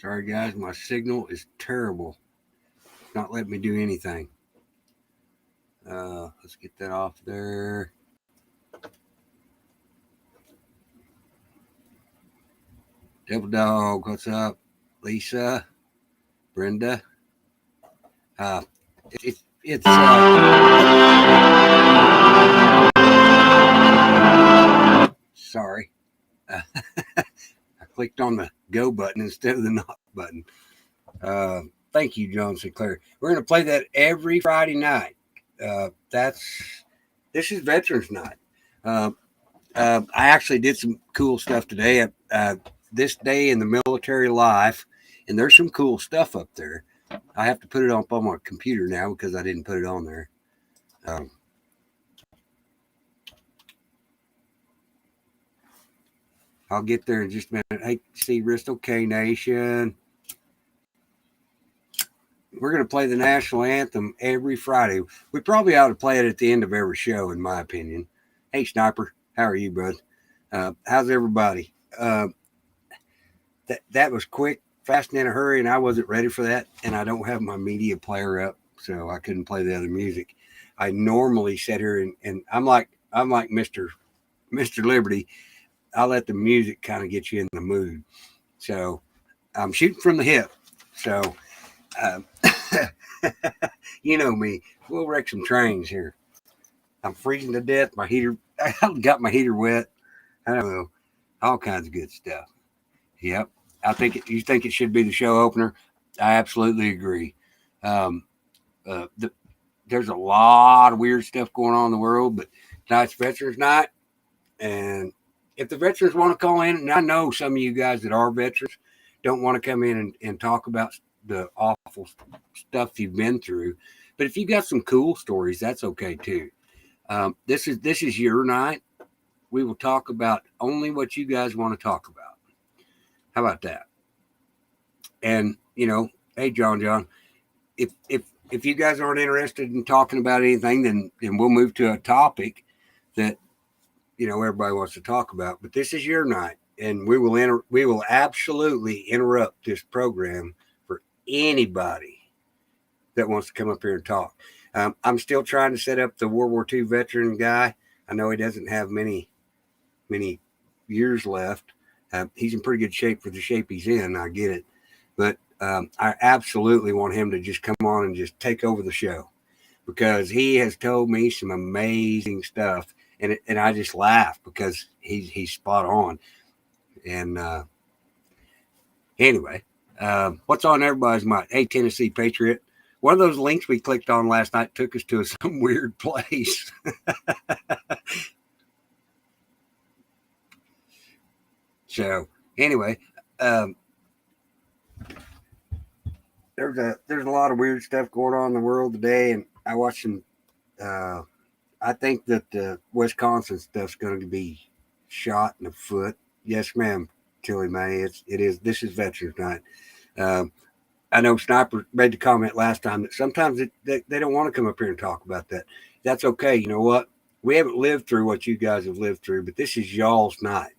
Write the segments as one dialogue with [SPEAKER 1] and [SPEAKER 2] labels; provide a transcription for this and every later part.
[SPEAKER 1] Sorry, guys, my signal is terrible. It's not letting me do anything. Let's get that off there. Devil Dog, what's up? Lisa, Brenda. Uh, it's sorry. I clicked on the go button instead of the not button. Thank you, John Sinclair. We're going to play that every Friday night. This is Veterans Night. Uh, I actually did some cool stuff today. This day in the military life, and there's some cool stuff up there. I have to put it up on my computer now because I didn't put it on there. Um, I'll get there in just a minute. Hey, see, Bristol K Nation. We're going to play the national anthem every Friday. We probably ought to play it at the end of every show, in my opinion. Hey, Sniper, how are you, bud? How's everybody? That was quick, fast, and in a hurry, and I wasn't ready for that. And I don't have my media player up, so I couldn't play the other music. I normally sit here and I'm like Mr. Liberty. I'll let the music kind of get you in the mood. So I'm shooting from the hip. So um, you know me. We'll wreck some trains here. I'm freezing to death. My heater, I got my heater wet. I don't know, all kinds of good stuff. Yep. You think it should be the show opener. I absolutely agree. Um, uh, the, there's a lot of weird stuff going on in the world, but tonight's Veterans Night. And if the veterans want to call in, and I know some of you guys that are veterans don't want to come in and talk about the awful stuff you've been through, but if you got some cool stories, that's okay too. This is your night. We will talk about only what you guys want to talk about. How about that? And hey, John, if you guys aren't interested in talking about anything, then we'll move to a topic that everybody wants to talk about. But this is your night, and we will absolutely interrupt this program for anybody that wants to come up here and talk. I'm still trying to set up the World War II veteran guy. I know he doesn't have many years left. He's in pretty good shape for the shape he's in. I get it, but I absolutely want him to just come on and just take over the show because he has told me some amazing stuff, and I just laugh because he's spot on. And anyway, what's on everybody's mind? Hey, Tennessee Patriot. One of those links we clicked on last night took us to some weird place. So anyway, um, there's a lot of weird stuff going on in the world today, and I watched some. Uh, I think that the Wisconsin stuff's going to be shot in the foot. Yes, ma'am, Tilly May. It is. This is Veterans Night. Um, I know Sniper made the comment last time that sometimes they don't want to come up here and talk about that. That's okay. You know what? We haven't lived through what you guys have lived through, but this is y'all's night,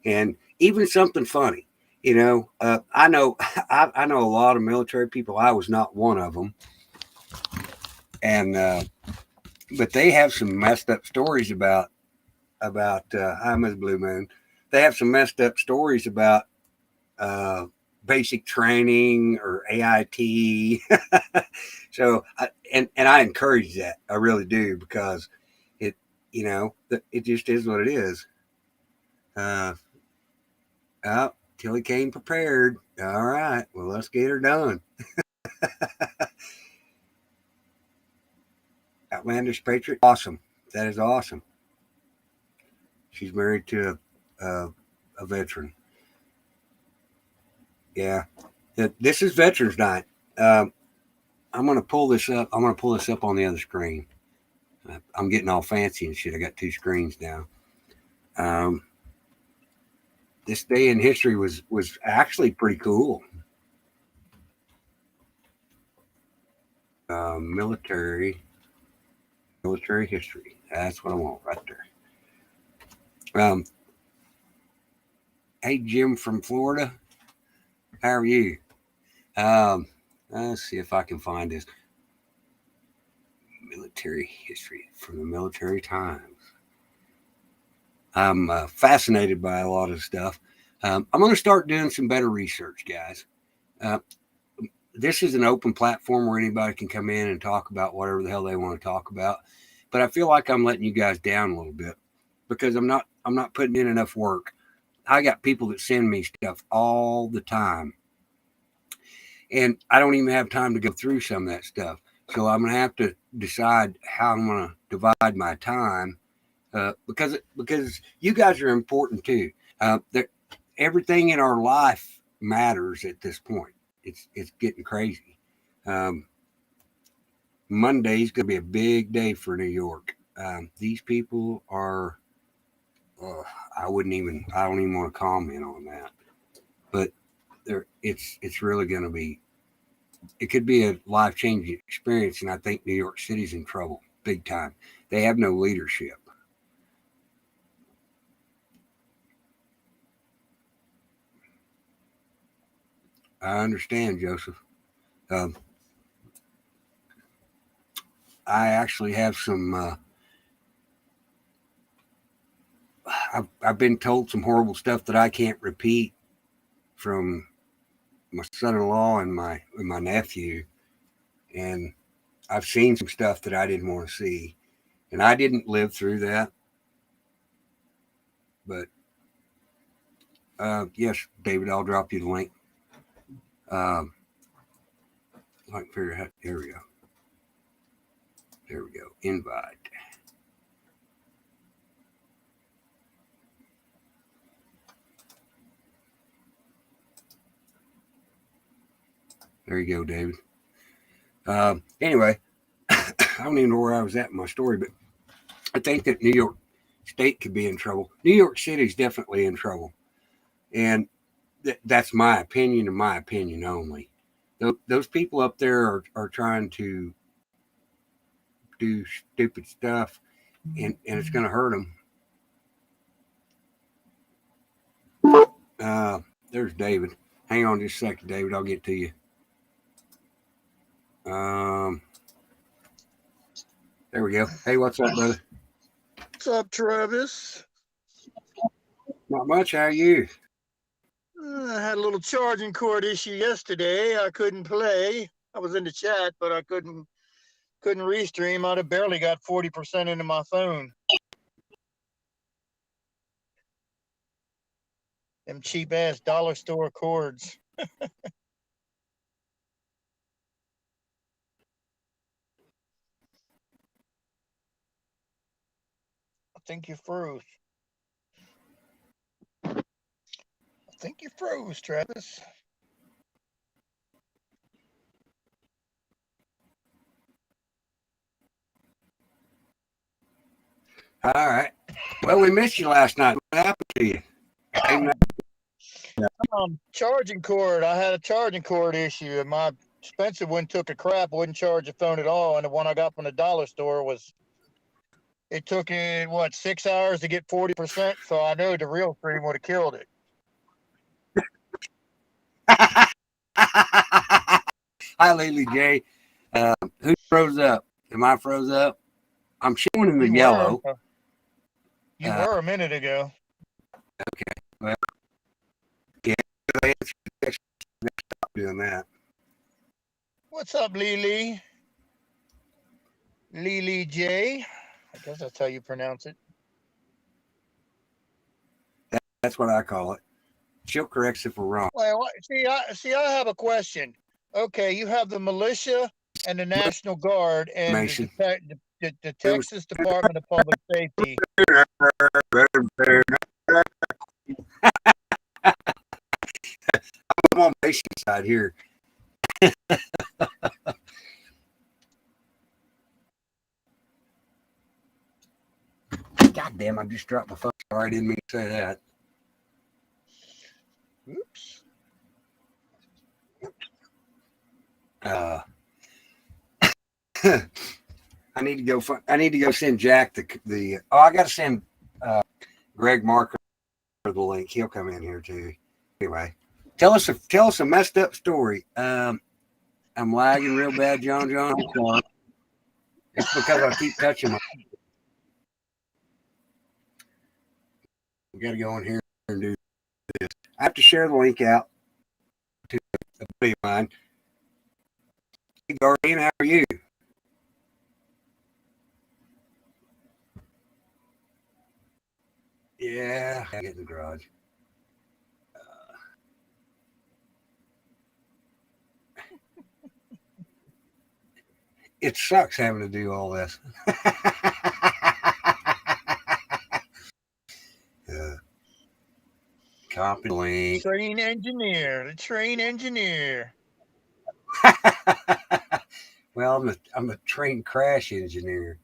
[SPEAKER 1] and even something funny. I know I know a lot of military people. I was not one of them, and but they have some messed up stories about I'm as Blue Moon. They have some messed up stories about uh, basic training or AIT. So and I encourage that. I really do because it it just is what it is. Uh, oh, Tilly came prepared. All right, well let's get her done. Outlandish Patriot, awesome. That is awesome. She's married to a veteran. Yeah, this is Veterans Night. Um, I'm gonna pull this up. I'm gonna pull this up on the other screen. I'm getting all fancy and shit. I got two screens now. Um, this day in history was actually pretty cool. Military history. That's what I want right there. Hey Jim from Florida, How are you? Let's see if I can find this military history from the military times. I'm fascinated by a lot of stuff. I'm going to start doing some better research, guys. Uh, this is an open platform where anybody can come in and talk about whatever the hell they want to talk about. But I feel like I'm letting you guys down a little bit because I'm not putting in enough work. I got people that send me stuff all the time, and I don't even have time to go through some of that stuff. So I'm going to have to decide how I'm going to divide my time because you guys are important too. Everything in our life matters at this point. It's getting crazy. Monday is going to be a big day for New York. These people are. I don't even want to comment on that. But it's really going to be. It could be a life changing experience, and I think New York City's in trouble, big time. They have no leadership. I understand, Joseph. I actually have some. I've been told some horrible stuff that I can't repeat from my son-in-law and my nephew, and I've seen some stuff that I didn't want to see, and I didn't live through that. But yes, David, I'll drop you the link. I can figure out. There we go. There we go. Invite. There you go, David. Anyway, I don't even know where I was at in my story, but I think that New York State could be in trouble. New York City's definitely in trouble. And that's my opinion and my opinion only. Those people up there are trying to do stupid stuff, and it's going to hurt them. There's David. Hang on just a second, David. I'll get to you. There we go. Hey, what's up, brother?
[SPEAKER 2] What's up, Travis?
[SPEAKER 1] Not much. How are you?
[SPEAKER 2] I had a little charging cord issue yesterday. I couldn't play. I was in the chat, but I couldn't restream. I'd have barely got 40% into my phone. Them cheap ass dollar store cords. I think you froze. I think you froze, Travis.
[SPEAKER 1] All right. Well, we missed you last night. What happened to you?
[SPEAKER 2] Charging cord. I had a charging cord issue, and my expensive one took a crap. Wouldn't charge the phone at all. And the one I got from the dollar store was. It took it 6 hours to get 40%. So I know the real stream would have killed it.
[SPEAKER 1] Hi, Lily J. Who froze up? Am I froze up? I'm showing in the yellow.
[SPEAKER 2] You were a minute ago.
[SPEAKER 1] Okay. Well, yeah, stop doing that.
[SPEAKER 2] What's up, Lily? Lily J. I guess that's how you pronounce it.
[SPEAKER 1] That's what I call it. She'll correct if we're wrong.
[SPEAKER 2] Well, see, I have a question. Okay, you have the militia and the National Guard and the Texas Department of Public Safety.
[SPEAKER 1] I'm on Mason side here. God damn, I just dropped my phone. Sorry, I didn't mean to say that.
[SPEAKER 2] Oops.
[SPEAKER 1] I need to go send Jack the. Oh, I got to send Greg Marker the link. He'll come in here too. Anyway, Tell us a messed up story. I'm lagging real bad, John. I'm sorry. It's because I keep touching my. We got to go in here and do this. I have to share the link out to a buddy of mine. Hey, Guardian, how are you? Yeah, I get in the garage. It sucks having to do all this. Copy link.
[SPEAKER 2] Train engineer, the train engineer.
[SPEAKER 1] Well, I'm a train crash engineer.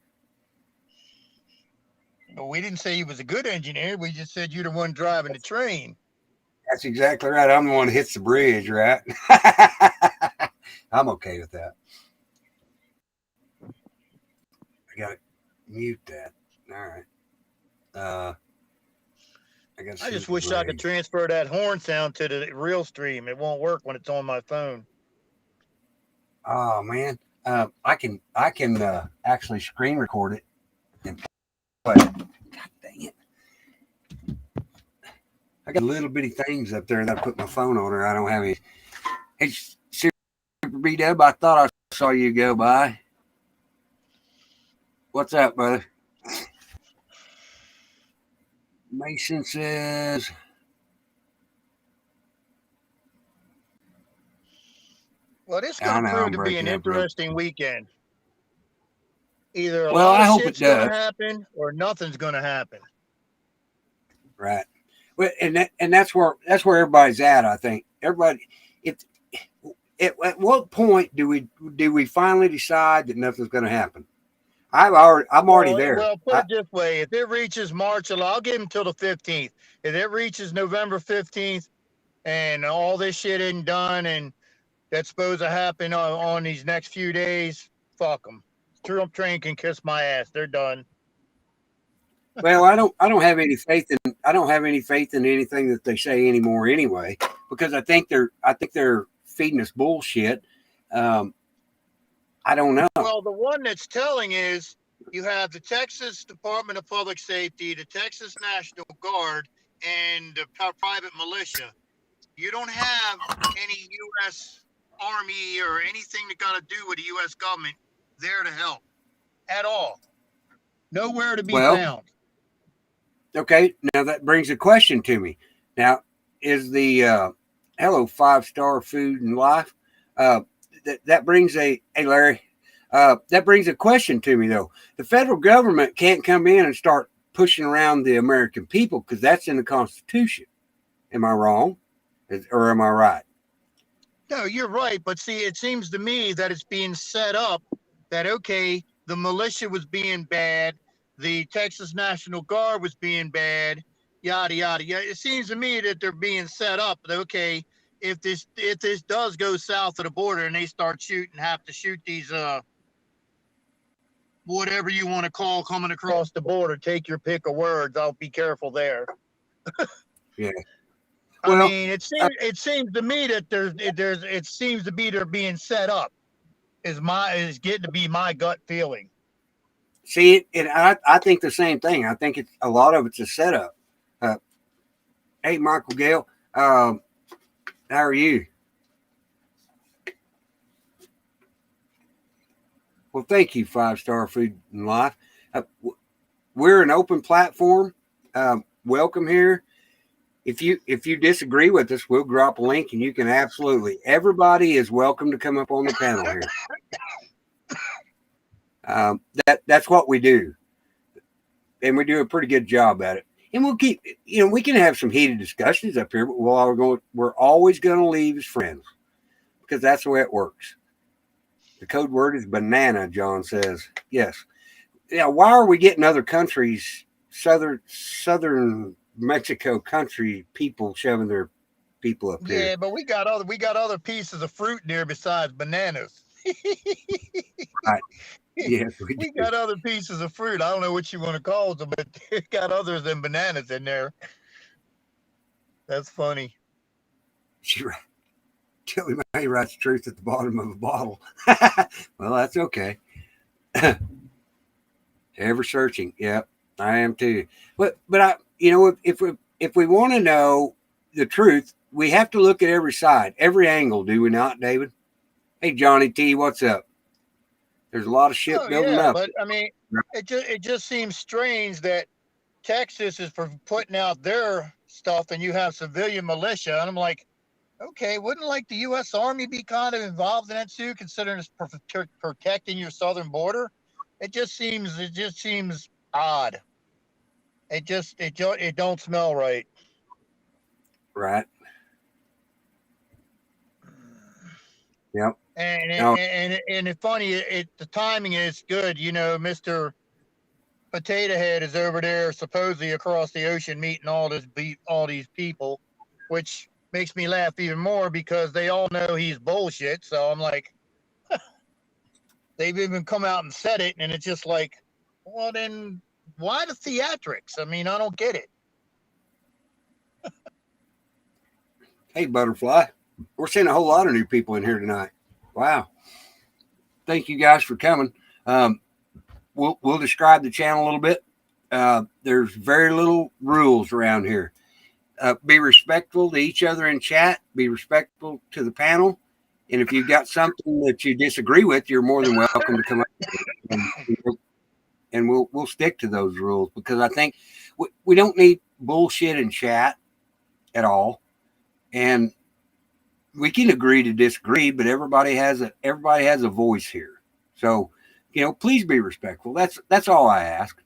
[SPEAKER 2] But we didn't say he was a good engineer. We just said you're the one driving the train.
[SPEAKER 1] That's exactly right. I'm the one that hits the bridge, right? I'm okay with that. I gotta mute that. All right. I
[SPEAKER 2] just wish I could transfer that horn sound to the real stream. It won't work when it's on my phone.
[SPEAKER 1] Oh man, I can actually screen record it and play it. God dang it! I got little bitty things up there that I put my phone on, or I don't have any. Hey, Super B-Dub, I thought I saw you go by. What's up, brother? Mason says.
[SPEAKER 2] Well, this is going to prove to be an interesting weekend. Either a
[SPEAKER 1] lot
[SPEAKER 2] of shit's going to happen or nothing's going to happen.
[SPEAKER 1] Right. Well, and that's where everybody's at. I think everybody. At what point do we finally decide that nothing's going to happen? I'm already there.
[SPEAKER 2] Well, put it this way: if it reaches March, I'll give them till the 15th. If it reaches November 15th, and all this shit isn't done, and that's supposed to happen on these next few days, fuck them. Trump train can kiss my ass. They're done.
[SPEAKER 1] Well, I don't have any faith in anything that they say anymore anyway, because I think they're feeding us bullshit. I don't know.
[SPEAKER 2] Well, the one that's telling is you have the Texas Department of Public Safety, the Texas National Guard, and the private militia. You don't have any U.S. Army or anything that got to do with the U.S. government there to help at all. Nowhere to be found.
[SPEAKER 1] Okay, now that brings a question to me. Now, is the hello 5-star food and life? That brings hey Larry, that brings a question to me though. The federal government can't come in and start pushing around the American people because that's in the Constitution. Am I wrong, or am I right?
[SPEAKER 2] No, you're right. But see, it seems to me that it's being set up that okay, the militia was being bad, the Texas National Guard was being bad, yada yada yada. It seems to me that they're being set up. Okay. If this does go south of the border and they have to shoot these whatever you want to call coming across the border, take your pick of words. I'll be careful there.
[SPEAKER 1] Yeah.
[SPEAKER 2] Well, I mean, it seems to me that they're being set up. Is getting to be my gut feeling.
[SPEAKER 1] See, and I think the same thing. I think a lot of it's a setup. Hey, Michael Gale. How are you? Well, thank you, 5-star food and life. We're an open platform. Welcome here. If you disagree with us, we'll drop a link, and you can everybody is welcome to come up on the panel here. That's what we do, and we do a pretty good job at it. And we'll keep, we can have some heated discussions up here, but we're always going to leave as friends because that's the way it works. The code word is banana, John says. Yes. Yeah. Why are we getting other countries, southern Mexico country people shoving their people up here?
[SPEAKER 2] Yeah, but we got other pieces of fruit there besides bananas.
[SPEAKER 1] Right. Yes,
[SPEAKER 2] we got other pieces of fruit. I don't know what you want to call them, but they got others than bananas in there. That's funny.
[SPEAKER 1] Tilly Mae writes truth at the bottom of a bottle. Well, that's okay. Ever searching. Yep, I am too. But I, if we want to know the truth, we have to look at every side, every angle, do we not, David? Hey, Johnny T, what's up? There's a lot of shit
[SPEAKER 2] Oh
[SPEAKER 1] building
[SPEAKER 2] yeah,
[SPEAKER 1] up.
[SPEAKER 2] but I mean, it just seems strange that Texas is for putting out their stuff, and you have civilian militia, and I'm like, okay, wouldn't like the U.S. Army be kind of involved in that too, considering it's protecting your southern border? It just seems odd. It don't smell right.
[SPEAKER 1] Right. Yep.
[SPEAKER 2] And
[SPEAKER 1] No,
[SPEAKER 2] it's funny. The timing is good. Mister Potato Head is over there, supposedly across the ocean, meeting all these people, which makes me laugh even more because they all know he's bullshit. So I'm like, they've even come out and said it, and it's just like, well, then why the theatrics? I mean, I don't get it.
[SPEAKER 1] hey, Butterfly. We're seeing a whole lot of new people in here tonight. Wow. Thank you guys for coming. We'll describe the channel a little bit. There's very little rules around here. Be respectful to each other in chat. Be respectful to the panel. And if you've got something that you disagree with, you're more than welcome to come up and we'll stick to those rules, because I think we don't need bullshit in chat at all. And we can agree to disagree, but everybody has a voice here. So, please be respectful. That's all I ask.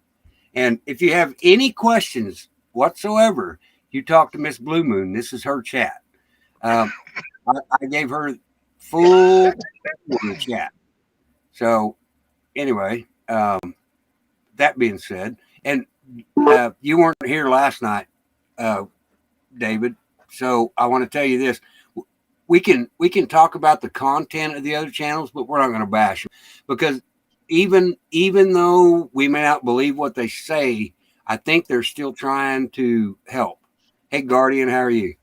[SPEAKER 1] And if you have any questions whatsoever, you talk to Miss Blue Moon. This is her chat. I gave her full chat. So anyway, that being said, and you weren't here last night, David. So I want to tell you this. We can talk about the content of the other channels, but we're not going to bash them, because even though we may not believe what they say, I think they're still trying to help. Hey, Guardian, how are you?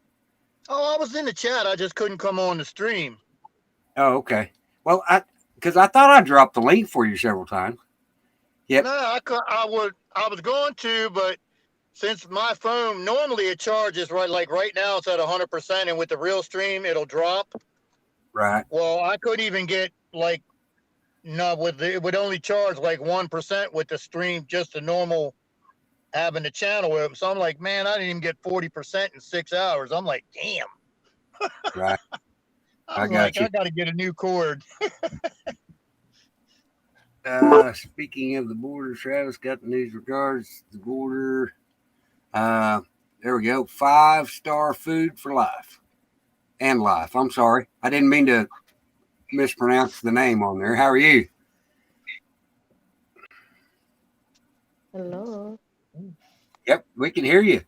[SPEAKER 2] Oh, I was in the chat. I just couldn't come on the stream.
[SPEAKER 1] Oh, okay. Well, because I thought I dropped the link for you several times. Yep.
[SPEAKER 2] No, I was going to, but since my phone normally it charges right now it's at 100%, and with the real stream it'll drop.
[SPEAKER 1] Right.
[SPEAKER 2] Well, I couldn't even get it would only charge like 1% with the stream, just the normal having the channel open. So I'm like, man, I didn't even get 40% in 6 hours. I'm like, damn.
[SPEAKER 1] Right.
[SPEAKER 2] I got to get a new cord.
[SPEAKER 1] Speaking of the border, Travis got the news regards the border. There we go. 5-star food for life and life. I'm sorry. I didn't mean to mispronounce the name on there. How are you?
[SPEAKER 3] Hello.
[SPEAKER 1] Yep, we can hear you.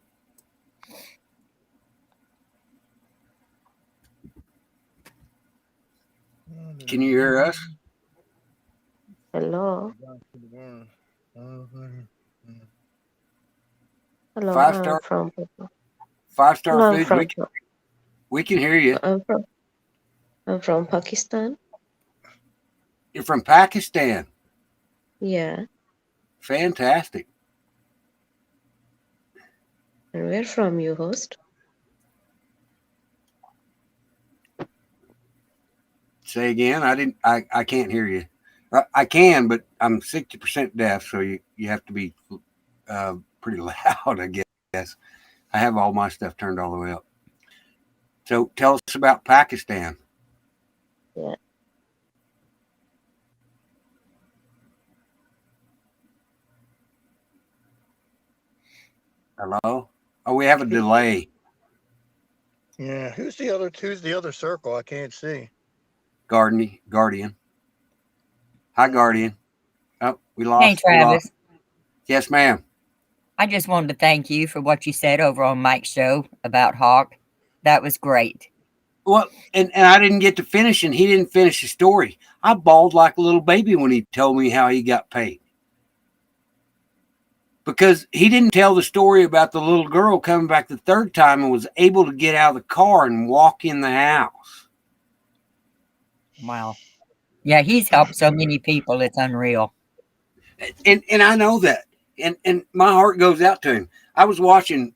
[SPEAKER 1] Can you hear us?
[SPEAKER 3] Hello. Hello.
[SPEAKER 1] 5-star.
[SPEAKER 3] From
[SPEAKER 1] 5-star
[SPEAKER 3] no,
[SPEAKER 1] food. We can hear you.
[SPEAKER 3] I'm from Pakistan.
[SPEAKER 1] You're from Pakistan.
[SPEAKER 3] Yeah.
[SPEAKER 1] Fantastic.
[SPEAKER 3] And where from you, host?
[SPEAKER 1] Say again. I can't hear you. I can, but I'm 60% deaf, so you have to be pretty loud, I guess. I have all my stuff turned all the way up. So tell us about Pakistan.
[SPEAKER 3] Yeah.
[SPEAKER 1] Hello? Oh, we have a delay.
[SPEAKER 2] Yeah. Who's the other circle? I can't see.
[SPEAKER 1] Guardian. Hi, Guardian. Oh, we lost.
[SPEAKER 4] Hey, Travis.
[SPEAKER 1] Yes, ma'am.
[SPEAKER 4] I just wanted to thank you for what you said over on Mike's show about Hawk. That was great.
[SPEAKER 1] Well, and I didn't get to finish, and he didn't finish the story. I bawled like a little baby when he told me how he got paid. because he didn't tell the story about the little girl coming back the third time and was able to get out of the car and walk in the house.
[SPEAKER 4] Wow. Yeah, he's helped so many people. It's unreal.
[SPEAKER 1] And I know that. And my heart goes out to him. I was watching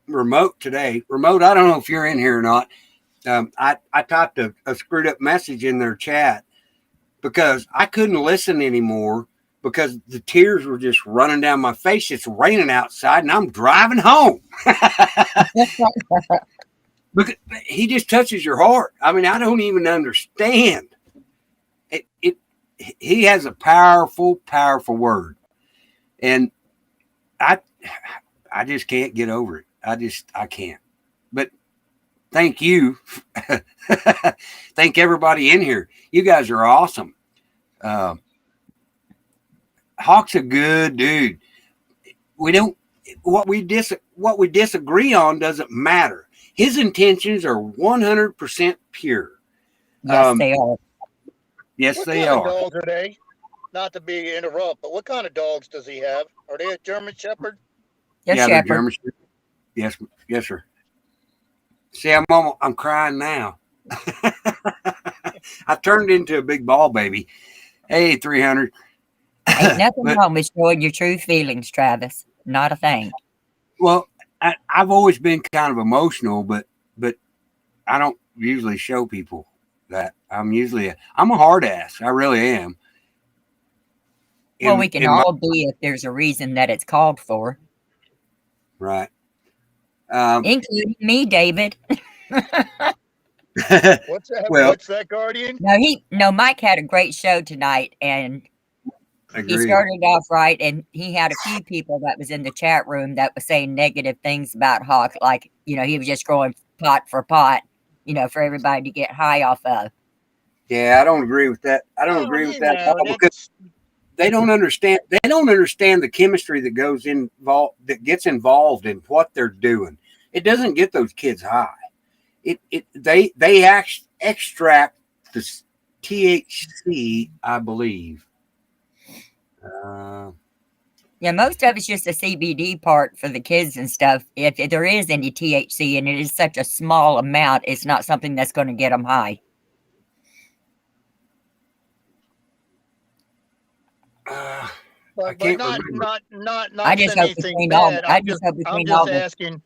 [SPEAKER 1] Remote today. Remote, I don't know if you're in here or not. I typed a screwed up message in their chat because I couldn't listen anymore because the tears were just running down my face. It's raining outside and I'm driving home. Because he just touches your heart. I mean, I don't even understand. He has a powerful, powerful word. And I just can't get over it. I can't. But thank you. Thank everybody in here. You guys are awesome. Hawk's a good dude. What we disagree on doesn't matter. His intentions are 100% pure.
[SPEAKER 4] Yes, they are.
[SPEAKER 1] Yes,
[SPEAKER 2] What
[SPEAKER 1] they
[SPEAKER 2] kind
[SPEAKER 1] are.
[SPEAKER 2] of dogs are they? Not to be interrupt, but what kind of dogs does he have? Are they a German Shepherd?
[SPEAKER 4] Yes,
[SPEAKER 1] Yeah, they're
[SPEAKER 4] Shepherd.
[SPEAKER 1] German. Yes, sir. See, I'm crying now. I turned into a big ball baby. Hey, 300.
[SPEAKER 4] Ain't nothing
[SPEAKER 1] But-
[SPEAKER 4] wrong with showing your true feelings, Travis. Not a thing.
[SPEAKER 1] Well, I've always been kind of emotional, but I don't usually show people that. I'm a hard ass. I really am.
[SPEAKER 4] Well, we can all be if there's a reason that it's called for,
[SPEAKER 1] right.
[SPEAKER 4] including me, David.
[SPEAKER 2] What's that?
[SPEAKER 1] Well-
[SPEAKER 2] What's that, Guardian?
[SPEAKER 4] No, Mike had a great show tonight, and he
[SPEAKER 1] Agreed.
[SPEAKER 4] started off right, and he had a few people that was in the chat room that was saying negative things about Hawk, like, he was just growing pot for pot, for everybody to get high off of.
[SPEAKER 1] Yeah, I don't agree with that. I don't agree with that at all because they don't understand. They don't understand the chemistry that gets involved in what they're doing. It doesn't get those kids high. They extract the THC, I believe.
[SPEAKER 4] Yeah, most of it's just the CBD part for the kids and stuff. If there is any THC, and it is such a small amount, it's not something that's going to get them high.
[SPEAKER 1] I
[SPEAKER 2] But
[SPEAKER 1] can't
[SPEAKER 2] not
[SPEAKER 1] remember.
[SPEAKER 4] I just
[SPEAKER 2] saying
[SPEAKER 4] hope
[SPEAKER 2] anything
[SPEAKER 4] between all.
[SPEAKER 2] bad.
[SPEAKER 4] I
[SPEAKER 2] I'm
[SPEAKER 4] just
[SPEAKER 2] just,
[SPEAKER 4] hope
[SPEAKER 2] I'm
[SPEAKER 4] between all
[SPEAKER 2] just
[SPEAKER 4] the.
[SPEAKER 2] asking.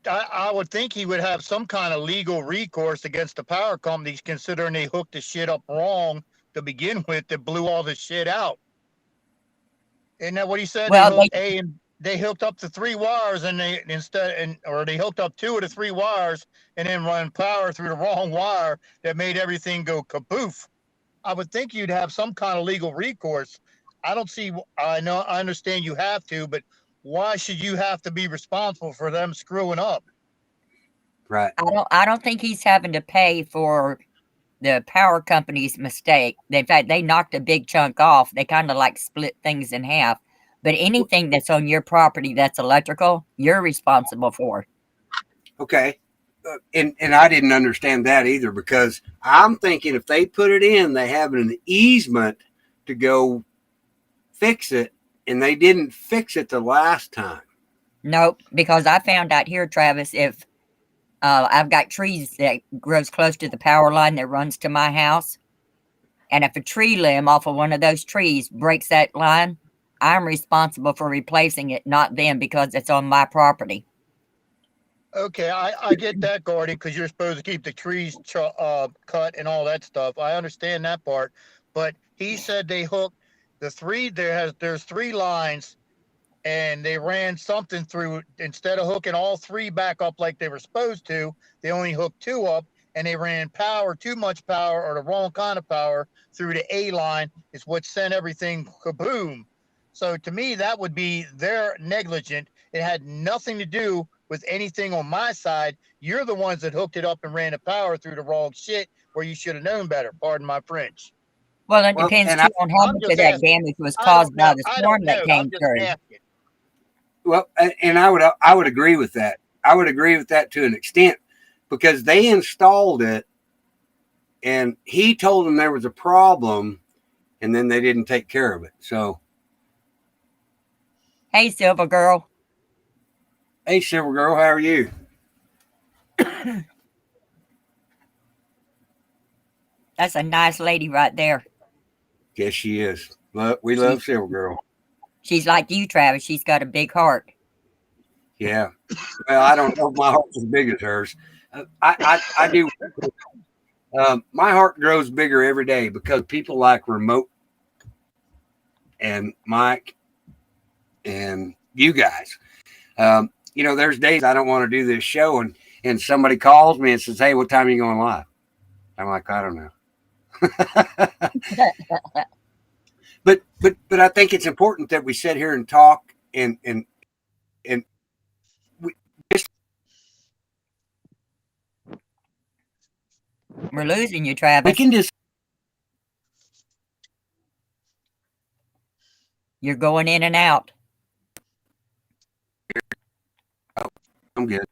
[SPEAKER 2] I would think he would have some kind of legal recourse against the power companies, considering they hooked the shit up wrong to begin with, that blew all this shit out. Isn't that what he said?
[SPEAKER 4] Well,
[SPEAKER 2] They hooked up the 3 wires, and they hooked up 2 of the 3 wires, and then run power through the wrong wire that made everything go kaboof. I would think you'd have some kind of legal recourse. I don't see. I understand you have to, but why should you have to be responsible for them screwing up?
[SPEAKER 1] Right.
[SPEAKER 4] I don't think he's having to pay for the power company's mistake. In fact, they knocked a big chunk off. They kind of like split things in half. But anything that's on your property that's electrical, you're responsible for.
[SPEAKER 1] Okay. And I didn't understand that either because I'm thinking if they put it in, they have an easement to go fix it, and they didn't fix it the last time.
[SPEAKER 4] Nope, because I found out here, Travis, if I've got trees that grows close to the power line that runs to my house, and if a tree limb off of one of those trees breaks that line, I'm responsible for replacing it, not them, because it's on my property.
[SPEAKER 2] Okay, I get that, Guardian, because you're supposed to keep the trees cut and all that stuff. I understand that part, but he said they hooked the 3. There's 3 lines, and they ran something through. Instead of hooking all 3 back up like they were supposed to, they only hooked 2 up, and they ran too much power, or the wrong kind of power through the A line. Is what sent everything kaboom. So to me, that would be their negligent. It had nothing to do with anything on my side. You're the ones that hooked it up and ran the power through the wrong shit where you should have known better. Pardon my French.
[SPEAKER 4] Well, it depends too on how
[SPEAKER 2] I'm
[SPEAKER 4] much
[SPEAKER 2] just
[SPEAKER 4] of that
[SPEAKER 2] asking.
[SPEAKER 4] damage was caused by the
[SPEAKER 2] I
[SPEAKER 4] storm
[SPEAKER 2] don't
[SPEAKER 4] that
[SPEAKER 2] know.
[SPEAKER 4] came
[SPEAKER 2] I'm just
[SPEAKER 4] through.
[SPEAKER 2] asking.
[SPEAKER 1] Well, and I would agree with that. I would agree with that to an extent because they installed it, and he told them there was a problem, and then they didn't take care of it. So
[SPEAKER 4] Hey, Silver Girl.
[SPEAKER 1] Hey, Silver Girl, how are you?
[SPEAKER 4] That's a nice lady right there.
[SPEAKER 1] Yes, she is. We love Silver Girl.
[SPEAKER 4] She's like you, Travis. She's got a big heart.
[SPEAKER 1] Yeah. Well, I don't know if my heart's as big as hers. I do. My heart grows bigger every day because people like Remote and Mike and you guys. There's days I don't want to do this show, and somebody calls me and says, "Hey, what time are you going live?" I'm like, I don't know. but I think it's important that we sit here and talk and we just
[SPEAKER 4] We're losing you, Travis.
[SPEAKER 1] we can just
[SPEAKER 4] You're going in and out.
[SPEAKER 1] I'm good.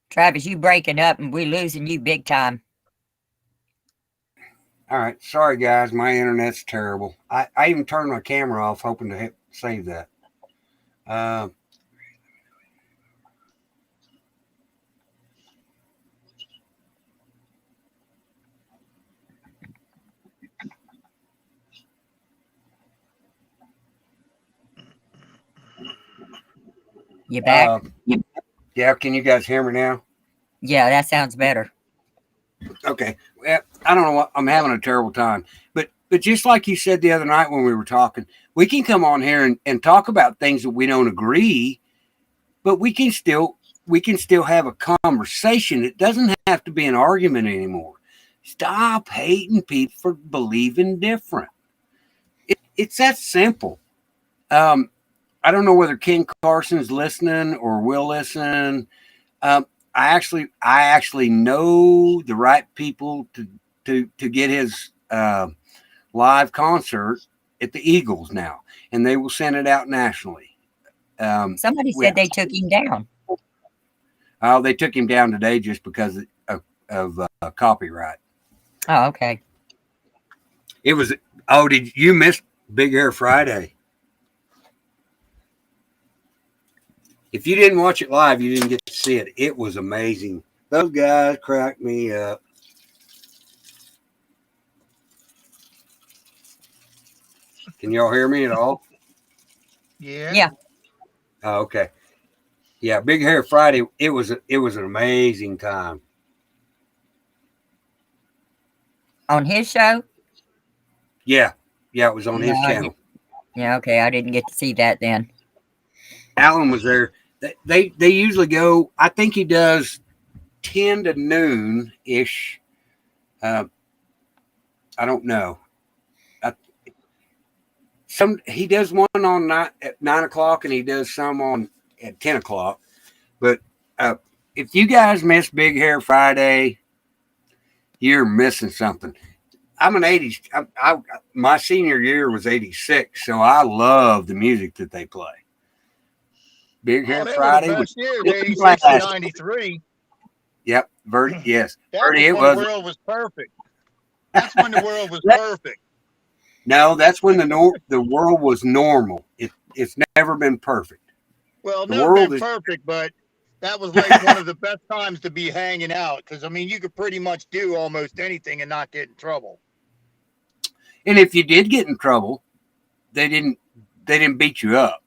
[SPEAKER 4] Travis, you breaking up and we losing you big time.
[SPEAKER 1] All right. Sorry, guys. My internet's terrible. I even turned my camera off hoping to save that.
[SPEAKER 4] You back?
[SPEAKER 1] Yeah. Can you guys hear me now?
[SPEAKER 4] Yeah, that sounds better.
[SPEAKER 1] Okay. Well, I don't know what I'm having a terrible time, but just like you said the other night when we were talking, we can come on here and talk about things that we don't agree, but we can still have a conversation. It doesn't have to be an argument anymore. Stop hating people for believing different. It's that simple. I don't know whether Ken Carson's listening or will listen. I actually know the right people to get his live concert at the Eagles now, and they will send it out nationally.
[SPEAKER 4] Somebody said they took him down.
[SPEAKER 1] They took him down today just because of copyright.
[SPEAKER 4] Oh, okay.
[SPEAKER 1] It was. Oh, did you miss Big Hair Friday? If you didn't watch it live, you didn't get to see it. It was amazing. Those guys cracked me up. Can y'all hear me at all?
[SPEAKER 2] Yeah.
[SPEAKER 4] Yeah.
[SPEAKER 1] Oh, okay. Yeah, Big Hair Friday. It was an amazing time.
[SPEAKER 4] On his show?
[SPEAKER 1] Yeah, it was on his
[SPEAKER 4] No,
[SPEAKER 1] channel.
[SPEAKER 4] Yeah, okay. I didn't get to see that then.
[SPEAKER 1] Alan was there. They usually go. I think he does 10 to noon ish. I don't know. He does one on at 9 o'clock, and he does some at 10 o'clock. But if you guys miss Big Hair Friday, you're missing something. I'm an 80s. My senior year was 86, so I love the music that they play. Big Hair Friday
[SPEAKER 2] was 86 and 93.
[SPEAKER 1] Yep, Verdi. Yes,
[SPEAKER 2] That
[SPEAKER 1] Verdi.
[SPEAKER 2] was when the world was perfect. That's when the world was perfect.
[SPEAKER 1] No, that's when the world was normal. It's never been perfect.
[SPEAKER 2] Well,
[SPEAKER 1] The
[SPEAKER 2] never
[SPEAKER 1] world
[SPEAKER 2] been
[SPEAKER 1] is
[SPEAKER 2] perfect, but that was like one of the best times to be hanging out. Because I mean, you could pretty much do almost anything and not get in trouble.
[SPEAKER 1] And if you did get in trouble, they didn't beat you up.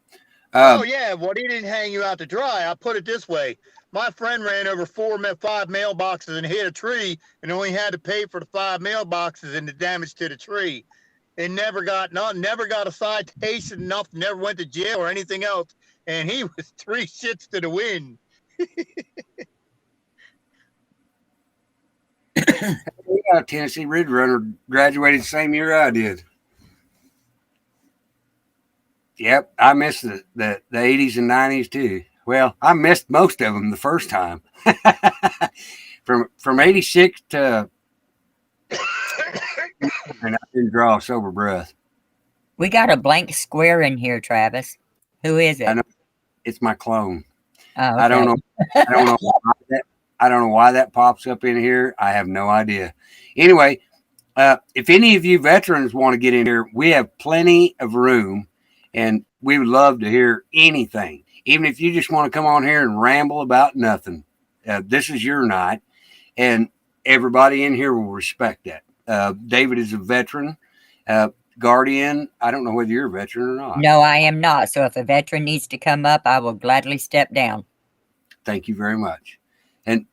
[SPEAKER 2] Oh yeah, well he didn't hang you out to dry. I'll put it this way: my friend ran over 5 mailboxes and hit a tree, and only had to pay for the 5 mailboxes and the damage to the tree. And never got a citation, nothing, never went to jail or anything else. And he was 3 shits to the wind.
[SPEAKER 1] Yeah, Tennessee Ridge Runner graduated the same year I did. Yep, I missed the 80s and 90s too. Well, I missed most of them the first time. from 86 to and I didn't draw a sober breath.
[SPEAKER 4] We got a blank square in here, Travis. Who is it?
[SPEAKER 1] I know. It's my clone.
[SPEAKER 4] Oh,
[SPEAKER 1] I don't
[SPEAKER 4] okay.
[SPEAKER 1] know. I don't know. I don't know why that pops up in here. I have no idea. Anyway, if any of you veterans want to get in here, we have plenty of room, and we would love to hear anything. Even if you just want to come on here and ramble about nothing, this is your night, and everybody in here will respect that. David is a veteran. Guardian, I don't know whether you're a veteran or not.
[SPEAKER 4] No, I am not. So if a veteran needs to come up, I will gladly step down.
[SPEAKER 1] Thank you very much, and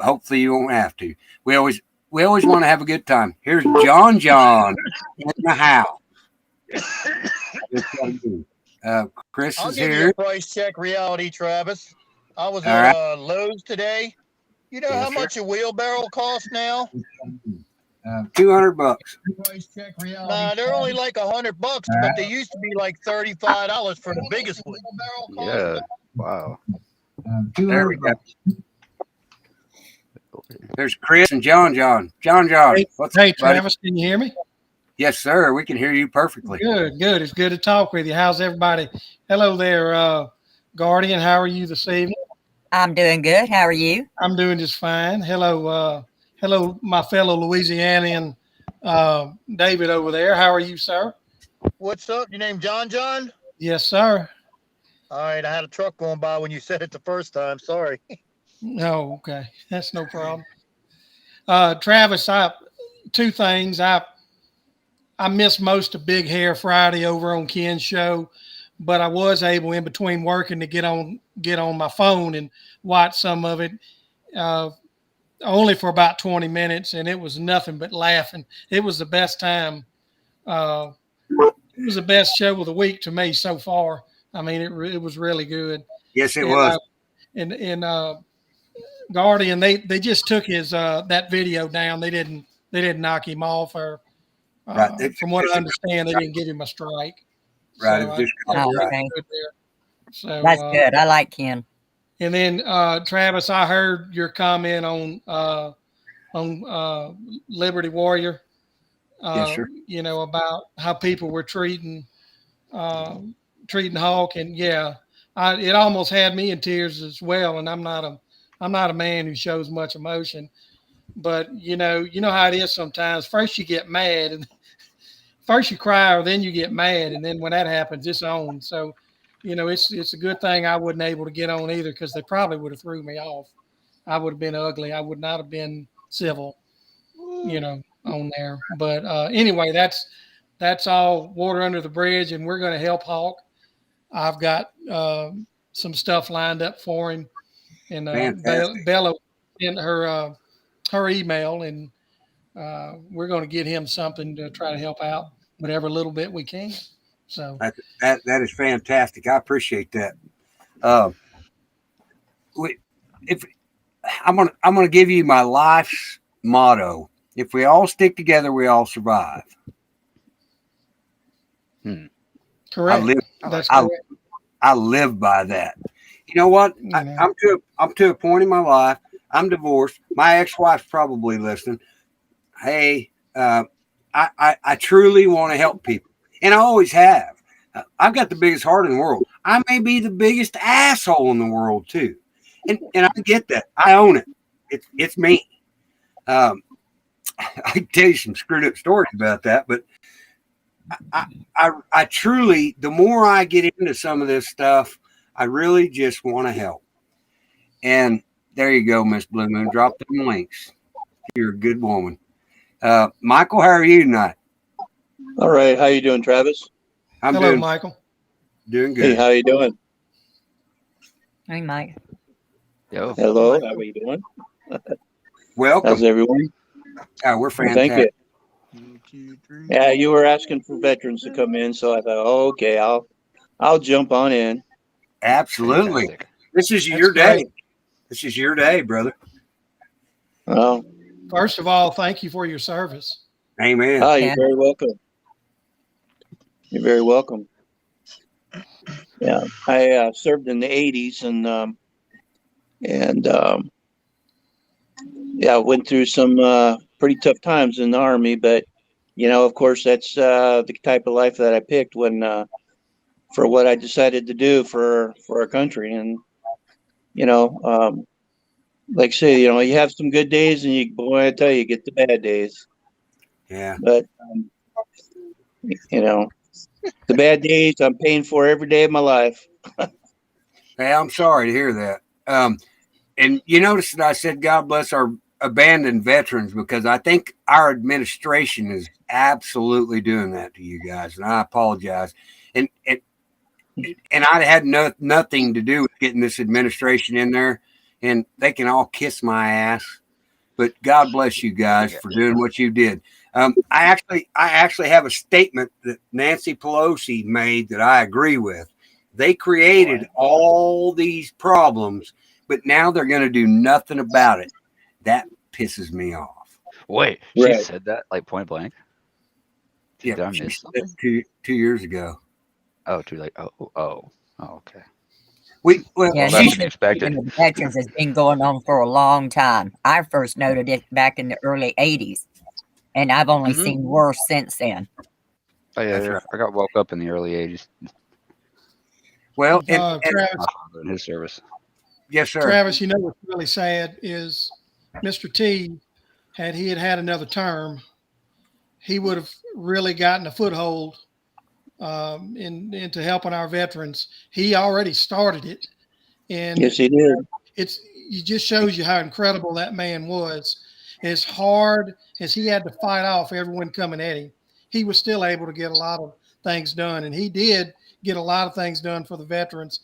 [SPEAKER 1] hopefully you won't have to. We always want to have a good time. Here's John in the house. Chris
[SPEAKER 2] I'll
[SPEAKER 1] is
[SPEAKER 2] give you
[SPEAKER 1] here.
[SPEAKER 2] a price check reality, Travis. I was
[SPEAKER 1] All
[SPEAKER 2] at
[SPEAKER 1] right.
[SPEAKER 2] Lowe's today. You know
[SPEAKER 1] Yes,
[SPEAKER 2] how
[SPEAKER 1] sir.
[SPEAKER 2] much a wheelbarrow costs now?
[SPEAKER 1] $200.
[SPEAKER 2] Price check reality. Nah, they're only like $100, but they used to be like $35 for the biggest one.
[SPEAKER 5] Yeah. Wow.
[SPEAKER 1] There we go. There's Chris and John. John, what's
[SPEAKER 6] Hey,
[SPEAKER 1] up, buddy?
[SPEAKER 6] Travis, can you hear me?
[SPEAKER 1] Yes, sir. We can hear you perfectly.
[SPEAKER 6] Good. It's good to talk with you. How's everybody? Hello there, Guardian. How are you this evening?
[SPEAKER 4] I'm doing good. How are you?
[SPEAKER 6] I'm doing just fine. Hello, my fellow Louisianian, David over there. How are you, sir?
[SPEAKER 2] What's up? Your name John?
[SPEAKER 6] Yes, sir.
[SPEAKER 2] All right, I had a truck going by when you said it the first time. Sorry.
[SPEAKER 6] Oh, okay. That's no problem. Travis, two things. I missed most of Big Hair Friday over on Ken's show, but I was able in between working to get on my phone and watch some of it, only for about 20 minutes, and it was nothing but laughing. It was the best time. It was the best show of the week to me so far. I mean, it was really good.
[SPEAKER 1] Yes, it was.
[SPEAKER 6] Guardian, they just took his that video down. They didn't knock him off, or
[SPEAKER 1] Right.
[SPEAKER 6] from what I understand, they didn't give him a strike.
[SPEAKER 1] Right.
[SPEAKER 6] So
[SPEAKER 1] It just
[SPEAKER 4] Oh,
[SPEAKER 1] right.
[SPEAKER 4] okay.
[SPEAKER 6] good there. So
[SPEAKER 4] That's good. I like Ken.
[SPEAKER 6] And then Travis, I heard your comment on Liberty Warrior.
[SPEAKER 1] Yes, sir.
[SPEAKER 6] You know, about how people were treating Hawk, and yeah, it almost had me in tears as well. And I'm not a man who shows much emotion, but you know how it is sometimes. First you get mad, and first you cry, or then you get mad, and then when that happens, it's on. So, you know, it's a good thing I wasn't able to get on either, because they probably would have threw me off. I would have been ugly. I would not have been civil, you know, on there. But anyway, that's all water under the bridge, and we're going to help Hawk. I've got some stuff lined up for him, and Bella sent her email, and we're going to get him something to try to help out whatever little bit we can. So
[SPEAKER 1] that is fantastic. I appreciate that. I'm gonna give you my life's motto: if we all stick together, we all survive.
[SPEAKER 6] correct. That's
[SPEAKER 1] I,
[SPEAKER 6] correct.
[SPEAKER 1] I live by that. You know what?
[SPEAKER 6] Yeah.
[SPEAKER 1] I'm to a point in my life. I'm divorced. My ex-wife's probably listening. Hey, I truly want to help people, and I always have. I've got the biggest heart in the world. I may be the biggest asshole in the world too, and I get that. I own it. It's me. I can tell you some screwed up stories about that, but I truly, the more I get into some of this stuff, I really just want to help. And there you go, Miss Blue Moon. Drop them links. You're a good woman. Michael, how are you tonight?
[SPEAKER 7] All right. How you doing, Travis?
[SPEAKER 1] I'm
[SPEAKER 6] Hello, Michael.
[SPEAKER 1] doing good.
[SPEAKER 7] Hey, how you doing?
[SPEAKER 4] Hey, Mike.
[SPEAKER 5] Yo.
[SPEAKER 7] Hello. How are you doing?
[SPEAKER 1] Welcome.
[SPEAKER 7] How's everyone?
[SPEAKER 1] We're fantastic.
[SPEAKER 7] Thank you. Yeah, you were asking for veterans to come in, so I thought, oh, okay, I'll jump on in.
[SPEAKER 1] Absolutely.
[SPEAKER 5] Fantastic.
[SPEAKER 1] This is
[SPEAKER 6] That's
[SPEAKER 1] your day.
[SPEAKER 6] great.
[SPEAKER 1] This is your day, brother.
[SPEAKER 7] Well,
[SPEAKER 6] First of all, thank you for your service.
[SPEAKER 1] Amen.
[SPEAKER 7] you're
[SPEAKER 4] Yeah.
[SPEAKER 7] very welcome. You're very welcome. Yeah, I served in the '80s, and yeah, went through some pretty tough times in the Army, but of course, that's the type of life that I picked when for what I decided to do for our country. And like I say, you have some good days, and boy, I tell you, get the bad days.
[SPEAKER 1] Yeah.
[SPEAKER 7] But the bad days I'm paying for every day of my life.
[SPEAKER 1] Hey, I'm sorry to hear that. And you notice that I said, God bless our abandoned veterans, because I think our administration is absolutely doing that to you guys. And I apologize. And I had nothing to do with getting this administration in there, and they can all kiss my ass. But God bless you guys for doing what you did. I actually have a statement that Nancy Pelosi made that I agree with. They created all these problems, but now they're going to do nothing about it. That pisses me off.
[SPEAKER 5] Wait, she
[SPEAKER 7] Right.
[SPEAKER 5] said that like point blank? Did I
[SPEAKER 1] she
[SPEAKER 5] miss
[SPEAKER 1] said
[SPEAKER 5] something?
[SPEAKER 1] it 2 years ago.
[SPEAKER 5] Oh, too late. Oh, okay.
[SPEAKER 1] Well,
[SPEAKER 4] Yeah,
[SPEAKER 5] Well,
[SPEAKER 4] and
[SPEAKER 5] that's
[SPEAKER 4] this
[SPEAKER 5] to be expected.
[SPEAKER 4] of veterans has been going on for a long time. I first noted it back in the early 80s, and I've only seen worse since then.
[SPEAKER 5] Oh yeah,
[SPEAKER 1] That's right.
[SPEAKER 5] I got woke up in the early '80s.
[SPEAKER 1] Well,
[SPEAKER 6] Travis,
[SPEAKER 5] My father in his service.
[SPEAKER 1] yes, sir.
[SPEAKER 6] Travis, what's really sad is Mr. T, had another term, he would have really gotten a foothold into helping our veterans. He already started it, and
[SPEAKER 7] Yes, he did.
[SPEAKER 6] it just shows you how incredible that man was. As hard as he had to fight off everyone coming at him, he was still able to get a lot of things done, and he did get a lot of things done for the veterans.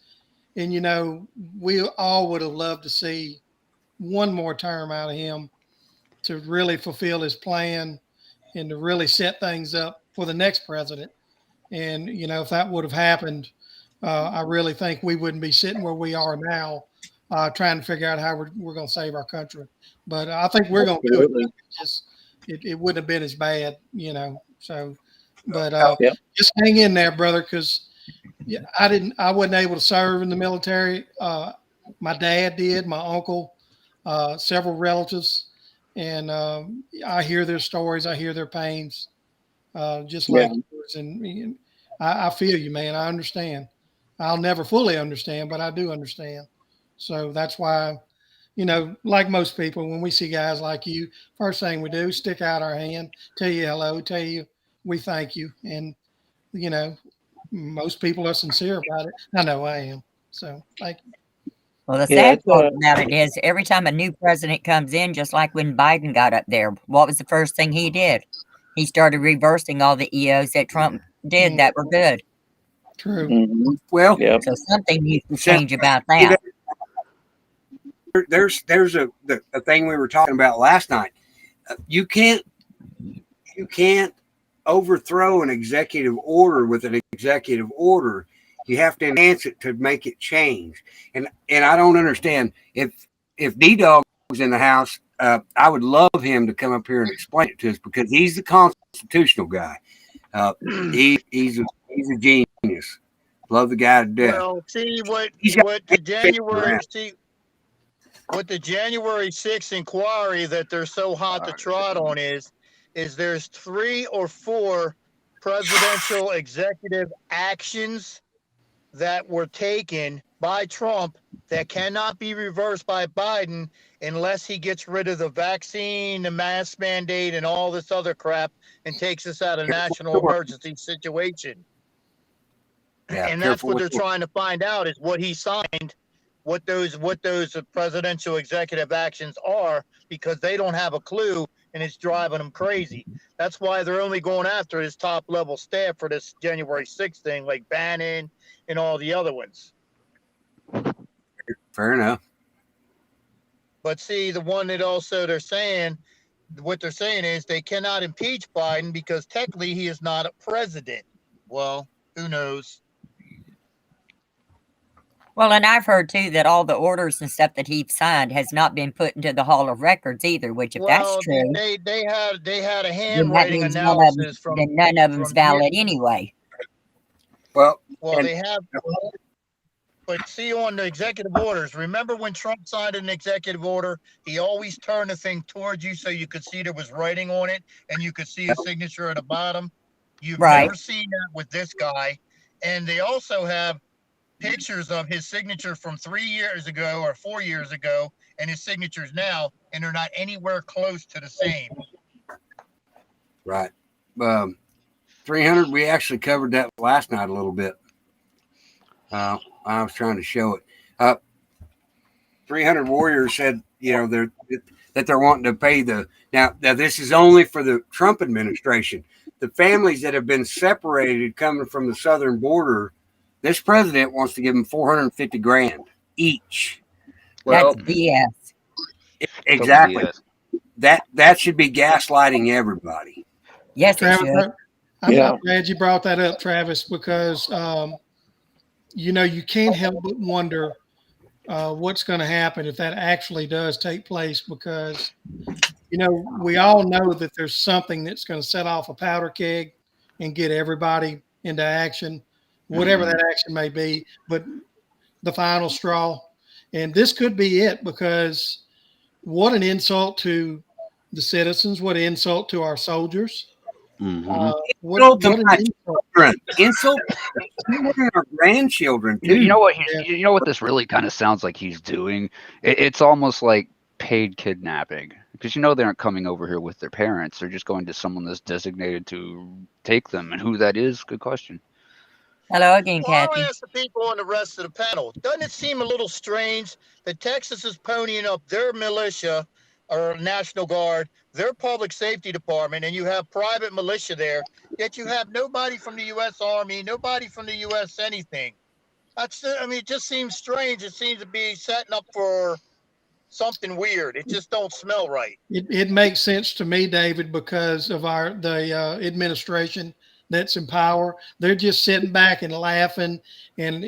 [SPEAKER 6] And we all would have loved to see one more term out of him to really fulfill his plan and to really set things up for the next president. And if that would have happened, I really think we wouldn't be sitting where we are now, trying to figure out how we're going to save our country. But I think we're going to do
[SPEAKER 7] Absolutely.
[SPEAKER 6] it. It wouldn't have been as bad, So, but
[SPEAKER 7] Yep.
[SPEAKER 6] just hang in there, brother, because I wasn't able to serve in the military. My dad did, my uncle, several relatives, and I hear their stories. I hear their pains, just like yours. And I feel you, man. I understand. I'll never fully understand, but I do understand. So that's why, like most people, when we see guys like you, first thing we do, stick out our hand, tell you hello, tell you we thank you. And, most people are sincere about it. I know I am. So thank you.
[SPEAKER 4] Well, the
[SPEAKER 7] Yeah,
[SPEAKER 4] sad part about it is every time a new president comes in, just like when Biden got up there, what was the first thing he did? He started reversing all the EOs that Trump did that were good.
[SPEAKER 6] True.
[SPEAKER 7] Mhm.
[SPEAKER 1] Well,
[SPEAKER 7] Yep.
[SPEAKER 4] So something needs to change about that.
[SPEAKER 1] there's a thing we were talking about last night. You can't overthrow an executive order with an executive order. You have to enhance it to make it change. And I don't understand if D-Dog was in the house. I would love him to come up here and explain it to us, because he's the constitutional guy. He's a genius. Love the guy to death.
[SPEAKER 2] Well, see what
[SPEAKER 1] He's got
[SPEAKER 2] what the January 6th inquiry that they're so hot to trot on is there's 3 or 4 presidential executive actions that were taken by Trump that cannot be reversed by Biden unless he gets rid of the vaccine, the mask mandate, and all this other crap and takes us out of national emergency situation.
[SPEAKER 1] Yeah,
[SPEAKER 2] And that's what they're
[SPEAKER 1] careful.
[SPEAKER 2] trying to find out is what he signed, what those presidential executive actions are, because they don't have a clue, and it's driving them crazy. That's why they're only going after his top level staff for this January 6th thing, like Bannon and all the other ones.
[SPEAKER 1] Fair enough.
[SPEAKER 2] But see, the one that also what they're saying is they cannot impeach Biden because technically he is not a president. Well, who knows?
[SPEAKER 4] Well, and I've heard too that all the orders and stuff that he signed has not been put into the Hall of Records either. Which, if that's true,
[SPEAKER 2] they had a
[SPEAKER 4] then that
[SPEAKER 2] handwriting
[SPEAKER 4] means
[SPEAKER 2] analysis from
[SPEAKER 4] none of them's valid anyway.
[SPEAKER 1] Well,
[SPEAKER 2] they have, but see on the executive orders, remember when Trump signed an executive order, he always turned the thing towards you so you could see there was writing on it and you could see his signature at the bottom. You've
[SPEAKER 4] Right.
[SPEAKER 2] never seen that with this guy. And they also have pictures of his signature from 3 years ago or 4 years ago and his signatures now, and they're not anywhere close to the same.
[SPEAKER 1] Right. 300, we actually covered that last night a little bit. I was trying to show it. 300 Warriors said, you know, they're wanting to pay now this is only for the Trump administration. The families that have been separated coming from the southern border, this president wants to give them $450,000 each. Well,
[SPEAKER 4] That's BS.
[SPEAKER 1] exactly.
[SPEAKER 5] BS.
[SPEAKER 1] That should be gaslighting everybody.
[SPEAKER 4] Yes, it
[SPEAKER 6] Travis,
[SPEAKER 4] should.
[SPEAKER 6] I'm glad you brought that up, Travis, because you know, you can't help but wonder what's going to happen if that actually does take place, because you know, we all know that there's something that's going to set off a powder keg and get everybody into action, whatever that action may be, but the final straw. And this could be it, because what an insult to the citizens, what an insult to our soldiers.
[SPEAKER 1] Insult to my children. Insult to our grandchildren too.
[SPEAKER 5] You know what? You know what this really kind of sounds like he's doing? It's almost like paid kidnapping, because you know they aren't coming over here with their parents. They're just going to someone that's designated to take them, and who that is, good question.
[SPEAKER 4] Hello again,
[SPEAKER 2] Well, I'll
[SPEAKER 4] Kathy.
[SPEAKER 2] ask the people on the rest of the panel. Doesn't it seem a little strange that Texas is ponying up their militia or National Guard, their public safety department, and you have private militia there, yet you have nobody from the U.S. Army, nobody from the U.S. anything? It just seems strange. It seems to be setting up for something weird. It just don't smell right.
[SPEAKER 6] It makes sense to me, David, because of the administration that's in power. They're just sitting back and laughing, and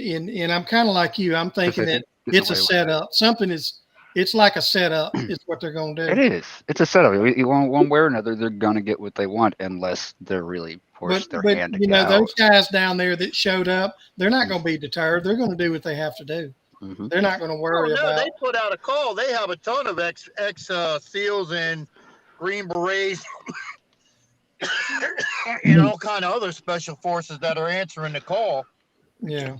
[SPEAKER 6] I'm kind of like you. I'm thinking that it's a setup. It's like a setup is what they're going to do.
[SPEAKER 5] It is. It's a setup. One way or another, they're going to get what they want, unless they're really forced their hand to
[SPEAKER 6] you
[SPEAKER 5] get
[SPEAKER 6] know,
[SPEAKER 5] out.
[SPEAKER 6] those guys down there that showed up, they're not going to be deterred. They're going to do what they have to do. They're not going to worry about.
[SPEAKER 2] They put out a call. They have a ton of ex SEALs and Green Berets and all kind of other special forces that are answering the call.
[SPEAKER 6] Yeah.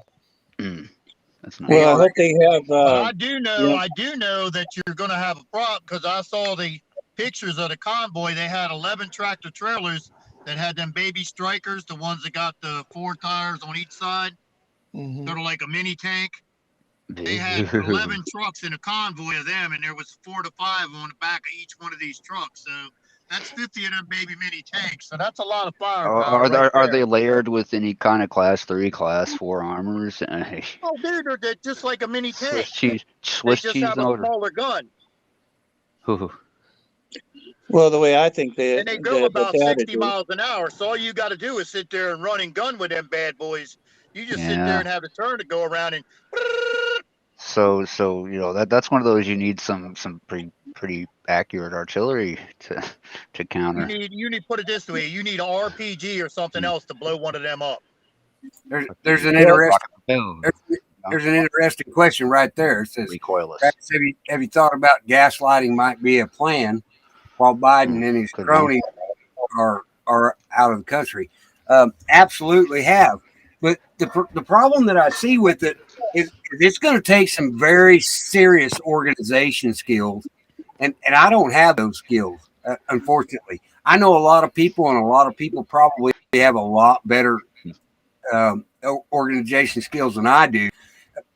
[SPEAKER 5] That's nice.
[SPEAKER 7] Well, I hope they have.
[SPEAKER 2] But I do know that you're going to have a problem, because I saw the pictures of the convoy. They had 11 tractor trailers that had them baby strikers, the ones that got the 4 tires on each side. Sort of like a mini tank. They had 11 trucks in a convoy of them, and there was 4 to 5 on the back of each one of these trucks. So that's 50 of them baby mini tanks. So that's a lot of firepower.
[SPEAKER 5] Are they layered with any kind of class 3, class 4 armors?
[SPEAKER 2] Oh, dude, they're just like a mini tank.
[SPEAKER 5] Swiss
[SPEAKER 2] they just
[SPEAKER 5] cheese
[SPEAKER 2] have a
[SPEAKER 5] motor.
[SPEAKER 2] smaller gun.
[SPEAKER 7] Well, the way I think
[SPEAKER 2] And they go about 60 miles an hour. So all you got to do is sit there and run and gun with them bad boys. You just sit there and have a turn to go around and.
[SPEAKER 5] So you know that's one of those you need some pretty accurate artillery to counter.
[SPEAKER 2] You need put it this way. You need an RPG or something else to blow one of them up.
[SPEAKER 1] There's an interesting question right there. It says,
[SPEAKER 5] recoilless.
[SPEAKER 1] Have you thought about gaslighting might be a plan while Biden and his cronies are out of the country? Absolutely have. But the problem that I see with it is it's going to take some very serious organization skills. And I don't have those skills, unfortunately. I know a lot of people, and a lot of people probably have a lot better organization skills than I do.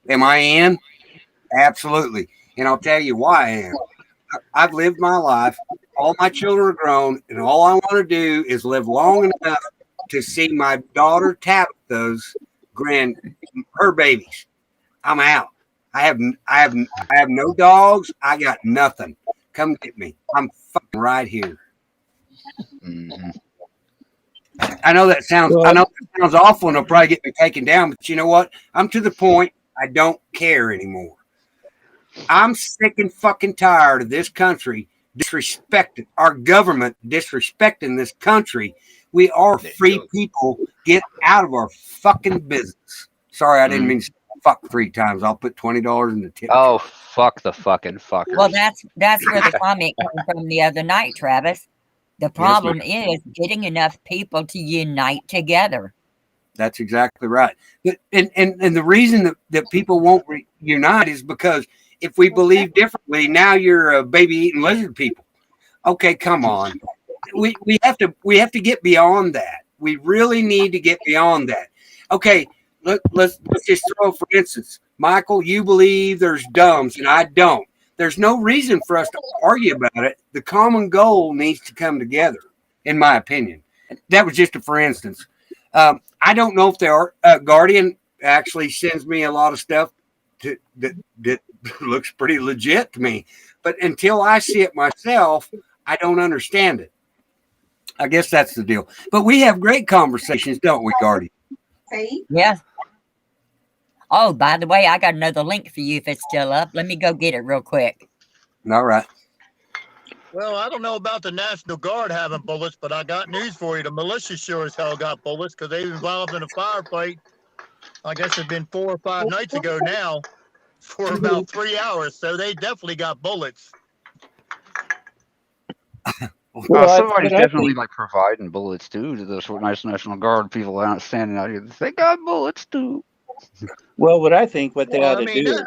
[SPEAKER 1] Am I in? Absolutely. And I'll tell you why I am. I've lived my life. All my children are grown, and all I want to do is live long enough to see my daughter tap her babies. I'm out. I have no dogs. I got nothing. Come get me. I'm fucking right here. I know that sounds awful, and they'll probably get me taken down. But you know what? I'm to the point. I don't care anymore. I'm sick and fucking tired of this country disrespecting our government, disrespecting this country. We are free people. Get out of our fucking business. Sorry, I didn't mean to say fuck 3 times. I'll put $20 in the tip.
[SPEAKER 5] Oh, fuck the fucking fuckers.
[SPEAKER 4] Well, that's where the comment came from the other night, Travis. The problem is getting enough people to unite together.
[SPEAKER 1] That's exactly right. And the reason that people won't unite is because if we believe differently, now you're baby eating lizard people. Okay, come on. We have to get beyond that. We really need to get beyond that. Okay, let's just throw, for instance, Michael, you believe there's dumbs and I don't. There's no reason for us to argue about it. The common goal needs to come together, in my opinion. That was just a for instance. I don't know if the Guardian actually sends me a lot of stuff that looks pretty legit to me. But until I see it myself, I don't understand it. I guess that's the deal. But we have great conversations, don't we, Guardian?
[SPEAKER 4] Yeah. Oh, by the way, I got another link for you if it's still up. Let me go get it real quick.
[SPEAKER 1] All right.
[SPEAKER 2] Well, I don't know about the National Guard having bullets, but I got news for you. The militia sure as hell got bullets because they were involved in a firefight. I guess it's been 4 or 5 nights ago now for about 3 hours. So they definitely got bullets.
[SPEAKER 5] Somebody's definitely like providing bullets too to those nice National Guard people out standing out here. They got bullets too.
[SPEAKER 7] Well, what I think what they ought
[SPEAKER 2] Well,
[SPEAKER 7] to
[SPEAKER 2] I mean,
[SPEAKER 7] do.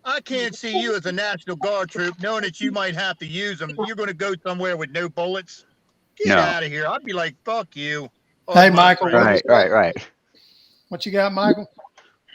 [SPEAKER 2] I can't see you as a National Guard troop knowing that you might have to use them. You're going to go somewhere with no bullets. Get
[SPEAKER 5] No.
[SPEAKER 2] out of here. I'd be like, fuck you.
[SPEAKER 6] Hey, Michael,
[SPEAKER 2] friend.
[SPEAKER 5] Right.
[SPEAKER 6] What you got, Michael?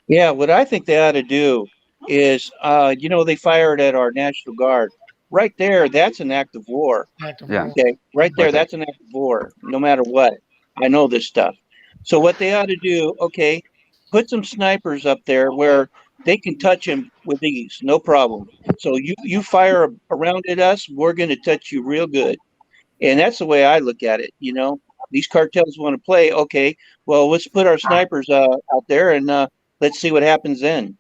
[SPEAKER 7] Yeah, what I think they ought to do is, they fired at our National Guard. Right there, that's an act of war.
[SPEAKER 6] Active
[SPEAKER 5] Yeah.
[SPEAKER 6] war.
[SPEAKER 7] Okay, right there,
[SPEAKER 5] Right there.
[SPEAKER 7] that's an act of war, no matter what. I know this stuff. So what they ought to do, okay, put some snipers up there where they can touch him with ease, no problem. So you fire around at us, we're going to touch you real good. And that's the way I look at it, These cartels want to play, okay, well, let's put our snipers out there and let's see what happens then.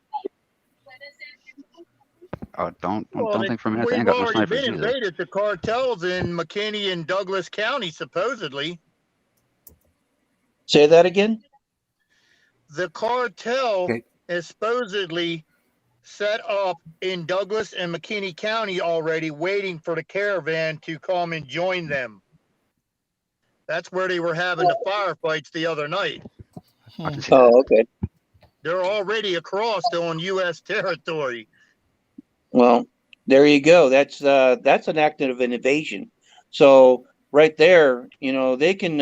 [SPEAKER 5] Oh, don't
[SPEAKER 2] Well,
[SPEAKER 5] think for a minute they
[SPEAKER 2] we've
[SPEAKER 5] ain't got no
[SPEAKER 2] already
[SPEAKER 5] snipers
[SPEAKER 2] been
[SPEAKER 5] either.
[SPEAKER 2] invaded the cartels in McKinney and Douglas County, supposedly.
[SPEAKER 7] Say that again?
[SPEAKER 2] The cartel
[SPEAKER 1] Okay.
[SPEAKER 2] is supposedly set up in Douglas and McKinney County already, waiting for the caravan to come and join them. That's where they were having the firefights the other night.
[SPEAKER 5] I can see that.
[SPEAKER 7] Oh, okay.
[SPEAKER 2] They're already across on U.S. territory.
[SPEAKER 7] Well, there you go. That's an act of an invasion. So right there, they can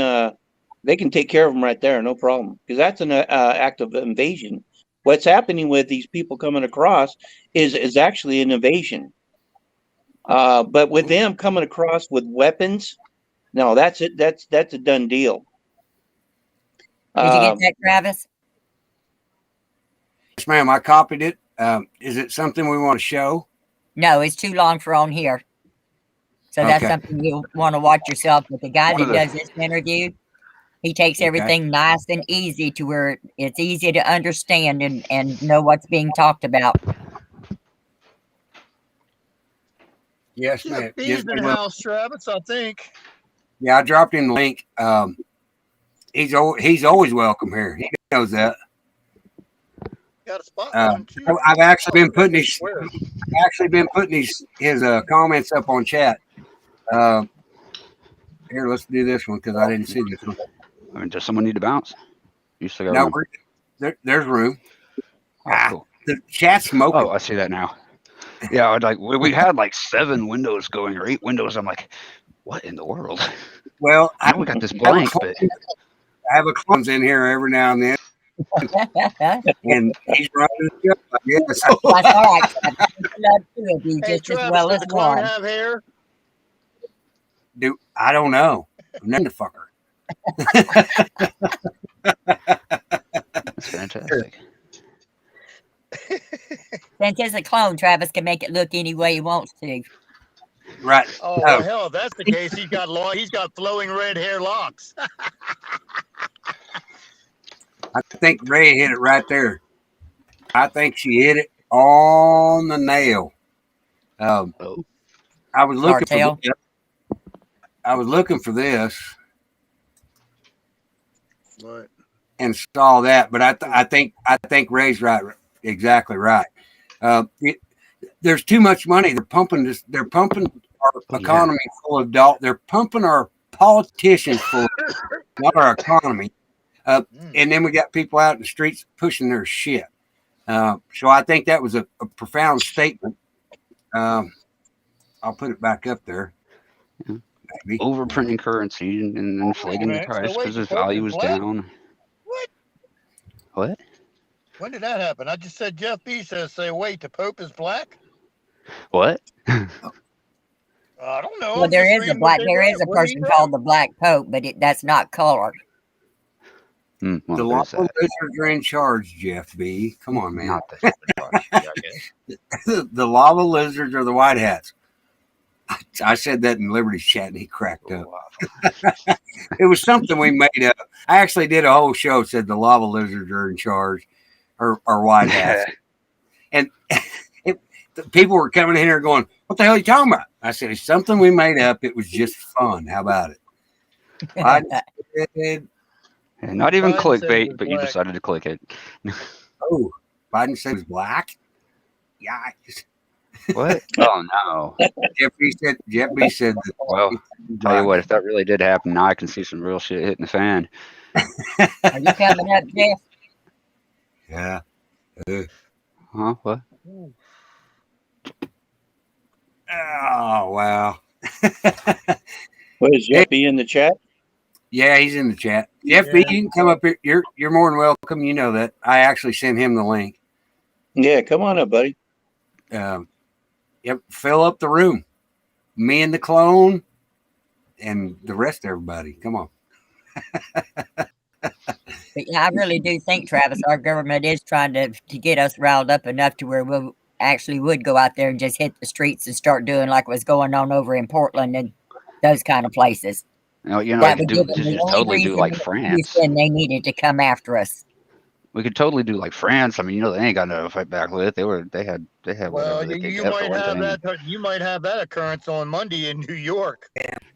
[SPEAKER 7] take care of them right there, no problem, because that's an act of invasion. What's happening with these people coming across is actually an invasion. But with them coming across with weapons, no, that's it. That's a done deal.
[SPEAKER 4] Did you get that, Travis?
[SPEAKER 1] Yes, ma'am. I copied it. Is it something we want to show?
[SPEAKER 4] No, it's too long for on here. So that's
[SPEAKER 1] Okay.
[SPEAKER 4] something you'll want to watch yourself. But the guy
[SPEAKER 5] One
[SPEAKER 4] that
[SPEAKER 5] of the-
[SPEAKER 4] does this interview, he takes
[SPEAKER 1] Okay.
[SPEAKER 4] everything nice and easy to where it's easy to understand and know what's being talked about.
[SPEAKER 1] Yes,
[SPEAKER 2] Yeah,
[SPEAKER 1] ma'am.
[SPEAKER 2] he's
[SPEAKER 1] Yes,
[SPEAKER 2] in
[SPEAKER 1] ma'am.
[SPEAKER 2] the house, Travis, I think.
[SPEAKER 1] Yeah, I dropped him the link. He's always welcome here. He knows that.
[SPEAKER 2] Got a spot
[SPEAKER 1] Uh,
[SPEAKER 2] on too.
[SPEAKER 1] I've actually been putting
[SPEAKER 2] Where?
[SPEAKER 1] his comments up on chat. Here, let's do this one because I didn't see this one.
[SPEAKER 5] I mean, does someone need to bounce? You still got
[SPEAKER 1] No,
[SPEAKER 5] room?
[SPEAKER 1] there's room.
[SPEAKER 5] Oh, cool.
[SPEAKER 1] The chat's smoking.
[SPEAKER 5] Oh, I see that now. Yeah, like we had like 7 windows going or 8 windows. I'm like, what in the world?
[SPEAKER 1] Well,
[SPEAKER 5] I know we got this blank, but
[SPEAKER 1] I have a clones in here every now and then, and he's running the show, I guess.
[SPEAKER 4] That's all right, Travis. I love two of you
[SPEAKER 2] Hey,
[SPEAKER 4] just as
[SPEAKER 2] Travis,
[SPEAKER 4] well
[SPEAKER 2] does
[SPEAKER 4] as
[SPEAKER 2] the clown
[SPEAKER 4] one.
[SPEAKER 2] have hair?
[SPEAKER 1] I don't know. I'm not the fucker.
[SPEAKER 5] that's fantastic.
[SPEAKER 4] Since it's a clone, Travis can make it look any way he wants to.
[SPEAKER 1] Right.
[SPEAKER 2] Oh,
[SPEAKER 1] No.
[SPEAKER 2] well, hell, if that's the case, he's got flowing red hair locks.
[SPEAKER 1] I think Ray hit it right there. I think she hit it on the nail.
[SPEAKER 5] Oh,
[SPEAKER 1] I was looking
[SPEAKER 4] Cartel.
[SPEAKER 1] for. I was looking for this,
[SPEAKER 2] What?
[SPEAKER 1] and saw that. But I think Ray's right, exactly right. There's too much money. They're pumping this. They're pumping our economy full of They're pumping our politicians full, not our economy. And then we got people out in the streets pushing their shit. So I think that was a profound statement. I'll put it back up there. Maybe.
[SPEAKER 5] Overprinting currency and inflating the price because its value is down. What?
[SPEAKER 2] When did that happen? I just said Jeff Bezos say, wait, the Pope is black?
[SPEAKER 5] What?
[SPEAKER 2] I don't know.
[SPEAKER 4] Well,
[SPEAKER 2] I'm
[SPEAKER 4] there
[SPEAKER 2] just
[SPEAKER 4] is a
[SPEAKER 2] reading what
[SPEAKER 4] black.
[SPEAKER 2] they
[SPEAKER 4] There
[SPEAKER 2] wrote.
[SPEAKER 4] is a
[SPEAKER 2] What did he
[SPEAKER 4] person
[SPEAKER 2] write?
[SPEAKER 4] called the Black Pope, but that's not colored.
[SPEAKER 5] Well,
[SPEAKER 1] The
[SPEAKER 5] there's
[SPEAKER 1] lava
[SPEAKER 5] that.
[SPEAKER 1] lizards are in charge, Jeff B. Come on, man.
[SPEAKER 5] Not the stupid part, I guess.
[SPEAKER 1] The lava lizards are the white hats. I said that in Liberty's chat, and he cracked up. It was something we made up. I actually did a whole show, said the lava lizards are in charge, or white hats. And the people were coming in here going, what the hell are you talking about? I said, it's something we made up. It was just fun. How about it? I said,
[SPEAKER 5] And not even
[SPEAKER 2] Biden said it
[SPEAKER 5] clickbait,
[SPEAKER 2] was
[SPEAKER 5] but you
[SPEAKER 2] black.
[SPEAKER 5] decided to click it.
[SPEAKER 1] oh, Biden said it was black? Yeah.
[SPEAKER 5] What? Oh no.
[SPEAKER 1] Jeff B said that.
[SPEAKER 5] Well, tell you what, if that really did happen, now I can see some real shit hitting the fan.
[SPEAKER 4] Are you coming up, Jeff?
[SPEAKER 1] Yeah.
[SPEAKER 5] Huh? What?
[SPEAKER 1] Oh, wow.
[SPEAKER 7] What is Jeff B in the chat?
[SPEAKER 1] Yeah, he's in the chat. Jeff B, you can come up here. You're more than welcome. You know that. I actually sent him the link.
[SPEAKER 7] Yeah, come on up, buddy.
[SPEAKER 1] Yep, fill up the room. Me and the clone and the rest of everybody. Come on.
[SPEAKER 4] But yeah, I really do think, Travis, our government is trying to get us riled up enough to where we actually would go out there and just hit the streets and start doing like what's going on over in Portland and those kind of places.
[SPEAKER 5] You know,
[SPEAKER 4] That
[SPEAKER 5] we
[SPEAKER 4] would
[SPEAKER 5] could
[SPEAKER 4] give
[SPEAKER 5] do
[SPEAKER 4] them the
[SPEAKER 5] just
[SPEAKER 4] only
[SPEAKER 5] totally do
[SPEAKER 4] reason
[SPEAKER 5] like
[SPEAKER 4] that
[SPEAKER 5] France.
[SPEAKER 4] Houston, they needed to come after us.
[SPEAKER 5] We could totally do like France. I mean, you know, they ain't got nothing to fight back with. They had
[SPEAKER 2] Well,
[SPEAKER 5] whatever they could
[SPEAKER 2] you
[SPEAKER 5] get
[SPEAKER 2] might
[SPEAKER 5] for one
[SPEAKER 2] have
[SPEAKER 5] thing.
[SPEAKER 2] that. You might have that occurrence on Monday in New York.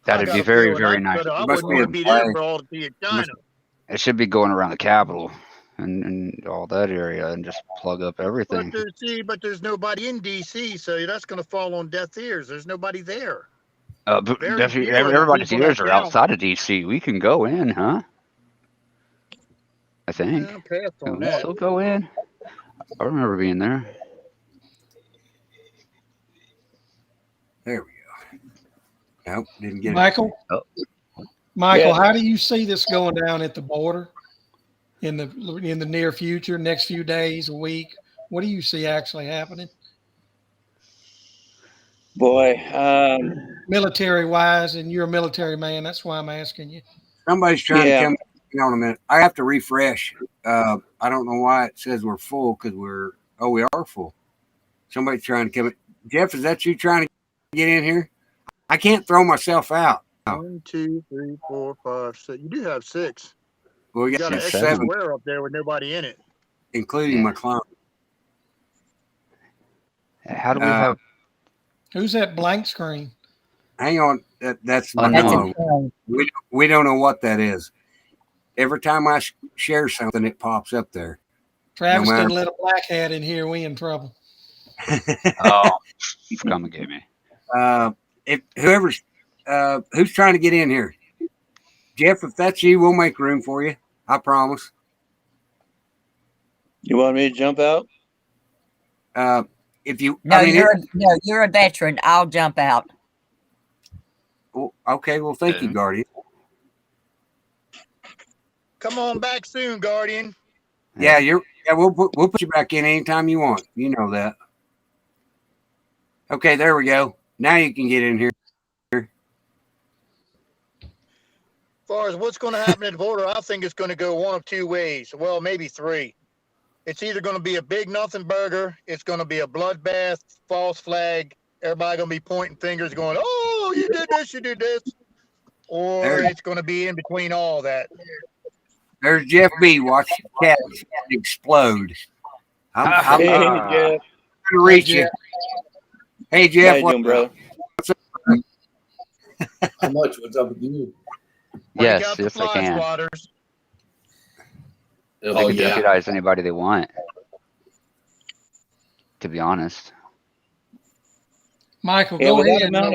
[SPEAKER 5] That'd
[SPEAKER 2] I
[SPEAKER 5] be
[SPEAKER 2] got a
[SPEAKER 5] very,
[SPEAKER 2] feeling
[SPEAKER 5] very nice.
[SPEAKER 2] I
[SPEAKER 1] Must
[SPEAKER 2] wouldn't
[SPEAKER 1] be
[SPEAKER 2] want
[SPEAKER 1] a
[SPEAKER 2] to be there
[SPEAKER 1] flag.
[SPEAKER 2] for all to see China.
[SPEAKER 5] It should be going around the Capitol and all that area and just plug up everything.
[SPEAKER 2] But there's nobody in D.C., so that's going to fall on deaf ears. There's nobody there.
[SPEAKER 5] But
[SPEAKER 2] Very few of the
[SPEAKER 5] everybody's
[SPEAKER 2] people
[SPEAKER 5] ears
[SPEAKER 2] that
[SPEAKER 5] are
[SPEAKER 2] count.
[SPEAKER 5] outside of DC. We can go in, huh? I think.
[SPEAKER 2] Yeah, pass
[SPEAKER 5] Can
[SPEAKER 2] on
[SPEAKER 5] we
[SPEAKER 2] that.
[SPEAKER 5] still go in? I remember being there.
[SPEAKER 1] There we go. Nope, didn't get it.
[SPEAKER 6] Michael,
[SPEAKER 5] Oh.
[SPEAKER 6] Michael,
[SPEAKER 7] Yeah.
[SPEAKER 6] how do you see this going down at the border in the near future, next few days, a week? What do you see actually happening,
[SPEAKER 7] Boy,
[SPEAKER 6] military wise? And you're a military man, that's why I'm asking you.
[SPEAKER 1] Somebody's trying
[SPEAKER 7] Yeah.
[SPEAKER 1] to come. Hang on a minute. I have to refresh. I don't know why it says we're full because we are full. Somebody's trying to come. Jeff, is that you trying to get in here? I can't throw myself out.
[SPEAKER 2] 1, 2, 3, 4, 5, 6. You do have 6.
[SPEAKER 1] Well, we
[SPEAKER 2] You got an
[SPEAKER 1] got
[SPEAKER 2] extra
[SPEAKER 1] seven,
[SPEAKER 2] square up there with nobody in it.
[SPEAKER 1] including my clone.
[SPEAKER 5] How do we
[SPEAKER 1] Uh,
[SPEAKER 5] have?
[SPEAKER 6] Who's that blank screen?
[SPEAKER 1] Hang on. That's my
[SPEAKER 4] That's
[SPEAKER 1] clone.
[SPEAKER 4] a clone.
[SPEAKER 1] We don't know what that is. Every time I share something, it pops up there.
[SPEAKER 6] Travis
[SPEAKER 1] matter-
[SPEAKER 6] didn't let a black hat in here. We in trouble.
[SPEAKER 5] Oh, come and get me.
[SPEAKER 1] If whoever's who's trying to get in here, Jeff, if that's you, we'll make room for you. I promise.
[SPEAKER 7] you want me to jump out?
[SPEAKER 1] If you,
[SPEAKER 4] No,
[SPEAKER 1] I mean,
[SPEAKER 4] you're a veteran. I'll jump out.
[SPEAKER 1] okay. Well, thank you,
[SPEAKER 5] Yeah.
[SPEAKER 1] Guardian.
[SPEAKER 2] Come on back soon, Guardian.
[SPEAKER 1] Yeah, we'll put you back in anytime you want. You know that. Okay, there we go. Now you can get in here.
[SPEAKER 2] As far as what's going to happen at the border, I think it's going to go one of two ways. Well, maybe three. It's either going to be a big nothing burger. It's going to be a bloodbath, false flag. Everybody going to be pointing fingers going, oh, you did this, you did this. Or
[SPEAKER 1] There-
[SPEAKER 2] it's going to be in between all that.
[SPEAKER 1] There's Jeff B. Watch the cat explode. I'm
[SPEAKER 7] Hey,
[SPEAKER 1] trying
[SPEAKER 7] Jeff.
[SPEAKER 1] to reach you. Hey,
[SPEAKER 7] How
[SPEAKER 1] Jeff.
[SPEAKER 7] you doing, brother?
[SPEAKER 8] How much? What's up with you?
[SPEAKER 2] Break
[SPEAKER 5] Yes,
[SPEAKER 2] out the
[SPEAKER 5] yes, I
[SPEAKER 2] fly
[SPEAKER 5] can.
[SPEAKER 2] swatters.
[SPEAKER 5] They
[SPEAKER 8] Oh
[SPEAKER 5] could
[SPEAKER 8] yeah.
[SPEAKER 5] deputize anybody they want. To be honest.
[SPEAKER 6] Michael,
[SPEAKER 7] Yeah,
[SPEAKER 6] go
[SPEAKER 7] with
[SPEAKER 6] ahead.
[SPEAKER 7] that amount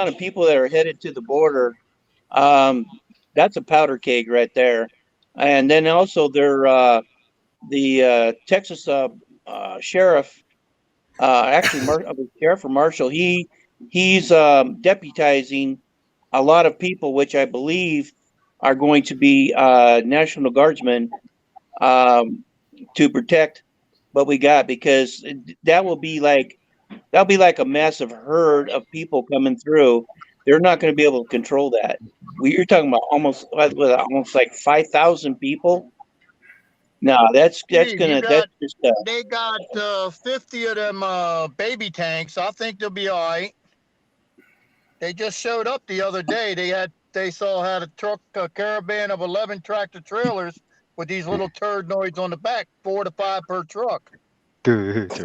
[SPEAKER 7] of people that are headed to the border, that's a powder keg right there. And then also the Texas sheriff, actually Sheriff or Marshal, he's deputizing a lot of people, which I believe are going to be National Guardsmen to protect what we got, because that'll be like a massive herd of people coming through. They're not going to be able to control that. You're talking about almost like 5,000 people. No, that's
[SPEAKER 2] Steve,
[SPEAKER 7] gonna just
[SPEAKER 2] they got 50 of them baby tanks. I think they'll be all right. They just showed up the other day. Had a caravan of 11 tractor trailers with these little turdoids on the back, 4 to 5 per truck. That's a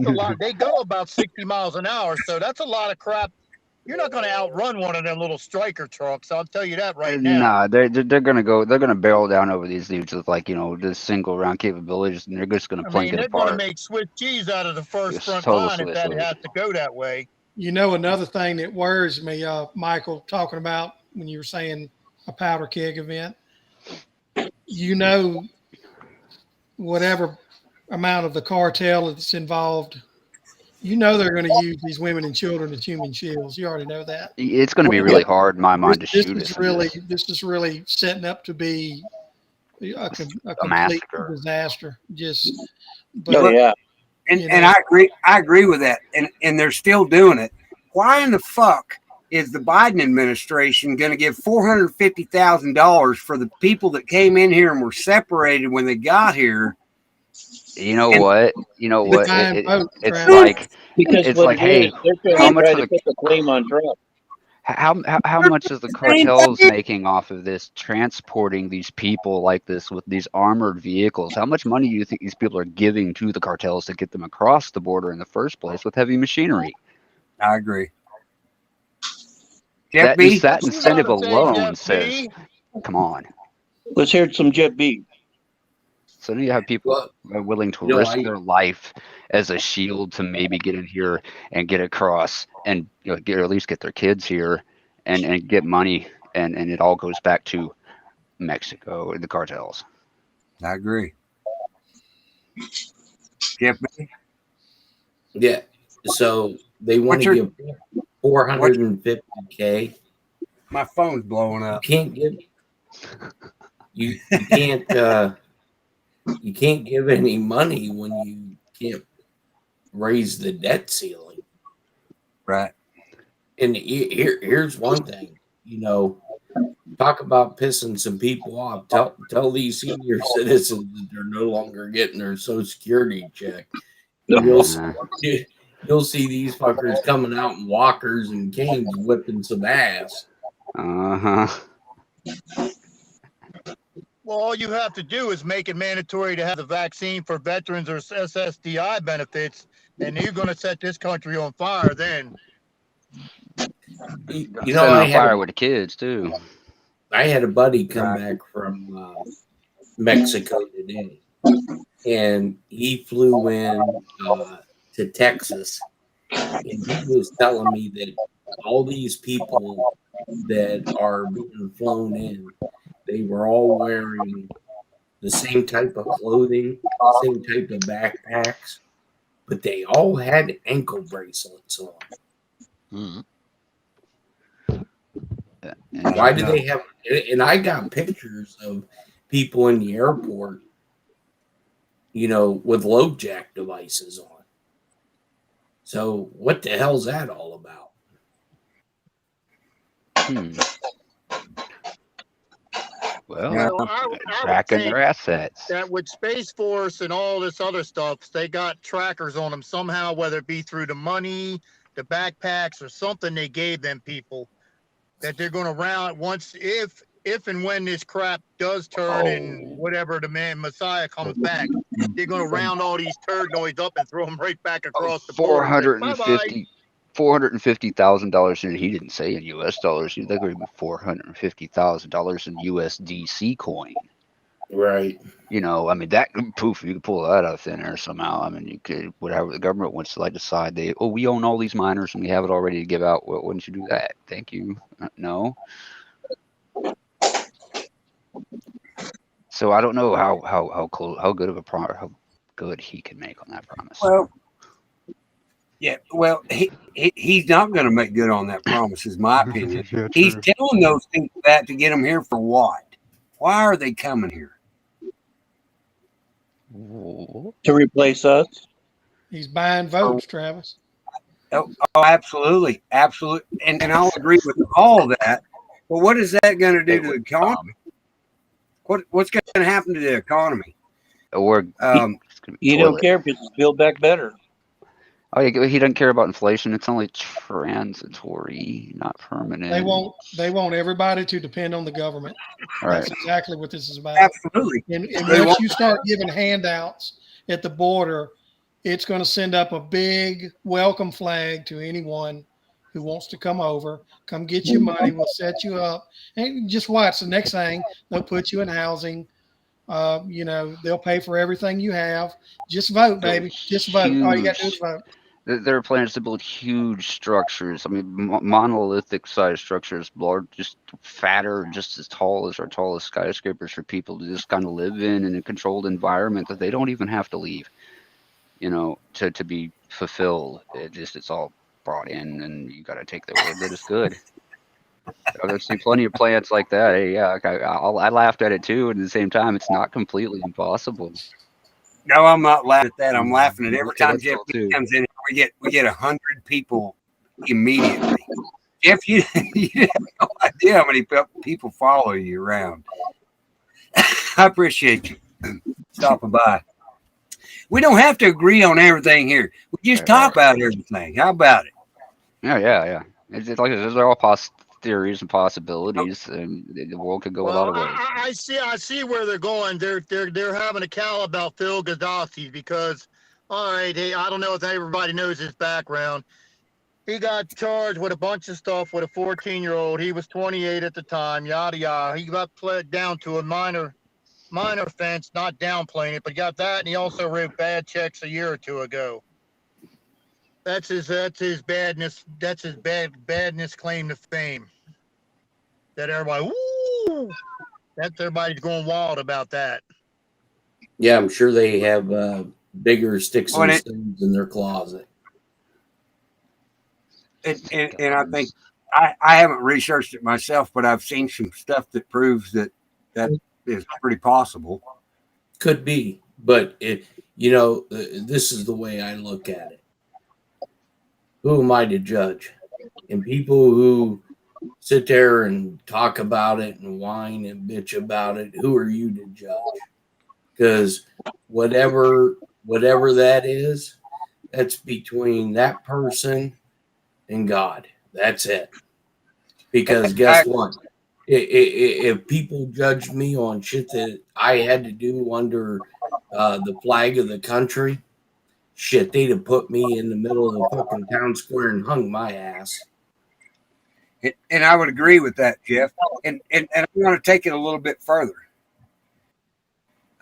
[SPEAKER 2] lot. They go about 60 miles an hour, so that's a lot of crap. You're not going to outrun one of them little striker trucks. I'll tell you that right now.
[SPEAKER 5] Nah, they're gonna go. They're gonna barrel down over these dudes with, like, this single round capabilities, and they're just gonna plink it
[SPEAKER 2] they're going to
[SPEAKER 5] apart.
[SPEAKER 2] make Swiss cheese out of the first
[SPEAKER 5] Just
[SPEAKER 2] front
[SPEAKER 5] total
[SPEAKER 2] line if
[SPEAKER 5] Swiss
[SPEAKER 2] that
[SPEAKER 5] cheese.
[SPEAKER 2] has to go that way.
[SPEAKER 6] Another thing that worries me, Michael, talking about when you were saying a powder keg event, whatever amount of the cartel that's involved, they're going to use these women and children as human shields. You already know that.
[SPEAKER 5] It's gonna be really hard in my mind to shoot
[SPEAKER 6] This is really setting up to be a complete
[SPEAKER 5] massacre.
[SPEAKER 6] disaster.
[SPEAKER 7] yeah.
[SPEAKER 1] And I agree with that. And they're still doing it. Why in the fuck is the Biden administration going to give $450,000 for the people that came in here and were separated when they got here?
[SPEAKER 5] You know what? It's like,
[SPEAKER 7] Because
[SPEAKER 5] it's
[SPEAKER 7] what
[SPEAKER 5] like,
[SPEAKER 7] it is,
[SPEAKER 5] hey,
[SPEAKER 7] they're
[SPEAKER 5] how
[SPEAKER 7] trying to
[SPEAKER 5] much
[SPEAKER 7] try
[SPEAKER 5] are
[SPEAKER 7] to
[SPEAKER 5] the
[SPEAKER 7] put the blame on Trump.
[SPEAKER 5] how much is the cartels making off of this, transporting these people like this with these armored vehicles? How much money do you think these people are giving to the cartels to get them across the border in the first place with heavy machinery?
[SPEAKER 1] I agree. Jeff B?
[SPEAKER 5] That
[SPEAKER 2] What you
[SPEAKER 5] incentive
[SPEAKER 2] gotta say,
[SPEAKER 5] alone
[SPEAKER 2] Jeff
[SPEAKER 5] says,
[SPEAKER 2] B?
[SPEAKER 5] come on.
[SPEAKER 7] Let's hear some Jet B.
[SPEAKER 5] So then you have people
[SPEAKER 8] Well,
[SPEAKER 5] willing to risk their life as a shield to maybe get in here and get across, and or at least get their kids here and get money, and it all goes back to Mexico and the cartels.
[SPEAKER 1] I agree. Jeff B?
[SPEAKER 8] Yeah. So they want to give $450K.
[SPEAKER 1] My phone's blowing
[SPEAKER 8] You
[SPEAKER 1] up.
[SPEAKER 8] can't give. You can't give any money when you can't raise the debt ceiling.
[SPEAKER 1] Right.
[SPEAKER 8] And here's one thing, talk about pissing some people off. Tell these senior citizens that they're no longer getting their Social Security check. You'll see these fuckers coming out in walkers and canes whipping some ass.
[SPEAKER 5] Uh-huh.
[SPEAKER 2] Well, all you have to do is make it mandatory to have the vaccine for veterans or SSDI benefits, and you're going to set this country on fire then.
[SPEAKER 8] Set
[SPEAKER 5] on fire with the kids, too.
[SPEAKER 8] I had a buddy come back from Mexico today, and he flew in to Texas, and he was telling me that all these people that are being flown in, they were all wearing the same type of clothing, same type of backpacks, but they all had ankle bracelets on.
[SPEAKER 5] Mm-hmm.
[SPEAKER 8] Why do they have? And I got pictures of people in the airport, with load jack devices on. So what the hell's that all about?
[SPEAKER 5] Well,
[SPEAKER 2] I would
[SPEAKER 5] tracking
[SPEAKER 2] think
[SPEAKER 5] their assets.
[SPEAKER 2] that with Space Force and all this other stuff, they got trackers on them somehow, whether it be through the money, the backpacks, or something they gave them people, that they're going to round once, if and when this crap does turn and whatever the Messiah comes back, they're going to round all these turdoids up and throw them right back across the border.
[SPEAKER 5] $450,000, and he didn't say in U.S. dollars. They're going to be $450,000 in USDC coin.
[SPEAKER 8] Right.
[SPEAKER 5] You know, I mean, that poof, you could pull that out of thin air somehow. I mean, you could, whatever the government wants to like decide, we own all these miners and we have it already to give out. Well, wouldn't you do that? Thank you. No. So I don't know how cool, how good of how good he can make on that promise.
[SPEAKER 1] Well, yeah. Well, he's not going to make good on that promise, is my opinion.
[SPEAKER 5] Yeah,
[SPEAKER 1] He's
[SPEAKER 5] true.
[SPEAKER 1] telling those people that to get them here for what? Why are they coming here?
[SPEAKER 7] To replace us.
[SPEAKER 6] He's buying votes, Travis.
[SPEAKER 1] Oh, absolutely, absolutely, and I'll agree with all that. But what is that going to do to the economy? What's going to happen to the economy?
[SPEAKER 5] Or
[SPEAKER 7] You don't care because it's built back better.
[SPEAKER 5] oh, yeah, he doesn't care about inflation. It's only transitory, not permanent.
[SPEAKER 6] They want everybody to depend on the government.
[SPEAKER 5] All right.
[SPEAKER 6] That's exactly what this is about.
[SPEAKER 1] Absolutely.
[SPEAKER 6] And
[SPEAKER 1] They
[SPEAKER 6] once
[SPEAKER 1] want-
[SPEAKER 6] you start giving handouts at the border, it's going to send up a big welcome flag to anyone who wants to come over. Come get your money. We'll set you up. And just watch the next thing. They'll put you in housing. You know, they'll pay for everything you have. Just vote, baby. Just vote. All you got to do is vote.
[SPEAKER 5] There are plans to build huge structures. I mean, monolithic size structures, large, just fatter, just as tall as our tallest skyscrapers for people to just kind of live in a controlled environment that they don't even have to leave, you know, to be fulfilled. It's all brought in, and you got to take their word that it's good. I've seen plenty of plans like that. Hey, yeah, I laughed at it too, and at the same time, it's not completely impossible.
[SPEAKER 1] No, I'm not laughing at that. I'm laughing at every
[SPEAKER 5] Okay,
[SPEAKER 1] time
[SPEAKER 5] that's
[SPEAKER 1] Jeff
[SPEAKER 5] cool, too.
[SPEAKER 1] comes in. We get 100 people immediately. Jeff, you have no idea how many people follow you around. I appreciate you stopping by. We don't have to agree on everything here. We just talk about everything. How about it?
[SPEAKER 5] Yeah. It's like there's all theories and possibilities, and the world could go a lot of ways.
[SPEAKER 2] I see where they're going. They're having a cow about Phil Gaddafi because, all right, hey, I don't know if everybody knows his background. He got charged with a bunch of stuff with a 14-year-old. He was 28 at the time. Yada yada. He got pled down to a minor offense, not downplaying it, but got that, and he also wrote bad checks a year or two ago. That's his badness. That's his badness claim to fame. That everybody, woo! That's everybody's going wild about that.
[SPEAKER 8] Yeah, I'm sure they have bigger sticks and
[SPEAKER 1] Well,
[SPEAKER 8] stones in their closet.
[SPEAKER 1] And I think I haven't researched it myself, but I've seen some stuff that proves that is pretty possible.
[SPEAKER 8] Could be, but this is the way I look at it. Who am I to judge? And people who sit there and talk about it and whine and bitch about it, who are you to judge? Because whatever that is, that's between that person and God. That's it. Because guess what? If people judge me on shit that I had to do under the flag of the country, shit, they'd have put me in the middle of the fucking town square and hung my ass.
[SPEAKER 1] And I would agree with that, Jeff. And I want to take it a little bit further.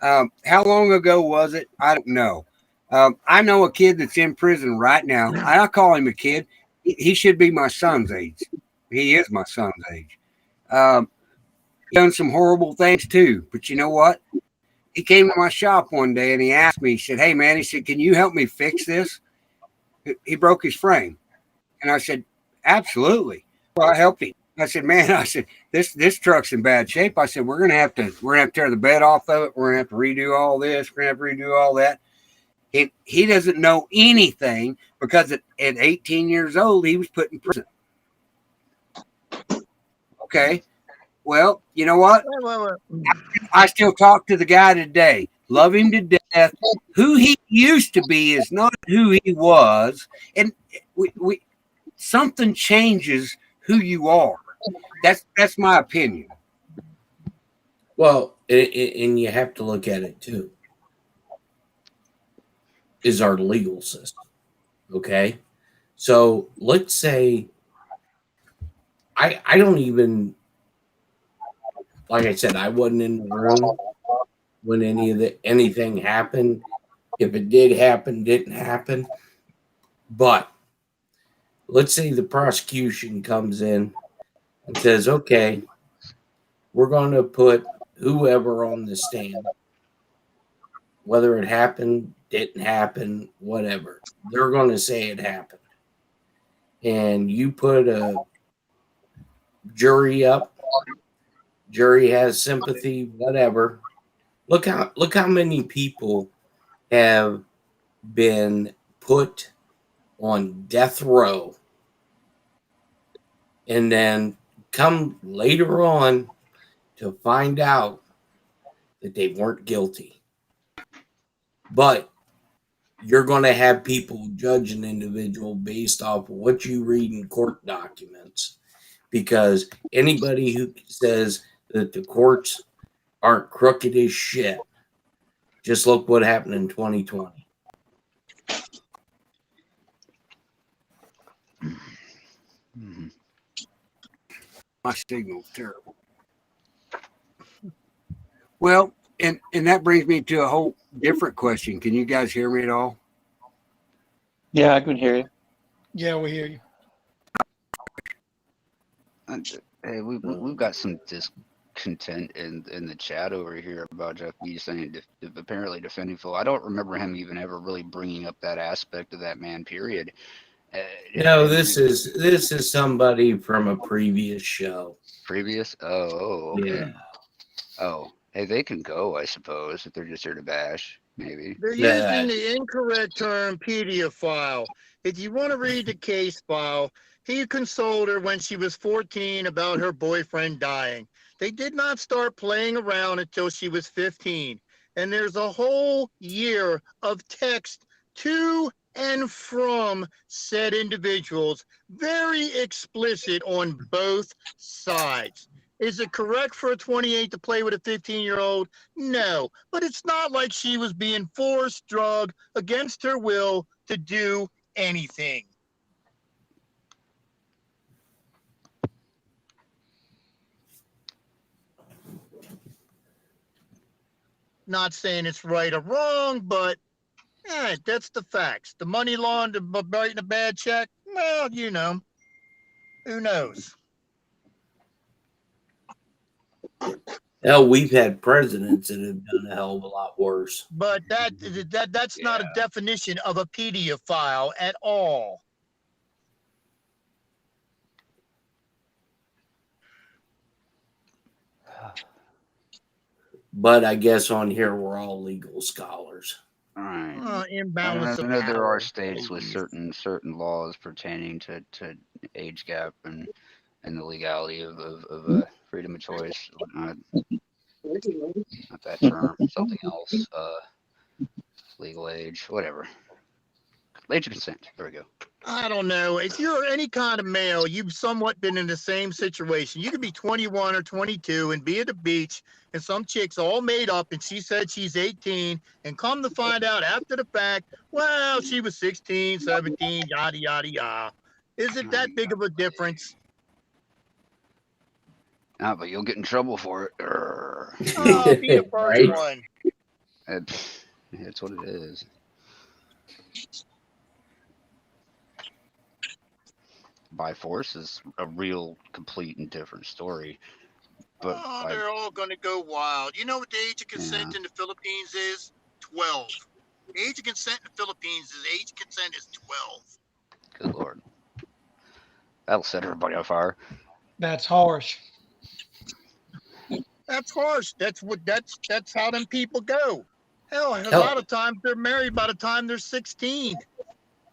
[SPEAKER 1] How long ago was it? I don't know. I know a kid that's in prison right now. I call him a kid. He should be my son's age. He is my son's age. He's done some horrible things too. But you know what? He came to my shop one day and he asked me, he said, "Hey man," he said, "can you help me fix this?" He broke his frame. And I said, "Absolutely." Well, I helped him. I said, "Man," I said, this truck's in bad shape. I said, we're gonna have to tear the bed off of it. We're gonna have to redo all this. We're gonna have to redo all that. He doesn't know anything because at 18 years old, he was put in prison. Okay. Well, you know what? I still talk to the guy today. Love him to death. Who he used to be is not who he was. And we something changes who you are. That's my opinion.
[SPEAKER 8] Well, and you have to look at it too. Is our legal system. Okay. So let's say I don't even, like I said, I wasn't in the room, when anything happened. If it did happen, didn't happen. But let's say the prosecution comes in and says, okay, we're going to put whoever on the stand, whether it happened, didn't happen, whatever. They're going to say it happened. And you put a jury up, jury has sympathy, whatever. Look how many people have been put on death row and then come later on to find out that they weren't guilty. But you're going to have people judge an individual based off of what you read in court documents, because anybody who says that the courts aren't crooked as shit, just look what happened in 2020.
[SPEAKER 1] My signal's terrible. Well, and that brings me to a whole different question. Can you guys hear me at all?
[SPEAKER 7] Yeah, I can hear you.
[SPEAKER 6] Yeah, we hear you.
[SPEAKER 5] Hey, we've got some discontent in the chat over here about Jeff B saying apparently defending Phil. I don't remember him even ever really bringing up that aspect of that man. Period.
[SPEAKER 8] No, this is somebody from a previous show.
[SPEAKER 5] Previous? Oh, okay.
[SPEAKER 8] Yeah.
[SPEAKER 5] Oh, hey, they can go, I suppose, if they're just here to bash, maybe.
[SPEAKER 2] They're
[SPEAKER 8] Yeah.
[SPEAKER 2] using the incorrect term pedophile. If you want to read the case file, he consoled her when she was 14 about her boyfriend dying. They did not start playing around until she was 15. And there's a whole year of text to and from said individuals, very explicit on both sides. Is it correct for a 28 to play with a 15-year-old? No, but it's not like she was being forced, drugged, against her will to do anything. Not saying it's right or wrong, but that's the facts. The money laundering, writing a bad check, well, you know, who knows?
[SPEAKER 8] Hell, we've had presidents that have done a hell of a lot worse.
[SPEAKER 2] But that's not a definition of a pedophile at all.
[SPEAKER 8] But I guess on here we're all legal scholars.
[SPEAKER 5] All right.
[SPEAKER 2] Imbalance
[SPEAKER 5] I
[SPEAKER 2] of
[SPEAKER 5] know there are
[SPEAKER 2] power.
[SPEAKER 5] states with certain laws pertaining to age gap and the legality of freedom of choice, whatnot. Not that term, something else. Legal age, whatever. Age of consent. There we go.
[SPEAKER 2] I don't know. If you're any kind of male, you've somewhat been in the same situation. You could be 21 or 22 and be at the beach, and some chick's all made up, and she said she's 18, and come to find out after the fact, well, she was 16, 17, yada, yada, yada. Is it that big of a difference?
[SPEAKER 5] Ah, but you'll get in trouble for it.
[SPEAKER 2] Oh, be the first
[SPEAKER 8] Right?
[SPEAKER 2] one.
[SPEAKER 5] It's what it is. By force is a real, complete, and different story. But
[SPEAKER 2] Oh, they're all going to go wild. You know what the age of consent in the Philippines is? 12. The age of consent in the Philippines is 12.
[SPEAKER 5] good lord, that'll set everybody on fire.
[SPEAKER 6] That's harsh.
[SPEAKER 2] That's harsh. That's how them people go. Hell, a lot of times they're married by the time they're 16.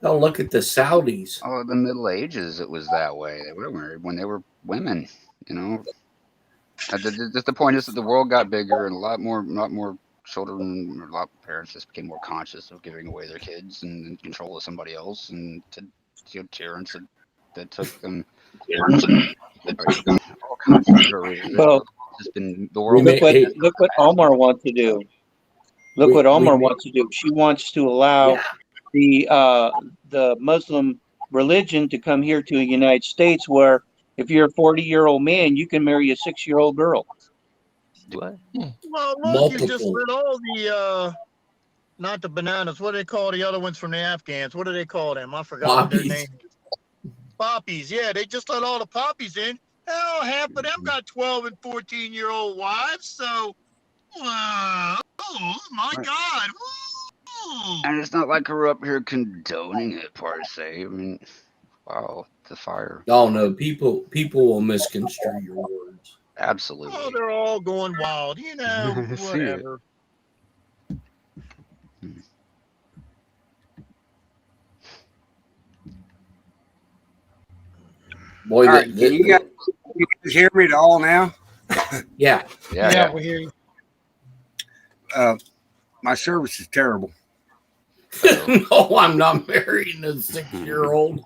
[SPEAKER 8] Oh, look at the Saudis.
[SPEAKER 5] Oh, the Middle Ages, it was that way. They were married when they were women. You know, the point is that the world got bigger and a lot more children, a lot of parents just became more conscious of giving away their kids and control of somebody else, and tyrants that took them. All kinds of reasons.
[SPEAKER 7] Well,
[SPEAKER 5] It's been the world.
[SPEAKER 7] Look what Omar wants to do. Look what Omar wants to do. She wants to allow the Muslim religion to come here to the United States, where if you're a 40-year-old man, you can marry a 6-year-old girl.
[SPEAKER 5] Do what?
[SPEAKER 2] Well, look, you just
[SPEAKER 8] Multiple.
[SPEAKER 2] let all the not the bananas. What do they call the other ones from the Afghans? What do they call them? I forgot what their
[SPEAKER 8] Poppies.
[SPEAKER 2] name is. Poppies. Yeah, they just let all the poppies in. Hell, half of them got 12 and 14-year-old wives. So, oh my
[SPEAKER 5] Right.
[SPEAKER 2] God. Woo.
[SPEAKER 5] And it's not like we're up here condoning it per se. I mean, wow, the fire.
[SPEAKER 8] Oh no, people will misconstrue your words.
[SPEAKER 5] Absolutely.
[SPEAKER 2] Oh, they're all going wild. You know,
[SPEAKER 5] I see it.
[SPEAKER 2] whatever.
[SPEAKER 8] Boy,
[SPEAKER 1] All right, can you guys hear me at all now?
[SPEAKER 8] yeah.
[SPEAKER 5] Yeah.
[SPEAKER 6] we hear you.
[SPEAKER 1] My service is terrible.
[SPEAKER 8] No, I'm not marrying a 6-year-old.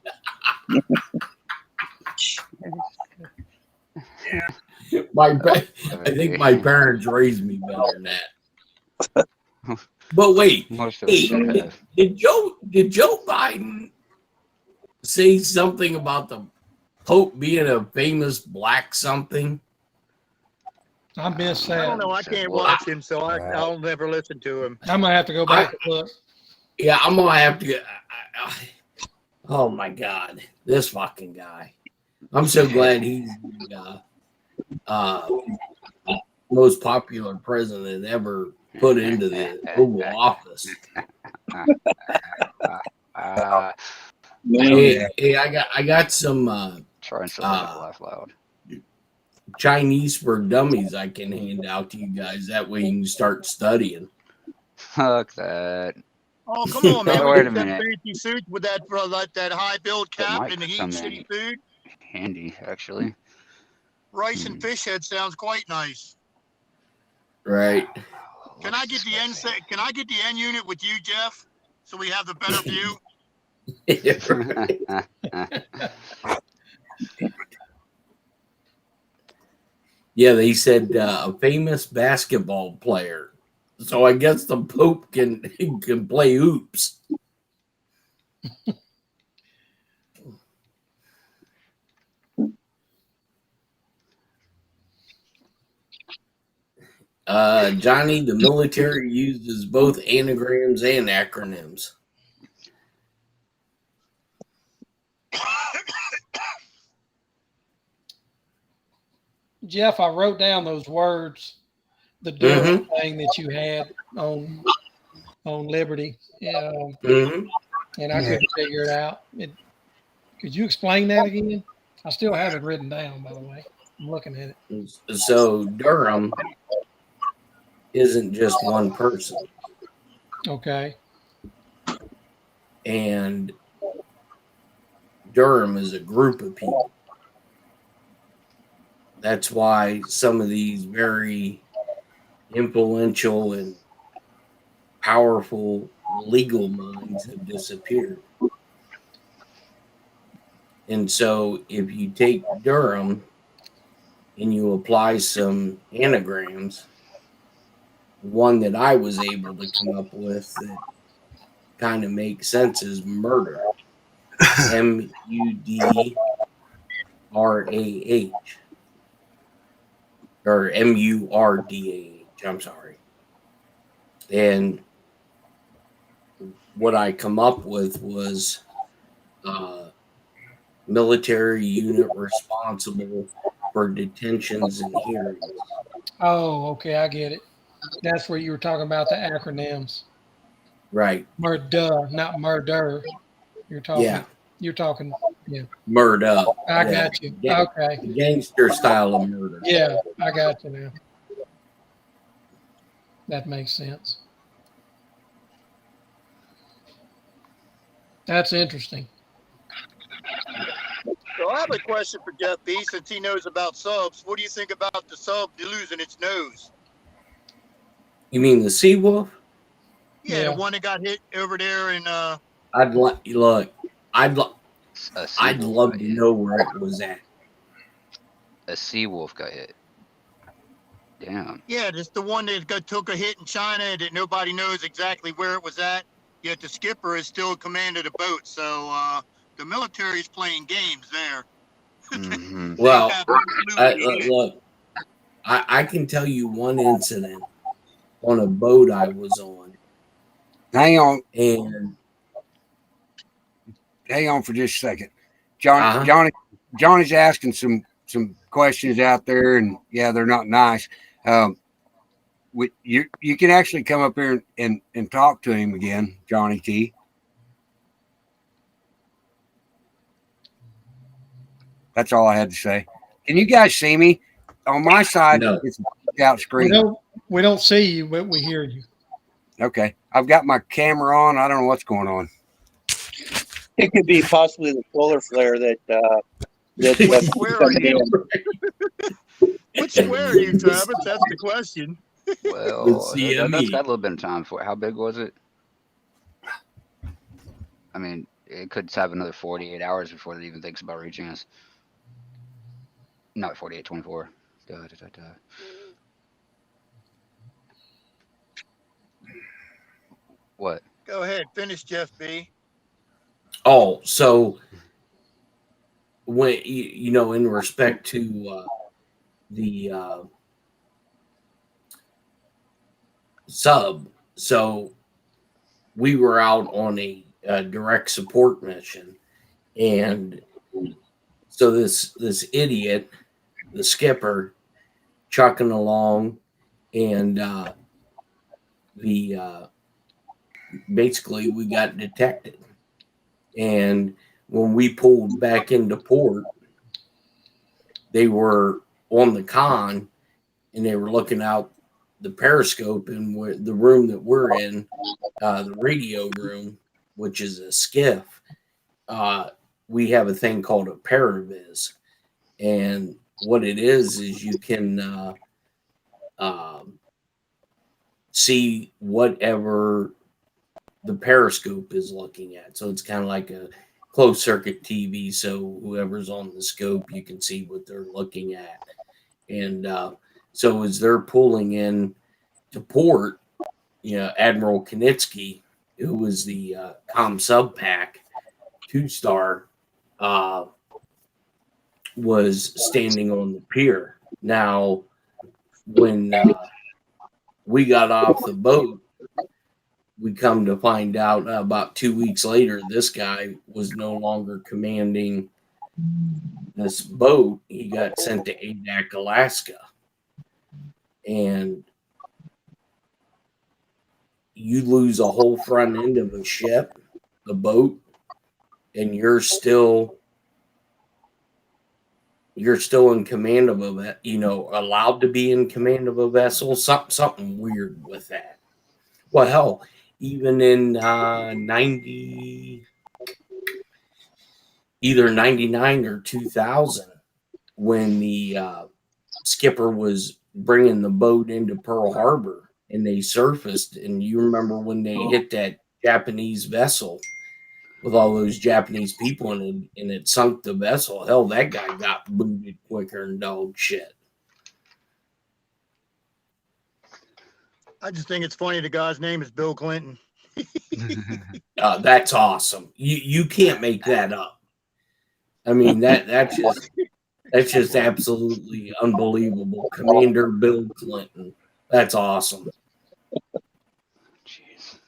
[SPEAKER 8] I think my parents raised me better than that. But wait,
[SPEAKER 5] Most of us
[SPEAKER 8] hey,
[SPEAKER 5] should have.
[SPEAKER 8] did Joe Biden say something about the Pope being a famous black something?
[SPEAKER 6] I missed
[SPEAKER 2] I
[SPEAKER 6] that.
[SPEAKER 2] don't know. I can't watch him, so I'll never listen to him.
[SPEAKER 6] I'm gonna have to go back and look.
[SPEAKER 8] Yeah, I'm gonna have to get. Oh my God, this fucking guy! I'm so glad he's the most popular president ever put into the Oval Office. Hey, I got some
[SPEAKER 5] Trying so hard to laugh loud.
[SPEAKER 8] Chinese for dummies I can hand out to you guys. That way you can start studying.
[SPEAKER 5] Fuck that.
[SPEAKER 2] Oh, come on, man.
[SPEAKER 5] Oh,
[SPEAKER 2] We
[SPEAKER 5] wait
[SPEAKER 2] get
[SPEAKER 5] a
[SPEAKER 2] that
[SPEAKER 5] minute.
[SPEAKER 2] fancy suit with that like that high build
[SPEAKER 5] That
[SPEAKER 2] cap
[SPEAKER 5] might
[SPEAKER 2] and the heat
[SPEAKER 5] come
[SPEAKER 2] shitty
[SPEAKER 5] in
[SPEAKER 2] food.
[SPEAKER 5] handy, actually.
[SPEAKER 2] Rice and fish head sounds quite nice.
[SPEAKER 8] Right.
[SPEAKER 2] Can I get the N Can I get the N unit with you, Jeff? So we have the better view.
[SPEAKER 8] Yeah, they said a famous basketball player. So I guess the Pope can play hoops. Johnny, the military uses both anagrams and acronyms.
[SPEAKER 6] Jeff, I wrote down those words, the Durham thing that you had on Liberty, and I couldn't figure it out. Could you explain that again? I still have it written down, by the way. I'm looking at it.
[SPEAKER 8] So Durham isn't just one person.
[SPEAKER 6] Okay.
[SPEAKER 8] And Durham is a group of people. That's why some of these very influential and powerful legal minds have disappeared. And so if you take Durham and you apply some anagrams, one that I was able to come up with that kind of makes sense is murder. M-U-D-R-A-H. Or M-U-R-D-A-H. I'm sorry. And what I come up with was military unit responsible for detentions and hearings.
[SPEAKER 6] Oh, okay, I get it. That's where you were talking about the acronyms.
[SPEAKER 8] Right.
[SPEAKER 6] Murder, not murder. You're talking.
[SPEAKER 8] Yeah.
[SPEAKER 6] You're talking. Yeah.
[SPEAKER 8] Murder.
[SPEAKER 6] I got you.
[SPEAKER 8] Yeah.
[SPEAKER 6] Okay.
[SPEAKER 8] The gangster style of murder.
[SPEAKER 6] Yeah, I got you now. That makes sense. That's interesting.
[SPEAKER 2] So I have a question for Jeff B. Since he knows about subs, what do you think about the sub losing its nose?
[SPEAKER 8] You mean the Seawolf?
[SPEAKER 2] Yeah, the one that got hit over there in
[SPEAKER 8] I'd love
[SPEAKER 5] Seawolf
[SPEAKER 8] to know where it was at.
[SPEAKER 5] A Seawolf got hit. Damn.
[SPEAKER 2] Yeah, just the one that took a hit in China that nobody knows exactly where it was at. Yet the skipper is still commanded the boat, so the military is playing games there.
[SPEAKER 5] Mm-hmm.
[SPEAKER 8] Well, look, I can tell you one incident on a boat I was on,
[SPEAKER 1] Hang on,
[SPEAKER 8] and
[SPEAKER 1] for just a second.
[SPEAKER 8] Uh-huh.
[SPEAKER 1] Johnny's asking some questions out there, and yeah, they're not nice. You can actually come up here and talk to him again, Johnny T. That's all I had to say. Can you guys see me? On my side,
[SPEAKER 8] No.
[SPEAKER 1] it's out screen.
[SPEAKER 6] We don't see you, but we hear you.
[SPEAKER 1] Okay. I've got my camera on. I don't know what's going on.
[SPEAKER 7] It could be possibly the solar flare that
[SPEAKER 2] Where are you? Which square are you, Travis? That's the question.
[SPEAKER 5] Well,
[SPEAKER 8] Let's see,
[SPEAKER 5] that's
[SPEAKER 8] me.
[SPEAKER 5] got a little bit of time for it. How big was it? I mean, it could have another 48 hours before it even thinks about reaching us. Not 48, 24. What?
[SPEAKER 2] Go ahead, finish, Jeff B.
[SPEAKER 8] Oh, so when you know, in respect to the sub, so we were out on a direct support mission, and so this idiot, the skipper, chucking along, and basically we got detected. And when we pulled back into port, they were on the con, and they were looking out the periscope in the room that we're in, the radio room, which is a skiff. We have a thing called a paravis, and what it is you can see whatever the periscope is looking at. So it's kind of like a closed circuit TV. So whoever's on the scope, you can see what they're looking at. And so as they're pulling in to port, you know, Admiral Knitsky, who was the comm sub pack 2-star, was standing on the pier. Now, when we got off the boat, we come to find out about 2 weeks later, this guy was no longer commanding this boat. He got sent to Adak, Alaska. And you lose a whole front end of a ship, the boat, and you're still in command of a, you know, allowed to be in command of a vessel. Something weird with that. Well, hell, even in either 99 or 2000, when the skipper was bringing the boat into Pearl Harbor and they surfaced, and you remember when they hit that Japanese vessel with all those Japanese people in it, and it sunk the vessel. Hell, that guy got booted quicker than dog shit.
[SPEAKER 2] I just think it's funny the guy's name is Bill Clinton.
[SPEAKER 8] That's awesome. You can't make that up. I mean, that's just absolutely unbelievable. Commander Bill Clinton. That's awesome.
[SPEAKER 5] Jeez.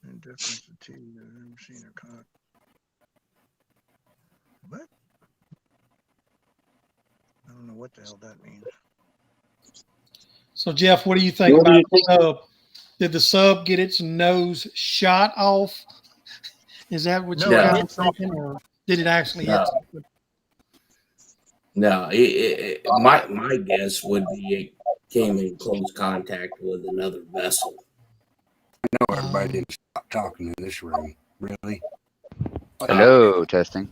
[SPEAKER 2] Indifference to T. I've never seen her cock. What? I don't know what the hell that means.
[SPEAKER 6] So, Jeff, what do you think
[SPEAKER 7] What do
[SPEAKER 6] about
[SPEAKER 7] you think?
[SPEAKER 6] the sub? Did the sub get its nose shot off? Is that what
[SPEAKER 2] No,
[SPEAKER 6] you're
[SPEAKER 8] it
[SPEAKER 6] kind
[SPEAKER 2] hit
[SPEAKER 6] of thinking, or did it actually hit
[SPEAKER 8] No.
[SPEAKER 6] something?
[SPEAKER 8] No, my guess would be it came in close contact with another vessel.
[SPEAKER 1] No, everybody didn't stop talking in this room. Really?
[SPEAKER 5] Hello, testing.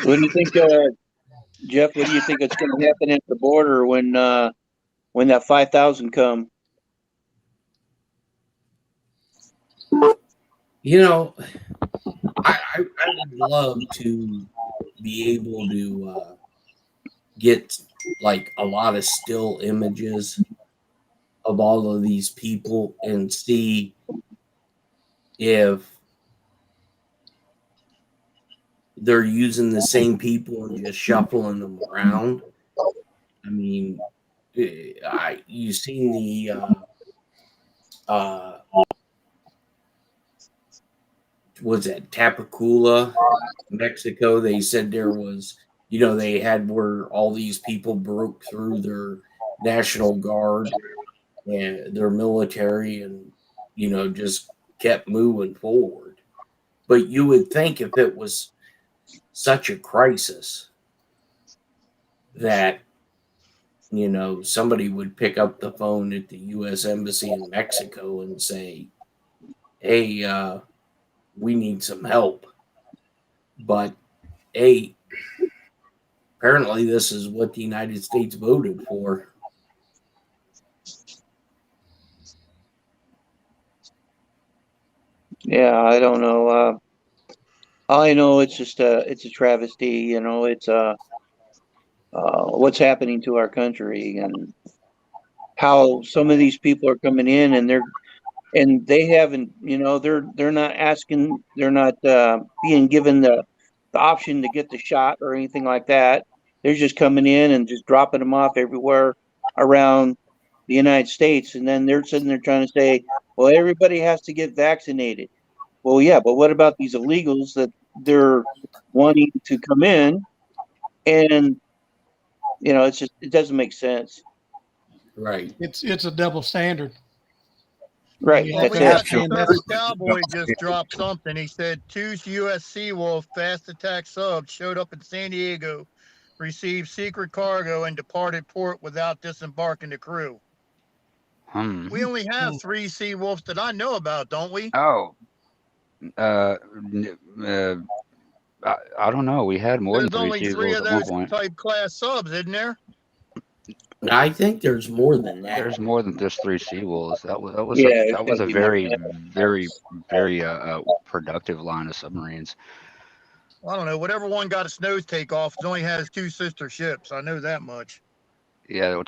[SPEAKER 7] What do you think, Jeff? What do you think is going to happen at the border when that 5,000 come?
[SPEAKER 8] You know, I would love to be able to get like a lot of still images of all of these people and see if they're using the same people and just shuffling them around. I mean, you seen the was it Tapachula, Mexico? They said there was, they had where all these people broke through their National Guard and their military and, just kept moving forward. But you would think if it was such a crisis that, somebody would pick up the phone at the U.S. Embassy in Mexico and say, hey, we need some help. But apparently this is what the United States voted for.
[SPEAKER 7] Yeah, I don't know. All I know, it's just it's a travesty. It's what's happening to our country and how some of these people are coming in and they haven't, they're not asking, they're not being given the option to get the shot or anything like that. They're just coming in and just dropping them off everywhere around the United States, and then they're sitting there trying to say, well, everybody has to get vaccinated. Well, yeah, but what about these illegals that they're wanting to come in? And it doesn't make sense.
[SPEAKER 8] Right.
[SPEAKER 6] It's a double standard.
[SPEAKER 7] Right.
[SPEAKER 6] Yeah,
[SPEAKER 2] Well,
[SPEAKER 7] That's
[SPEAKER 2] we got
[SPEAKER 7] it.
[SPEAKER 2] the
[SPEAKER 6] and
[SPEAKER 2] Southern Cowboy just dropped something. He said 2 U.S. Seawolf fast attack subs showed up in San Diego, received secret cargo, and departed port without disembarking the crew. We only have 3 Seawolves that I know about, don't we?
[SPEAKER 5] Oh. I don't know. We had more
[SPEAKER 2] There's
[SPEAKER 5] than 3
[SPEAKER 2] only 3
[SPEAKER 5] Seagulls
[SPEAKER 2] of
[SPEAKER 5] at one
[SPEAKER 2] those
[SPEAKER 5] point.
[SPEAKER 2] type class subs, isn't there?
[SPEAKER 8] I think there's more than that.
[SPEAKER 5] There's more than just 3 Seawolves. That was
[SPEAKER 7] Yeah, it's
[SPEAKER 5] that was
[SPEAKER 7] gotta
[SPEAKER 5] a
[SPEAKER 7] be more
[SPEAKER 5] very,
[SPEAKER 7] than that.
[SPEAKER 5] very, very productive line of submarines.
[SPEAKER 2] I don't know. Whatever one got its nose take off, it only has 2 sister ships. I know that much.
[SPEAKER 5] Yeah,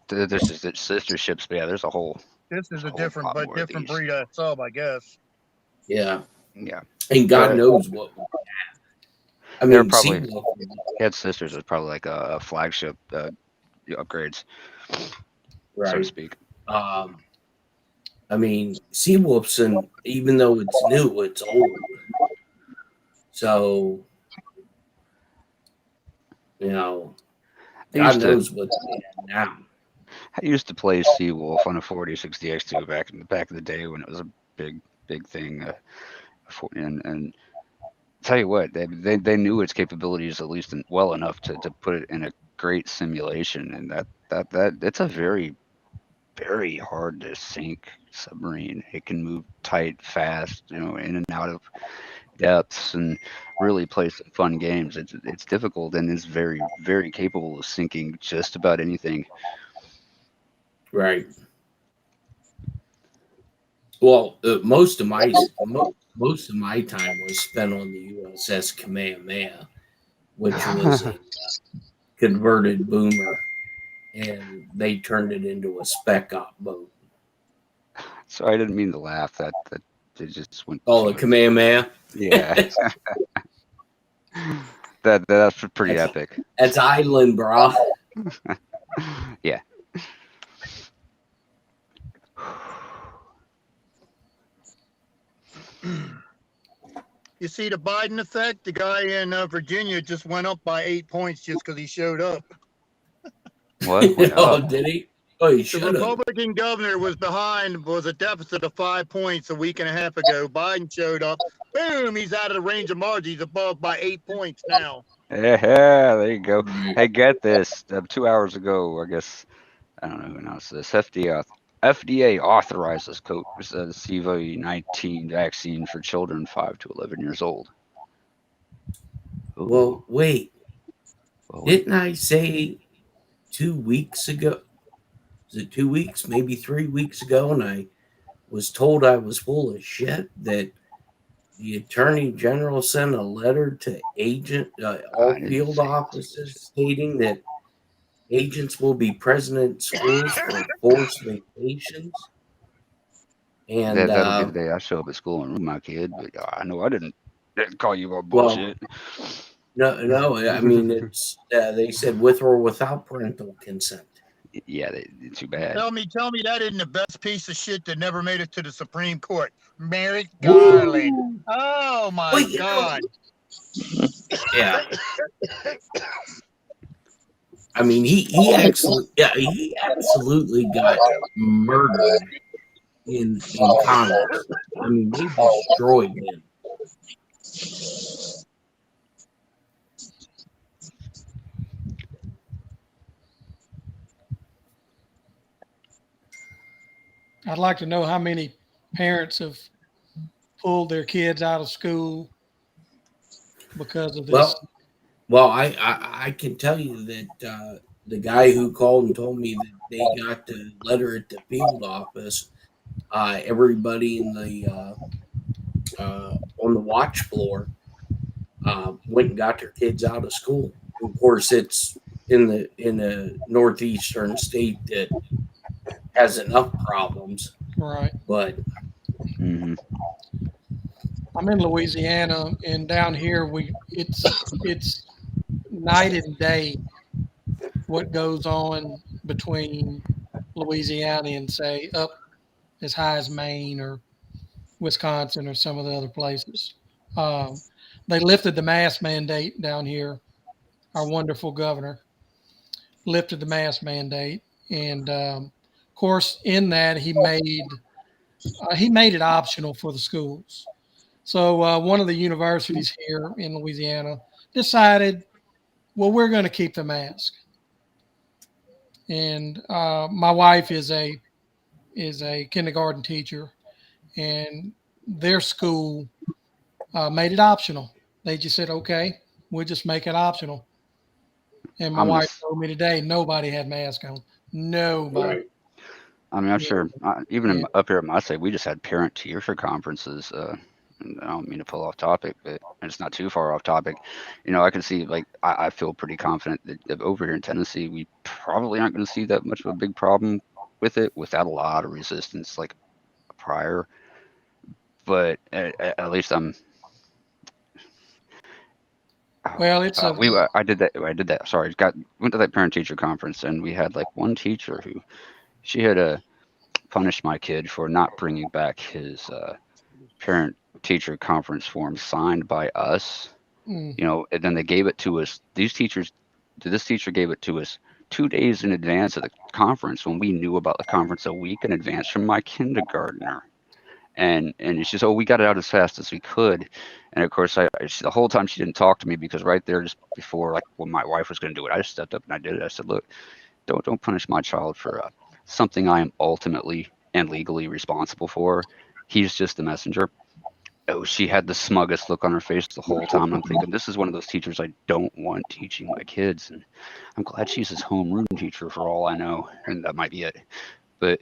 [SPEAKER 5] there's just sister ships, but yeah, there's a whole.
[SPEAKER 2] This is a
[SPEAKER 5] whole
[SPEAKER 2] different,
[SPEAKER 5] lot
[SPEAKER 2] but
[SPEAKER 5] more of
[SPEAKER 2] different
[SPEAKER 5] these.
[SPEAKER 2] breed of sub, I guess.
[SPEAKER 8] Yeah.
[SPEAKER 5] Yeah,
[SPEAKER 8] And God
[SPEAKER 5] Yeah.
[SPEAKER 8] knows what we have. I
[SPEAKER 5] They're
[SPEAKER 8] mean,
[SPEAKER 5] probably
[SPEAKER 8] Seawolf,
[SPEAKER 5] Head Sisters is probably like a flagship upgrades, so to
[SPEAKER 8] right.
[SPEAKER 5] speak.
[SPEAKER 8] I mean, Seawolf's, and even though it's new, it's old. So,
[SPEAKER 5] I
[SPEAKER 8] God
[SPEAKER 5] used to
[SPEAKER 8] knows what's now.
[SPEAKER 5] I used to play Seawolf on a 4060 X2 back in the day when it was a big thing. And tell you what, they knew its capabilities at least well enough to put it in a great simulation, and that it's a very, very hard to sink submarine. It can move tight, fast, in and out of depths, and really play some fun games. It's difficult and is very, very capable of sinking just about anything.
[SPEAKER 8] Right. Well, most of my time was spent on the USS Kamehameha, which was a converted boomer, and they turned it into a spec op boat.
[SPEAKER 5] Sorry, I didn't mean to laugh. That it just went.
[SPEAKER 8] Oh, the Kamehameha.
[SPEAKER 5] Yeah. That's pretty epic.
[SPEAKER 8] That's island, bro.
[SPEAKER 5] Yeah.
[SPEAKER 2] You see the Biden effect? The guy in Virginia just went up by 8 points just because he showed up.
[SPEAKER 5] What?
[SPEAKER 8] Oh, did he? Oh, he
[SPEAKER 2] The
[SPEAKER 8] should have.
[SPEAKER 2] Republican governor was a deficit of 5 points a week and a half ago. Biden showed up. Boom, he's out of the range of margin. He's above by 8 points now.
[SPEAKER 5] Yeah, there you go. Hey, get this. 2 hours ago, I guess, I don't know who announced this. FDA authorizes COVID-19 vaccine for children 5 to 11 years old. Ooh.
[SPEAKER 8] Well, wait.
[SPEAKER 5] Well, wait.
[SPEAKER 8] Didn't I say 2 weeks ago? Was it 2 weeks, maybe 3 weeks ago? And I was told I was full of shit that the Attorney General sent a letter to all field officers stating that agents will be present at schools for forced vacations. And
[SPEAKER 5] That'll be the day I show up at school and root my kid. But I know I didn't call you all
[SPEAKER 8] well,
[SPEAKER 5] bullshit.
[SPEAKER 8] no, I mean it's they said with or without parental consent.
[SPEAKER 5] Yeah, too bad.
[SPEAKER 2] Tell me that isn't the best piece of shit that never made it to the Supreme Court. Merrick Garland.
[SPEAKER 8] Woo!
[SPEAKER 2] Oh my
[SPEAKER 8] Well, you know,
[SPEAKER 2] God.
[SPEAKER 8] yeah. I mean, he absolutely got murdered in Congress. I mean, they destroyed him.
[SPEAKER 6] I'd like to know how many parents have pulled their kids out of school because of this.
[SPEAKER 8] Well, I can tell you that the guy who called and told me that they got the letter at the field office, everybody in the on the watch floor went and got their kids out of school. Of course, it's in a northeastern state that has enough problems,
[SPEAKER 6] Right.
[SPEAKER 8] but
[SPEAKER 5] Mm-hmm.
[SPEAKER 6] I'm in Louisiana, and down here it's night and day what goes on between Louisiana and say up as high as Maine or Wisconsin or some of the other places. They lifted the mask mandate down here. Our wonderful governor lifted the mask mandate, and of course, in that he made it optional for the schools. So one of the universities here in Louisiana decided, well, we're going to keep the mask. And my wife is a kindergarten teacher, and their school made it optional. They just said, okay, we'll just make it optional. And my wife told me today, nobody had masks on. Nobody.
[SPEAKER 8] right.
[SPEAKER 5] I mean, I'm sure even up here at my site, we just had parent-teacher conferences. And I don't mean to pull off topic, but it's not too far off topic. You know, I can see, like, I feel pretty confident that over here in Tennessee, we probably aren't going to see that much of a big problem with it without a lot of resistance like prior. But at least I'm.
[SPEAKER 6] Well, it's
[SPEAKER 5] I did that. Sorry, went to that parent-teacher conference, and we had like one teacher who she had punished my kid for not bringing back his parent-teacher conference form signed by us. You know, and then they gave it to us. This teacher gave it to us 2 days in advance of the conference when we knew about the conference a week in advance from my kindergartner. And it's just, we got it out as fast as we could. And of course, the whole time she didn't talk to me, because right there just before, like when my wife was going to do it, I just stepped up and I did it. I said, look, don't punish my child for something I am ultimately and legally responsible for. He's just the messenger. Oh, she had the smuggest look on her face the whole time. I'm thinking, this is one of those teachers I don't want teaching my kids. And I'm glad she's his homeroom teacher for all I know. And that might be it. But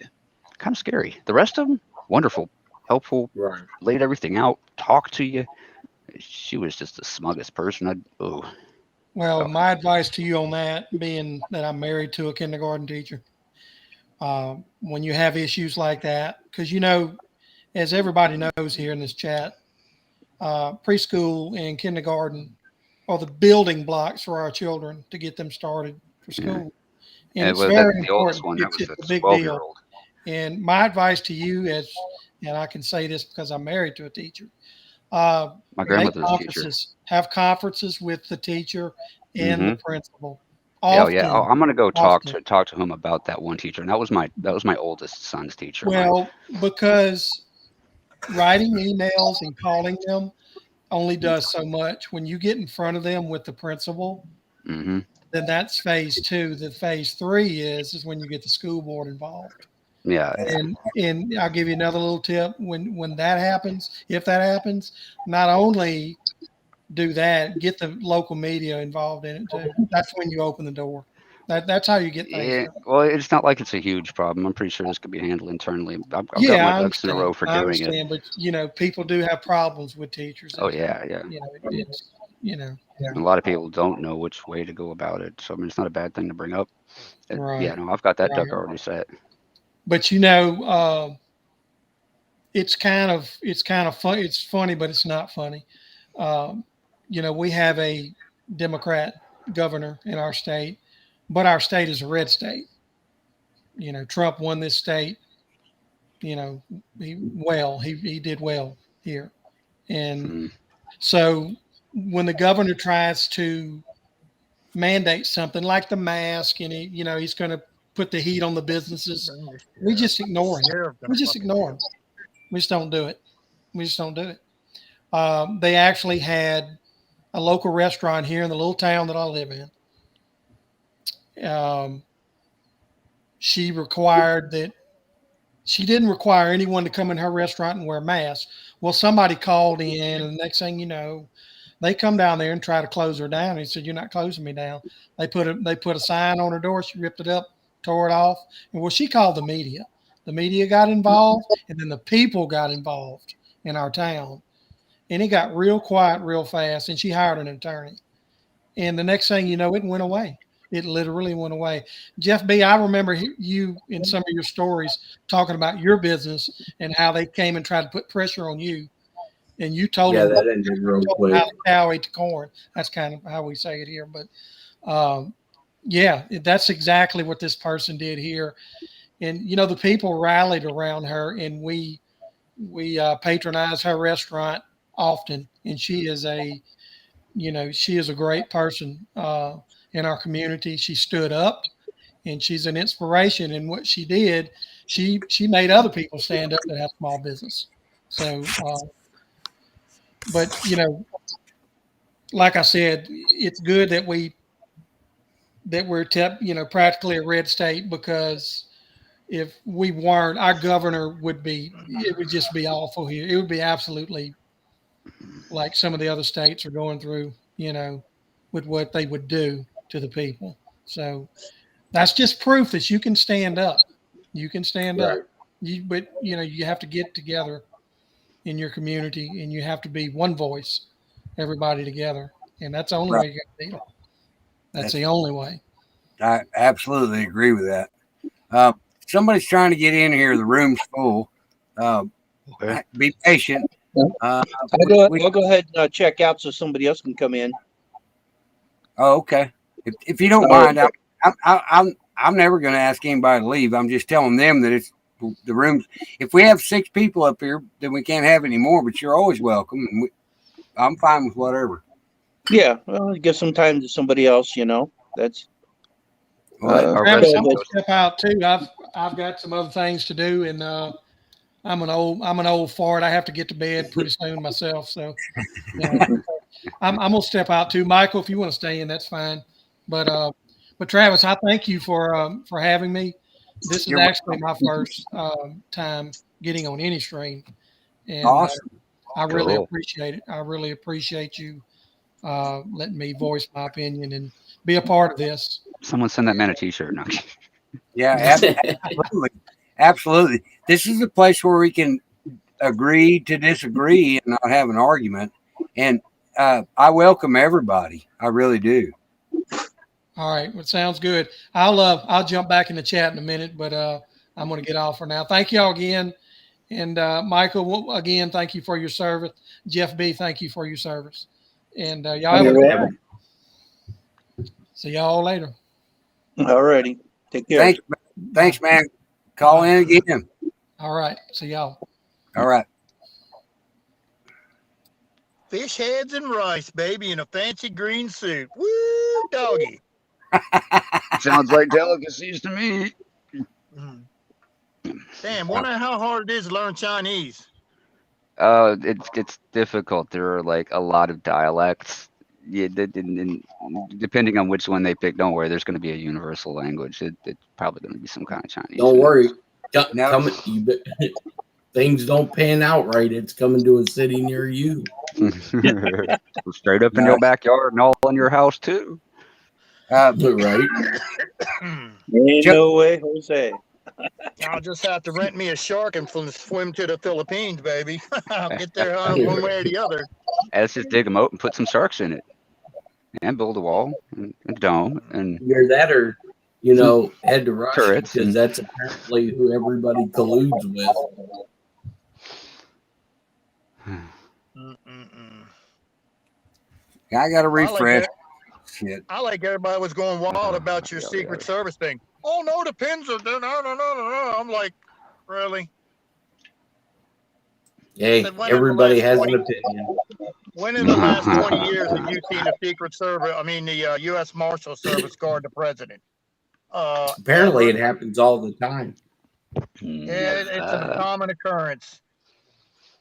[SPEAKER 5] kind of scary. The rest of them, wonderful, helpful,
[SPEAKER 8] Right.
[SPEAKER 5] laid everything out, talked to you. She was just the smuggest person.
[SPEAKER 6] Well, my advice to you on that, being that I'm married to a kindergarten teacher, when you have issues like that, because you know, as everybody knows here in this chat, preschool and kindergarten are the building blocks for our children to get them started for school. And it's very important. It's a big deal. And my advice to you is, and I can say this because I'm married to a teacher,
[SPEAKER 5] my grandmother was a teacher.
[SPEAKER 6] Have conferences with the teacher and the principal.
[SPEAKER 5] Often, I'm going to go talk to him about that one teacher, and that was my oldest son's teacher.
[SPEAKER 6] Well, because writing emails and calling them only does so much. When you get in front of them with the principal, then that's phase 2. The phase 3 is when you get the school board involved.
[SPEAKER 5] Yeah.
[SPEAKER 6] And I'll give you another little tip. When that happens, if that happens, not only do that, get the local media involved in it too. That's when you open the door. That's how you get things.
[SPEAKER 5] Yeah, well, it's not like it's a huge problem. I'm pretty sure this could be handled internally. I've got my ducks in a row for doing it.
[SPEAKER 6] But you know, people do have problems with teachers.
[SPEAKER 5] Oh yeah.
[SPEAKER 6] You know, you know.
[SPEAKER 5] A lot of people don't know which way to go about it. So I mean, it's not a bad thing to bring up.
[SPEAKER 6] Right.
[SPEAKER 5] Yeah, no, I've got that duck
[SPEAKER 6] Right.
[SPEAKER 5] already set.
[SPEAKER 6] But you know, it's kind of fun. It's funny, but it's not funny. You know, we have a Democrat governor in our state, but our state is a red state. You know, Trump won this state. You know, he did well here, and
[SPEAKER 5] Mhm.
[SPEAKER 6] so when the governor tries to mandate something like the mask, and he's going to put the heat on the businesses, we just ignore him. We just ignore him. We just don't do it. We just don't do it. They actually had a local restaurant here in the little town that I live in. She didn't require anyone to come in her restaurant and wear masks. Well, somebody called in, and the next thing you know, they come down there and try to close her down. He said, "You're not closing me down." They put a sign on her door. She ripped it up, tore it off, and well, she called the media. The media got involved, and then the people got involved in our town, and it got real quiet real fast. And she hired an attorney, and the next thing you know, it went away. It literally went away. Jeff B., I remember you in some of your stories talking about your business and how they came and tried to put pressure on you. And you told
[SPEAKER 8] Yeah,
[SPEAKER 6] them
[SPEAKER 8] that ended real
[SPEAKER 6] how
[SPEAKER 8] quick.
[SPEAKER 6] the cow ate the corn. That's kind of how we say it here. But yeah, that's exactly what this person did here. And, you know, the people rallied around her, and we patronize her restaurant often. And she is a great person in our community. She stood up, and she's an inspiration. And what she did, she made other people stand up that have small business. So, but you know, like I said, it's good that we're practically a red state, because if we weren't, our governor would just be awful here. It would be absolutely like some of the other states are going through, you know, with what they would do to the people. So that's just proof that you can stand up. You can stand up. But you know, you have to get together in your community, and you have to be one voice, everybody together. And that's the only way you can deal. That's the only way.
[SPEAKER 1] I absolutely agree with that. Somebody's trying to get in here. The room's full. Be patient.
[SPEAKER 7] I'll go ahead and check out so somebody else can come in.
[SPEAKER 1] Oh, okay. If you don't mind, I'm never going to ask anybody to leave. I'm just telling them that it's the rooms. If we have 6 people up here, then we can't have any more. But you're always welcome, and I'm fine with whatever.
[SPEAKER 7] Yeah, well, give some time to somebody else. You know, that's.
[SPEAKER 6] Travis, I'm gonna step out too. I've got some other things to do, and I'm an old fart. I have to get to bed pretty soon myself. So I'm gonna step out too. Michael, if you want to stay in, that's fine. But Travis, I thank you for having me. This is actually my first time getting on any stream, and
[SPEAKER 1] awesome.
[SPEAKER 6] I really appreciate it. I really appreciate you letting me voice my opinion and be a part of this.
[SPEAKER 5] Someone send that man a t-shirt. No.
[SPEAKER 1] Yeah, absolutely. Absolutely. This is a place where we can agree to disagree and not have an argument. And I welcome everybody. I really do.
[SPEAKER 6] All right. Well, sounds good. I'll jump back in the chat in a minute, but I'm going to get off for now. Thank y'all again. And Michael, again, thank you for your service. Jeff B., thank you for your service. And y'all have a good one. See y'all later.
[SPEAKER 7] All righty. Take care.
[SPEAKER 1] Thanks, man. Call in again.
[SPEAKER 6] All right. See y'all.
[SPEAKER 1] All right.
[SPEAKER 2] Fish heads and rice, baby, in a fancy green suit. Woo, doggy.
[SPEAKER 5] Sounds like delicacies to me.
[SPEAKER 2] Damn, wonder how hard it is to learn Chinese.
[SPEAKER 5] It's difficult. There are like a lot of dialects. Yeah, depending on which one they pick, don't worry. There's going to be a universal language. It's probably going to be some kind of Chinese.
[SPEAKER 8] Don't worry. Things don't pan out right. It's coming to a city near you.
[SPEAKER 5] Straight up in your backyard and all in your house too.
[SPEAKER 8] Right.
[SPEAKER 7] Ain't no way, Jose.
[SPEAKER 2] I'll just have to rent me a shark and swim to the Philippines, baby. I'll get there one way or the other.
[SPEAKER 5] Let's just dig them out and put some sharks in it. and build a wall and a dome and
[SPEAKER 8] Either that or, you know, head to Russia,
[SPEAKER 5] turrets
[SPEAKER 8] because
[SPEAKER 5] and-
[SPEAKER 8] that's apparently who everybody colludes with.
[SPEAKER 2] Mm-mm-mm.
[SPEAKER 1] I got to
[SPEAKER 2] I like
[SPEAKER 1] refresh.
[SPEAKER 2] that.
[SPEAKER 1] Shit.
[SPEAKER 2] I like everybody was going wild about your
[SPEAKER 5] Yeah,
[SPEAKER 2] Secret
[SPEAKER 5] yeah.
[SPEAKER 2] Service thing. Oh no, the pins are no. I'm like, really?
[SPEAKER 8] Hey,
[SPEAKER 2] Said, when in the
[SPEAKER 8] everybody
[SPEAKER 2] last
[SPEAKER 8] has
[SPEAKER 2] 20
[SPEAKER 8] an opinion.
[SPEAKER 2] When in the last 20 years have you seen the Secret Service? I mean, the U.S. Marshal Service guard the president?
[SPEAKER 8] Apparently,
[SPEAKER 2] Ever.
[SPEAKER 8] it happens all the time.
[SPEAKER 2] It's a common occurrence.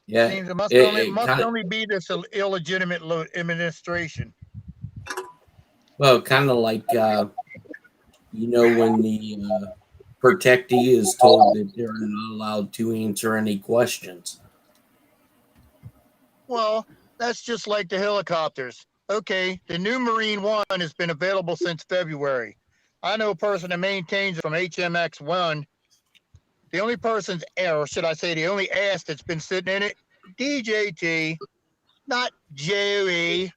[SPEAKER 8] Yeah,
[SPEAKER 2] Seems it must
[SPEAKER 8] it-
[SPEAKER 2] only
[SPEAKER 8] it kind-
[SPEAKER 2] only be this illegitimate administration.
[SPEAKER 8] Well, kind of like, you know, when the protectee is told that they're not allowed to answer any questions.
[SPEAKER 2] Well, that's just like the helicopters. Okay, the new Marine One has been available since February. I know a person that maintains it from HMX One. The only person's or should I say the only ass that's been sitting in it, DJT, not Joey.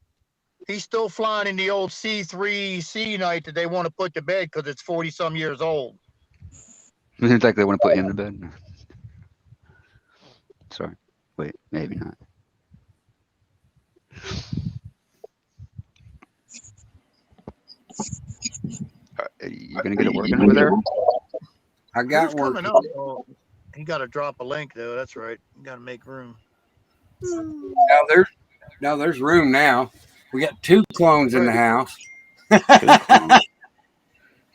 [SPEAKER 2] He's still flying in the old C3 C night that they want to put to bed because it's 40-some years old.
[SPEAKER 5] Seems like they want to put him to bed. Sorry. Wait, maybe not. Are you gonna get it working over there?
[SPEAKER 1] I got
[SPEAKER 2] Who's
[SPEAKER 1] work.
[SPEAKER 2] coming up? Oh, he got to drop a link though. That's right. You got to make room.
[SPEAKER 1] There's room now. We got 2 clones in the house.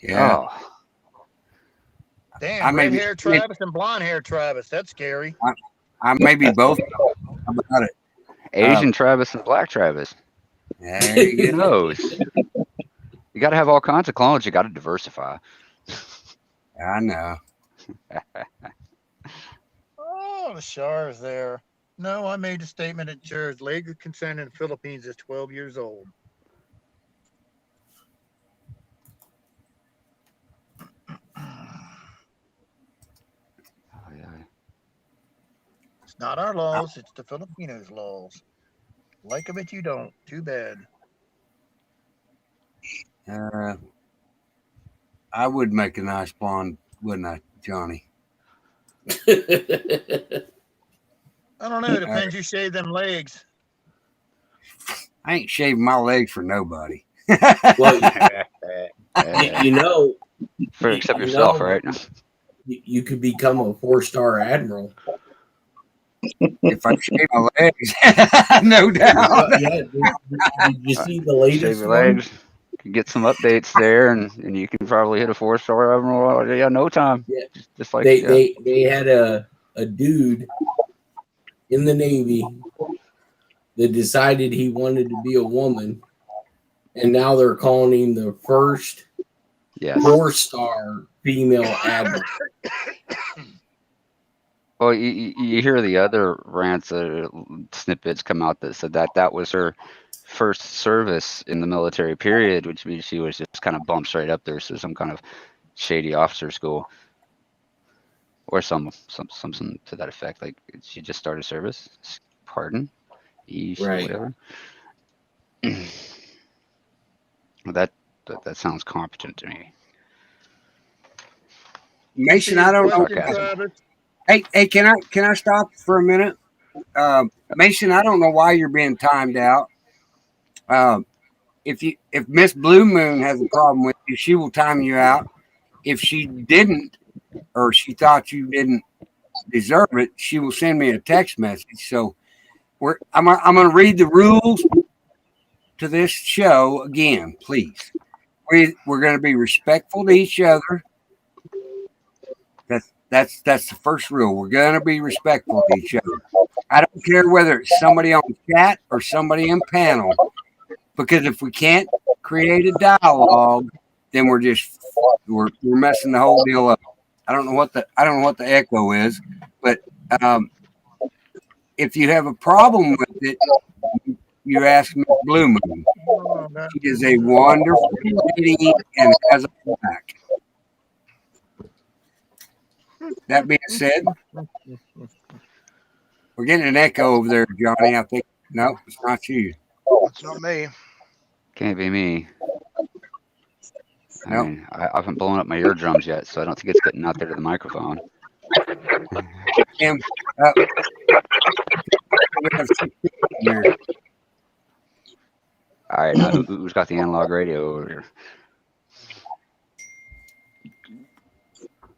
[SPEAKER 1] Yeah.
[SPEAKER 5] Oh,
[SPEAKER 2] Damn,
[SPEAKER 1] I may
[SPEAKER 2] red
[SPEAKER 1] be-
[SPEAKER 2] hair Travis and blonde hair Travis. That's scary.
[SPEAKER 1] I may be both. How about it?
[SPEAKER 5] Asian Travis and Black Travis.
[SPEAKER 1] There you
[SPEAKER 5] Who
[SPEAKER 1] go.
[SPEAKER 5] knows? You got to have all kinds of clones. You got to diversify.
[SPEAKER 1] I know.
[SPEAKER 2] Oh, the Shar is there. No, I made the statement that Jared's legal consent in the Philippines is 12 years old.
[SPEAKER 5] Oh, yeah.
[SPEAKER 2] It's not our laws, it's the Filipinos' laws. Like them if you don't. Too bad.
[SPEAKER 1] I would make a nice blonde, wouldn't I, Johnny?
[SPEAKER 2] I don't know. Depends who shave them legs.
[SPEAKER 1] I ain't shaving my legs for nobody.
[SPEAKER 8] Well,
[SPEAKER 5] Yeah.
[SPEAKER 8] you know,
[SPEAKER 5] For except
[SPEAKER 8] you
[SPEAKER 5] yourself,
[SPEAKER 8] know,
[SPEAKER 5] right?
[SPEAKER 8] you could become a 4-star admiral.
[SPEAKER 1] If I shave my legs, no doubt.
[SPEAKER 8] Yeah, did you see the latest
[SPEAKER 5] Shave your
[SPEAKER 8] one?
[SPEAKER 5] legs. Can get some updates there, and you can probably hit a 4-star admiral. Yeah, no time.
[SPEAKER 8] Yeah.
[SPEAKER 5] Just like
[SPEAKER 8] They had a dude in the Navy that decided he wanted to be a woman, and now they're calling him the first
[SPEAKER 5] yes.
[SPEAKER 8] 4-star female admiral.
[SPEAKER 5] Well, you hear the other rants, snippets come out that said that was her first service in the military period, which means she was just kind of bumped straight up there, so some kind of shady officer school, or something to that effect. Like she just started service. Pardon,
[SPEAKER 8] Right.
[SPEAKER 5] whatever. that sounds competent to me.
[SPEAKER 1] Mason, I don't know.
[SPEAKER 5] Sarcasm.
[SPEAKER 1] Hey, can I stop for a minute? Mason, I don't know why you're being timed out. If Miss Blue Moon has a problem with you, she will time you out. If she didn't, or she thought you didn't deserve it, she will send me a text message. So I'm going to read the rules to this show again, please. We're going to be respectful to each other. That's the first rule. We're going to be respectful to each other. I don't care whether it's somebody on chat or somebody in panel, because if we can't create a dialogue, then we're messing the whole deal up. I don't know what the echo is, but if you have a problem with it, you ask Miss Blue Moon. She is a wonderful lady and has a back. That being said, we're getting an echo over there, Johnny. I think no, it's not you.
[SPEAKER 9] It's not me.
[SPEAKER 5] Can't be me. I
[SPEAKER 1] Nope.
[SPEAKER 5] mean, I haven't blown up my eardrums yet, so I don't think it's getting out there to the microphone.
[SPEAKER 1] Cam, we have 6 people in there.
[SPEAKER 5] All right, now who's got the analog radio over here?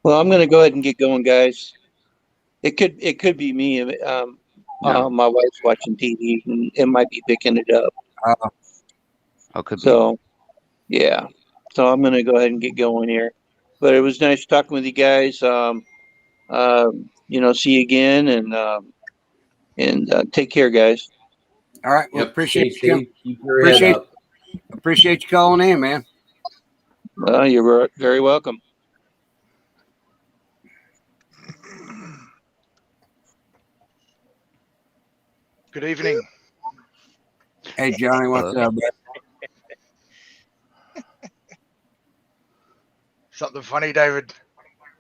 [SPEAKER 7] Well, I'm going to go ahead and get going, guys. It could be me.
[SPEAKER 5] No.
[SPEAKER 7] My wife's watching TV and it might be picking it up.
[SPEAKER 5] Oh, could be.
[SPEAKER 7] So, yeah. So I'm going to go ahead and get going here. But it was nice talking with you guys. See you again and take care, guys.
[SPEAKER 1] All right. Well,
[SPEAKER 8] Yep,
[SPEAKER 1] appreciate
[SPEAKER 8] stay
[SPEAKER 1] you.
[SPEAKER 8] safe, keep your head up.
[SPEAKER 1] Appreciate you calling in, man.
[SPEAKER 7] Well, you're very welcome.
[SPEAKER 9] Good evening.
[SPEAKER 1] Hey, Johnny, what's up, man?
[SPEAKER 9] Something funny, David.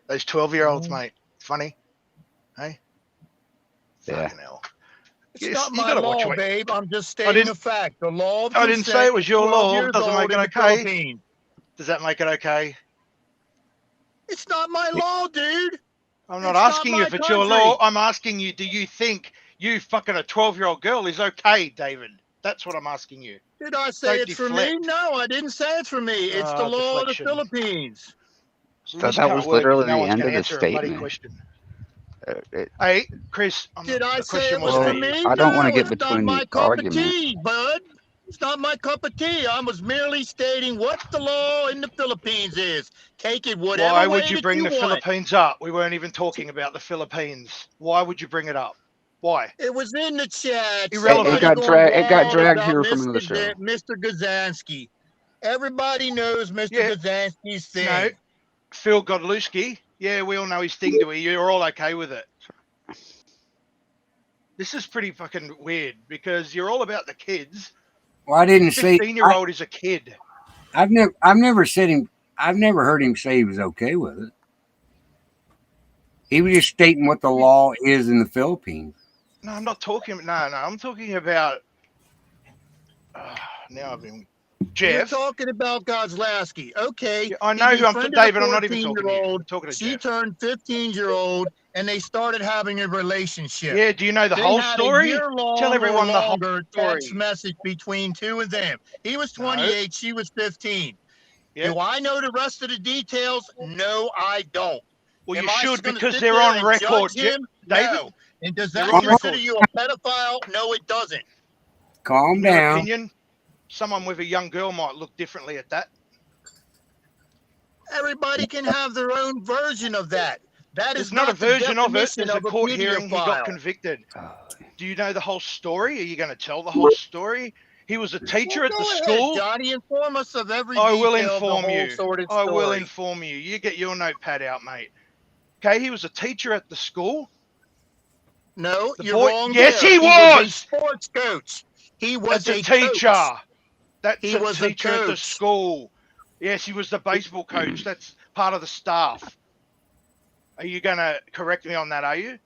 [SPEAKER 9] Those 12-year-olds, mate. Funny. Hey?
[SPEAKER 5] Yeah.
[SPEAKER 9] Fucking hell.
[SPEAKER 2] It's
[SPEAKER 9] Yes,
[SPEAKER 2] not
[SPEAKER 9] you
[SPEAKER 2] my
[SPEAKER 9] gotta watch
[SPEAKER 2] law,
[SPEAKER 9] what-
[SPEAKER 2] babe. I'm just
[SPEAKER 9] I
[SPEAKER 2] stating
[SPEAKER 9] didn't-
[SPEAKER 2] a fact. The law of
[SPEAKER 9] I didn't say it was your
[SPEAKER 2] 12
[SPEAKER 9] law.
[SPEAKER 2] years
[SPEAKER 9] Doesn't
[SPEAKER 2] old
[SPEAKER 9] make it
[SPEAKER 2] in the
[SPEAKER 9] okay.
[SPEAKER 2] Philippines.
[SPEAKER 9] Does that make it okay?
[SPEAKER 2] It's not my law, dude.
[SPEAKER 9] I'm not
[SPEAKER 2] It's not
[SPEAKER 9] asking you
[SPEAKER 2] my
[SPEAKER 9] if it's your
[SPEAKER 2] country.
[SPEAKER 9] law. I'm asking you, do you think you fucking a 12-year-old girl is okay, David? That's what I'm asking you.
[SPEAKER 2] Did I say
[SPEAKER 9] Don't
[SPEAKER 2] it's for me?
[SPEAKER 9] deflect.
[SPEAKER 2] No, I didn't say it's for me. It's the law of the
[SPEAKER 9] deflection.
[SPEAKER 2] Philippines.
[SPEAKER 9] So
[SPEAKER 5] That
[SPEAKER 9] this
[SPEAKER 5] was
[SPEAKER 9] can't work if
[SPEAKER 5] literally
[SPEAKER 9] no
[SPEAKER 5] the
[SPEAKER 9] one's
[SPEAKER 5] end
[SPEAKER 9] gonna
[SPEAKER 5] of the
[SPEAKER 9] answer a bloody
[SPEAKER 5] statement.
[SPEAKER 9] question.
[SPEAKER 5] It-
[SPEAKER 9] Hey, Chris,
[SPEAKER 2] Did I
[SPEAKER 9] the
[SPEAKER 2] say
[SPEAKER 9] question
[SPEAKER 2] it was
[SPEAKER 9] wasn't
[SPEAKER 2] for
[SPEAKER 9] at you.
[SPEAKER 2] me?
[SPEAKER 5] I don't wanna
[SPEAKER 2] No,
[SPEAKER 5] get
[SPEAKER 2] it's
[SPEAKER 5] between
[SPEAKER 2] not my
[SPEAKER 5] the
[SPEAKER 2] cup
[SPEAKER 5] argument.
[SPEAKER 2] of tea, bud. It's not my cup of tea. I was merely stating what the law in the Philippines is. Take it whatever
[SPEAKER 9] Why
[SPEAKER 2] way
[SPEAKER 9] would you
[SPEAKER 2] that
[SPEAKER 9] bring
[SPEAKER 2] you
[SPEAKER 9] the
[SPEAKER 2] want.
[SPEAKER 9] Philippines up? We weren't even talking about the Philippines. Why would you bring it up? Why?
[SPEAKER 2] It was in the chat.
[SPEAKER 9] Irrelevant.
[SPEAKER 2] Somebody
[SPEAKER 5] It
[SPEAKER 2] going
[SPEAKER 5] got
[SPEAKER 2] wild
[SPEAKER 5] dragged
[SPEAKER 2] about
[SPEAKER 5] here from another show.
[SPEAKER 2] Mr. Gazansky. Everybody knows Mr.
[SPEAKER 9] Yeah.
[SPEAKER 2] Gazansky's thing.
[SPEAKER 9] No. Phil Godlewski. Yeah, we all know his thing, do we? You're all okay with it. This is pretty fucking weird because you're all about the kids.
[SPEAKER 1] Well, I didn't say.
[SPEAKER 9] 15-year-old is a kid.
[SPEAKER 1] I've never said him. I've never heard him say he was okay with it. He was just stating what the law is in the Philippines.
[SPEAKER 9] No, I'm not talking. No, I'm talking about. Now I've been.
[SPEAKER 2] You're
[SPEAKER 9] Jeff.
[SPEAKER 2] talking about Kozlowski. Okay.
[SPEAKER 9] Yeah, I know
[SPEAKER 2] he
[SPEAKER 9] who I'm.
[SPEAKER 2] befriended a
[SPEAKER 9] David, I'm not even talking to you.
[SPEAKER 2] 14-year-old.
[SPEAKER 9] I'm talking to
[SPEAKER 2] She
[SPEAKER 9] Jeff.
[SPEAKER 2] turned 15-year-old, and they started having a relationship.
[SPEAKER 9] Yeah, do you know the
[SPEAKER 2] They
[SPEAKER 9] whole
[SPEAKER 2] had
[SPEAKER 9] story?
[SPEAKER 2] A year-long
[SPEAKER 9] Tell everyone
[SPEAKER 2] or
[SPEAKER 9] the whole
[SPEAKER 2] longer text
[SPEAKER 9] story.
[SPEAKER 2] message between two of them. He was
[SPEAKER 9] No.
[SPEAKER 2] 28, she was 15.
[SPEAKER 9] Yeah.
[SPEAKER 2] Do I know the rest of the details? No, I don't.
[SPEAKER 9] Well,
[SPEAKER 2] Am
[SPEAKER 9] you
[SPEAKER 2] I
[SPEAKER 9] should
[SPEAKER 2] gonna
[SPEAKER 9] because
[SPEAKER 2] sit
[SPEAKER 9] they're
[SPEAKER 2] there
[SPEAKER 9] on
[SPEAKER 2] and
[SPEAKER 9] record,
[SPEAKER 2] judge him?
[SPEAKER 9] David.
[SPEAKER 2] No. And does
[SPEAKER 9] They're
[SPEAKER 2] that
[SPEAKER 9] on
[SPEAKER 2] consider
[SPEAKER 9] record.
[SPEAKER 2] you a pedophile? No, it doesn't.
[SPEAKER 1] Calm
[SPEAKER 9] In your
[SPEAKER 1] down.
[SPEAKER 9] opinion, someone with a young girl might look differently at that.
[SPEAKER 2] Everybody can have their own version of that. That is
[SPEAKER 9] It's not a
[SPEAKER 2] the
[SPEAKER 9] version of it.
[SPEAKER 2] definition
[SPEAKER 9] There's a court hearing. He got
[SPEAKER 2] pedophile.
[SPEAKER 9] convicted. Do you know the whole story? Are you going to tell the whole story? He was a teacher at
[SPEAKER 2] Go
[SPEAKER 9] the
[SPEAKER 2] ahead,
[SPEAKER 9] school.
[SPEAKER 2] Johnny, inform us of every
[SPEAKER 9] I will
[SPEAKER 2] detail of the
[SPEAKER 9] inform
[SPEAKER 2] whole
[SPEAKER 9] you.
[SPEAKER 2] sordid
[SPEAKER 9] I will
[SPEAKER 2] story.
[SPEAKER 9] inform you. You get your notepad out, mate. Okay, he was a teacher at the school.
[SPEAKER 2] No,
[SPEAKER 9] The
[SPEAKER 2] you're
[SPEAKER 9] boy-
[SPEAKER 2] wrong.
[SPEAKER 9] Yes,
[SPEAKER 2] there.
[SPEAKER 9] he
[SPEAKER 2] was a
[SPEAKER 9] was!
[SPEAKER 2] sports coach. He was
[SPEAKER 9] That's a teacher.
[SPEAKER 2] coach.
[SPEAKER 9] That's
[SPEAKER 2] He
[SPEAKER 9] a
[SPEAKER 2] was a
[SPEAKER 9] teacher at the
[SPEAKER 2] coach.
[SPEAKER 9] school. Yes, he was the baseball coach. That's part of the staff. Are you going to correct me on that, are you?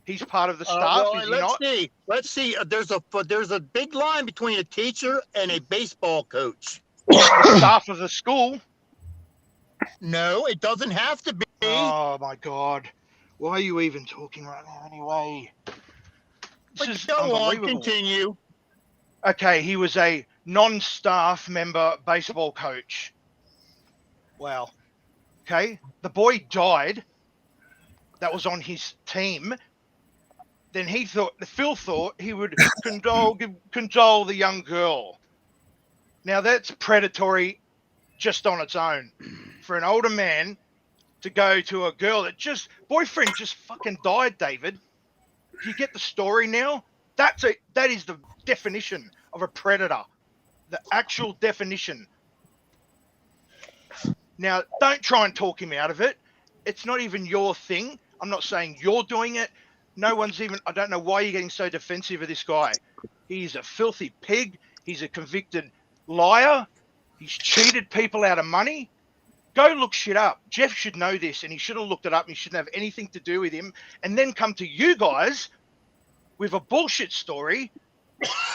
[SPEAKER 9] He's part of the staff,
[SPEAKER 2] Well,
[SPEAKER 9] is he
[SPEAKER 2] let's
[SPEAKER 9] not?
[SPEAKER 2] see. Let's see. There's a big line between a teacher and a baseball coach.
[SPEAKER 9] The staff of the school?
[SPEAKER 2] No, it doesn't have to be.
[SPEAKER 9] Oh, my God. Why are you even talking right now anyway? This
[SPEAKER 2] But
[SPEAKER 9] is
[SPEAKER 2] go on,
[SPEAKER 9] unbelievable.
[SPEAKER 2] continue.
[SPEAKER 9] Okay, he was a non-staff member baseball coach. Wow. Okay, the boy died. That was on his team. Then Phil thought he would condole the young girl. Now that's predatory just on its own. For an older man to go to a girl that boyfriend just fucking died, David. Do you get the story now? That is the definition of a predator. The actual definition. Now, don't try and talk him out of it. It's not even your thing. I'm not saying you're doing it. No one's even, I don't know why you're getting so defensive of this guy. He's a filthy pig. He's a convicted liar. He's cheated people out of money. Go look shit up. Jeff should know this, and he should have looked it up, and he shouldn't have anything to do with him, and then come to you guys with a bullshit story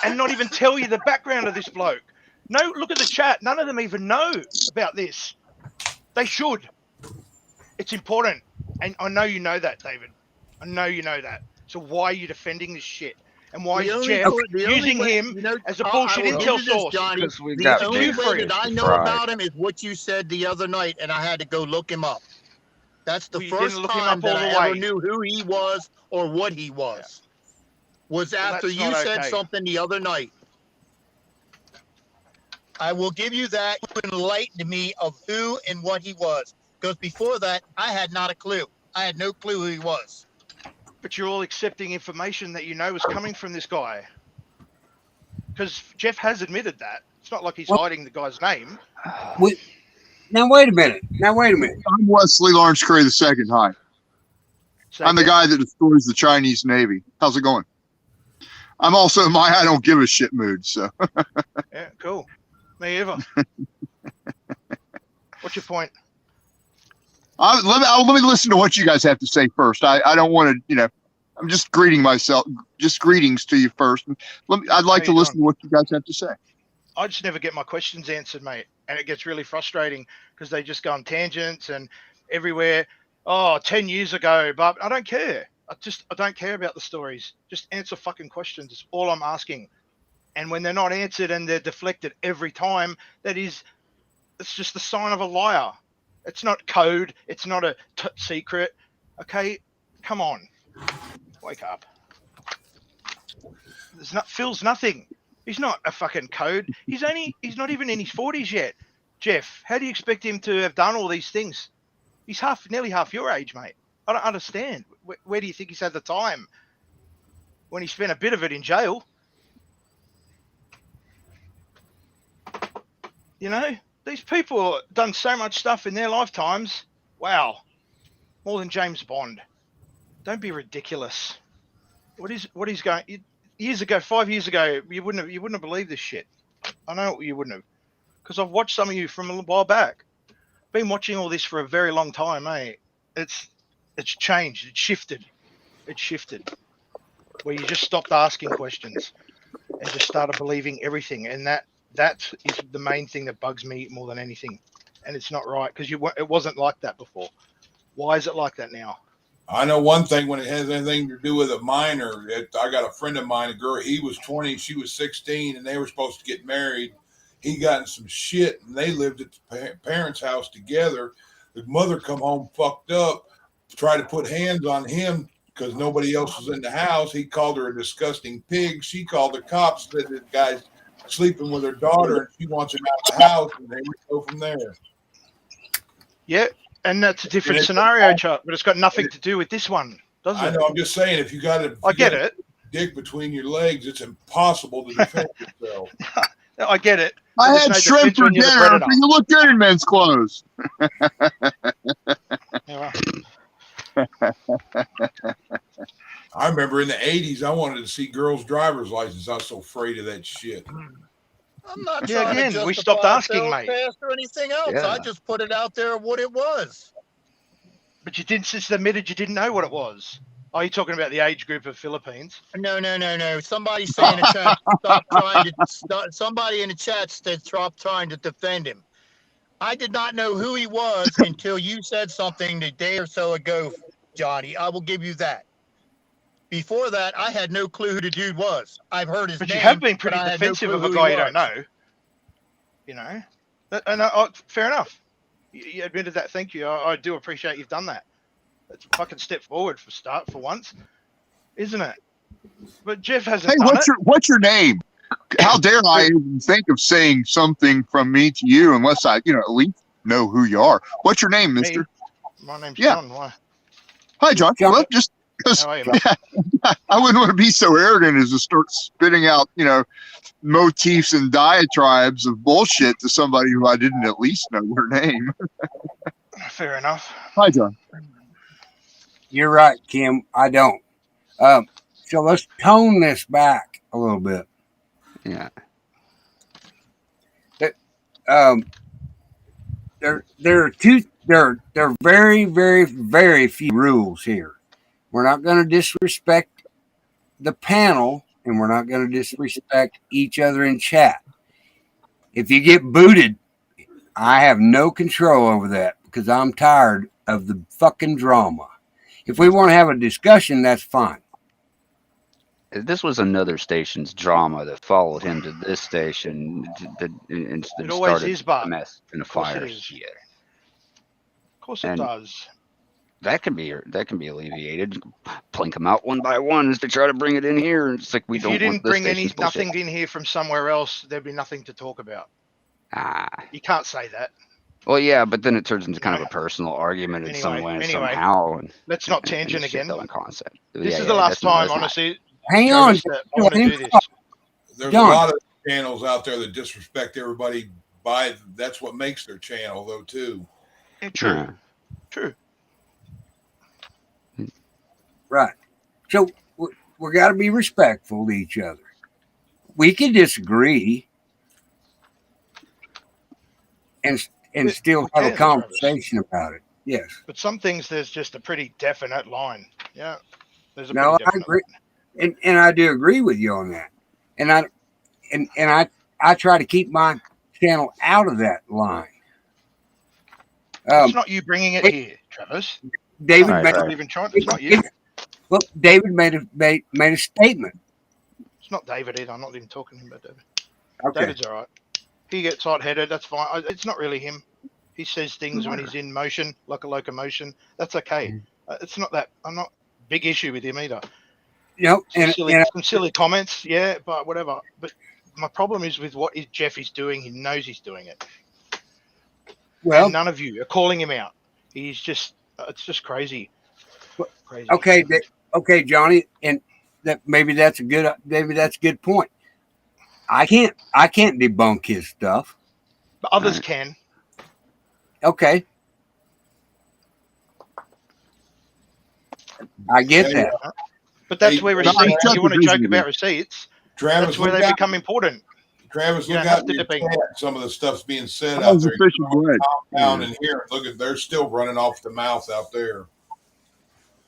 [SPEAKER 9] and not even tell you the background of this bloke. No, look at the chat. None of them even know about this. They should. It's important. And I know you know that, David. I know you know that. So why are you defending this shit? And why is Jeff using him as a bullshit intel source?
[SPEAKER 5] Because we
[SPEAKER 10] The
[SPEAKER 5] got
[SPEAKER 10] only
[SPEAKER 5] big
[SPEAKER 10] way
[SPEAKER 5] fish
[SPEAKER 10] that I
[SPEAKER 5] to
[SPEAKER 10] know
[SPEAKER 5] fry.
[SPEAKER 10] about him is what you said the other night, and I had to go look him up. That's the
[SPEAKER 9] Well, you didn't
[SPEAKER 10] first
[SPEAKER 9] look him
[SPEAKER 10] time
[SPEAKER 9] up all
[SPEAKER 10] that I
[SPEAKER 9] the
[SPEAKER 10] ever
[SPEAKER 9] way.
[SPEAKER 10] knew who he was or what he was. Was
[SPEAKER 9] Well,
[SPEAKER 10] after
[SPEAKER 9] that's
[SPEAKER 10] you
[SPEAKER 9] not
[SPEAKER 10] said
[SPEAKER 9] okay.
[SPEAKER 10] something the other night. I will give you that. You enlightened me of who and what he was. Because before that, I had not a clue. I had no clue who he was.
[SPEAKER 9] But you're all accepting information that you know is coming from this guy. Because Jeff has admitted that. It's not like he's hiding the guy's name.
[SPEAKER 1] Now wait a minute.
[SPEAKER 11] I'm Wesley Lawrence Curry II. Hi.
[SPEAKER 9] So
[SPEAKER 11] I'm the guy that destroys the Chinese Navy. How's it going? I'm also in my I don't give a shit mood. So
[SPEAKER 9] Yeah, cool. Me either. What's your point?
[SPEAKER 11] let me listen to what you guys have to say first. I don't want to, I'm just greeting myself. Just greetings to you first. I'd like to listen to what you guys have to say.
[SPEAKER 9] I just never get my questions answered, mate. And it gets really frustrating because they just go on tangents and everywhere. Oh, 10 years ago, but I don't care. I don't care about the stories. Just answer fucking questions. It's all I'm asking. And when they're not answered and they're deflected every time, it's just the sign of a liar. It's not code. It's not a secret. Okay, come on, wake up. Phil's nothing. He's not a fucking code. He's not even in his 40s yet. Jeff, how do you expect him to have done all these things? He's nearly half your age, mate. I don't understand. Where do you think he's had the time when he spent a bit of it in jail? These people have done so much stuff in their lifetimes. Wow. More than James Bond. Don't be ridiculous. What is going 5 years ago, you wouldn't have believed this shit. I know you wouldn't have. Because I've watched some of you from a while back. Been watching all this for a very long time, mate. It's changed. It's shifted. Where you just stopped asking questions and just started believing everything. And that is the main thing that bugs me more than anything. And it's not right because it wasn't like that before. Why is it like that now?
[SPEAKER 12] I know one thing when it has anything to do with a minor. I got a friend of mine, a girl, he was 20, she was 16, and they were supposed to get married. He got in some shit, and they lived at the parents' house together. The mother come home fucked up, tried to put hands on him because nobody else was in the house. He called her a disgusting pig. She called the cops, said the guy's sleeping with her daughter, and she wants him out of the house, and they would go from there.
[SPEAKER 9] Yeah, and that's a different scenario, Chuck, but it's got nothing to do with this one, does it?
[SPEAKER 12] I know. I'm just saying, if you got a dick between your legs, it's impossible to defend yourself.
[SPEAKER 9] I get it.
[SPEAKER 11] I had shrimp for dinner. So you look good in men's clothes.
[SPEAKER 12] I remember in the 80s, I wanted to see girls' driver's license. I was so afraid of that shit.
[SPEAKER 10] I'm not trying to justify
[SPEAKER 9] we stopped asking,
[SPEAKER 10] sales
[SPEAKER 9] mate.
[SPEAKER 10] past or anything else.
[SPEAKER 12] Yeah.
[SPEAKER 10] I just put it out there what it was.
[SPEAKER 9] But you didn't just admitted you didn't know what it was. Are you talking about the age group of Philippines?
[SPEAKER 10] No. Somebody say in the chat, somebody in the chat said stop trying to defend him. I did not know who he was until you said something a day or so ago, Johnny. I will give you that. Before that, I had no clue who the dude was. I've heard his name.
[SPEAKER 9] But you have been pretty
[SPEAKER 10] but I had no
[SPEAKER 9] defensive
[SPEAKER 10] clue
[SPEAKER 9] of a
[SPEAKER 10] who
[SPEAKER 9] guy
[SPEAKER 10] he
[SPEAKER 9] you don't
[SPEAKER 10] was.
[SPEAKER 9] know. And fair enough. You admitted that. Thank you. I do appreciate you've done that. It's a fucking step forward for once, isn't it? But Jeff hasn't
[SPEAKER 11] Hey,
[SPEAKER 9] done it.
[SPEAKER 11] what's your name? How dare I even think of saying something from me to you unless I, at least know who you are. What's your name, mister?
[SPEAKER 9] Me? My name's John. Why?
[SPEAKER 11] Hi, John. Well, just because
[SPEAKER 9] How are you, mate?
[SPEAKER 11] I wouldn't want to be so arrogant as to start spitting out, motifs and diatribes of bullshit to somebody who I didn't at least know their name.
[SPEAKER 9] Fair enough.
[SPEAKER 11] Hi, John.
[SPEAKER 1] You're right, Kim. I don't. So let's tone this back a little bit.
[SPEAKER 5] Yeah.
[SPEAKER 1] There are very, very, very few rules here. We're not going to disrespect the panel, and we're not going to disrespect each other in chat. If you get booted, I have no control over that because I'm tired of the fucking drama. If we want to have a discussion, that's fine.
[SPEAKER 5] This was another station's drama that followed him to this station and
[SPEAKER 9] It always
[SPEAKER 5] started
[SPEAKER 9] is, but
[SPEAKER 5] a mess and a
[SPEAKER 9] of course it
[SPEAKER 5] fire
[SPEAKER 9] is.
[SPEAKER 5] here.
[SPEAKER 9] Of course it
[SPEAKER 5] And
[SPEAKER 9] does.
[SPEAKER 5] that can be alleviated. Plink them out one by one as they try to bring it in here. And it's like we
[SPEAKER 9] If you
[SPEAKER 5] don't want
[SPEAKER 9] didn't
[SPEAKER 5] this
[SPEAKER 9] bring
[SPEAKER 5] station's bullshit.
[SPEAKER 9] nothing in here from somewhere else, there'd be nothing to talk about.
[SPEAKER 5] Ah,
[SPEAKER 9] You can't say that.
[SPEAKER 5] well, yeah, but then it turns into kind of
[SPEAKER 9] No.
[SPEAKER 5] a personal argument in some way
[SPEAKER 9] Anyway,
[SPEAKER 5] somehow. And,
[SPEAKER 9] let's not
[SPEAKER 5] and
[SPEAKER 9] tangent
[SPEAKER 5] this
[SPEAKER 9] again.
[SPEAKER 5] shit concept.
[SPEAKER 9] This
[SPEAKER 5] Yeah,
[SPEAKER 9] is the
[SPEAKER 5] yeah,
[SPEAKER 9] last
[SPEAKER 5] that's not,
[SPEAKER 9] time,
[SPEAKER 5] that's not.
[SPEAKER 9] honestly,
[SPEAKER 1] Hang on.
[SPEAKER 9] Travis, that I want to
[SPEAKER 1] Hang
[SPEAKER 9] do this.
[SPEAKER 1] on.
[SPEAKER 12] There's
[SPEAKER 1] John.
[SPEAKER 12] a lot of channels out there that disrespect everybody. That's what makes their channel, though, too.
[SPEAKER 9] True.
[SPEAKER 5] Yeah.
[SPEAKER 9] True.
[SPEAKER 1] Right. So we got to be respectful to each other. We can disagree and still have a
[SPEAKER 9] can,
[SPEAKER 1] conversation about it. Yes.
[SPEAKER 9] But some things, there's just a pretty definite line. Yeah. There's a
[SPEAKER 1] No,
[SPEAKER 9] pretty
[SPEAKER 1] I
[SPEAKER 9] definite
[SPEAKER 1] agree, and I do agree with you on that. And I try to keep my channel out of that line.
[SPEAKER 9] It's not you bringing it here, Travis.
[SPEAKER 1] David
[SPEAKER 5] Right,
[SPEAKER 1] made,
[SPEAKER 5] right.
[SPEAKER 9] Even trying, it's not you.
[SPEAKER 1] well, David made a statement.
[SPEAKER 9] It's not David either. I'm not even talking about David.
[SPEAKER 1] Okay.
[SPEAKER 9] David's all right. He gets hot-headed. That's fine. It's not really him. He says things when he's in motion, like a locomotion. That's okay. It's not that. I'm not big issue with him either.
[SPEAKER 1] You know,
[SPEAKER 9] Some silly comments, yeah, but whatever. But my problem is with what Jeff is doing. He knows he's doing it.
[SPEAKER 1] well,
[SPEAKER 9] And none of you are calling him out. He's just, it's just crazy. Crazy.
[SPEAKER 1] okay, Johnny, and maybe that's a good point. I can't debunk his stuff.
[SPEAKER 9] But others can.
[SPEAKER 1] Okay, I get
[SPEAKER 12] Hey,
[SPEAKER 1] that.
[SPEAKER 9] But that's
[SPEAKER 12] Hey,
[SPEAKER 9] where
[SPEAKER 12] no,
[SPEAKER 9] receipts.
[SPEAKER 11] Chuck
[SPEAKER 9] You want to
[SPEAKER 11] was
[SPEAKER 9] joke
[SPEAKER 11] busy,
[SPEAKER 9] about
[SPEAKER 11] man.
[SPEAKER 9] receipts?
[SPEAKER 12] Travis,
[SPEAKER 9] That's where
[SPEAKER 12] look
[SPEAKER 9] they
[SPEAKER 12] out,
[SPEAKER 9] become important.
[SPEAKER 12] Travis,
[SPEAKER 9] You
[SPEAKER 12] look
[SPEAKER 9] don't have
[SPEAKER 12] out
[SPEAKER 9] to
[SPEAKER 12] in your
[SPEAKER 9] debate.
[SPEAKER 12] chat. Some of the stuff's being said
[SPEAKER 11] That
[SPEAKER 12] out
[SPEAKER 11] was
[SPEAKER 12] there.
[SPEAKER 11] official bread.
[SPEAKER 12] Down in here, look at they're still running off the mouth out there.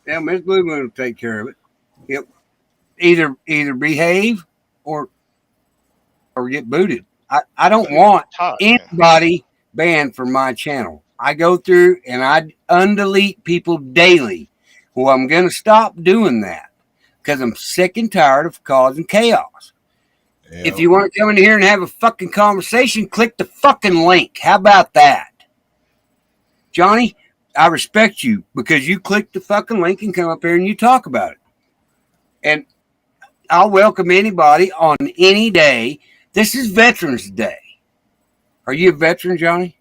[SPEAKER 1] Yeah, Miss Blue Moon will take care of it. Yep. Either behave or get booted. I don't want
[SPEAKER 9] It's hard, man.
[SPEAKER 1] anybody banned from my channel. I go through and I undelete people daily. Well, I'm going to stop doing that because I'm sick and tired of causing chaos.
[SPEAKER 12] Yeah.
[SPEAKER 1] If you want to come in here and have a fucking conversation, click the fucking link. How about that? Johnny, I respect you because you click the fucking link and come up here and you talk about it. And I'll welcome anybody on any day. This is Veterans Day. Are you a veteran, Johnny?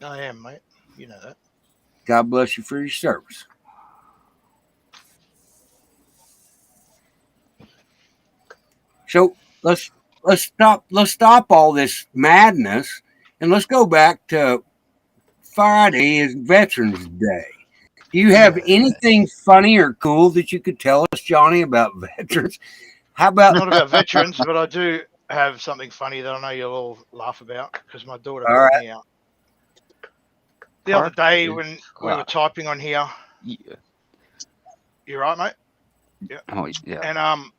[SPEAKER 9] I am, mate. You know that.
[SPEAKER 1] God bless you for your service. So let's stop all this madness and let's go back to Friday is Veterans Day. Do you have anything funny or cool that you could tell us, Johnny, about veterans? How about
[SPEAKER 9] Not about veterans, but I do have something funny that I know you'll all laugh about because my daughter
[SPEAKER 1] All
[SPEAKER 9] called me out. The other day
[SPEAKER 5] Cartoon.
[SPEAKER 9] when we were typing on here,
[SPEAKER 5] Yeah.
[SPEAKER 9] you right, mate? Yeah.
[SPEAKER 5] Oh, yeah.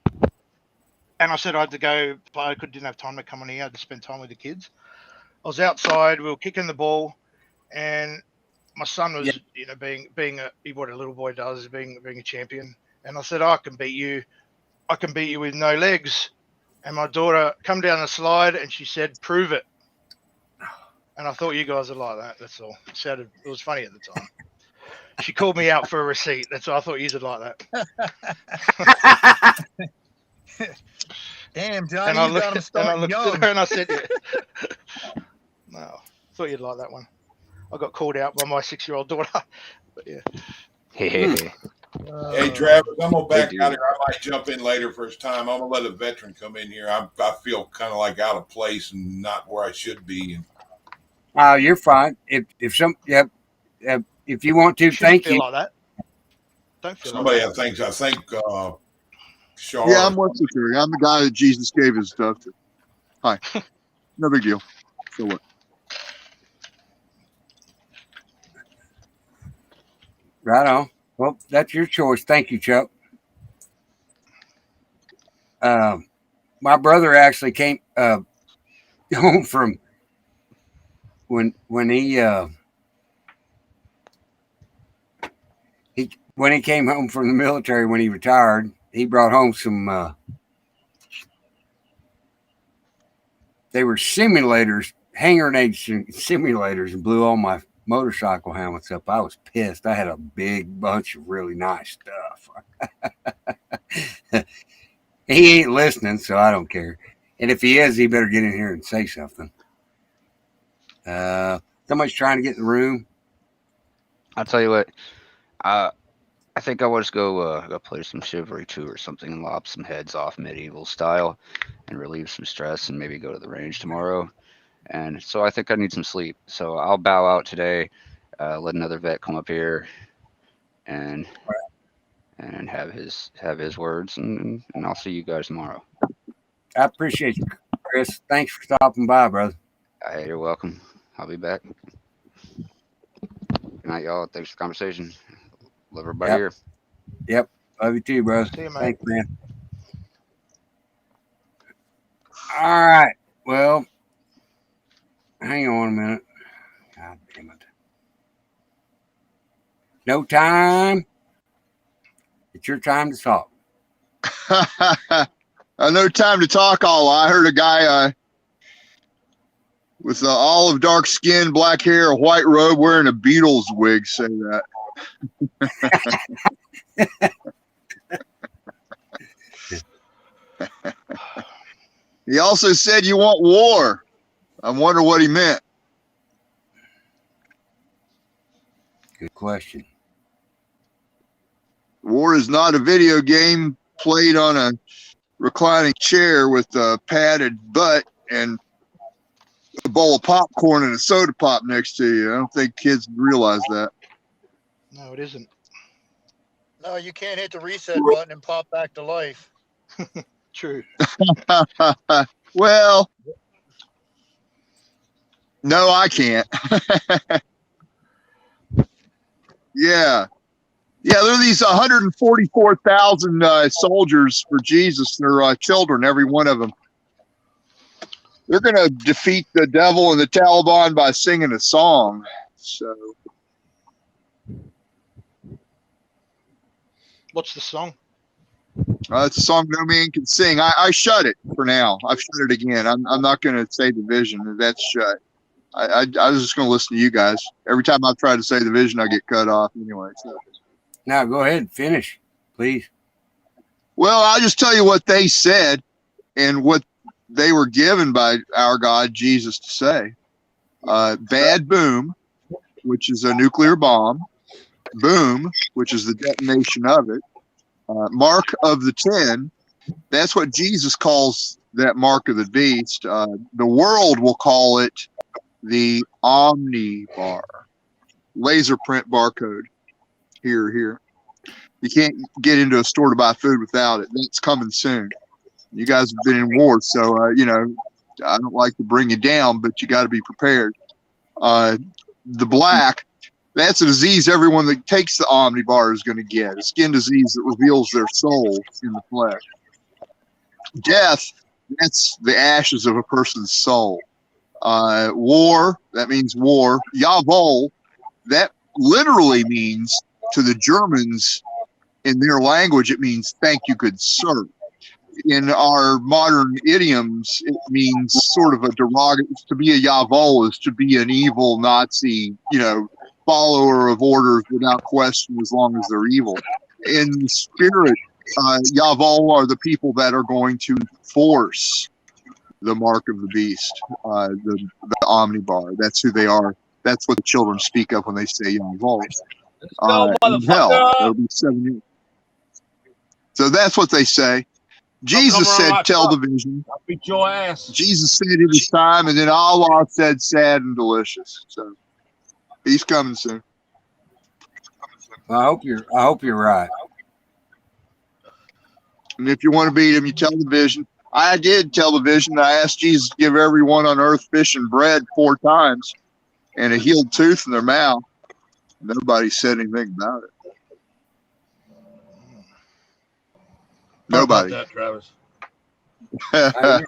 [SPEAKER 9] And I said I had to go play. I didn't have time to come on here. I had to spend time with the kids. I was outside. We were kicking the ball, and my son was, being what a little boy does, being a champion. And I said, I can beat you. I can beat you with no legs. And my daughter come down the slide, and she said, "Prove it." And I thought you guys would like that. That's all. It was funny at the time. She called me out for a receipt. That's all. I thought you would like that.
[SPEAKER 10] Damn, Johnny,
[SPEAKER 9] And I
[SPEAKER 10] you
[SPEAKER 9] looked,
[SPEAKER 10] got him
[SPEAKER 9] and I
[SPEAKER 10] starting
[SPEAKER 9] looked
[SPEAKER 10] young.
[SPEAKER 9] at her and I said, no, thought you'd like that one. I got called out by my 6-year-old daughter. But yeah.
[SPEAKER 5] Hey.
[SPEAKER 12] Hey, Travis, I'm gonna back
[SPEAKER 5] They
[SPEAKER 12] out
[SPEAKER 5] do.
[SPEAKER 12] here. I might jump in later for his time. I'm gonna let a veteran come in here. I feel kind of like out of place and not where I should be.
[SPEAKER 1] you're fine. If you want to,
[SPEAKER 9] You shouldn't
[SPEAKER 1] thank
[SPEAKER 9] feel
[SPEAKER 1] you.
[SPEAKER 9] like that. Don't feel
[SPEAKER 12] Somebody,
[SPEAKER 9] like that.
[SPEAKER 12] I think, Shar.
[SPEAKER 11] Yeah, I'm one security. I'm the guy that Jesus gave his stuff to. Hi. No big deal. So what?
[SPEAKER 1] Right on. Well, that's your choice. Thank you, Chuck. My brother actually came home from when he when he came home from the military, when he retired, he brought home some. They were simulators, hand grenade simulators, and blew all my motorcycle helmets up. I was pissed. I had a big bunch of really nice stuff. He ain't listening, so I don't care. And if he is, he better get in here and say something. Somebody's trying to get in the room.
[SPEAKER 5] I'll tell you what. I think I want to go play some Chivalry 2 or something and lop some heads off medieval style and relieve some stress and maybe go to the range tomorrow. And so I think I need some sleep. So I'll bow out today, let another vet come up here and have his words, and I'll see you guys tomorrow.
[SPEAKER 1] I appreciate you, Chris. Thanks for stopping by, brother.
[SPEAKER 5] Hey, you're welcome. I'll be back. Good night, y'all. Thanks for the conversation. Love everybody here.
[SPEAKER 1] Yep. Love you too, bro.
[SPEAKER 9] See you, mate.
[SPEAKER 1] Thanks, man. All right. Well, hang on a minute. God damn it. No time. It's your time to talk.
[SPEAKER 11] No time to talk. All I heard a guy with olive dark skin, black hair, a white robe, wearing a Beatles wig say that. He also said you want war. I wonder what he meant.
[SPEAKER 1] Good question.
[SPEAKER 11] War is not a video game played on a reclining chair with a padded butt and a bowl of popcorn and a soda pop next to you. I don't think kids realize that.
[SPEAKER 9] No, it isn't.
[SPEAKER 10] No, you can't hit the reset button and pop back to life.
[SPEAKER 9] True.
[SPEAKER 11] Well, no, I can't. Yeah. Yeah, there are these 144,000 soldiers for Jesus. They're children, every one of them. They're going to defeat the devil and the Taliban by singing a song. So,
[SPEAKER 9] What's the song?
[SPEAKER 11] it's a song no man can sing. I shut it for now. I've shut it again. I'm not going to say the vision. That's shut. I was just going to listen to you guys. Every time I try to say the vision, I get cut off anyway. So.
[SPEAKER 1] Now go ahead and finish, please.
[SPEAKER 11] Well, I'll just tell you what they said and what they were given by our God, Jesus, to say. Bad boom, which is a nuclear bomb. Boom, which is the detonation of it. Mark of the 10, that's what Jesus calls that mark of the beast. The world will call it the Omnibar. Laser print barcode. Here. You can't get into a store to buy food without it. That's coming soon. You guys have been in war, so I don't like to bring you down, but you got to be prepared. The black, that's a disease everyone that takes the Omnibar is going to get. A skin disease that reveals their soul in the flesh. Death, that's the ashes of a person's soul. War, that means war. Jawohl, that literally means, to the Germans, in their language, it means thank you, good sir. In our modern idioms, it means sort of a derogatory. To be a Jawohl is to be an evil Nazi, follower of orders without question, as long as they're evil. In the spirit, Jawohl are the people that are going to force the mark of the beast, the Omnibar. That's who they are. That's what the children speak of when they say Jawohl. In hell, it'll be 7 years. So that's what they say. Jesus said, tell the vision.
[SPEAKER 13] I'll beat your ass.
[SPEAKER 11] Jesus said it was time, and then Allah said sad and delicious. So he's coming soon.
[SPEAKER 1] Well, I hope you're right.
[SPEAKER 11] And if you want to beat him, you tell the vision. I did tell the vision. I asked Jesus to give everyone on earth fish and bread 4 times and a healed tooth in their mouth. Nobody said anything about it. Nobody.
[SPEAKER 13] That, Travis.
[SPEAKER 11] I'm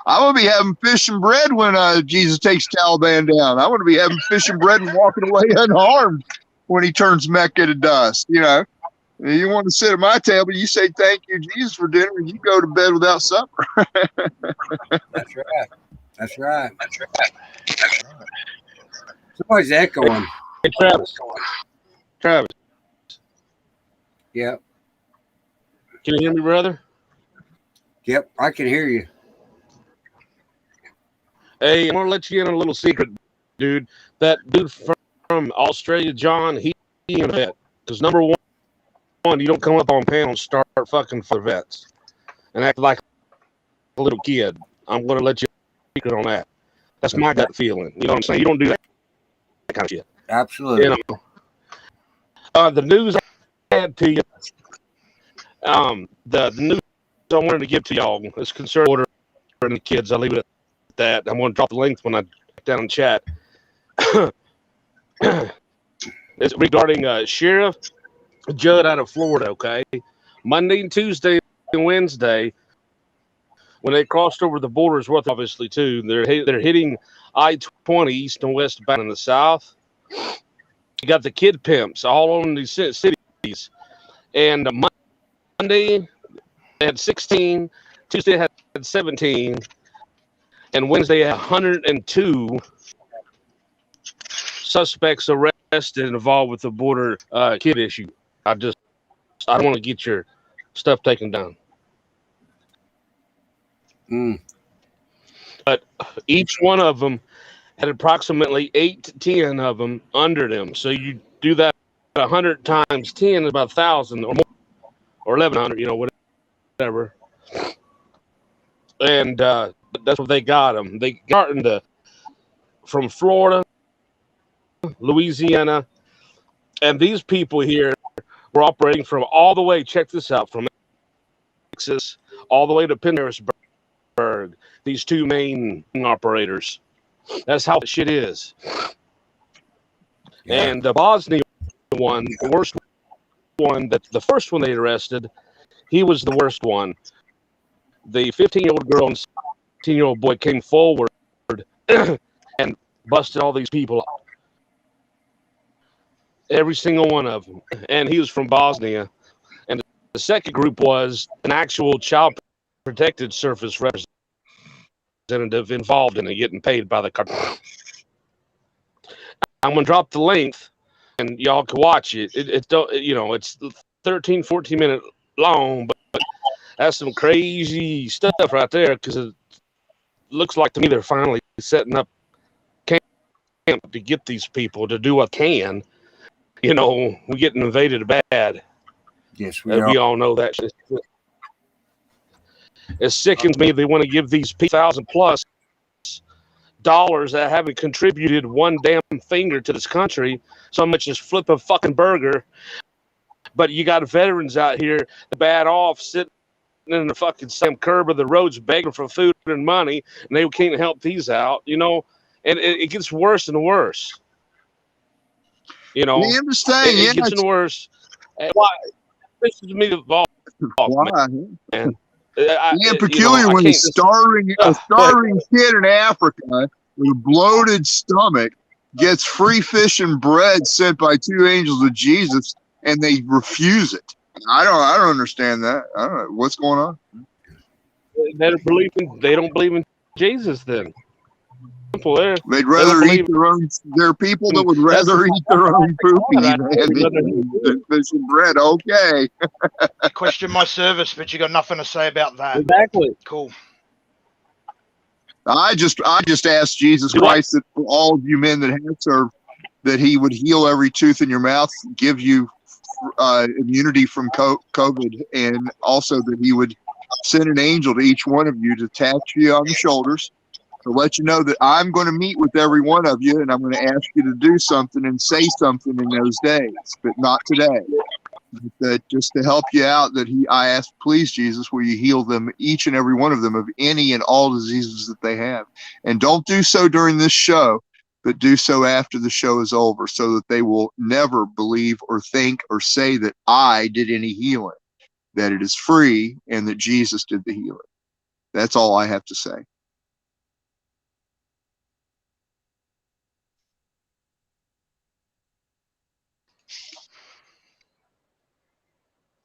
[SPEAKER 11] gonna be having fish and bread when Jesus takes Taliban down. I want to be having fish and bread and walking away unharmed when he turns Mecca to dust. You know, you want to sit at my table, you say thank you, Jesus, for dinner, and you go to bed without supper.
[SPEAKER 1] That's right. That's right. That's right. Somebody's echoing.
[SPEAKER 13] Hey, Travis. Travis,
[SPEAKER 1] Yep.
[SPEAKER 13] can you hear me, brother?
[SPEAKER 1] Yep. I can hear you.
[SPEAKER 13] Hey, I'm gonna let you in on a little secret, dude. That dude from Australia, John, he in a vet. Because number one, you don't come up on panel and start fucking for vets and act like a little kid. I'm gonna let you secret on that. That's my gut feeling. You know what I'm saying? You don't do that kind of shit.
[SPEAKER 1] Absolutely.
[SPEAKER 13] You know. The news I had to you. The news I wanted to give to y'all is concerned order and the kids. I'll leave it at that. I'm going to drop the link when I down in chat. It's regarding Sheriff Judd out of Florida. Okay, Monday and Tuesday and Wednesday when they crossed over the border is worth obviously too. They're hitting I-20 east and west bound in the south. You got the kid pimps all over these cities, and Monday they had 16, Tuesday had 17, and Wednesday had 102 suspects arrested involved with the border kid issue. I don't want to get your stuff taken down. But each one of them had approximately 8 to 10 of them under them. So you do that 100 times 10 is about 1,000 or more, or 1,100, you know, whatever. And that's what they got them. They got from Florida, Louisiana, and these people here were operating from all the way, check this out, from Texas all the way to Harrisburg. These two main operators. That's how the shit is.
[SPEAKER 1] Yeah.
[SPEAKER 13] And the Bosnia one, the worst one, that the first one they arrested, he was the worst one. The 15-year-old girl and 16-year-old boy came forward and busted all these people up. Every single one of them. And he was from Bosnia. And the second group was an actual child protected service representative involved in it, getting paid by the cartel. I'm going to drop the link and y'all can watch it. It's 13, 14 minutes long, but that's some crazy stuff right there, because it looks like to me they're finally setting up camp to get these people to do what they can. You know, we're getting invaded bad.
[SPEAKER 1] Yes, we are.
[SPEAKER 13] We all know that shit. It sickens me they want to give these $1,000+ that haven't contributed one damn finger to this country so much as flip a fucking burger. But you got veterans out here bad off sitting in the fucking same curb of the roads begging for food and money, and they can't help these out, you know, and it gets worse and worse. You know,
[SPEAKER 11] We understand,
[SPEAKER 13] it gets worse. And why? This is me involved,
[SPEAKER 11] Why?
[SPEAKER 13] man.
[SPEAKER 11] Peculiar when a starving kid in Africa with a bloated stomach gets free fish and bread sent by two angels of Jesus, and they refuse it. I don't understand that. I don't know what's going on.
[SPEAKER 13] They don't believe in Jesus then. Simple there.
[SPEAKER 11] They'd rather eat their own. There are people that would rather eat their own poopy than fish and bread. Okay.
[SPEAKER 9] Question my service, but you got nothing to say about that.
[SPEAKER 13] Exactly.
[SPEAKER 9] Cool.
[SPEAKER 11] I just asked Jesus Christ that for all of you men that have served, that he would heal every tooth in your mouth, give you immunity from COVID, and also that he would send an angel to each one of you to tap you on the shoulders to let you know that I'm going to meet with every one of you, and I'm going to ask you to do something and say something in those days, but not today. That just to help you out, that I asked, please, Jesus, will you heal them, each and every one of them, of any and all diseases that they have, and don't do so during this show, but do so after the show is over, so that they will never believe or think or say that I did any healing, that it is free and that Jesus did the healing. That's all I have to say.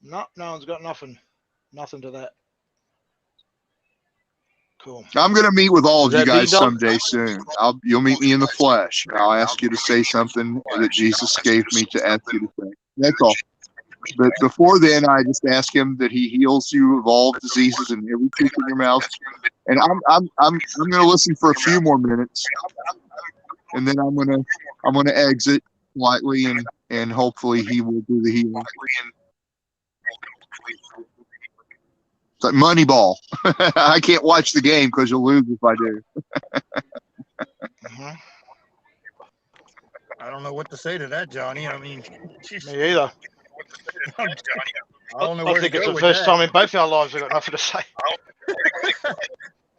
[SPEAKER 9] No, no one's got nothing. Nothing to that. Cool.
[SPEAKER 11] I'm going to meet with all of
[SPEAKER 13] Is
[SPEAKER 11] you
[SPEAKER 13] that
[SPEAKER 11] guys
[SPEAKER 13] D-Dog?
[SPEAKER 11] someday soon. You'll meet me in the flesh. I'll ask you to say something that Jesus gave me to ask you to say. That's all. But before then, I just ask him that he heals you of all diseases and every tooth in your mouth. And I'm going to listen for a few more minutes, and then I'm going to exit lightly, and hopefully he will do the healing. It's like Moneyball. I can't watch the game because you'll lose if I do.
[SPEAKER 9] Mhm.
[SPEAKER 10] I don't know what to say to that, Johnny. I mean,
[SPEAKER 9] Me either.
[SPEAKER 10] I don't know
[SPEAKER 9] I
[SPEAKER 10] where to
[SPEAKER 9] think it's
[SPEAKER 10] go
[SPEAKER 9] the
[SPEAKER 10] with
[SPEAKER 9] first
[SPEAKER 10] that.
[SPEAKER 9] time in both our lives we've got nothing to say.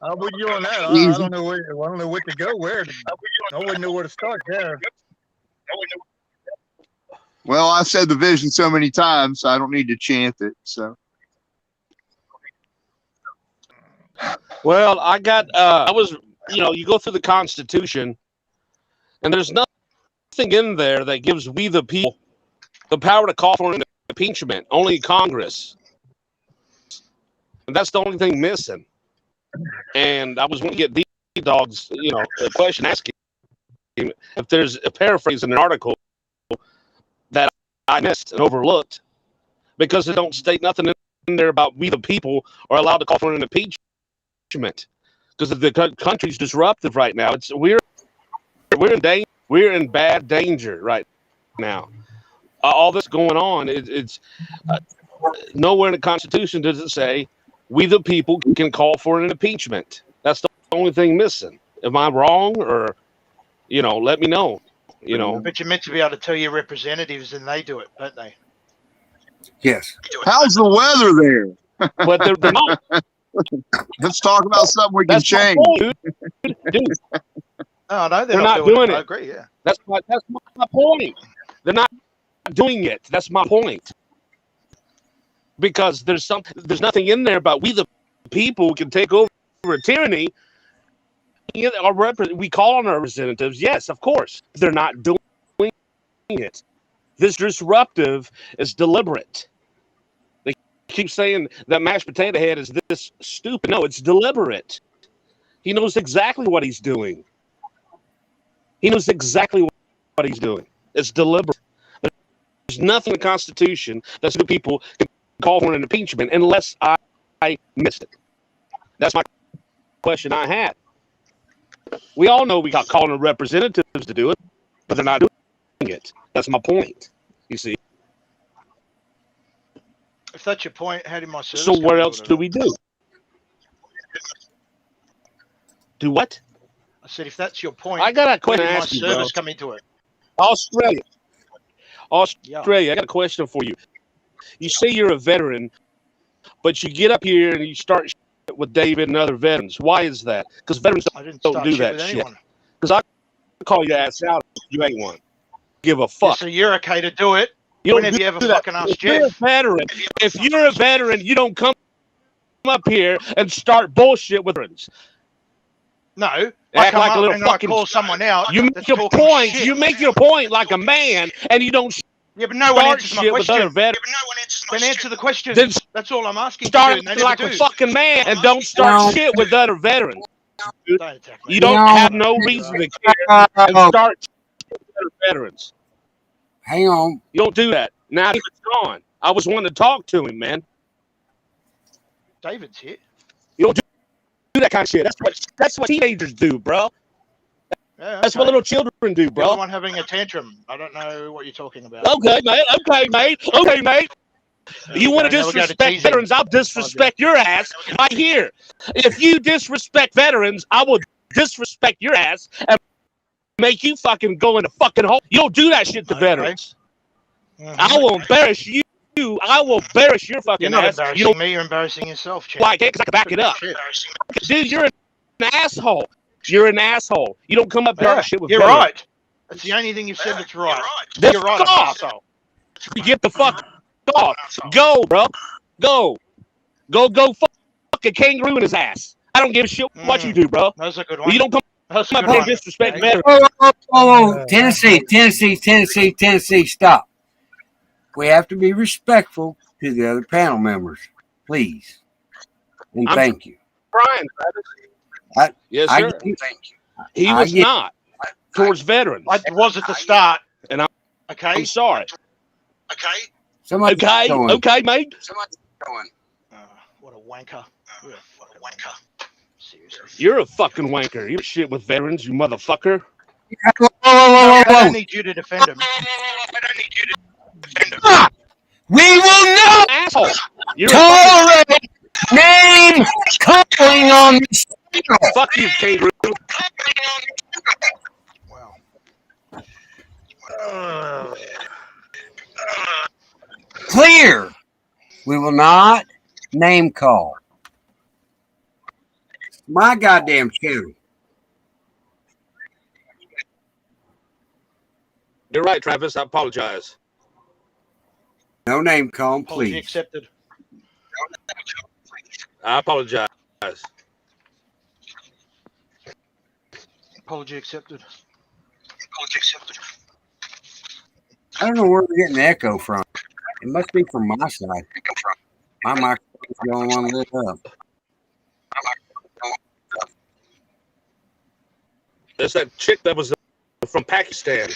[SPEAKER 10] I'm with you on that. I
[SPEAKER 11] Easy.
[SPEAKER 10] don't know where. I don't know what to go. I wouldn't know where to start there.
[SPEAKER 11] Well, I've said the vision so many times, I don't need to chant it. So
[SPEAKER 13] Well, I was, you go through the Constitution, and there's nothing in there that gives we the people the power to call for an impeachment. Only Congress. And that's the only thing missing. And I was going to get D-Dog's, a question asking him if there's a paraphrase in an article that I missed and overlooked because they don't state nothing in there about we the people are allowed to call for an impeachment because the country's disruptive right now. We're in bad danger right now. All this going on, it's nowhere in the Constitution does it say we the people can call for an impeachment. That's the only thing missing. Am I wrong, or let me know.
[SPEAKER 9] But you're meant to be able to tell your representatives, and they do it, don't they?
[SPEAKER 1] Yes.
[SPEAKER 11] how's the weather there?
[SPEAKER 13] But they're not.
[SPEAKER 11] Let's talk about something we can
[SPEAKER 13] That's my
[SPEAKER 11] change.
[SPEAKER 13] point, dude.
[SPEAKER 9] Oh, no,
[SPEAKER 13] They're not doing
[SPEAKER 9] I
[SPEAKER 13] it.
[SPEAKER 9] agree, yeah.
[SPEAKER 13] That's my point. They're not doing it. That's my point. Because there's nothing in there about we the people can take over tyranny. We call on our representatives, yes, of course. They're not doing it. This disruptive is deliberate. They keep saying that mashed potato head is this stupid. No, it's deliberate. He knows exactly what he's doing. He knows exactly what he's doing. It's deliberate. There's nothing in the Constitution that the people can call for an impeachment unless I missed it. That's my question I had. We all know we got calling the representatives to do it, but they're not doing it. That's my point. You see.
[SPEAKER 9] If that's your point, how did my service
[SPEAKER 13] So
[SPEAKER 9] come
[SPEAKER 13] what
[SPEAKER 9] into
[SPEAKER 13] else
[SPEAKER 9] it?
[SPEAKER 13] do we do? Do what?
[SPEAKER 9] I said, if that's your point,
[SPEAKER 13] I got a
[SPEAKER 9] where
[SPEAKER 13] question
[SPEAKER 9] did
[SPEAKER 13] to
[SPEAKER 9] my
[SPEAKER 13] ask you, bro.
[SPEAKER 9] service come into it?
[SPEAKER 13] Australia.
[SPEAKER 9] Yeah.
[SPEAKER 13] I got a question for you. You say you're a veteran, but you get up here and you start shit with David and other veterans. Why is that? Because veterans
[SPEAKER 9] I didn't
[SPEAKER 13] don't
[SPEAKER 9] start
[SPEAKER 13] do
[SPEAKER 9] shit
[SPEAKER 13] that
[SPEAKER 9] with
[SPEAKER 13] shit.
[SPEAKER 9] anyone.
[SPEAKER 13] Because I call your ass out if you ain't one. Give a
[SPEAKER 9] Yeah,
[SPEAKER 13] fuck.
[SPEAKER 9] so you're okay to do it.
[SPEAKER 13] You don't
[SPEAKER 9] Whenever you ever
[SPEAKER 13] do that.
[SPEAKER 9] fucking ask
[SPEAKER 13] If you're a
[SPEAKER 9] Jeff.
[SPEAKER 13] veteran, you don't come up here and start bullshit with veterans.
[SPEAKER 9] No, I
[SPEAKER 13] Act
[SPEAKER 9] come
[SPEAKER 13] like a
[SPEAKER 9] up
[SPEAKER 13] little
[SPEAKER 9] and
[SPEAKER 13] fucking.
[SPEAKER 9] I call someone out.
[SPEAKER 13] You make
[SPEAKER 9] that's
[SPEAKER 13] your
[SPEAKER 9] talking
[SPEAKER 13] point.
[SPEAKER 9] shit.
[SPEAKER 13] You make your point like a man, and you don't
[SPEAKER 9] Yeah, but no one
[SPEAKER 13] start
[SPEAKER 9] answers my
[SPEAKER 13] shit with other
[SPEAKER 9] question.
[SPEAKER 13] veterans.
[SPEAKER 9] Then answer the question.
[SPEAKER 13] Then
[SPEAKER 9] That's all I'm asking you to
[SPEAKER 13] start
[SPEAKER 9] do, and they never
[SPEAKER 13] like
[SPEAKER 9] do.
[SPEAKER 13] a fucking man and don't start shit with other veterans.
[SPEAKER 9] Don't attack me.
[SPEAKER 13] You don't have no reason to care and start shit with other veterans.
[SPEAKER 1] Hang on.
[SPEAKER 13] You don't do that. Now it's gone. I was wanting to talk to him, man.
[SPEAKER 9] David's here.
[SPEAKER 13] You don't do that kind of shit. That's what teenagers do, bro.
[SPEAKER 9] Yeah,
[SPEAKER 13] That's what little children do,
[SPEAKER 9] You're the
[SPEAKER 13] bro.
[SPEAKER 9] one having a tantrum. I don't know what you're talking about.
[SPEAKER 13] Okay, mate. You want to
[SPEAKER 9] Now we're going to
[SPEAKER 13] disrespect
[SPEAKER 9] teasing.
[SPEAKER 13] veterans? I'll disrespect your ass right here. If you disrespect veterans, I will disrespect your ass and make you fucking go in the fucking hole. You don't do that shit to veterans.
[SPEAKER 9] Mhm.
[SPEAKER 13] I will embarrass you. I will embarrass your fucking
[SPEAKER 9] You're not
[SPEAKER 13] ass.
[SPEAKER 9] embarrassing
[SPEAKER 13] You don't
[SPEAKER 9] me. You're embarrassing yourself, Chad.
[SPEAKER 13] like it because I can back it up.
[SPEAKER 9] Shit.
[SPEAKER 13] Dude, you're an asshole. You're an asshole. You don't come up here
[SPEAKER 9] Yeah,
[SPEAKER 13] and shit with
[SPEAKER 9] you're
[SPEAKER 13] veterans.
[SPEAKER 9] right. That's the only thing you've said that's right.
[SPEAKER 13] That's
[SPEAKER 9] You're right. I'm an
[SPEAKER 13] off.
[SPEAKER 9] asshole.
[SPEAKER 13] You get the fuck off. Go, bro. Go fuck a kangaroo in his ass. I don't give a shit what you do, bro.
[SPEAKER 9] That's a good one.
[SPEAKER 13] You don't come
[SPEAKER 9] That's a
[SPEAKER 13] up
[SPEAKER 9] good
[SPEAKER 13] here
[SPEAKER 9] one.
[SPEAKER 13] and disrespect
[SPEAKER 9] Okay.
[SPEAKER 13] veterans.
[SPEAKER 1] Whoa. Tennessee, stop. We have to be respectful to the other panel members, please. And
[SPEAKER 13] I'm
[SPEAKER 1] thank you.
[SPEAKER 13] Brian, yes,
[SPEAKER 1] I
[SPEAKER 13] sir.
[SPEAKER 1] get it.
[SPEAKER 13] He
[SPEAKER 1] I
[SPEAKER 13] was
[SPEAKER 1] get it.
[SPEAKER 13] not towards veterans.
[SPEAKER 9] I was at the start.
[SPEAKER 13] And I'm
[SPEAKER 9] Okay.
[SPEAKER 13] sorry.
[SPEAKER 1] Somebody's
[SPEAKER 13] Okay,
[SPEAKER 1] going.
[SPEAKER 13] okay, mate.
[SPEAKER 9] What a wanker. You're a fucking wanker. Seriously.
[SPEAKER 13] You're a fucking wanker. You're shit with veterans, you motherfucker.
[SPEAKER 9] I don't need you to defend him.
[SPEAKER 1] We will not
[SPEAKER 13] Asshole. You're a
[SPEAKER 1] tolerate name calling on this channel.
[SPEAKER 13] fuck you, kangaroo.
[SPEAKER 1] Clear. We will not name call. My goddamn channel.
[SPEAKER 13] You're right, Travis. I apologize.
[SPEAKER 1] No name call,
[SPEAKER 9] Apology
[SPEAKER 1] please.
[SPEAKER 9] accepted.
[SPEAKER 13] I apologize.
[SPEAKER 9] Apology accepted.
[SPEAKER 1] I don't know where we're getting the echo from. It must be from my side. My microphone's going on lit up.
[SPEAKER 13] There's that chick that was from Pakistan.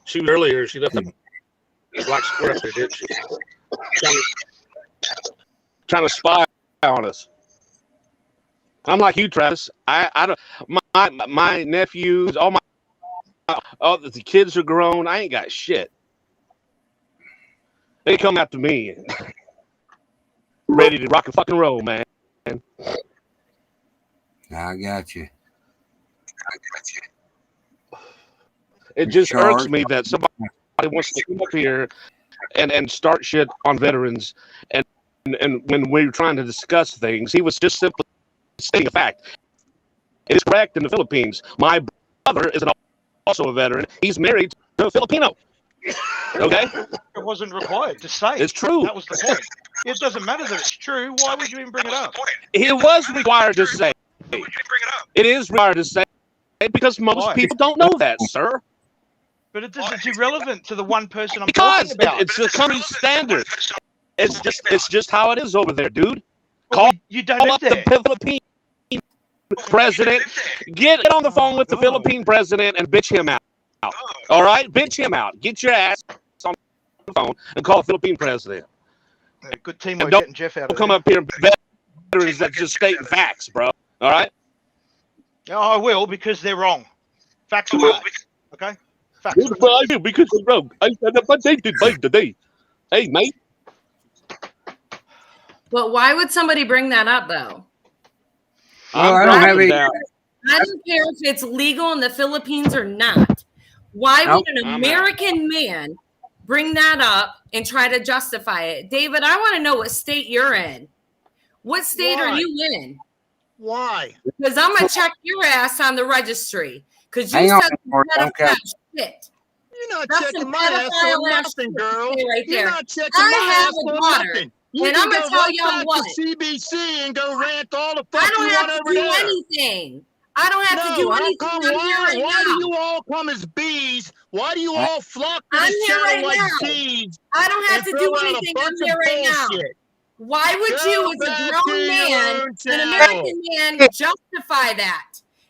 [SPEAKER 13] She was earlier. She left a black square up there, didn't she? Trying to spy on us. I'm like you, Travis. I don't. My nephews, all the kids are grown. I ain't got shit. They come after me, ready to rock and fucking roll, man.
[SPEAKER 1] I got you.
[SPEAKER 13] It just irks me that somebody wants to come up here and start shit on veterans, and when we're trying to discuss things, he was just simply stating a fact. It is correct in the Philippines. My brother is also a veteran. He's married to a Filipino. Okay?
[SPEAKER 9] It wasn't required to say.
[SPEAKER 13] It's true.
[SPEAKER 9] That was the point. It doesn't matter that it's true. Why would you even bring it up?
[SPEAKER 13] It was required to say. It is required to say because most
[SPEAKER 9] Why?
[SPEAKER 13] people don't know that, sir.
[SPEAKER 9] But it's irrelevant to the one person I'm
[SPEAKER 13] Because
[SPEAKER 9] talking about.
[SPEAKER 13] it's the company standard. It's just how it is over there, dude.
[SPEAKER 9] Well,
[SPEAKER 13] Call
[SPEAKER 9] you don't
[SPEAKER 13] up
[SPEAKER 9] live
[SPEAKER 13] the
[SPEAKER 9] there.
[SPEAKER 13] Philippine president. Get on the phone with the Philippine president and bitch him out. All right? Bitch him out. Get your ass on the phone and call the Philippine president.
[SPEAKER 9] Yeah, good team
[SPEAKER 13] And
[SPEAKER 9] getting Jeff out
[SPEAKER 13] don't
[SPEAKER 9] of
[SPEAKER 13] come
[SPEAKER 9] there.
[SPEAKER 13] up here and veterans that just state facts, bro. All right?
[SPEAKER 9] Yeah, I will because they're wrong. Facts are right. Okay? Facts are
[SPEAKER 13] Well, I do because you're wrong. I said that my date did bite today. Hey, mate.
[SPEAKER 14] But why would somebody bring that up, though?
[SPEAKER 1] Well, I don't have any.
[SPEAKER 14] I don't care if it's legal in the Philippines or not. Why
[SPEAKER 1] Nope.
[SPEAKER 14] would an
[SPEAKER 13] I'm
[SPEAKER 14] American man bring that up and try to justify it? David, I want to know what state you're in. What state are
[SPEAKER 10] Why?
[SPEAKER 14] you in?
[SPEAKER 10] Why?
[SPEAKER 14] Because I'm going to check your ass on the registry. Because you
[SPEAKER 1] Hang on,
[SPEAKER 14] said
[SPEAKER 1] Lord, don't
[SPEAKER 14] pedophile
[SPEAKER 1] count.
[SPEAKER 14] shit.
[SPEAKER 10] You're not
[SPEAKER 14] That's
[SPEAKER 10] checking
[SPEAKER 14] some
[SPEAKER 10] my ass
[SPEAKER 14] pedophile
[SPEAKER 10] for
[SPEAKER 14] ass
[SPEAKER 10] nothing,
[SPEAKER 14] shit
[SPEAKER 10] girl.
[SPEAKER 14] right
[SPEAKER 10] You're
[SPEAKER 14] there.
[SPEAKER 10] not checking
[SPEAKER 14] I
[SPEAKER 10] my
[SPEAKER 14] have
[SPEAKER 10] ass
[SPEAKER 14] a
[SPEAKER 10] for
[SPEAKER 14] daughter,
[SPEAKER 10] nothing. You
[SPEAKER 14] and
[SPEAKER 10] can
[SPEAKER 14] I'm gonna
[SPEAKER 10] go
[SPEAKER 14] tell
[SPEAKER 10] right
[SPEAKER 14] y'all
[SPEAKER 10] back
[SPEAKER 14] what.
[SPEAKER 10] to CBC and go rant all the fuck
[SPEAKER 14] I don't
[SPEAKER 10] you
[SPEAKER 14] have
[SPEAKER 10] want
[SPEAKER 14] to
[SPEAKER 10] over
[SPEAKER 14] do
[SPEAKER 10] there.
[SPEAKER 14] anything. I don't have to do
[SPEAKER 10] No, how
[SPEAKER 14] anything.
[SPEAKER 10] come?
[SPEAKER 14] I'm here
[SPEAKER 10] Why?
[SPEAKER 14] right
[SPEAKER 10] Why
[SPEAKER 14] now.
[SPEAKER 10] do you all come as bees? Why do you all flock to
[SPEAKER 14] I'm
[SPEAKER 10] this
[SPEAKER 14] here
[SPEAKER 10] channel
[SPEAKER 14] right
[SPEAKER 10] like
[SPEAKER 14] now.
[SPEAKER 10] bees?
[SPEAKER 14] I don't have
[SPEAKER 10] and
[SPEAKER 14] to
[SPEAKER 10] throw
[SPEAKER 14] do
[SPEAKER 10] out a
[SPEAKER 14] anything. I'm
[SPEAKER 10] bunch of
[SPEAKER 14] here right now.
[SPEAKER 10] bullshit?
[SPEAKER 14] Why would
[SPEAKER 10] Go
[SPEAKER 14] you, as a
[SPEAKER 10] back to
[SPEAKER 14] grown
[SPEAKER 10] your
[SPEAKER 14] man,
[SPEAKER 10] own
[SPEAKER 14] an
[SPEAKER 10] channel.
[SPEAKER 14] American man, justify that?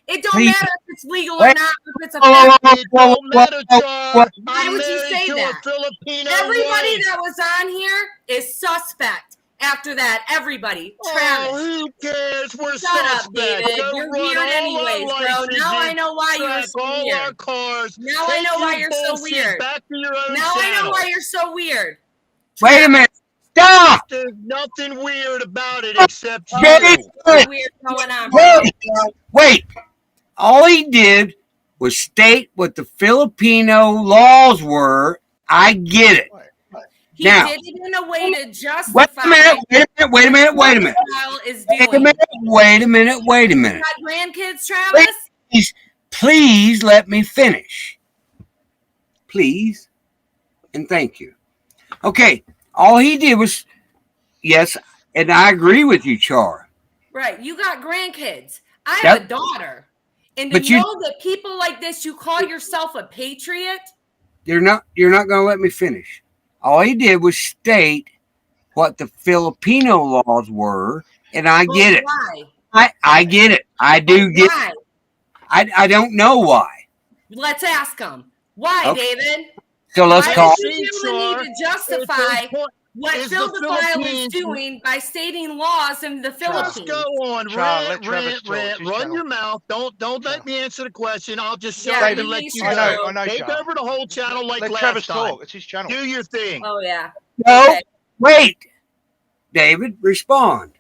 [SPEAKER 14] It don't
[SPEAKER 1] Please.
[SPEAKER 14] matter if it's legal or
[SPEAKER 1] Wait.
[SPEAKER 14] not, if it's a
[SPEAKER 1] Whoa, whoa,
[SPEAKER 14] family.
[SPEAKER 10] It don't matter, Char.
[SPEAKER 14] Why
[SPEAKER 10] I'm
[SPEAKER 14] would you
[SPEAKER 10] married
[SPEAKER 14] say
[SPEAKER 10] to
[SPEAKER 14] that?
[SPEAKER 10] a Filipino
[SPEAKER 14] Everybody
[SPEAKER 10] wife.
[SPEAKER 14] that was on here is suspect. After that, everybody.
[SPEAKER 10] Oh,
[SPEAKER 14] Travis.
[SPEAKER 10] who cares? We're
[SPEAKER 14] Shut up,
[SPEAKER 10] suspect.
[SPEAKER 14] David.
[SPEAKER 10] Go
[SPEAKER 14] You're
[SPEAKER 10] run
[SPEAKER 14] weird
[SPEAKER 10] all
[SPEAKER 14] anyways,
[SPEAKER 10] our
[SPEAKER 14] bro.
[SPEAKER 10] licenses,
[SPEAKER 14] Now I know why you're
[SPEAKER 10] track
[SPEAKER 14] so
[SPEAKER 10] all our
[SPEAKER 14] weird.
[SPEAKER 10] cars.
[SPEAKER 14] Now I
[SPEAKER 10] Take
[SPEAKER 14] know why
[SPEAKER 10] your
[SPEAKER 14] you're so
[SPEAKER 10] bullshit
[SPEAKER 14] weird.
[SPEAKER 10] back to your own
[SPEAKER 14] Now I know
[SPEAKER 10] channel.
[SPEAKER 14] why you're so weird.
[SPEAKER 1] Wait a minute. Stop.
[SPEAKER 10] There's nothing weird about it except
[SPEAKER 1] Jason.
[SPEAKER 10] you.
[SPEAKER 14] Something weird going on, bro.
[SPEAKER 1] Wait. All he did was state what the Filipino laws were. I get it.
[SPEAKER 14] He
[SPEAKER 1] Now,
[SPEAKER 14] did it in a way to
[SPEAKER 1] wait
[SPEAKER 14] justify
[SPEAKER 1] a minute. Wait a minute.
[SPEAKER 14] what the child is doing.
[SPEAKER 1] Wait a minute.
[SPEAKER 14] You got grandkids, Travis?
[SPEAKER 1] Please let me finish. Please. And thank you. Okay. All he did was, yes, and I agree with you, Char.
[SPEAKER 14] Right. You got grandkids. I
[SPEAKER 1] Yep.
[SPEAKER 14] have a daughter. And to
[SPEAKER 1] But you-
[SPEAKER 14] know that people like this, you call yourself a patriot?
[SPEAKER 1] You're not going to let me finish. All he did was state what the Filipino laws were, and I get it.
[SPEAKER 14] Why?
[SPEAKER 1] I get it. I do get
[SPEAKER 14] Why?
[SPEAKER 1] it. I don't know why.
[SPEAKER 14] Let's ask him. Why,
[SPEAKER 1] Okay.
[SPEAKER 14] David?
[SPEAKER 1] So let's
[SPEAKER 14] Why
[SPEAKER 1] call.
[SPEAKER 14] does he feel the need to justify what
[SPEAKER 10] is
[SPEAKER 14] Phil
[SPEAKER 10] the
[SPEAKER 14] DeFile is
[SPEAKER 10] Philippines-
[SPEAKER 14] doing by stating laws in the Philippines?
[SPEAKER 10] Just go on,
[SPEAKER 9] Charles, let
[SPEAKER 10] rant,
[SPEAKER 9] Travis
[SPEAKER 10] rant,
[SPEAKER 9] talk.
[SPEAKER 10] rant.
[SPEAKER 9] Just
[SPEAKER 10] Run
[SPEAKER 9] channel.
[SPEAKER 10] your mouth. Don't let me answer the question. I'll just shut
[SPEAKER 14] Yeah,
[SPEAKER 10] up
[SPEAKER 9] David,
[SPEAKER 10] and let
[SPEAKER 14] you
[SPEAKER 10] you
[SPEAKER 14] should.
[SPEAKER 10] go.
[SPEAKER 9] I know,
[SPEAKER 10] Take
[SPEAKER 9] Charles.
[SPEAKER 10] over the whole channel like
[SPEAKER 9] Let
[SPEAKER 10] last
[SPEAKER 9] Travis
[SPEAKER 10] time.
[SPEAKER 9] talk. It's his channel.
[SPEAKER 10] Do your thing.
[SPEAKER 14] Oh, yeah.
[SPEAKER 1] No,
[SPEAKER 14] Okay.
[SPEAKER 1] wait. David, respond.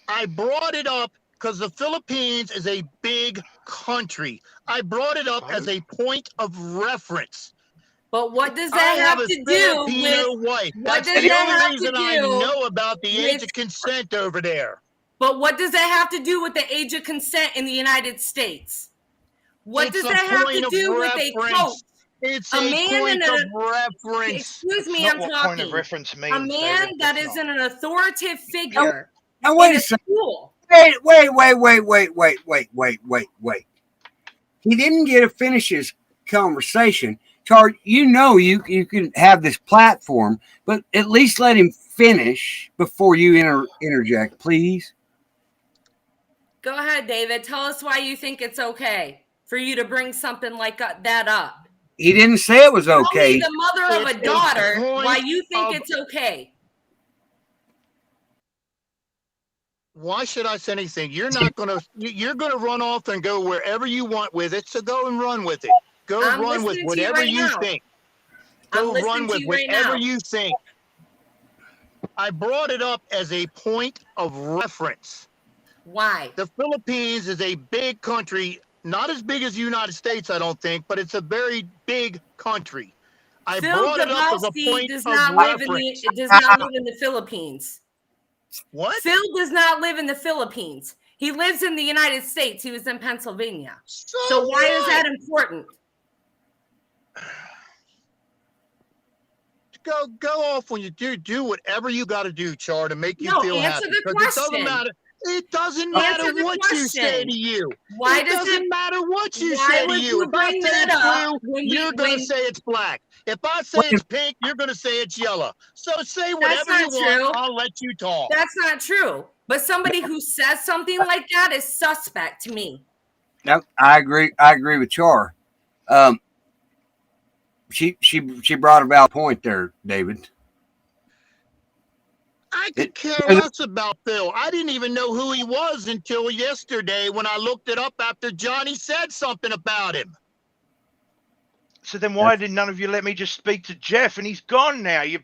[SPEAKER 10] I brought it up because the Philippines is a big country. I brought it up as a point of reference.
[SPEAKER 14] But what does
[SPEAKER 10] I
[SPEAKER 14] that have
[SPEAKER 10] have a
[SPEAKER 14] to do
[SPEAKER 10] Filipino
[SPEAKER 14] with
[SPEAKER 10] wife.
[SPEAKER 14] what
[SPEAKER 10] That's
[SPEAKER 14] does
[SPEAKER 10] the
[SPEAKER 14] that
[SPEAKER 10] only
[SPEAKER 14] have to
[SPEAKER 10] reason I
[SPEAKER 14] do
[SPEAKER 10] know about the age
[SPEAKER 14] with-
[SPEAKER 10] of consent over there.
[SPEAKER 14] But what does that have to do with the age of consent in the United States? What
[SPEAKER 10] It's
[SPEAKER 14] does
[SPEAKER 10] a
[SPEAKER 14] that have
[SPEAKER 10] point
[SPEAKER 14] to
[SPEAKER 10] of
[SPEAKER 14] do with a
[SPEAKER 10] reference.
[SPEAKER 14] coach?
[SPEAKER 10] It's
[SPEAKER 14] A
[SPEAKER 10] a
[SPEAKER 14] man
[SPEAKER 10] point
[SPEAKER 14] in
[SPEAKER 10] of
[SPEAKER 14] a-
[SPEAKER 10] reference.
[SPEAKER 14] Excuse me,
[SPEAKER 9] That's
[SPEAKER 14] I'm
[SPEAKER 9] not what
[SPEAKER 14] talking.
[SPEAKER 9] point of reference means,
[SPEAKER 14] A man
[SPEAKER 9] David.
[SPEAKER 14] that
[SPEAKER 9] That's
[SPEAKER 14] is
[SPEAKER 9] not.
[SPEAKER 14] an authoritative figure
[SPEAKER 1] Now wait
[SPEAKER 14] in
[SPEAKER 1] a
[SPEAKER 14] a
[SPEAKER 1] second.
[SPEAKER 14] school.
[SPEAKER 1] Wait. He didn't get to finish his conversation. Char, you know you can have this platform, but at least let him finish before you interject, please.
[SPEAKER 14] Go ahead, David. Tell us why you think it's okay for you to bring something like that up.
[SPEAKER 1] He didn't say it was
[SPEAKER 14] Tell
[SPEAKER 1] okay.
[SPEAKER 14] me, the mother of
[SPEAKER 10] It's
[SPEAKER 14] a
[SPEAKER 10] a
[SPEAKER 14] daughter,
[SPEAKER 10] point
[SPEAKER 14] why you think
[SPEAKER 10] of-
[SPEAKER 14] it's okay.
[SPEAKER 10] Why should I say anything? You're gonna run off and go wherever you want with it. So go and run with it. Go
[SPEAKER 14] I'm
[SPEAKER 10] run with
[SPEAKER 14] listening to you
[SPEAKER 10] whatever
[SPEAKER 14] right
[SPEAKER 10] you
[SPEAKER 14] now.
[SPEAKER 10] think.
[SPEAKER 14] I'm
[SPEAKER 10] Go
[SPEAKER 14] listening
[SPEAKER 10] run
[SPEAKER 14] to
[SPEAKER 10] with
[SPEAKER 14] you right
[SPEAKER 10] whatever
[SPEAKER 14] now.
[SPEAKER 10] you think. I brought it up as a point of reference.
[SPEAKER 14] Why?
[SPEAKER 10] The Philippines is a big country, not as big as the United States, I don't think, but it's a very big country. I
[SPEAKER 14] Phil
[SPEAKER 10] brought it up as a
[SPEAKER 14] Dabrowski
[SPEAKER 10] point
[SPEAKER 14] does
[SPEAKER 10] of
[SPEAKER 14] not live
[SPEAKER 10] reference.
[SPEAKER 14] in the Philippines.
[SPEAKER 10] What?
[SPEAKER 14] Phil does not live in the Philippines. He lives in the United States. He was in Pennsylvania. So why is that important?
[SPEAKER 10] Go off when you do whatever you got to do, Char, to make you
[SPEAKER 14] No,
[SPEAKER 10] feel
[SPEAKER 14] answer
[SPEAKER 10] happy.
[SPEAKER 14] the
[SPEAKER 10] 'Cause
[SPEAKER 14] question.
[SPEAKER 10] It doesn't
[SPEAKER 14] Answer
[SPEAKER 10] matter
[SPEAKER 14] the
[SPEAKER 10] what you say
[SPEAKER 14] question.
[SPEAKER 10] to you.
[SPEAKER 14] Why
[SPEAKER 10] it
[SPEAKER 14] does
[SPEAKER 10] doesn't
[SPEAKER 14] it-
[SPEAKER 10] matter what you
[SPEAKER 14] why
[SPEAKER 10] say to
[SPEAKER 14] would
[SPEAKER 10] you.
[SPEAKER 14] you
[SPEAKER 10] If I
[SPEAKER 14] bring
[SPEAKER 10] say
[SPEAKER 14] that
[SPEAKER 10] it's
[SPEAKER 14] up
[SPEAKER 10] blue,
[SPEAKER 14] when
[SPEAKER 10] you're gonna say it's black. If I say it's pink, you're gonna say it's yellow. So say whatever you
[SPEAKER 14] not true.
[SPEAKER 10] want. I'll let you talk.
[SPEAKER 14] That's not true. But somebody who says something like that is suspect to me.
[SPEAKER 1] No, I agree. I agree with Char. She brought a valid point there, David.
[SPEAKER 10] I could care less about Phil. I didn't even know who he was until yesterday when I looked it up after Johnny said something about him.
[SPEAKER 9] So then why did none of you let me just speak to Jeff? And he's gone now. You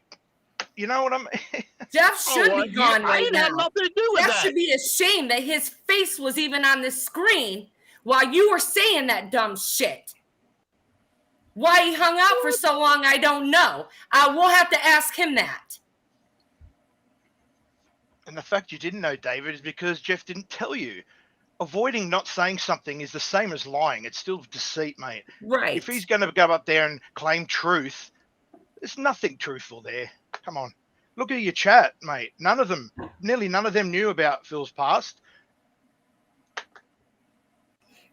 [SPEAKER 9] know what I mean?
[SPEAKER 14] Jeff should
[SPEAKER 10] well,
[SPEAKER 14] be gone
[SPEAKER 10] I
[SPEAKER 14] right
[SPEAKER 10] didn't
[SPEAKER 14] now.
[SPEAKER 10] have nothing to do with
[SPEAKER 14] Jeff
[SPEAKER 10] that.
[SPEAKER 14] should be ashamed that his face was even on the screen while you were saying that dumb shit. Why he hung out for so long, I don't know. I will have to ask him that.
[SPEAKER 9] And the fact you didn't know, David, is because Jeff didn't tell you. Avoiding not saying something is the same as lying. It's still deceit, mate.
[SPEAKER 14] Right.
[SPEAKER 9] If he's going to go up there and claim truth, there's nothing truthful there. Come on. Look at your chat, mate. Nearly none of them knew about Phil's past.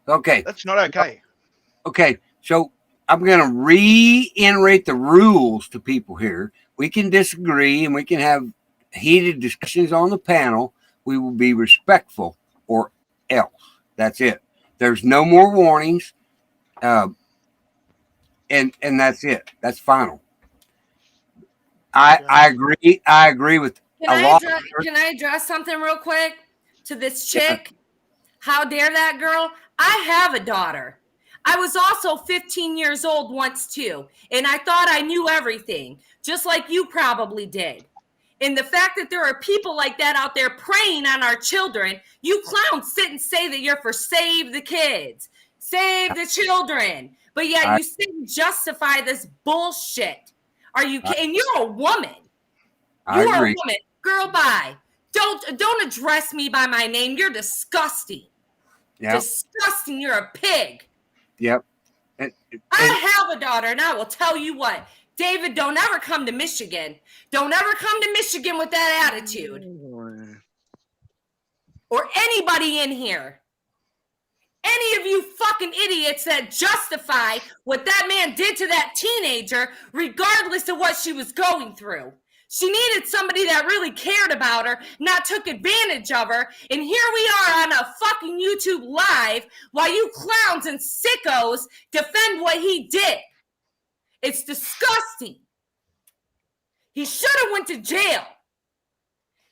[SPEAKER 1] Okay.
[SPEAKER 9] That's not okay.
[SPEAKER 1] Okay. So I'm going to reiterate the rules to people here. We can disagree and we can have heated discussions on the panel. We will be respectful or else. That's it. There's no more warnings. And that's it. That's final. I agree. I agree with a lot.
[SPEAKER 14] Can I address something real quick to this chick? How dare that girl? I have a daughter. I was also 15 years old once too, and I thought I knew everything, just like you probably did. And the fact that there are people like that out there preying on our children, you clowns sit and say that you're for save the kids, save the children, but yeah, you sit and justify this bullshit. Are you kidding? You're a woman.
[SPEAKER 1] I
[SPEAKER 14] You are a
[SPEAKER 1] agree.
[SPEAKER 14] woman. Girl, bye. Don't address me by my name. You're disgusting.
[SPEAKER 1] Yep.
[SPEAKER 14] Disgusting. You're a pig.
[SPEAKER 1] Yep.
[SPEAKER 14] I have a daughter, and I will tell you what. David, don't ever come to Michigan. Don't ever come to Michigan with that attitude. or anybody in here, any of you fucking idiots that justify what that man did to that teenager, regardless of what she was going through. She needed somebody that really cared about her, not took advantage of her. And here we are on a fucking YouTube live while you clowns and sickos defend what he did. It's disgusting. He should have went to jail.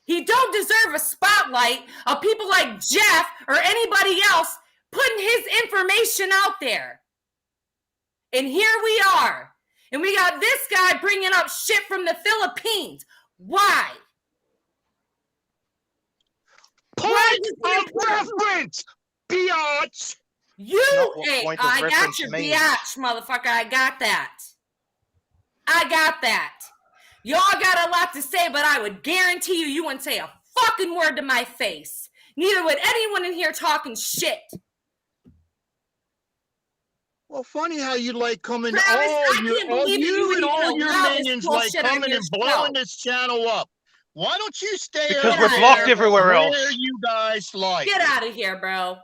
[SPEAKER 14] He don't deserve a spotlight of people like Jeff or anybody else putting his information out there. And here we are. And we got this guy bringing up shit from the Philippines. Why?
[SPEAKER 10] Point of reference, biatch.
[SPEAKER 14] Hey, I got your biatch, motherfucker. I got that. Y'all got a lot to say, but I would guarantee you wouldn't say a fucking word to my face. Neither would anyone in here talking shit.
[SPEAKER 10] Well, funny how you like coming,
[SPEAKER 14] Travis, I can't believe
[SPEAKER 10] you and all
[SPEAKER 14] even
[SPEAKER 10] your
[SPEAKER 14] allow this
[SPEAKER 10] minions like
[SPEAKER 14] bullshit on
[SPEAKER 10] coming
[SPEAKER 14] your
[SPEAKER 10] and
[SPEAKER 14] show.
[SPEAKER 10] blowing this channel up. Why don't you stay
[SPEAKER 9] Because
[SPEAKER 10] over
[SPEAKER 9] we're blocked
[SPEAKER 10] there
[SPEAKER 9] everywhere
[SPEAKER 10] where
[SPEAKER 9] else.
[SPEAKER 10] you guys like?
[SPEAKER 14] Get out of here, bro.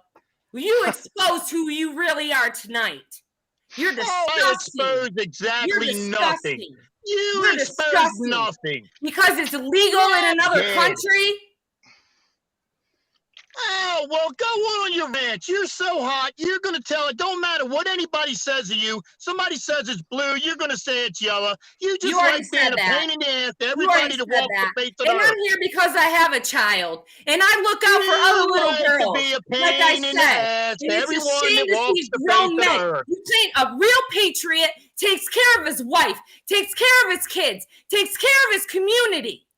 [SPEAKER 14] You exposed who you really are tonight. You're disgusting.
[SPEAKER 10] I exposed exactly
[SPEAKER 14] You're disgusting.
[SPEAKER 10] nothing. You
[SPEAKER 14] You're
[SPEAKER 10] exposed
[SPEAKER 14] disgusting.
[SPEAKER 10] nothing.
[SPEAKER 14] Because it's legal in another
[SPEAKER 10] Yeah.
[SPEAKER 14] country?
[SPEAKER 10] Oh, well, go on your rant. You're so hot. You're going to tell it. Don't matter what anybody says to you. Somebody says it's blue. You're going to say it's yellow. You just
[SPEAKER 14] already
[SPEAKER 10] like being
[SPEAKER 14] said
[SPEAKER 10] a
[SPEAKER 14] that.
[SPEAKER 10] pain in the ass to
[SPEAKER 14] You
[SPEAKER 10] everybody
[SPEAKER 14] already
[SPEAKER 10] that
[SPEAKER 14] said
[SPEAKER 10] walks
[SPEAKER 14] that.
[SPEAKER 10] the face of the
[SPEAKER 14] And
[SPEAKER 10] earth.
[SPEAKER 14] I'm here because I have a child. And I look out for other
[SPEAKER 10] You
[SPEAKER 14] little
[SPEAKER 10] like to
[SPEAKER 14] girls.
[SPEAKER 10] be a
[SPEAKER 14] Like I
[SPEAKER 10] pain in the
[SPEAKER 14] said.
[SPEAKER 10] ass
[SPEAKER 14] And
[SPEAKER 10] to
[SPEAKER 14] it's a
[SPEAKER 10] everyone
[SPEAKER 14] shame
[SPEAKER 10] that
[SPEAKER 14] to
[SPEAKER 10] walks
[SPEAKER 14] see
[SPEAKER 10] the
[SPEAKER 14] grown
[SPEAKER 10] face of the
[SPEAKER 14] men.
[SPEAKER 10] earth.
[SPEAKER 14] You think a real patriot takes care of his wife, takes care of his kids, takes care of his community.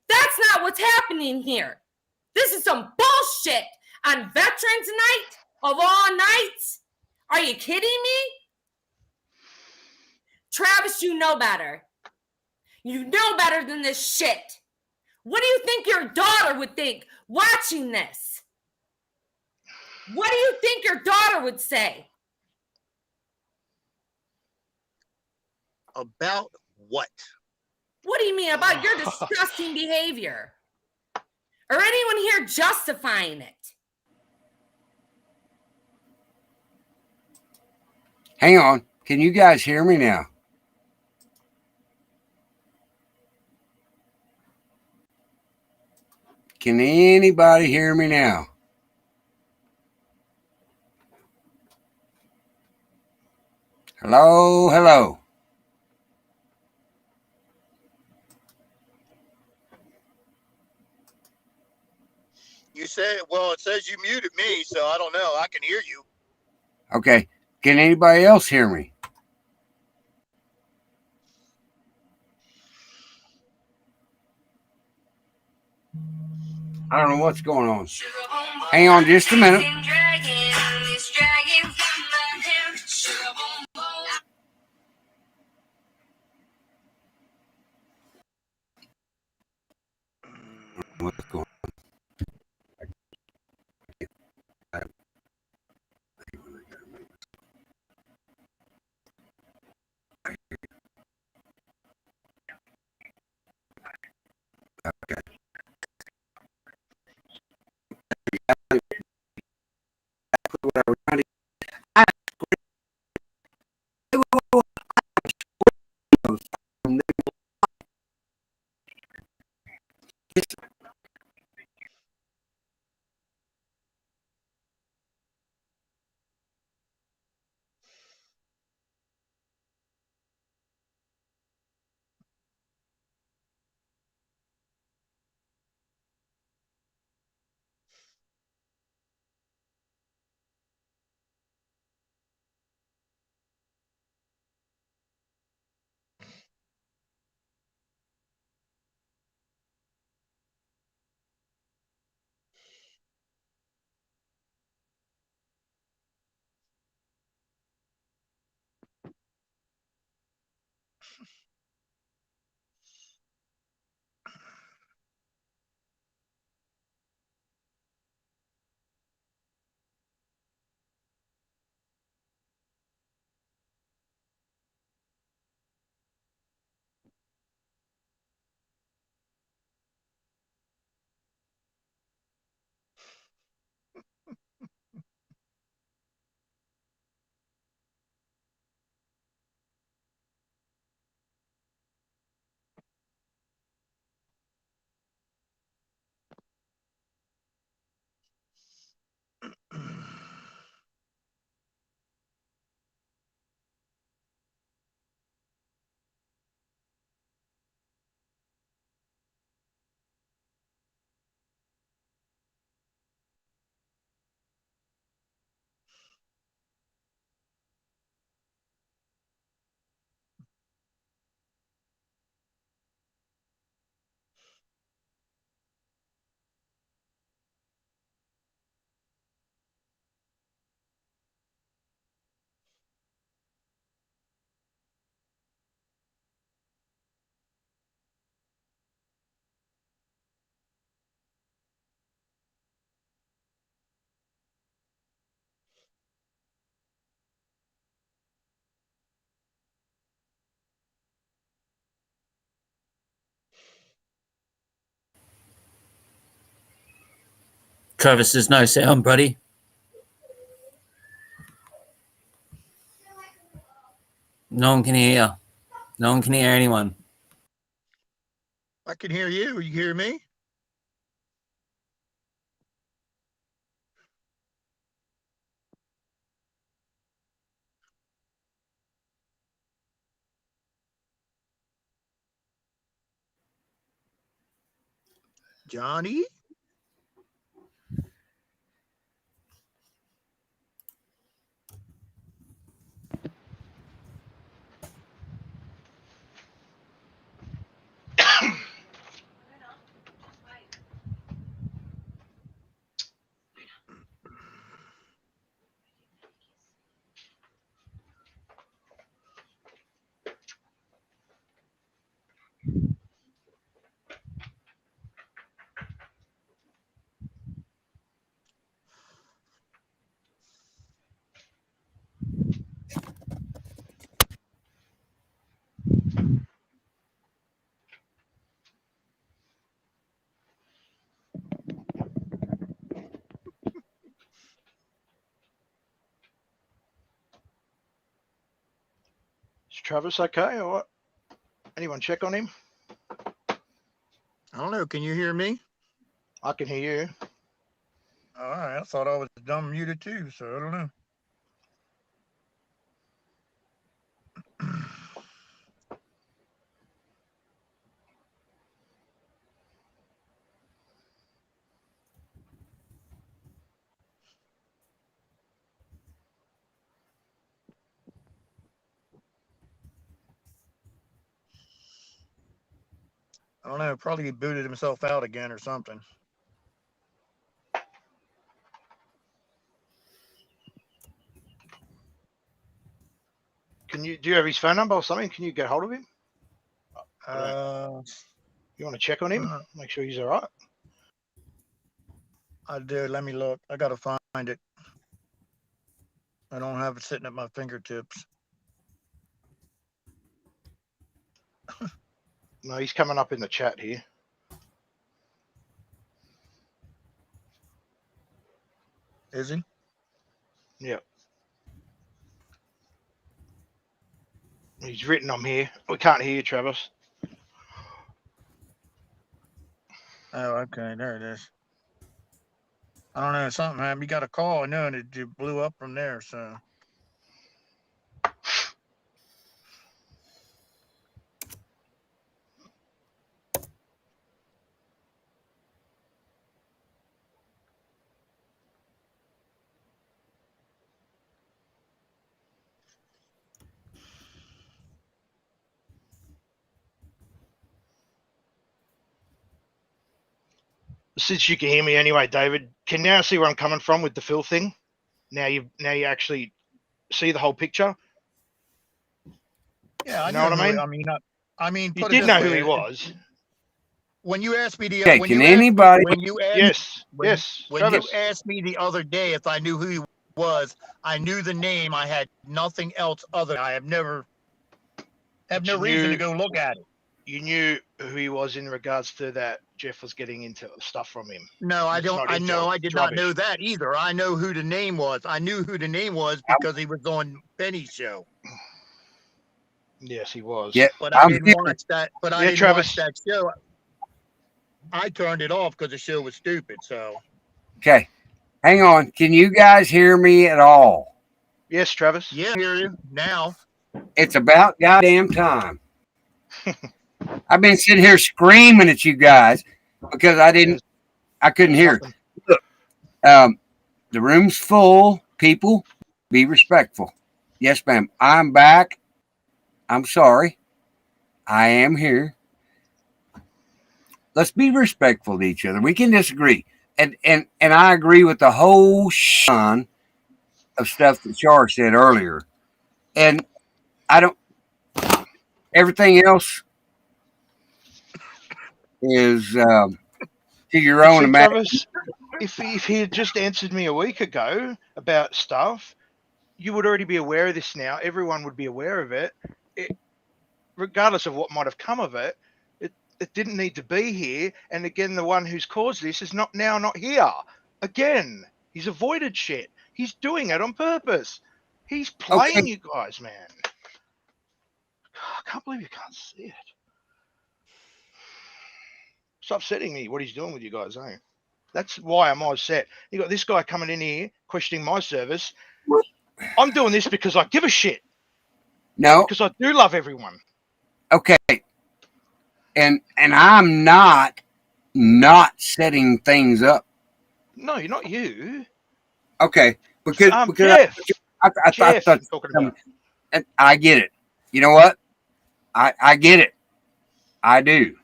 [SPEAKER 14] That's not what's happening here. This is some bullshit on Veterans Night of all nights. Are you kidding me? Travis, you know better. You know better than this shit. What do you think your daughter would think watching this? What do you think your daughter would say?
[SPEAKER 10] About what?
[SPEAKER 14] What do you mean about your disgusting behavior? Or anyone here justifying it?
[SPEAKER 1] Hang on. Can you guys hear me now? Can anybody hear me now? Hello, hello.
[SPEAKER 10] You said, well, it says you muted me, so I don't know. I can hear you.
[SPEAKER 1] Okay. Can anybody else hear me? I don't know what's going on. Hang on just a minute. What's going on? Okay.
[SPEAKER 15] Travis, there's no sound, buddy. No one can hear. No one can hear anyone.
[SPEAKER 10] I can hear you. You hear me? Johnny?
[SPEAKER 9] Is Travis okay or what? Anyone check on him?
[SPEAKER 10] I don't know. Can you hear me?
[SPEAKER 9] I can hear you.
[SPEAKER 10] All right. I thought I was dumb muted too, so I don't know. I don't know. Probably he booted himself out again or something.
[SPEAKER 9] Do you have his phone number or something? Can you get hold of him? You want to check on him? Make sure he's all right.
[SPEAKER 10] I do. Let me look. I gotta find it. I don't have it sitting at my fingertips.
[SPEAKER 9] No, he's coming up in the chat here.
[SPEAKER 10] Is he?
[SPEAKER 9] Yep. He's written on here. We can't hear you, Travis.
[SPEAKER 10] Oh, okay. There it is. I don't know. Something happened. You got a call, I know, and it blew up from there. So.
[SPEAKER 9] Since you can hear me anyway, David, can you now see where I'm coming from with the Phil thing? Now you actually see the whole picture.
[SPEAKER 10] Yeah, I
[SPEAKER 9] know what I mean.
[SPEAKER 10] I mean,
[SPEAKER 9] you did know who he was.
[SPEAKER 10] When you asked me the
[SPEAKER 1] Okay,
[SPEAKER 10] when
[SPEAKER 1] can
[SPEAKER 10] you
[SPEAKER 1] anybody?
[SPEAKER 10] asked, when you asked,
[SPEAKER 9] Yes,
[SPEAKER 10] when,
[SPEAKER 9] yes.
[SPEAKER 10] when
[SPEAKER 9] Travis.
[SPEAKER 10] you asked me the other day if I knew who he was, I knew the name. I had nothing else other. I have never have no reason to go look at it.
[SPEAKER 9] You knew who he was in regards to that Jeff was getting into stuff from him.
[SPEAKER 10] No, I
[SPEAKER 9] It's
[SPEAKER 10] don't.
[SPEAKER 9] not
[SPEAKER 10] I
[SPEAKER 9] his
[SPEAKER 10] know.
[SPEAKER 9] job.
[SPEAKER 10] I did
[SPEAKER 9] It's
[SPEAKER 10] not
[SPEAKER 9] rubbish.
[SPEAKER 10] know that either. I know who the name was. I knew who the name was because he was on Benny's show.
[SPEAKER 9] Yes, he was.
[SPEAKER 1] Yeah,
[SPEAKER 10] But I
[SPEAKER 1] I'm
[SPEAKER 10] didn't
[SPEAKER 1] here.
[SPEAKER 10] watch that. But I
[SPEAKER 9] Yeah,
[SPEAKER 10] didn't
[SPEAKER 9] Travis.
[SPEAKER 10] watch that show. I turned it off because the show was stupid. So
[SPEAKER 1] Okay, hang on. Can you guys hear me at all?
[SPEAKER 9] Yes, Travis.
[SPEAKER 10] yeah, I hear you now.
[SPEAKER 1] It's about goddamn time. I've been sitting here screaming at you guys because I couldn't hear. Look, the room's full. People, be respectful. Yes, ma'am. I'm back. I'm sorry. I am here. Let's be respectful to each other. We can disagree. And I agree with the whole shun of stuff that Char said earlier. And I don't, everything else is to your own
[SPEAKER 9] See,
[SPEAKER 1] imagination.
[SPEAKER 9] Travis, if he had just answered me a week ago about stuff, you would already be aware of this now. Everyone would be aware of it. Regardless of what might have come of it, it didn't need to be here. And again, the one who's caused this is not here. Again, he's avoided shit. He's doing it on purpose. He's playing
[SPEAKER 1] Okay.
[SPEAKER 9] you guys, man. I can't believe you can't see it. It's upsetting me what he's doing with you guys, eh? That's why I'm upset. You got this guy coming in here questioning my service. I'm doing this because I give a shit.
[SPEAKER 1] No.
[SPEAKER 9] Because I do love everyone.
[SPEAKER 1] Okay. And I'm not setting things up.
[SPEAKER 9] No, you're not you.
[SPEAKER 1] Okay. Because
[SPEAKER 9] Jeff.
[SPEAKER 1] I
[SPEAKER 9] Jeff,
[SPEAKER 1] thought
[SPEAKER 9] I'm talking about.
[SPEAKER 1] and I get it. You know what? I get it. I do.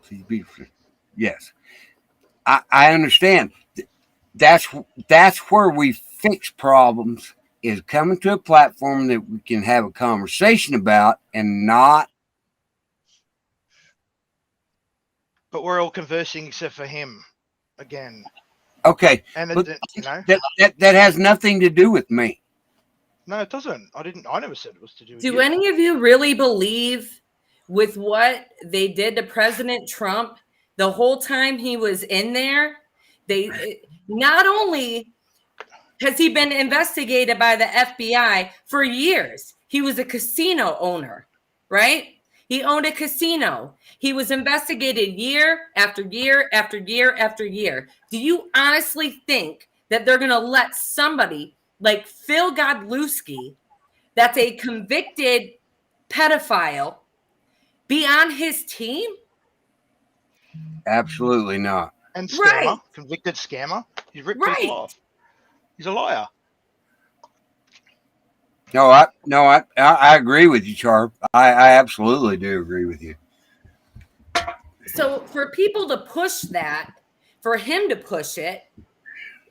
[SPEAKER 1] She's beautiful. Yes. I understand. That's where we fix problems, is coming to a platform that we can have a conversation about and not.
[SPEAKER 9] But we're all conversing except for him again.
[SPEAKER 1] Okay.
[SPEAKER 9] And
[SPEAKER 1] But
[SPEAKER 9] you know,
[SPEAKER 1] that has nothing to do with me.
[SPEAKER 9] no, it doesn't. I never said it was to do with
[SPEAKER 14] Do
[SPEAKER 9] you.
[SPEAKER 14] any of you really believe with what they did to President Trump the whole time he was in there? They not only has he been investigated by the FBI for years, he was a casino owner, right? He owned a casino. He was investigated year after year after year after year. Do you honestly think that they're going to let somebody like Phil Godlewski, that's a convicted pedophile, be on his team?
[SPEAKER 1] Absolutely not.
[SPEAKER 9] And scammer,
[SPEAKER 14] Right.
[SPEAKER 9] convicted scammer. He's ripped
[SPEAKER 14] Right.
[SPEAKER 9] people off. He's a liar.
[SPEAKER 1] No, I agree with you, Charb. I absolutely do agree with you.
[SPEAKER 14] So for people to push that, for him to push it,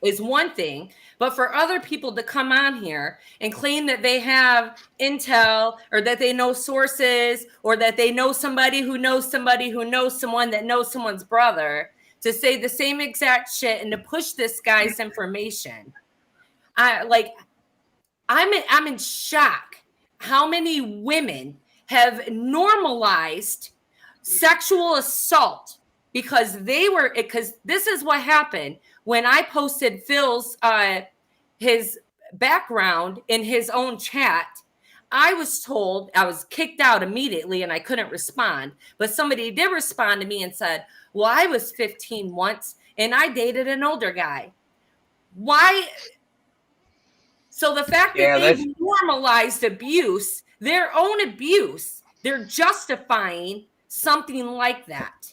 [SPEAKER 14] is one thing, but for other people to come on here and claim that they have intel or that they know sources or that they know somebody who knows somebody who knows someone that knows someone's brother, to say the same exact shit and to push this guy's information. I'm in shock how many women have normalized sexual assault because this is what happened when I posted Phil's his background in his own chat. I was told I was kicked out immediately and I couldn't respond, but somebody did respond to me and said, well, I was 15 once and I dated an older guy. Why? So the fact that they've normalized abuse, their own abuse, they're justifying something like that.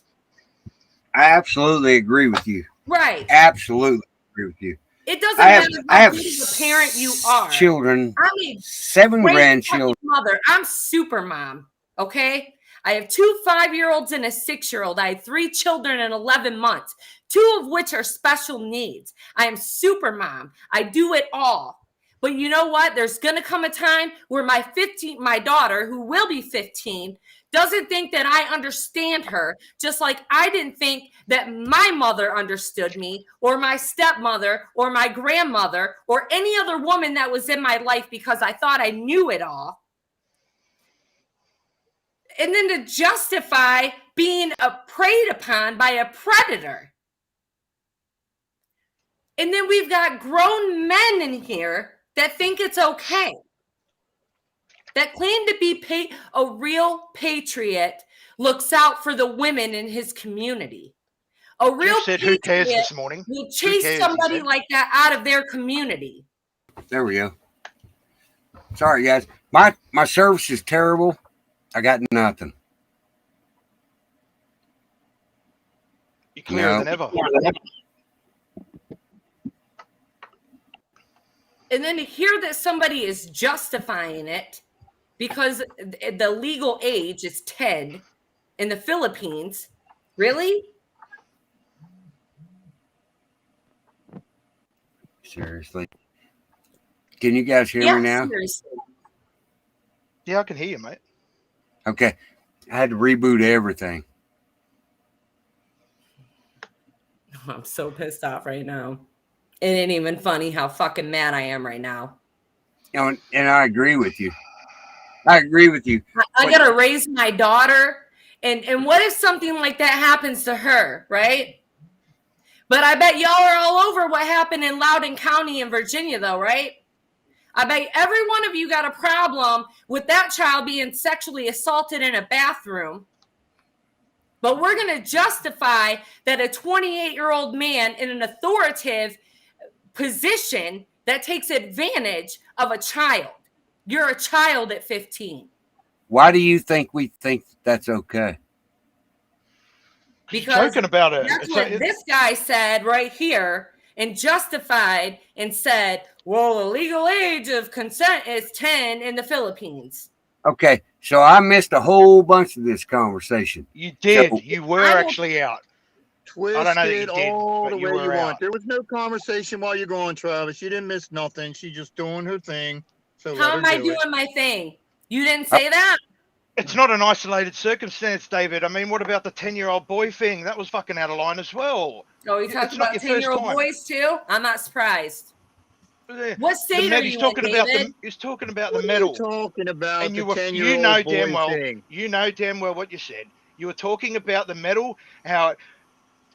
[SPEAKER 1] I absolutely agree with you.
[SPEAKER 14] Right.
[SPEAKER 1] Absolutely agree with you.
[SPEAKER 14] It doesn't matter
[SPEAKER 1] I
[SPEAKER 14] how
[SPEAKER 1] have
[SPEAKER 14] good of a parent you are.
[SPEAKER 1] children,
[SPEAKER 14] I'm a
[SPEAKER 1] 7
[SPEAKER 14] great
[SPEAKER 1] grandchildren.
[SPEAKER 14] mother. I'm super mom. Okay. I have 2 5-year-olds and a 6-year-old. I have 3 children in 11 months, 2 of which are special needs. I am super mom. I do it all. But you know what? There's going to come a time where my daughter, who will be 15, doesn't think that I understand her, just like I didn't think that my mother understood me, or my stepmother, or my grandmother, or any other woman that was in my life because I thought I knew it all. And then to justify being preyed upon by a predator. And then we've got grown men in here that think it's okay, that claim to be a real patriot, looks out for the women in his community. A real
[SPEAKER 9] said, "Who cares?"
[SPEAKER 14] patriot
[SPEAKER 9] this morning.
[SPEAKER 14] will
[SPEAKER 9] Who
[SPEAKER 14] chase
[SPEAKER 9] cares, he
[SPEAKER 14] somebody
[SPEAKER 9] said.
[SPEAKER 14] like that out of their community.
[SPEAKER 1] There we go. Sorry, guys. My service is terrible. I got nothing.
[SPEAKER 9] You're clearer than ever.
[SPEAKER 14] And then to hear that somebody is justifying it because the legal age is 10 in the Philippines. Really?
[SPEAKER 1] Seriously. Can you guys hear me now?
[SPEAKER 14] Seriously.
[SPEAKER 9] Yeah, I can hear you, mate.
[SPEAKER 1] Okay. I had to reboot everything.
[SPEAKER 14] I'm so pissed off right now. It ain't even funny how fucking mad I am right now.
[SPEAKER 1] You know, and I agree with you. I agree with you.
[SPEAKER 14] I gotta raise my daughter. And what if something like that happens to her, right? But I bet y'all are all over what happened in Loudoun County in Virginia, though, right? I bet every one of you got a problem with that child being sexually assaulted in a bathroom. But we're going to justify that a 28-year-old man in an authoritative position that takes advantage of a child. You're a child at 15.
[SPEAKER 1] Why do you think we think that's okay?
[SPEAKER 14] Because
[SPEAKER 9] Joking about it.
[SPEAKER 14] that's
[SPEAKER 9] It's
[SPEAKER 14] what
[SPEAKER 9] a-
[SPEAKER 14] this guy said right here and justified and said, well, the legal age of consent is 10 in the Philippines.
[SPEAKER 1] Okay, so I missed a whole bunch of this conversation.
[SPEAKER 9] You did.
[SPEAKER 1] So-
[SPEAKER 9] You were actually out.
[SPEAKER 10] Twist
[SPEAKER 9] I don't know that you
[SPEAKER 10] it
[SPEAKER 9] did,
[SPEAKER 10] all
[SPEAKER 9] but
[SPEAKER 10] the
[SPEAKER 9] you
[SPEAKER 10] way you
[SPEAKER 9] were
[SPEAKER 10] want.
[SPEAKER 9] out.
[SPEAKER 10] There was no conversation while you're going, Travis. You didn't miss nothing. She's just doing her thing. So
[SPEAKER 14] How
[SPEAKER 10] let
[SPEAKER 14] am
[SPEAKER 10] her
[SPEAKER 14] I
[SPEAKER 10] do
[SPEAKER 14] doing
[SPEAKER 10] it.
[SPEAKER 14] my thing? You didn't say that?
[SPEAKER 9] It's not an isolated circumstance, David. I mean, what about the 10-year-old boy thing? That was fucking out of line as well.
[SPEAKER 14] Oh, he talked
[SPEAKER 9] It's not
[SPEAKER 14] about
[SPEAKER 9] your first
[SPEAKER 14] 10-year-old
[SPEAKER 9] time.
[SPEAKER 14] boys too? I'm not surprised. What state are
[SPEAKER 9] He's
[SPEAKER 14] you
[SPEAKER 9] talking
[SPEAKER 14] in,
[SPEAKER 9] about
[SPEAKER 14] David?
[SPEAKER 9] he's talking about
[SPEAKER 10] What
[SPEAKER 9] the
[SPEAKER 10] are
[SPEAKER 9] medal.
[SPEAKER 10] you talking about?
[SPEAKER 9] And
[SPEAKER 10] the
[SPEAKER 9] you were
[SPEAKER 10] 10-year-old
[SPEAKER 9] you know
[SPEAKER 10] boy
[SPEAKER 9] damn well
[SPEAKER 10] thing.
[SPEAKER 9] you know damn well what you said. You were talking about the medal, how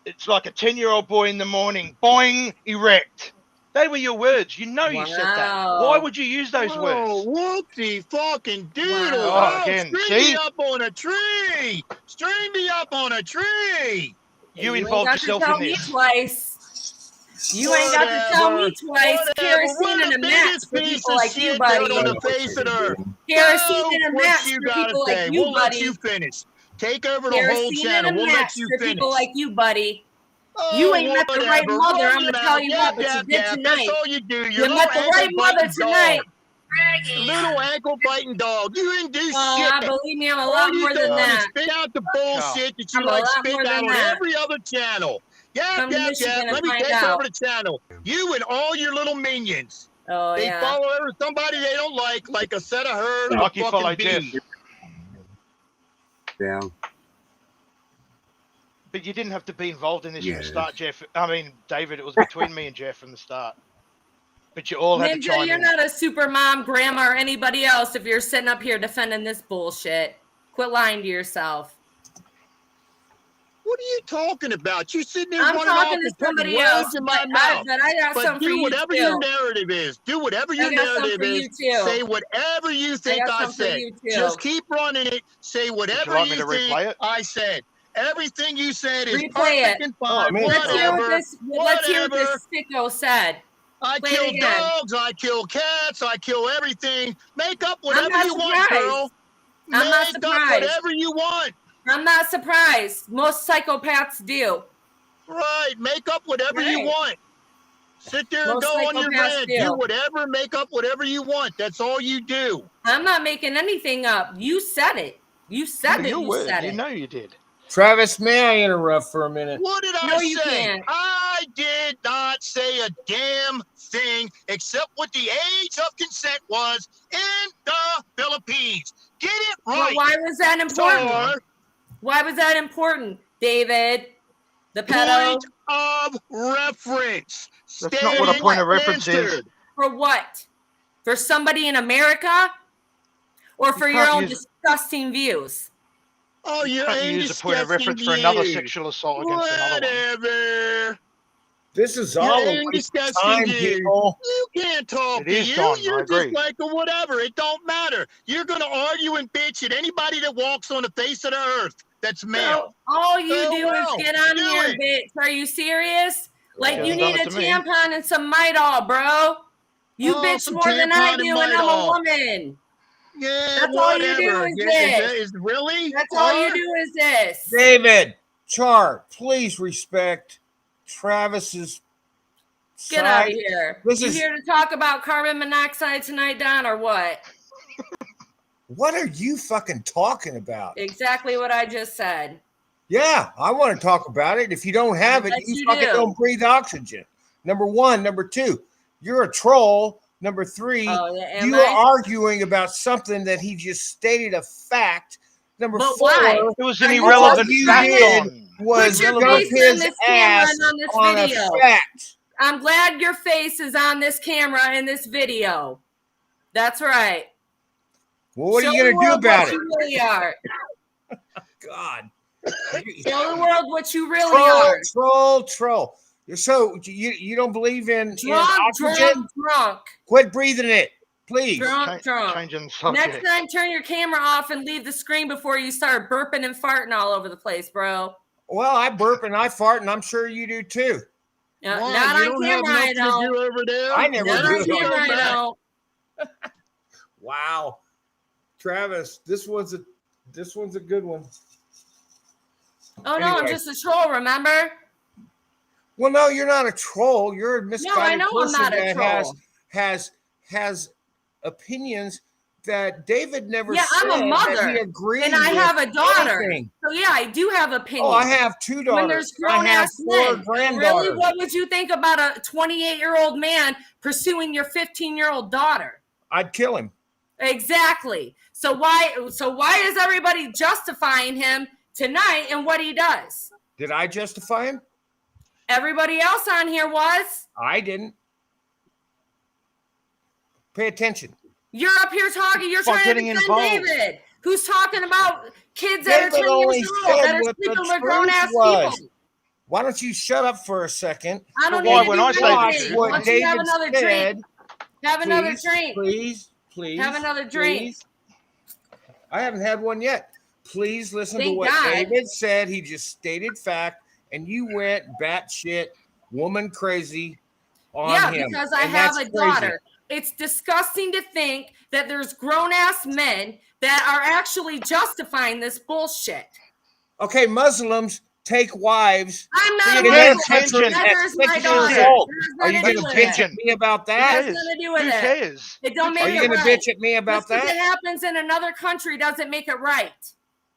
[SPEAKER 9] it's like a 10-year-old boy in the morning, boing, erect. They were your words. You know you said that. Why
[SPEAKER 14] Wow.
[SPEAKER 9] would you use those
[SPEAKER 10] Oh,
[SPEAKER 9] words?
[SPEAKER 10] whoopsie fucking doodle.
[SPEAKER 9] Wow.
[SPEAKER 10] Oh,
[SPEAKER 9] Again,
[SPEAKER 10] string
[SPEAKER 9] see?
[SPEAKER 10] me up on a tree. String me up on a tree.
[SPEAKER 9] You
[SPEAKER 14] ain't
[SPEAKER 9] involved
[SPEAKER 14] got to
[SPEAKER 9] yourself
[SPEAKER 14] tell
[SPEAKER 9] in
[SPEAKER 14] me
[SPEAKER 9] this.
[SPEAKER 14] twice. You ain't got to tell me twice.
[SPEAKER 10] Whatever.
[SPEAKER 14] Kerosene
[SPEAKER 10] We're
[SPEAKER 14] in
[SPEAKER 10] the
[SPEAKER 14] a match
[SPEAKER 10] biggest
[SPEAKER 14] for
[SPEAKER 10] piece
[SPEAKER 14] people
[SPEAKER 10] of
[SPEAKER 14] like you,
[SPEAKER 10] shit
[SPEAKER 14] buddy.
[SPEAKER 10] there on the face of the earth.
[SPEAKER 14] Kerosene in a
[SPEAKER 10] What
[SPEAKER 14] match
[SPEAKER 10] you
[SPEAKER 14] for
[SPEAKER 10] gotta
[SPEAKER 14] people
[SPEAKER 10] say?
[SPEAKER 14] like you,
[SPEAKER 10] We'll let
[SPEAKER 14] buddy.
[SPEAKER 10] you finish. Take over the whole
[SPEAKER 14] Kerosene in
[SPEAKER 10] channel.
[SPEAKER 14] a
[SPEAKER 10] We'll
[SPEAKER 14] match
[SPEAKER 10] let you
[SPEAKER 14] for
[SPEAKER 10] finish.
[SPEAKER 14] people like you, buddy.
[SPEAKER 10] Oh,
[SPEAKER 14] You ain't met the right
[SPEAKER 10] whatever.
[SPEAKER 14] mother.
[SPEAKER 10] Run
[SPEAKER 14] I'm
[SPEAKER 10] your
[SPEAKER 14] gonna tell
[SPEAKER 10] mouth.
[SPEAKER 14] you
[SPEAKER 10] Yap,
[SPEAKER 14] what, but you
[SPEAKER 10] yap,
[SPEAKER 14] did
[SPEAKER 10] yap.
[SPEAKER 14] tonight.
[SPEAKER 10] That's all you do. You're
[SPEAKER 14] You
[SPEAKER 10] a
[SPEAKER 14] met the
[SPEAKER 10] little
[SPEAKER 14] right mother
[SPEAKER 10] ankle-biting
[SPEAKER 14] tonight.
[SPEAKER 10] dog. Little ankle-biting dog. You didn't do
[SPEAKER 14] Oh, I
[SPEAKER 10] shit.
[SPEAKER 14] believe me, I'm a
[SPEAKER 10] All
[SPEAKER 14] lot
[SPEAKER 10] you
[SPEAKER 14] more than
[SPEAKER 10] done is
[SPEAKER 14] that.
[SPEAKER 10] spit out the bullshit that you
[SPEAKER 14] I'm a
[SPEAKER 10] like
[SPEAKER 14] lot
[SPEAKER 10] spitting
[SPEAKER 14] more
[SPEAKER 10] out
[SPEAKER 14] than
[SPEAKER 10] on
[SPEAKER 14] that.
[SPEAKER 10] every other channel. Yap,
[SPEAKER 14] Come to
[SPEAKER 10] yap,
[SPEAKER 14] Michigan
[SPEAKER 10] yap.
[SPEAKER 14] and
[SPEAKER 10] Let me
[SPEAKER 14] find
[SPEAKER 10] take
[SPEAKER 14] out.
[SPEAKER 10] over the channel. You and all your little minions.
[SPEAKER 14] Oh,
[SPEAKER 10] They
[SPEAKER 14] yeah.
[SPEAKER 10] follow somebody they don't like a set of herd or
[SPEAKER 9] Like
[SPEAKER 10] a
[SPEAKER 9] you
[SPEAKER 10] fucking
[SPEAKER 9] follow Jeff.
[SPEAKER 10] bee.
[SPEAKER 1] Down.
[SPEAKER 9] But you didn't have to be involved in this from the
[SPEAKER 1] Yes.
[SPEAKER 9] start, Jeff. I mean, David, it was between me and Jeff from the start. But you all had to
[SPEAKER 14] Ninja,
[SPEAKER 9] chime
[SPEAKER 14] you're
[SPEAKER 9] in.
[SPEAKER 14] not a super mom, grandma, or anybody else if you're sitting up here defending this bullshit. Quit lying to yourself.
[SPEAKER 10] What are you talking about? You sitting there
[SPEAKER 14] I'm
[SPEAKER 10] running off
[SPEAKER 14] talking to
[SPEAKER 10] and putting
[SPEAKER 14] somebody
[SPEAKER 10] words
[SPEAKER 14] else,
[SPEAKER 10] in my
[SPEAKER 14] but
[SPEAKER 10] mouth.
[SPEAKER 14] I got
[SPEAKER 10] But
[SPEAKER 14] something for
[SPEAKER 10] do
[SPEAKER 14] you
[SPEAKER 10] whatever
[SPEAKER 14] too.
[SPEAKER 10] your narrative is. Do whatever your
[SPEAKER 14] I got something
[SPEAKER 10] narrative
[SPEAKER 14] for
[SPEAKER 10] is.
[SPEAKER 14] you too.
[SPEAKER 10] Say whatever you think
[SPEAKER 14] got
[SPEAKER 10] I
[SPEAKER 14] something for
[SPEAKER 10] said.
[SPEAKER 14] you too.
[SPEAKER 10] Just keep running it. Say whatever
[SPEAKER 9] like me
[SPEAKER 10] you
[SPEAKER 9] to
[SPEAKER 10] think
[SPEAKER 9] replay it?
[SPEAKER 10] I said. Everything you said is
[SPEAKER 14] Replay
[SPEAKER 10] perfect
[SPEAKER 14] it.
[SPEAKER 10] and fine.
[SPEAKER 14] Let's hear what
[SPEAKER 10] Whatever.
[SPEAKER 14] let's hear what
[SPEAKER 10] Whatever.
[SPEAKER 14] this sicko said.
[SPEAKER 10] I
[SPEAKER 14] Play it
[SPEAKER 10] kill
[SPEAKER 14] again.
[SPEAKER 10] dogs. I kill cats. I kill everything. Make up
[SPEAKER 14] I'm
[SPEAKER 10] whatever
[SPEAKER 14] not
[SPEAKER 10] you want,
[SPEAKER 14] surprised.
[SPEAKER 10] girl.
[SPEAKER 14] I'm not
[SPEAKER 10] Make up
[SPEAKER 14] surprised.
[SPEAKER 10] whatever you want.
[SPEAKER 14] I'm not surprised. Most psychopaths do.
[SPEAKER 10] Right. Make up whatever you
[SPEAKER 14] Right.
[SPEAKER 10] want. Sit there and
[SPEAKER 14] Most
[SPEAKER 10] go on your
[SPEAKER 14] psychopaths
[SPEAKER 10] rant.
[SPEAKER 14] do.
[SPEAKER 10] Do whatever. Make up whatever you want. That's all you do.
[SPEAKER 14] I'm not making anything up. You said it. You said it.
[SPEAKER 9] Your
[SPEAKER 14] You
[SPEAKER 9] word.
[SPEAKER 14] said
[SPEAKER 9] You
[SPEAKER 14] it.
[SPEAKER 9] know you did.
[SPEAKER 16] Travis, may I interrupt for a minute?
[SPEAKER 10] What did
[SPEAKER 14] No,
[SPEAKER 10] I
[SPEAKER 14] you
[SPEAKER 10] say?
[SPEAKER 14] can't.
[SPEAKER 10] I did not say a damn thing except what the age of consent was in the Philippines. Get it
[SPEAKER 14] Well,
[SPEAKER 10] right.
[SPEAKER 14] why was that important?
[SPEAKER 10] Sir.
[SPEAKER 14] Why was that important, David? The pedo?
[SPEAKER 10] Point of reference.
[SPEAKER 9] That's not what a point of reference is.
[SPEAKER 10] answered.
[SPEAKER 14] For what? For somebody in America? Or for your
[SPEAKER 9] can't
[SPEAKER 14] own
[SPEAKER 9] use-
[SPEAKER 14] disgusting views?
[SPEAKER 10] Oh, you're
[SPEAKER 9] Can't
[SPEAKER 10] in
[SPEAKER 9] use a point of
[SPEAKER 10] disgusting
[SPEAKER 9] reference for another
[SPEAKER 10] views.
[SPEAKER 9] sexual assault against another one.
[SPEAKER 10] Whatever.
[SPEAKER 16] This is
[SPEAKER 10] You're
[SPEAKER 16] all a
[SPEAKER 10] in
[SPEAKER 16] waste of
[SPEAKER 10] disgusting
[SPEAKER 16] time,
[SPEAKER 10] views.
[SPEAKER 16] people.
[SPEAKER 10] You can't talk
[SPEAKER 9] It
[SPEAKER 10] to
[SPEAKER 9] is,
[SPEAKER 10] you.
[SPEAKER 9] Don, I
[SPEAKER 10] You're
[SPEAKER 9] agree.
[SPEAKER 10] just like a whatever. It don't matter. You're going to argue and bitch at anybody that walks on the face of the earth that's male.
[SPEAKER 14] All you
[SPEAKER 10] Oh,
[SPEAKER 14] do
[SPEAKER 10] well,
[SPEAKER 14] is get on
[SPEAKER 10] do
[SPEAKER 14] here,
[SPEAKER 10] it.
[SPEAKER 14] bitch. Are you serious? Like
[SPEAKER 9] Yeah,
[SPEAKER 14] you
[SPEAKER 9] done
[SPEAKER 14] need
[SPEAKER 9] it
[SPEAKER 14] a
[SPEAKER 9] to me.
[SPEAKER 14] tampon and some Midol, bro. You
[SPEAKER 10] Oh,
[SPEAKER 14] bitch
[SPEAKER 10] some
[SPEAKER 14] more than I
[SPEAKER 10] tampon and
[SPEAKER 14] do, and I'm a
[SPEAKER 10] Midol.
[SPEAKER 14] woman.
[SPEAKER 10] Yeah,
[SPEAKER 14] That's all you
[SPEAKER 10] whatever.
[SPEAKER 14] do is
[SPEAKER 10] Yeah,
[SPEAKER 14] this.
[SPEAKER 10] is really?
[SPEAKER 14] That's all you
[SPEAKER 10] Or-
[SPEAKER 14] do is this.
[SPEAKER 16] David, Char, please respect Travis's
[SPEAKER 14] Get out
[SPEAKER 16] side.
[SPEAKER 14] of here.
[SPEAKER 16] This
[SPEAKER 14] You
[SPEAKER 16] is
[SPEAKER 14] here to talk about carbon monoxide tonight, Don, or what?
[SPEAKER 16] what are you fucking talking about?
[SPEAKER 14] Exactly what I just said.
[SPEAKER 16] Yeah, I want to talk about it. If you don't have it,
[SPEAKER 14] Yes,
[SPEAKER 16] you
[SPEAKER 14] you
[SPEAKER 16] fucking
[SPEAKER 14] do.
[SPEAKER 16] don't breathe oxygen. Number one. Number two, you're a troll. Number three,
[SPEAKER 14] Oh, yeah, am
[SPEAKER 16] you
[SPEAKER 14] I?
[SPEAKER 16] are arguing about something that he just stated a fact. Number
[SPEAKER 14] But
[SPEAKER 16] four,
[SPEAKER 14] why?
[SPEAKER 9] It was
[SPEAKER 14] Are
[SPEAKER 9] an
[SPEAKER 14] you
[SPEAKER 9] irrelevant
[SPEAKER 14] talking
[SPEAKER 9] fact,
[SPEAKER 14] about it?
[SPEAKER 9] Don.
[SPEAKER 16] was
[SPEAKER 14] Put your
[SPEAKER 16] dump
[SPEAKER 14] face on
[SPEAKER 16] his
[SPEAKER 14] this camera
[SPEAKER 16] ass
[SPEAKER 14] and on this
[SPEAKER 16] on
[SPEAKER 14] video.
[SPEAKER 16] a fact.
[SPEAKER 14] I'm glad your face is on this camera in this video. That's right.
[SPEAKER 16] Well, what
[SPEAKER 14] Show
[SPEAKER 16] are you
[SPEAKER 14] the
[SPEAKER 16] going to do
[SPEAKER 14] world
[SPEAKER 16] about
[SPEAKER 14] what
[SPEAKER 16] it?
[SPEAKER 14] you really are.
[SPEAKER 16] God.
[SPEAKER 14] Show the world what you really are.
[SPEAKER 16] Troll. So you don't believe in
[SPEAKER 14] Drunk,
[SPEAKER 16] oxygen?
[SPEAKER 14] drunk.
[SPEAKER 16] Quit breathing it, please.
[SPEAKER 14] Drunk.
[SPEAKER 9] Changing the subject.
[SPEAKER 14] Next time, turn your camera off and leave the screen before you start burping and farting all over the place, bro.
[SPEAKER 16] Well, I burp and I fart, and I'm sure you do too.
[SPEAKER 10] Why?
[SPEAKER 14] Not
[SPEAKER 10] You
[SPEAKER 14] on
[SPEAKER 10] don't have
[SPEAKER 14] camera, I
[SPEAKER 10] nothing to do
[SPEAKER 14] don't.
[SPEAKER 10] over there?
[SPEAKER 16] I never
[SPEAKER 14] Not
[SPEAKER 16] do
[SPEAKER 14] on
[SPEAKER 16] it.
[SPEAKER 14] camera, I don't.
[SPEAKER 16] Wow, Travis, this one's a good one.
[SPEAKER 14] Oh no, I'm
[SPEAKER 16] Anyway.
[SPEAKER 14] just a troll. Remember?
[SPEAKER 16] Well, no, you're not a troll. You're a
[SPEAKER 14] No, I
[SPEAKER 16] misguided
[SPEAKER 14] know I'm
[SPEAKER 16] person
[SPEAKER 14] not a
[SPEAKER 16] that
[SPEAKER 14] troll.
[SPEAKER 16] has opinions that David never
[SPEAKER 14] Yeah,
[SPEAKER 16] said
[SPEAKER 14] I'm a
[SPEAKER 16] that he
[SPEAKER 14] mother,
[SPEAKER 16] agreed
[SPEAKER 14] and I
[SPEAKER 16] with
[SPEAKER 14] have a daughter.
[SPEAKER 16] anything.
[SPEAKER 14] So yeah, I do have opinions.
[SPEAKER 16] Oh, I have 2 daughters.
[SPEAKER 14] When there's
[SPEAKER 16] I
[SPEAKER 14] grown
[SPEAKER 16] have
[SPEAKER 14] ass
[SPEAKER 16] 4
[SPEAKER 14] men,
[SPEAKER 16] granddaughters.
[SPEAKER 14] really, what would you think about a 28-year-old man pursuing your 15-year-old daughter?
[SPEAKER 16] I'd kill him.
[SPEAKER 14] Exactly. So why is everybody justifying him tonight and what he does?
[SPEAKER 16] Did I justify him?
[SPEAKER 14] Everybody else on here was.
[SPEAKER 16] I didn't. Pay attention.
[SPEAKER 14] You're up here talking. You're
[SPEAKER 9] By
[SPEAKER 14] trying to
[SPEAKER 9] getting
[SPEAKER 14] defend
[SPEAKER 9] involved.
[SPEAKER 14] David, who's talking about kids that are
[SPEAKER 16] David
[SPEAKER 14] 10
[SPEAKER 16] only
[SPEAKER 14] years old that
[SPEAKER 16] said
[SPEAKER 14] are
[SPEAKER 16] what the
[SPEAKER 14] sleeping with grown ass
[SPEAKER 16] truth was.
[SPEAKER 14] people.
[SPEAKER 16] Why don't you shut up for a second?
[SPEAKER 14] I don't
[SPEAKER 9] Well, why
[SPEAKER 14] need to
[SPEAKER 9] when
[SPEAKER 14] do
[SPEAKER 9] I say the
[SPEAKER 14] anything.
[SPEAKER 9] truth-
[SPEAKER 16] What
[SPEAKER 14] Why don't you have
[SPEAKER 16] David
[SPEAKER 14] another
[SPEAKER 16] said.
[SPEAKER 14] drink? Have another
[SPEAKER 16] Please,
[SPEAKER 14] drink.
[SPEAKER 16] Please.
[SPEAKER 14] Have another drink.
[SPEAKER 16] please. I haven't had one yet. Please listen to
[SPEAKER 14] Thank
[SPEAKER 16] what
[SPEAKER 14] God.
[SPEAKER 16] David said. He just stated fact, and you went batshit woman crazy on
[SPEAKER 14] Yeah,
[SPEAKER 16] him.
[SPEAKER 14] because I
[SPEAKER 16] And
[SPEAKER 14] have
[SPEAKER 16] that's
[SPEAKER 14] a
[SPEAKER 16] crazy.
[SPEAKER 14] daughter. It's disgusting to think that there's grown ass men that are actually justifying this bullshit.
[SPEAKER 16] Okay, Muslims take wives.
[SPEAKER 14] I'm not
[SPEAKER 16] for
[SPEAKER 14] a
[SPEAKER 16] you to never
[SPEAKER 14] Muslim.
[SPEAKER 16] touch her at
[SPEAKER 14] Neither is my
[SPEAKER 16] 6 years
[SPEAKER 14] daughter.
[SPEAKER 16] old.
[SPEAKER 14] That
[SPEAKER 16] Are
[SPEAKER 14] has
[SPEAKER 16] you
[SPEAKER 14] nothing
[SPEAKER 16] going
[SPEAKER 14] to
[SPEAKER 16] to
[SPEAKER 14] do with
[SPEAKER 16] bitch
[SPEAKER 14] it.
[SPEAKER 16] at me about
[SPEAKER 14] It
[SPEAKER 16] that?
[SPEAKER 14] has nothing to do with
[SPEAKER 9] Who
[SPEAKER 14] it.
[SPEAKER 9] cares?
[SPEAKER 14] It don't make
[SPEAKER 16] Are
[SPEAKER 14] it
[SPEAKER 16] you going to
[SPEAKER 14] right.
[SPEAKER 16] bitch at me about
[SPEAKER 14] Just 'cause
[SPEAKER 16] that?
[SPEAKER 14] it happens in another country doesn't make it right.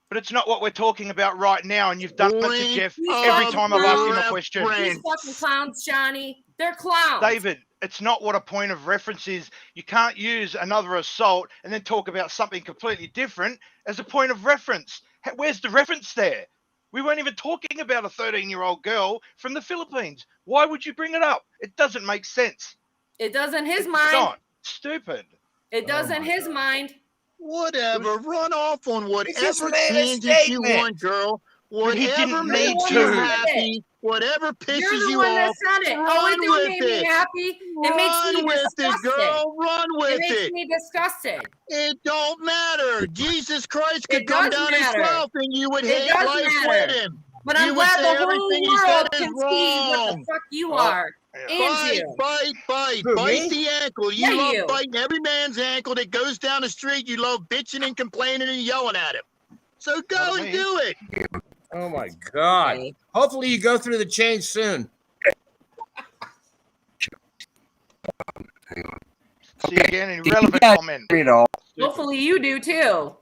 [SPEAKER 9] But it's not what we're talking about right now, and you've done it to
[SPEAKER 10] Point
[SPEAKER 9] Jeff
[SPEAKER 14] of
[SPEAKER 9] every time I've asked him a question.
[SPEAKER 10] reference.
[SPEAKER 14] These fucking clowns, Johnny. They're clowns.
[SPEAKER 9] David, it's not what a point of reference is. You can't use another assault and then talk about something completely different as a point of reference. Where's the reference there? We weren't even talking about a 13-year-old girl from the Philippines. Why would you bring it up? It doesn't make sense.
[SPEAKER 14] It does in his
[SPEAKER 9] It's
[SPEAKER 14] mind.
[SPEAKER 9] not. Stupid.
[SPEAKER 14] It does
[SPEAKER 16] Oh
[SPEAKER 14] in
[SPEAKER 16] my
[SPEAKER 14] his
[SPEAKER 16] God.
[SPEAKER 14] mind.
[SPEAKER 10] Whatever. Run off on
[SPEAKER 16] just
[SPEAKER 10] whatever
[SPEAKER 16] made a
[SPEAKER 10] tangent you
[SPEAKER 16] statement.
[SPEAKER 10] want, girl.
[SPEAKER 9] But he
[SPEAKER 10] Whatever
[SPEAKER 9] didn't
[SPEAKER 10] makes
[SPEAKER 9] need
[SPEAKER 10] you
[SPEAKER 9] to.
[SPEAKER 10] happy, whatever
[SPEAKER 14] You're
[SPEAKER 10] pisses
[SPEAKER 14] the
[SPEAKER 10] you
[SPEAKER 14] one that
[SPEAKER 10] off,
[SPEAKER 14] said it. Oh,
[SPEAKER 10] run
[SPEAKER 14] it don't
[SPEAKER 10] with
[SPEAKER 14] make me
[SPEAKER 10] it.
[SPEAKER 14] happy. It makes
[SPEAKER 10] Run
[SPEAKER 14] me
[SPEAKER 10] with it,
[SPEAKER 14] disgusted.
[SPEAKER 10] girl. Run
[SPEAKER 14] It
[SPEAKER 10] with
[SPEAKER 14] makes
[SPEAKER 10] it.
[SPEAKER 14] me disgusted.
[SPEAKER 10] It don't matter. Jesus Christ
[SPEAKER 14] It
[SPEAKER 10] could come
[SPEAKER 14] does
[SPEAKER 10] down
[SPEAKER 14] matter.
[SPEAKER 10] himself and you would
[SPEAKER 14] It
[SPEAKER 10] hate
[SPEAKER 14] does
[SPEAKER 10] life
[SPEAKER 14] matter.
[SPEAKER 10] with him.
[SPEAKER 14] But
[SPEAKER 10] You
[SPEAKER 14] I'm
[SPEAKER 10] would
[SPEAKER 14] glad
[SPEAKER 10] say
[SPEAKER 14] the whole
[SPEAKER 10] everything he said
[SPEAKER 14] world
[SPEAKER 10] is
[SPEAKER 14] can see what the
[SPEAKER 10] wrong.
[SPEAKER 14] fuck you
[SPEAKER 16] Oh.
[SPEAKER 14] are. And
[SPEAKER 10] Bite,
[SPEAKER 14] you.
[SPEAKER 10] bite.
[SPEAKER 16] Who,
[SPEAKER 10] Bite
[SPEAKER 16] me?
[SPEAKER 10] the ankle. You
[SPEAKER 14] Yeah,
[SPEAKER 10] love
[SPEAKER 14] you.
[SPEAKER 10] biting every man's ankle that goes down the street. You love bitching and complaining and yelling at him. So go
[SPEAKER 9] Not
[SPEAKER 10] and
[SPEAKER 9] me.
[SPEAKER 10] do it.
[SPEAKER 16] Oh my God.
[SPEAKER 14] Okay.
[SPEAKER 16] Hopefully you go through the change soon.
[SPEAKER 1] Hang on.
[SPEAKER 9] See you again.
[SPEAKER 1] Did you
[SPEAKER 9] Irrelevant
[SPEAKER 1] guys
[SPEAKER 9] comment.
[SPEAKER 1] hear it all?
[SPEAKER 14] Hopefully you do too.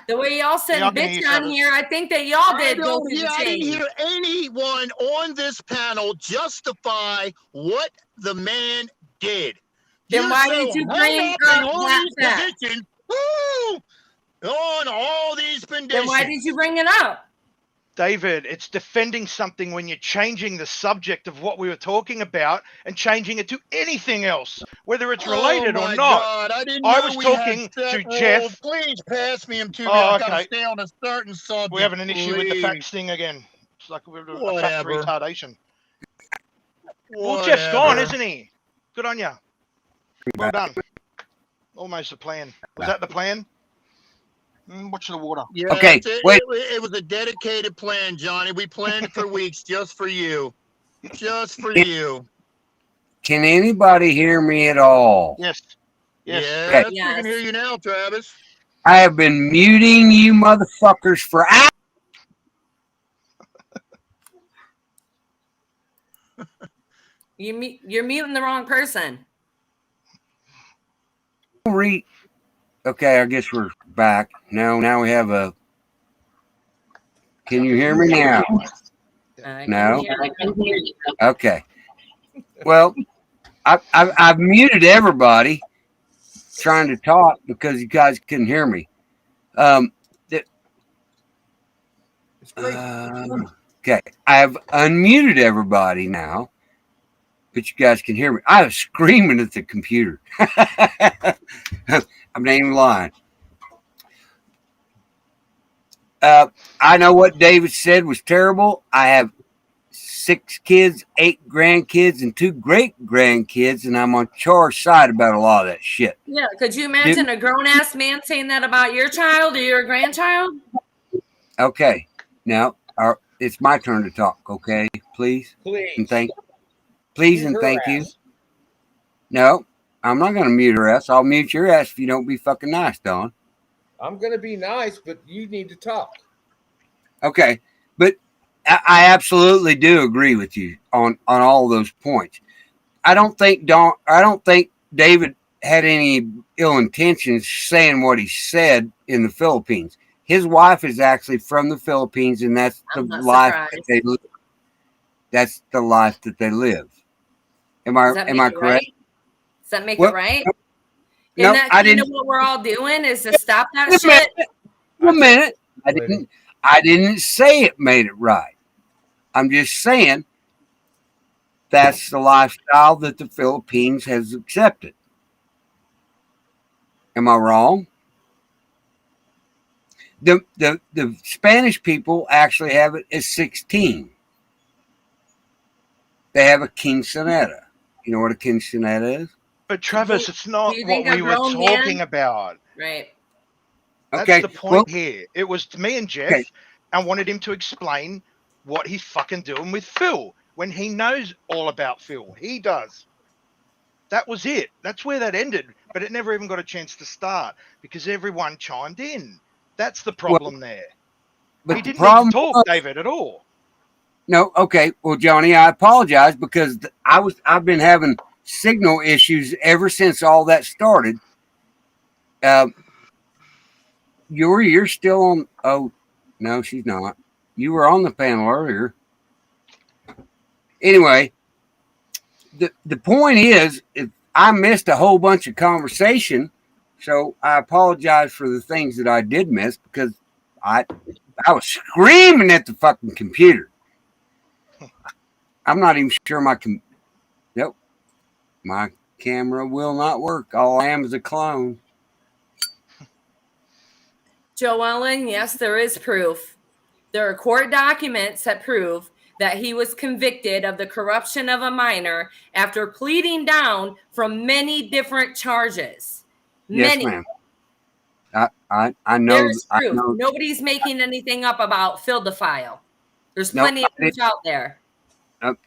[SPEAKER 14] The way y'all said
[SPEAKER 9] Yeah, I can hear
[SPEAKER 14] bitch
[SPEAKER 9] you,
[SPEAKER 14] on
[SPEAKER 9] Travis.
[SPEAKER 14] here, I think that y'all did go through the
[SPEAKER 10] I didn't
[SPEAKER 14] change.
[SPEAKER 10] hear anyone on this panel justify what the man did.
[SPEAKER 14] Then
[SPEAKER 10] You're
[SPEAKER 14] why
[SPEAKER 10] so
[SPEAKER 14] did you
[SPEAKER 10] hung
[SPEAKER 14] bring
[SPEAKER 10] up in
[SPEAKER 14] up
[SPEAKER 10] all
[SPEAKER 14] that
[SPEAKER 10] these
[SPEAKER 14] fact?
[SPEAKER 10] positions? Woo! On all these conditions.
[SPEAKER 14] Then why did you bring it up?
[SPEAKER 9] David, it's defending something when you're changing the subject of what we were talking about and changing it to anything else, whether it's related
[SPEAKER 10] oh
[SPEAKER 9] or
[SPEAKER 10] my
[SPEAKER 9] not.
[SPEAKER 10] God, I didn't
[SPEAKER 9] I
[SPEAKER 10] know
[SPEAKER 9] was
[SPEAKER 10] we
[SPEAKER 9] talking
[SPEAKER 10] had
[SPEAKER 9] to
[SPEAKER 10] set
[SPEAKER 9] Jeff.
[SPEAKER 10] rules. Please pass me him to me.
[SPEAKER 9] Oh,
[SPEAKER 10] I've got to
[SPEAKER 9] okay.
[SPEAKER 10] stay on a certain subject.
[SPEAKER 9] We're having an issue with the
[SPEAKER 10] please.
[SPEAKER 9] facts thing again. It's like we're a fact
[SPEAKER 10] Whatever.
[SPEAKER 9] retardation. Well, Jeff's gone, isn't he? Good on you. Well done. Almost a plan. Was that the plan? Watch the water.
[SPEAKER 10] Yeah,
[SPEAKER 1] Okay, wait.
[SPEAKER 10] It was a dedicated plan, Johnny. We planned it for weeks just for you. Just for
[SPEAKER 1] Yeah.
[SPEAKER 10] you.
[SPEAKER 1] Can anybody hear me at all?
[SPEAKER 9] Yes.
[SPEAKER 10] Yes,
[SPEAKER 14] Yes.
[SPEAKER 10] we can hear you now, Travis.
[SPEAKER 1] I have been muting you motherfuckers for hours.
[SPEAKER 14] You're muting the wrong person.
[SPEAKER 1] Okay, I guess we're back. Now we have a. Can you hear me now?
[SPEAKER 14] I
[SPEAKER 1] No?
[SPEAKER 14] can hear you.
[SPEAKER 1] Okay. Well, I've muted everybody trying to talk because you guys couldn't hear me. Okay, I've unmuted everybody now, but you guys can hear me. I was screaming at the computer. I'm not even lying. I know what David said was terrible. I have 6 kids, 8 grandkids, and 2 great grandkids, and I'm on Char's side about a lot of that shit.
[SPEAKER 14] Yeah, could you imagine a grown ass man saying that about your child or your grandchild?
[SPEAKER 1] Okay, now it's my turn to talk. Okay, please, and thank, please
[SPEAKER 16] Mute
[SPEAKER 1] and
[SPEAKER 16] her
[SPEAKER 1] thank you.
[SPEAKER 16] ass.
[SPEAKER 1] No, I'm not gonna mute her ass. I'll mute your ass if you don't be fucking nice, Don.
[SPEAKER 16] I'm gonna be nice, but you need to talk.
[SPEAKER 1] Okay, but I absolutely do agree with you on all those points. I don't think David had any ill intentions saying what he said in the Philippines. His wife is actually from the Philippines, and that's the
[SPEAKER 14] I'm not
[SPEAKER 1] life that
[SPEAKER 14] surprised.
[SPEAKER 1] they live. That's the life that they live. Am
[SPEAKER 14] Does that
[SPEAKER 1] I
[SPEAKER 14] make it
[SPEAKER 1] correct?
[SPEAKER 14] right? Does that make
[SPEAKER 1] Well,
[SPEAKER 14] it right?
[SPEAKER 1] no,
[SPEAKER 14] Isn't that
[SPEAKER 1] I
[SPEAKER 14] kind of
[SPEAKER 1] didn't.
[SPEAKER 14] what we're all doing is to stop that
[SPEAKER 1] Wait a
[SPEAKER 14] shit?
[SPEAKER 1] minute. One minute. I didn't say it made it right. I'm just saying that's the lifestyle that the Philippines has accepted. Am I wrong? The Spanish people actually have it as 16. They have a quinceanera. You know what a quinceanera is?
[SPEAKER 9] But Travis, it's not
[SPEAKER 14] Do you
[SPEAKER 9] what
[SPEAKER 14] think a
[SPEAKER 9] we were
[SPEAKER 14] grown
[SPEAKER 9] talking
[SPEAKER 14] man?
[SPEAKER 9] about.
[SPEAKER 14] Right.
[SPEAKER 9] That's
[SPEAKER 1] Okay.
[SPEAKER 9] the point
[SPEAKER 1] Well,
[SPEAKER 9] here. It was to me and Jeff,
[SPEAKER 1] okay.
[SPEAKER 9] and wanted him to explain what he's fucking doing with Phil when he knows all about Phil. He does. That was it. That's where that ended. But it never even got a chance to start because everyone chimed in. That's the problem there.
[SPEAKER 1] But
[SPEAKER 9] He
[SPEAKER 1] the
[SPEAKER 9] didn't need to
[SPEAKER 1] problem
[SPEAKER 9] talk,
[SPEAKER 1] was,
[SPEAKER 9] David, at all.
[SPEAKER 1] no, okay. Well, Johnny, I apologize because I've been having signal issues ever since all that started. You're still on. Oh, no, she's not. You were on the panel earlier. Anyway, the point is, if I missed a whole bunch of conversation, so I apologize for the things that I did miss because I was screaming at the fucking computer. I'm not even sure nope, my camera will not work. All I am is a clone.
[SPEAKER 14] Joe Ellen, yes, there is proof. There are court documents that prove that he was convicted of the corruption of a minor after pleading down from many different charges.
[SPEAKER 1] Yes,
[SPEAKER 14] Many.
[SPEAKER 1] ma'am. I know.
[SPEAKER 14] There's
[SPEAKER 1] I
[SPEAKER 14] proof.
[SPEAKER 1] know.
[SPEAKER 14] Nobody's making anything up about Phil DeFile. There's
[SPEAKER 1] Nope,
[SPEAKER 14] plenty of proof out there.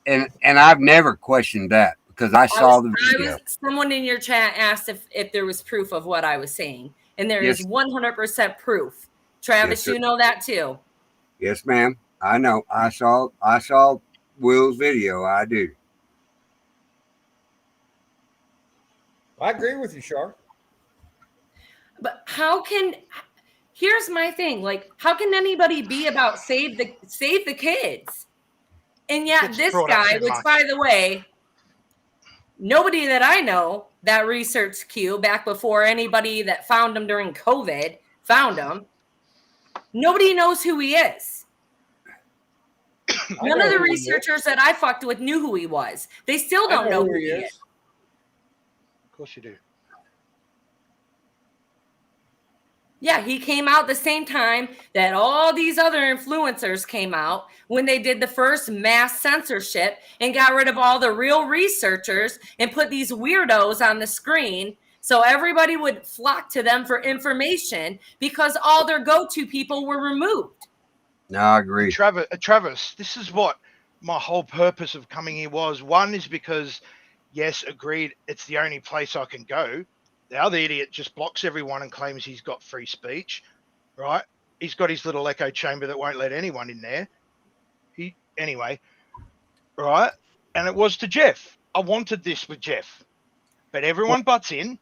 [SPEAKER 1] and I've never questioned that because I saw the video.
[SPEAKER 14] Someone in your chat asked if there was proof of what I was saying, and there
[SPEAKER 1] Yes.
[SPEAKER 14] is 100% proof. Travis,
[SPEAKER 1] Yes, sir.
[SPEAKER 14] you know that too.
[SPEAKER 1] Yes, ma'am. I know. I saw Will's video. I do.
[SPEAKER 16] I agree with you, Char.
[SPEAKER 14] But here's my thing, like, how can anybody be about save the kids? And yet
[SPEAKER 9] Gets
[SPEAKER 14] this
[SPEAKER 9] brought up
[SPEAKER 14] guy,
[SPEAKER 9] too
[SPEAKER 14] which
[SPEAKER 9] much.
[SPEAKER 14] by the way, nobody that I know that researched Q back before anybody that found him during COVID found him, nobody knows who he is. None of the researchers that I fucked with knew who he was. They still don't know who he is.
[SPEAKER 9] Of course you do.
[SPEAKER 14] Yeah, he came out the same time that all these other influencers came out when they did the first mass censorship and got rid of all the real researchers and put these weirdos on the screen so everybody would flock to them for information because all their go-to people were removed.
[SPEAKER 1] No, I agree.
[SPEAKER 9] Travis, this is what my whole purpose of coming here was. One is because, yes, agreed, it's the only place I can go. The other idiot just blocks everyone and claims he's got free speech, right? He's got his little echo chamber that won't let anyone in there. Anyway, right? And it was to Jeff. I wanted this with Jeff, but everyone butts in.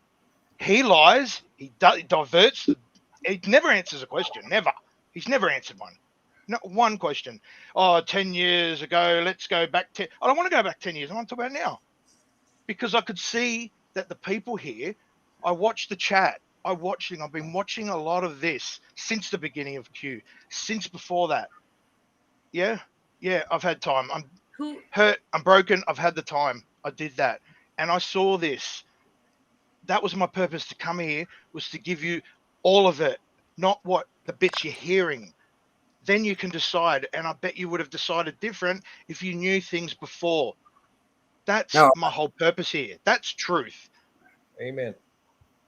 [SPEAKER 9] He lies. He diverts. He never answers a question. Never. He's never answered one. Not one question. Oh, 10 years ago, let's go back 10. I don't want to go back 10 years. I want to talk about now. Because I could see that the people here, I watched the chat. I've been watching a lot of this since the beginning of Q, since before that. Yeah, I've had time. I'm hurt. I'm broken. I've had the time. I did that. And I saw this. That was my purpose to come here, was to give you all of it, not what the bits you're hearing. then you can decide. And I bet you would have decided different if you knew things before. That's
[SPEAKER 1] No.
[SPEAKER 9] my whole purpose here. That's truth.
[SPEAKER 16] Amen.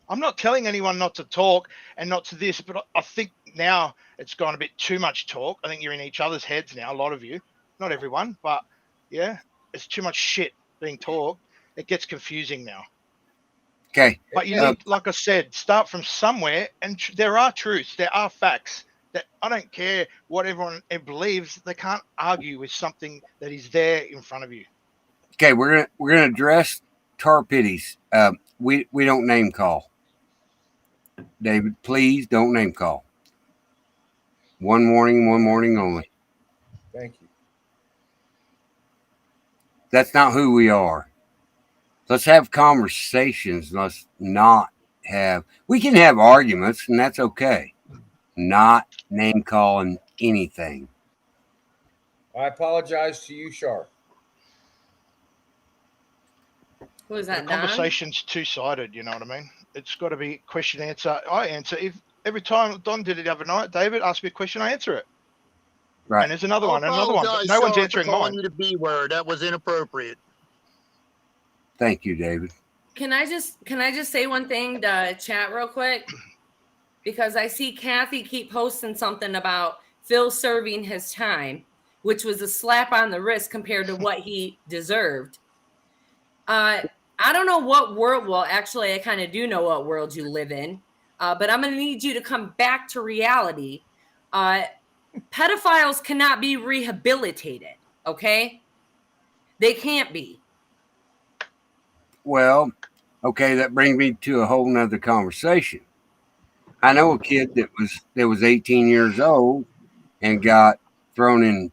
[SPEAKER 9] I'm not telling anyone not to talk and not to this, but I think now it's gone a bit too much talk. I think you're in each other's heads now, a lot of you. Not everyone, but yeah, it's too much shit being talked. It gets confusing now.
[SPEAKER 1] Okay.
[SPEAKER 9] But you need, like I said, start from somewhere, and there are truths, there are facts that I don't care what everyone believes. They can't argue with something that is there in front of you.
[SPEAKER 1] Okay, we're gonna address tar pitties. We don't name call. David, please don't name call. One warning only.
[SPEAKER 16] Thank you.
[SPEAKER 1] That's not who we are. Let's have conversations. Let's not have. We can have arguments, and that's okay. Not name calling anything.
[SPEAKER 16] I apologize to you, Sharp.
[SPEAKER 14] Who is
[SPEAKER 9] The
[SPEAKER 14] that, Don?
[SPEAKER 9] conversation's two-sided, you know what I mean? It's got to be question answer. I answer. If every time Don did it the other night, David asked me a question, I answer it.
[SPEAKER 1] Right.
[SPEAKER 9] And there's another
[SPEAKER 10] I
[SPEAKER 9] one, and another one. But
[SPEAKER 10] apologize,
[SPEAKER 9] no one's
[SPEAKER 10] Sean, for
[SPEAKER 9] answering
[SPEAKER 10] calling
[SPEAKER 9] mine.
[SPEAKER 10] you the B word. That was inappropriate.
[SPEAKER 1] Thank you, David.
[SPEAKER 14] Can I just say one thing to chat real quick? Because I see Kathy keep posting something about Phil serving his time, which was a slap on the wrist compared to what he deserved. I don't know what world. Well, actually, I kind of do know what world you live in, but I'm going to need you to come back to reality. Pedophiles cannot be rehabilitated. Okay, they can't be.
[SPEAKER 1] Well, okay, that brings me to a whole nother conversation. I know a kid that was 18 years old and got thrown in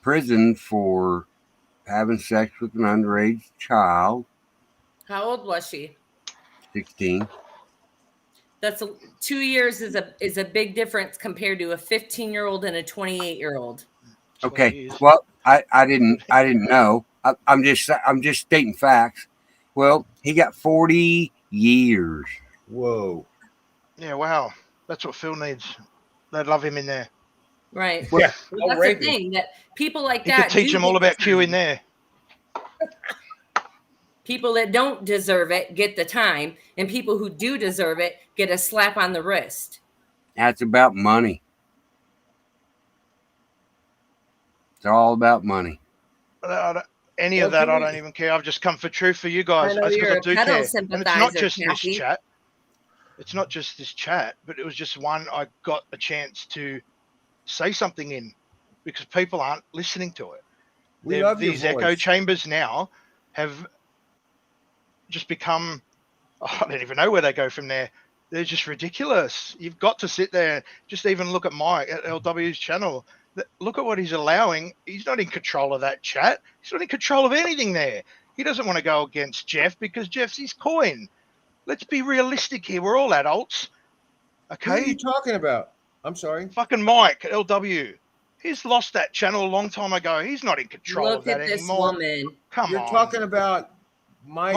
[SPEAKER 1] prison for having sex with an underage child.
[SPEAKER 14] How old was she?
[SPEAKER 1] 16.
[SPEAKER 14] That's 2 years is a big difference compared to a 15-year-old and a 28-year-old.
[SPEAKER 1] Okay. Well, I didn't know. I'm just stating facts. Well, he got 40 years.
[SPEAKER 16] Whoa.
[SPEAKER 9] Yeah, wow. That's what Phil needs. They'd love him in there.
[SPEAKER 14] Right.
[SPEAKER 16] Yeah.
[SPEAKER 14] Well, that's the thing, that people like
[SPEAKER 9] He
[SPEAKER 14] that
[SPEAKER 9] could teach
[SPEAKER 14] do
[SPEAKER 9] them all
[SPEAKER 14] get the
[SPEAKER 9] about Q in
[SPEAKER 14] time.
[SPEAKER 9] there.
[SPEAKER 14] People that don't deserve it get the time, and people who do deserve it get a slap on the wrist.
[SPEAKER 1] That's about money. It's all about money.
[SPEAKER 9] Any
[SPEAKER 14] Well,
[SPEAKER 9] of that,
[SPEAKER 14] can
[SPEAKER 9] I
[SPEAKER 14] we-
[SPEAKER 9] don't even care. I've just come for truth for you guys.
[SPEAKER 14] I know
[SPEAKER 9] It's because
[SPEAKER 14] you're
[SPEAKER 9] I
[SPEAKER 14] a
[SPEAKER 9] do
[SPEAKER 14] pedo
[SPEAKER 9] care. And it's not
[SPEAKER 14] sympathizer,
[SPEAKER 9] just this
[SPEAKER 14] Kathy.
[SPEAKER 9] chat. It's not just this chat, but it was just one I got a chance to say something in because people aren't listening to it.
[SPEAKER 16] We love your
[SPEAKER 9] These echo
[SPEAKER 16] voice.
[SPEAKER 9] chambers now have just become, I don't even know where they go from there. They're just ridiculous. You've got to sit there, just even look at Mike at LW's channel. Look at what he's allowing. He's not in control of that chat. He's not in control of anything there. He doesn't want to go against Jeff because Jeff's his coin. Let's be realistic here. We're all adults.
[SPEAKER 16] Who are
[SPEAKER 9] Okay?
[SPEAKER 16] you talking about? I'm sorry.
[SPEAKER 9] Fucking Mike at LW. He's lost that channel a long time ago. He's not in control of
[SPEAKER 14] Look
[SPEAKER 9] that
[SPEAKER 14] at this
[SPEAKER 9] anymore.
[SPEAKER 14] woman.
[SPEAKER 9] Come
[SPEAKER 16] You're
[SPEAKER 9] on.
[SPEAKER 16] talking about Mike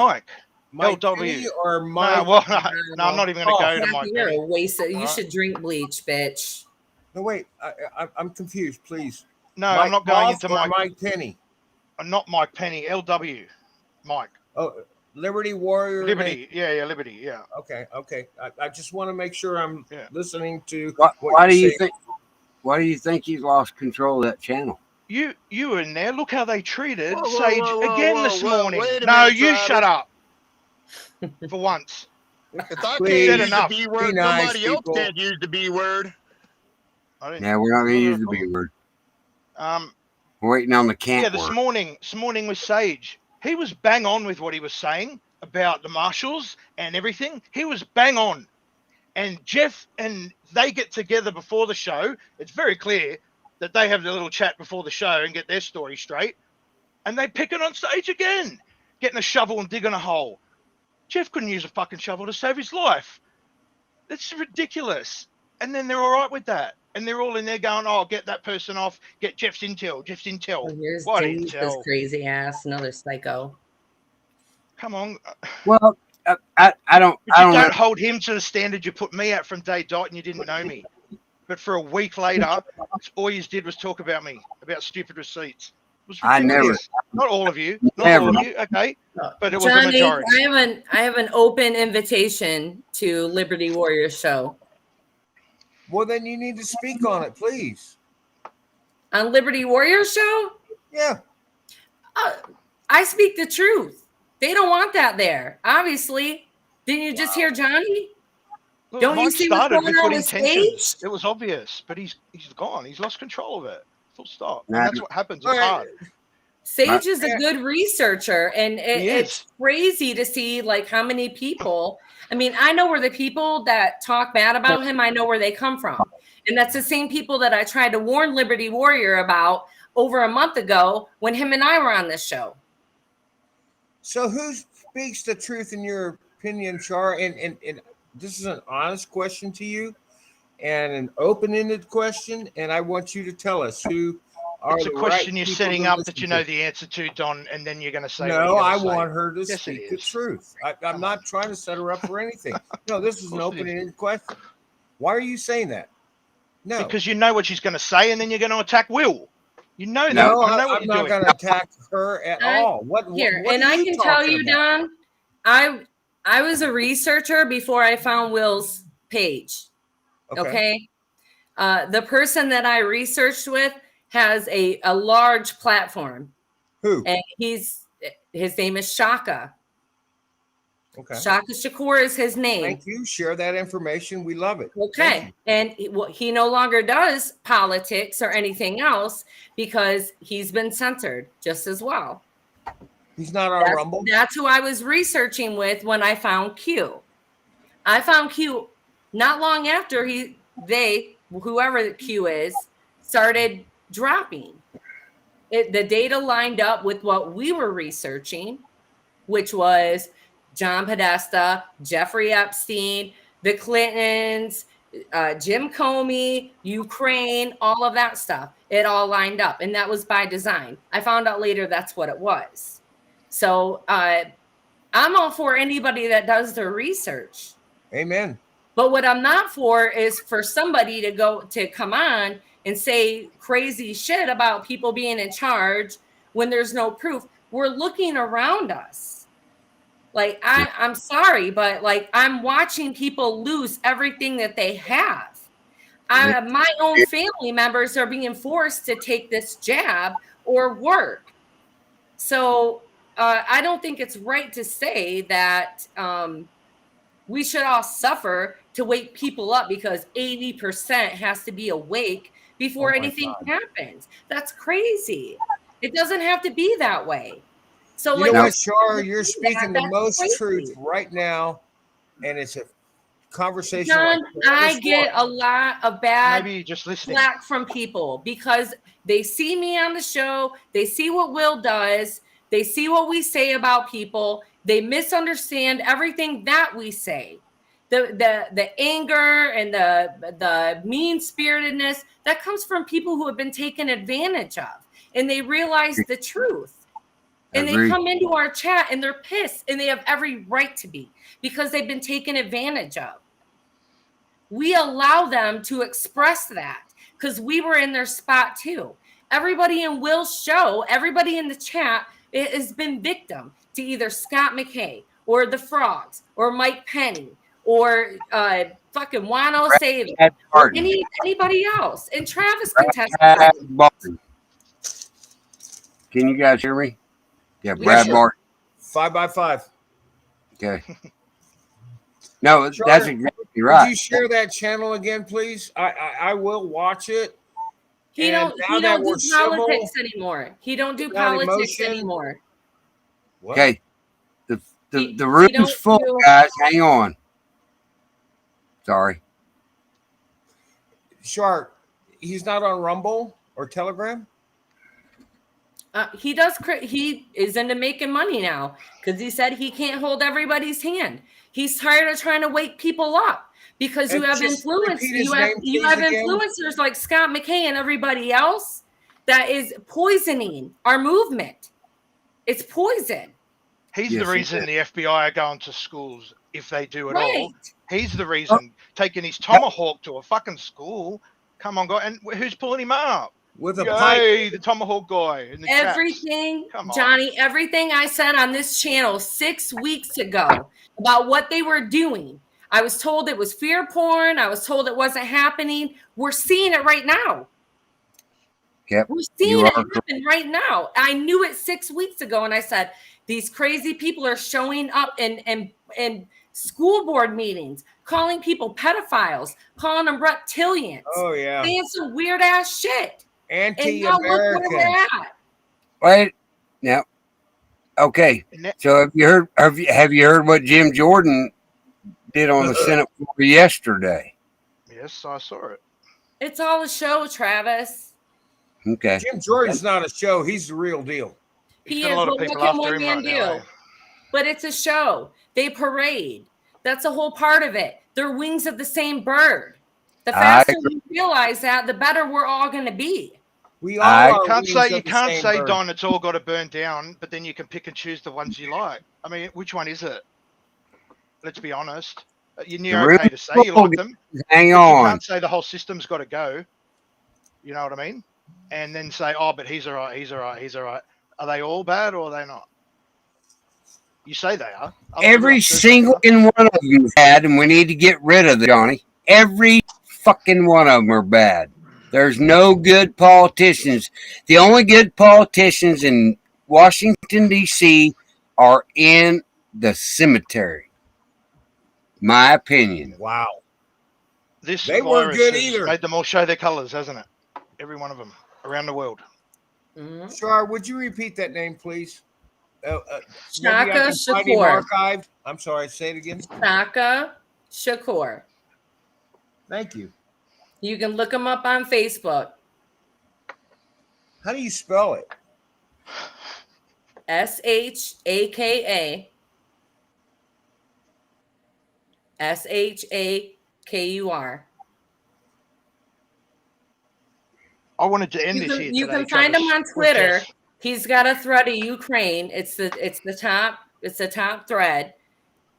[SPEAKER 9] LW.
[SPEAKER 16] Penny or Mike?
[SPEAKER 9] No, well, no, I'm not even going to go to
[SPEAKER 14] Kathy,
[SPEAKER 9] Mike
[SPEAKER 14] you're
[SPEAKER 9] Penny.
[SPEAKER 14] a waste of, you
[SPEAKER 9] Alright.
[SPEAKER 14] should drink bleach, bitch.
[SPEAKER 16] No, wait. I'm confused. Please.
[SPEAKER 9] No,
[SPEAKER 16] Mike
[SPEAKER 9] I'm not going
[SPEAKER 16] Moss
[SPEAKER 9] into
[SPEAKER 16] or
[SPEAKER 9] Mike.
[SPEAKER 16] Mike Penny.
[SPEAKER 9] Not Mike Penny. LW. Mike.
[SPEAKER 16] Oh, Liberty Warrior.
[SPEAKER 9] Liberty. Yeah, Liberty. Yeah.
[SPEAKER 16] Okay. I just want to make sure I'm listening to
[SPEAKER 1] Why
[SPEAKER 16] what
[SPEAKER 1] do
[SPEAKER 16] you're
[SPEAKER 1] you
[SPEAKER 16] saying.
[SPEAKER 1] think? Why do you think he's lost control of that channel?
[SPEAKER 9] You were in there. Look how they treated
[SPEAKER 10] Whoa, whoa,
[SPEAKER 9] Sage
[SPEAKER 10] whoa, whoa,
[SPEAKER 9] again
[SPEAKER 10] whoa,
[SPEAKER 9] this
[SPEAKER 10] whoa,
[SPEAKER 9] morning.
[SPEAKER 10] wait a
[SPEAKER 9] No,
[SPEAKER 10] minute,
[SPEAKER 9] you
[SPEAKER 10] Travis.
[SPEAKER 9] shut up. For once.
[SPEAKER 10] If I
[SPEAKER 16] Please,
[SPEAKER 10] can't use
[SPEAKER 9] enough.
[SPEAKER 10] the B
[SPEAKER 16] be
[SPEAKER 10] word,
[SPEAKER 16] nice,
[SPEAKER 10] somebody else
[SPEAKER 16] people.
[SPEAKER 10] can't use the B word.
[SPEAKER 9] I didn't.
[SPEAKER 1] Yeah, we're not going to use the B word. We're waiting on the can't
[SPEAKER 9] Yeah, this
[SPEAKER 1] word.
[SPEAKER 9] morning with Sage. He was bang on with what he was saying about the marshals and everything. He was bang on. And Jeff and they get together before the show. It's very clear that they have their little chat before the show and get their story straight. And they pick it on stage again, getting a shovel and digging a hole. Jeff couldn't use a fucking shovel to save his life. That's ridiculous. And then they're all right with that. And they're all in there going, oh, get that person off. Get Jeff's intel.
[SPEAKER 14] Oh, here's
[SPEAKER 9] What
[SPEAKER 14] Denise, this
[SPEAKER 9] intel?
[SPEAKER 14] crazy ass, another psycho.
[SPEAKER 9] Come on.
[SPEAKER 1] Well, I don't.
[SPEAKER 9] But
[SPEAKER 1] I
[SPEAKER 9] you
[SPEAKER 1] don't.
[SPEAKER 9] don't
[SPEAKER 1] Have,
[SPEAKER 9] hold him to the standard you put me at from day dot and you didn't know me. But for a week later, all you did was talk about me, about stupid receipts. It was
[SPEAKER 1] I never-
[SPEAKER 9] ridiculous. Not all of you. Not
[SPEAKER 1] Never.
[SPEAKER 9] all of you. Okay. But it was a
[SPEAKER 14] Johnny,
[SPEAKER 9] majority.
[SPEAKER 14] I have an open invitation to Liberty Warriors show.
[SPEAKER 16] Well, then you need to speak on it, please.
[SPEAKER 14] On Liberty Warriors show?
[SPEAKER 16] Yeah.
[SPEAKER 14] I speak the truth. They don't want that there. Obviously. Didn't you just hear Johnny?
[SPEAKER 9] Look,
[SPEAKER 14] Don't you
[SPEAKER 9] Mike
[SPEAKER 14] see what's
[SPEAKER 9] started
[SPEAKER 14] going
[SPEAKER 9] with
[SPEAKER 14] on
[SPEAKER 9] good
[SPEAKER 14] on
[SPEAKER 9] intentions.
[SPEAKER 14] stage?
[SPEAKER 9] It was obvious, but he's gone. He's lost control of it. Full stop. And
[SPEAKER 1] Nah.
[SPEAKER 9] that's what happens. It's hard.
[SPEAKER 14] Sage is a good researcher, and
[SPEAKER 9] He
[SPEAKER 14] it's crazy to see like how many people. I mean, I know where the people that talk bad about him, I know where they come from, and that's the same people that I tried to warn Liberty Warrior about over a month ago when him and I were on this show.
[SPEAKER 16] So who speaks the truth in your opinion, Char? And this is an honest question to you and an open-ended question, and I want you to tell us who are
[SPEAKER 9] It's a
[SPEAKER 16] the
[SPEAKER 9] question
[SPEAKER 16] right
[SPEAKER 9] you're
[SPEAKER 16] people
[SPEAKER 9] setting
[SPEAKER 16] to
[SPEAKER 9] up
[SPEAKER 16] listen
[SPEAKER 9] that you
[SPEAKER 16] to.
[SPEAKER 9] know the answer to, Don, and then you're going to say.
[SPEAKER 16] No,
[SPEAKER 9] what
[SPEAKER 16] I
[SPEAKER 9] you're gonna
[SPEAKER 16] want
[SPEAKER 9] say.
[SPEAKER 16] her to
[SPEAKER 9] Yes, it
[SPEAKER 16] speak the
[SPEAKER 9] is.
[SPEAKER 16] truth. I'm not trying to set her up for anything. No, this is an
[SPEAKER 9] Of course it is.
[SPEAKER 16] open-ended question. Why are you saying that? No.
[SPEAKER 9] Because you know what she's going to say, and then you're going to attack Will. You know that.
[SPEAKER 16] No,
[SPEAKER 9] I know what
[SPEAKER 16] I'm
[SPEAKER 9] you're
[SPEAKER 16] not
[SPEAKER 9] doing.
[SPEAKER 16] going to attack her at all. What
[SPEAKER 14] Here,
[SPEAKER 16] what
[SPEAKER 14] and
[SPEAKER 16] are
[SPEAKER 14] I
[SPEAKER 16] you
[SPEAKER 14] can tell
[SPEAKER 16] talking
[SPEAKER 14] you,
[SPEAKER 16] about?
[SPEAKER 14] Don, I was a researcher before I found Will's page. Okay. The person that I researched with has a large platform.
[SPEAKER 16] Who?
[SPEAKER 14] And his name is Shaka.
[SPEAKER 16] Okay.
[SPEAKER 14] Shaka Shakur is his name.
[SPEAKER 16] Thank you. Share that information. We love it.
[SPEAKER 14] Okay. And he no longer does politics or anything else because he's been censored just as well.
[SPEAKER 16] He's not on Rumble.
[SPEAKER 14] That's who I was researching with when I found Q. I found Q not long after whoever the Q is, started dropping. The data lined up with what we were researching, which was John Podesta, Jeffrey Epstein, the Clintons, Jim Comey, Ukraine, all of that stuff. It all lined up, and that was by design. I found out later that's what it was. So I'm all for anybody that does their research.
[SPEAKER 16] Amen.
[SPEAKER 14] But what I'm not for is for somebody to come on and say crazy shit about people being in charge when there's no proof. We're looking around us. Like, I'm sorry, but like I'm watching people lose everything that they have. My own family members are being forced to take this jab or work. So I don't think it's right to say that we should all suffer to wake people up because 80% has to be awake before anything happens. That's crazy. It doesn't have to be that way. So
[SPEAKER 16] You
[SPEAKER 14] like,
[SPEAKER 16] know what, Char? You're speaking the
[SPEAKER 14] that's
[SPEAKER 16] most
[SPEAKER 14] crazy.
[SPEAKER 16] truth right now, and it's a conversation.
[SPEAKER 14] John,
[SPEAKER 16] like
[SPEAKER 14] I
[SPEAKER 16] this
[SPEAKER 14] get
[SPEAKER 16] one.
[SPEAKER 14] a lot of bad
[SPEAKER 9] Maybe you're just listening.
[SPEAKER 14] flack from people because they see me on the show, they see what Will does, they see what we say about people, they misunderstand everything that we say. The anger and the mean-spiritedness that comes from people who have been taken advantage of, and they realize the truth. And they
[SPEAKER 1] Agreed.
[SPEAKER 14] come into our chat and they're pissed, and they have every right to be because they've been taken advantage of. We allow them to express that because we were in their spot too. Everybody in Will's show, everybody in the chat has been victim to either Scott McKay or the Frogs or Mike Penny or fucking Wano Save or anybody else. And Travis can testify.
[SPEAKER 1] Barton. Can you guys hear me? Yeah, Brad
[SPEAKER 16] sure.
[SPEAKER 1] Barton.
[SPEAKER 16] 5x5.
[SPEAKER 1] Okay. No,
[SPEAKER 16] Char,
[SPEAKER 1] that's exactly
[SPEAKER 16] Would
[SPEAKER 1] right.
[SPEAKER 16] you share that channel again, please? I will watch it.
[SPEAKER 14] He
[SPEAKER 16] And
[SPEAKER 14] don't
[SPEAKER 16] now
[SPEAKER 14] do
[SPEAKER 16] that we're civil,
[SPEAKER 14] politics anymore. He don't do
[SPEAKER 16] without
[SPEAKER 14] politics
[SPEAKER 16] emotion.
[SPEAKER 14] anymore.
[SPEAKER 16] What?
[SPEAKER 1] Okay.
[SPEAKER 14] He
[SPEAKER 1] The room's
[SPEAKER 14] don't
[SPEAKER 1] full,
[SPEAKER 14] do-
[SPEAKER 1] guys. Hang on. Sorry.
[SPEAKER 16] Shark, he's not on Rumble or Telegram?
[SPEAKER 14] He does. He is into making money now because he said he can't hold everybody's hand. He's tired of trying to wake people up because you
[SPEAKER 16] And
[SPEAKER 14] have
[SPEAKER 16] just
[SPEAKER 14] influence.
[SPEAKER 16] repeat his
[SPEAKER 14] You have
[SPEAKER 16] name, please, again.
[SPEAKER 14] influencers like Scott McKay and everybody else that is poisoning our movement. It's poison.
[SPEAKER 9] He's
[SPEAKER 1] Yes,
[SPEAKER 9] the
[SPEAKER 1] he
[SPEAKER 9] reason
[SPEAKER 1] did.
[SPEAKER 9] the FBI are going to schools if they do at all.
[SPEAKER 14] Right.
[SPEAKER 9] He's the reason taking his tomahawk to a fucking school. Come on, guy. And who's pulling him up?
[SPEAKER 16] With a pipe.
[SPEAKER 9] Yay, the tomahawk guy in the chaps.
[SPEAKER 14] Everything,
[SPEAKER 9] Come on.
[SPEAKER 14] Johnny, everything I said on this channel 6 weeks ago about what they were doing. I was told it was fear porn. I was told it wasn't happening. We're seeing it right now.
[SPEAKER 1] Yep.
[SPEAKER 14] We're seeing
[SPEAKER 1] You
[SPEAKER 14] it
[SPEAKER 1] are
[SPEAKER 14] happen right now. I knew it 6 weeks ago, and I said, these crazy people are showing up in school board meetings, calling people pedophiles, calling them reptilians.
[SPEAKER 16] Oh, yeah.
[SPEAKER 14] Saying some weird ass shit. And now look where
[SPEAKER 16] Anti-American.
[SPEAKER 14] we're at.
[SPEAKER 1] Wait. Now, okay. So have you heard what Jim Jordan did on the Senate floor yesterday?
[SPEAKER 9] Yes, I saw it.
[SPEAKER 14] It's all a show, Travis.
[SPEAKER 1] Okay.
[SPEAKER 16] Jim Jordan's not a show. He's the real deal.
[SPEAKER 14] He
[SPEAKER 9] got a
[SPEAKER 14] is,
[SPEAKER 9] lot of
[SPEAKER 14] but
[SPEAKER 9] people
[SPEAKER 14] what can
[SPEAKER 9] after
[SPEAKER 14] one
[SPEAKER 9] him
[SPEAKER 14] man
[SPEAKER 9] right
[SPEAKER 14] do?
[SPEAKER 9] now, eh?
[SPEAKER 14] But it's a show. They parade. That's a whole part of it. They're wings of the same bird. The faster we realize that, the better we're all going to be.
[SPEAKER 16] We
[SPEAKER 1] I
[SPEAKER 16] all are
[SPEAKER 9] Can't
[SPEAKER 16] wings
[SPEAKER 9] say
[SPEAKER 16] of
[SPEAKER 9] you
[SPEAKER 16] the
[SPEAKER 9] can't
[SPEAKER 16] same
[SPEAKER 9] say
[SPEAKER 16] bird.
[SPEAKER 9] Don. It's all got to burn down, but then you can pick and choose the ones you like. I mean, which one is it? Let's be honest. You're okay to say you like them.
[SPEAKER 1] Hang
[SPEAKER 9] but
[SPEAKER 1] on.
[SPEAKER 9] You can't say the whole system's got to go. You know what I mean? And then say, oh, but he's all right, he's all right, he's all right. Are they all bad or are they not? You say they are.
[SPEAKER 1] Every single one of them is bad, and we need to get rid of them, Johnny. Every fucking one of them are bad. There's no good politicians. The only good politicians in Washington, D.C. are in the cemetery. My opinion.
[SPEAKER 16] Wow.
[SPEAKER 9] This
[SPEAKER 16] They weren't
[SPEAKER 9] virus
[SPEAKER 16] good
[SPEAKER 9] has
[SPEAKER 16] either.
[SPEAKER 9] made them all show their colours, hasn't it? Every one of them around the world.
[SPEAKER 16] Shar, would you repeat that name, please? Maybe I
[SPEAKER 14] Shaka
[SPEAKER 16] can find him
[SPEAKER 14] Shakur.
[SPEAKER 16] archived. I'm sorry, say it again.
[SPEAKER 14] Shaka Shakur.
[SPEAKER 16] Thank you.
[SPEAKER 14] You can look him up on Facebook.
[SPEAKER 16] How do you spell it?
[SPEAKER 14] SHAKA SHAKUR.
[SPEAKER 9] I wanted to end
[SPEAKER 14] You
[SPEAKER 9] this
[SPEAKER 14] can,
[SPEAKER 9] here
[SPEAKER 14] you
[SPEAKER 9] today,
[SPEAKER 14] can find him
[SPEAKER 9] Travis,
[SPEAKER 14] on
[SPEAKER 9] with
[SPEAKER 14] Twitter.
[SPEAKER 9] this.
[SPEAKER 14] He's got a thread of Ukraine. It's the top thread,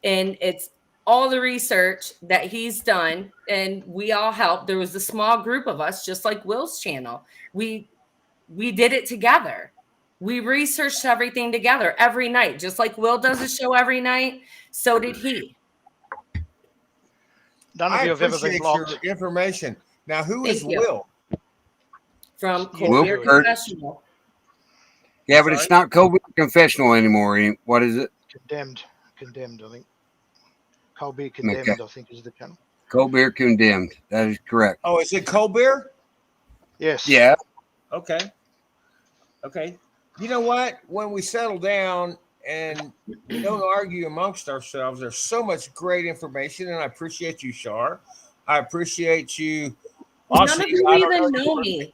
[SPEAKER 14] and it's all the research that he's done, and we all helped. There was a small group of us, just like Will's channel. We did it together. We researched everything together every night, just like Will does a show every night. So did he.
[SPEAKER 9] None of
[SPEAKER 16] I
[SPEAKER 9] you have ever been
[SPEAKER 16] appreciate
[SPEAKER 9] blocked.
[SPEAKER 16] your information. Now, who
[SPEAKER 14] Thank
[SPEAKER 16] is
[SPEAKER 14] you.
[SPEAKER 16] Will?
[SPEAKER 14] From
[SPEAKER 9] Yeah,
[SPEAKER 1] Will
[SPEAKER 14] Colbert
[SPEAKER 1] Burt.
[SPEAKER 14] Confessional.
[SPEAKER 1] Yeah, but it's not Colbert Confessional anymore. What is it?
[SPEAKER 9] Condemned, I think. Colby Condemned,
[SPEAKER 1] Okay.
[SPEAKER 9] I think, is the channel.
[SPEAKER 1] Colbert Condemned. That is correct.
[SPEAKER 16] Oh, is it Colbert?
[SPEAKER 9] Yes.
[SPEAKER 1] Yeah.
[SPEAKER 16] Okay. Okay. You know what? When we settle down and we don't argue amongst ourselves, there's so much great information, and I appreciate you, Shar. I appreciate you.
[SPEAKER 14] None
[SPEAKER 16] Aussie,
[SPEAKER 14] of you
[SPEAKER 16] I don't
[SPEAKER 14] even
[SPEAKER 16] know
[SPEAKER 14] know me.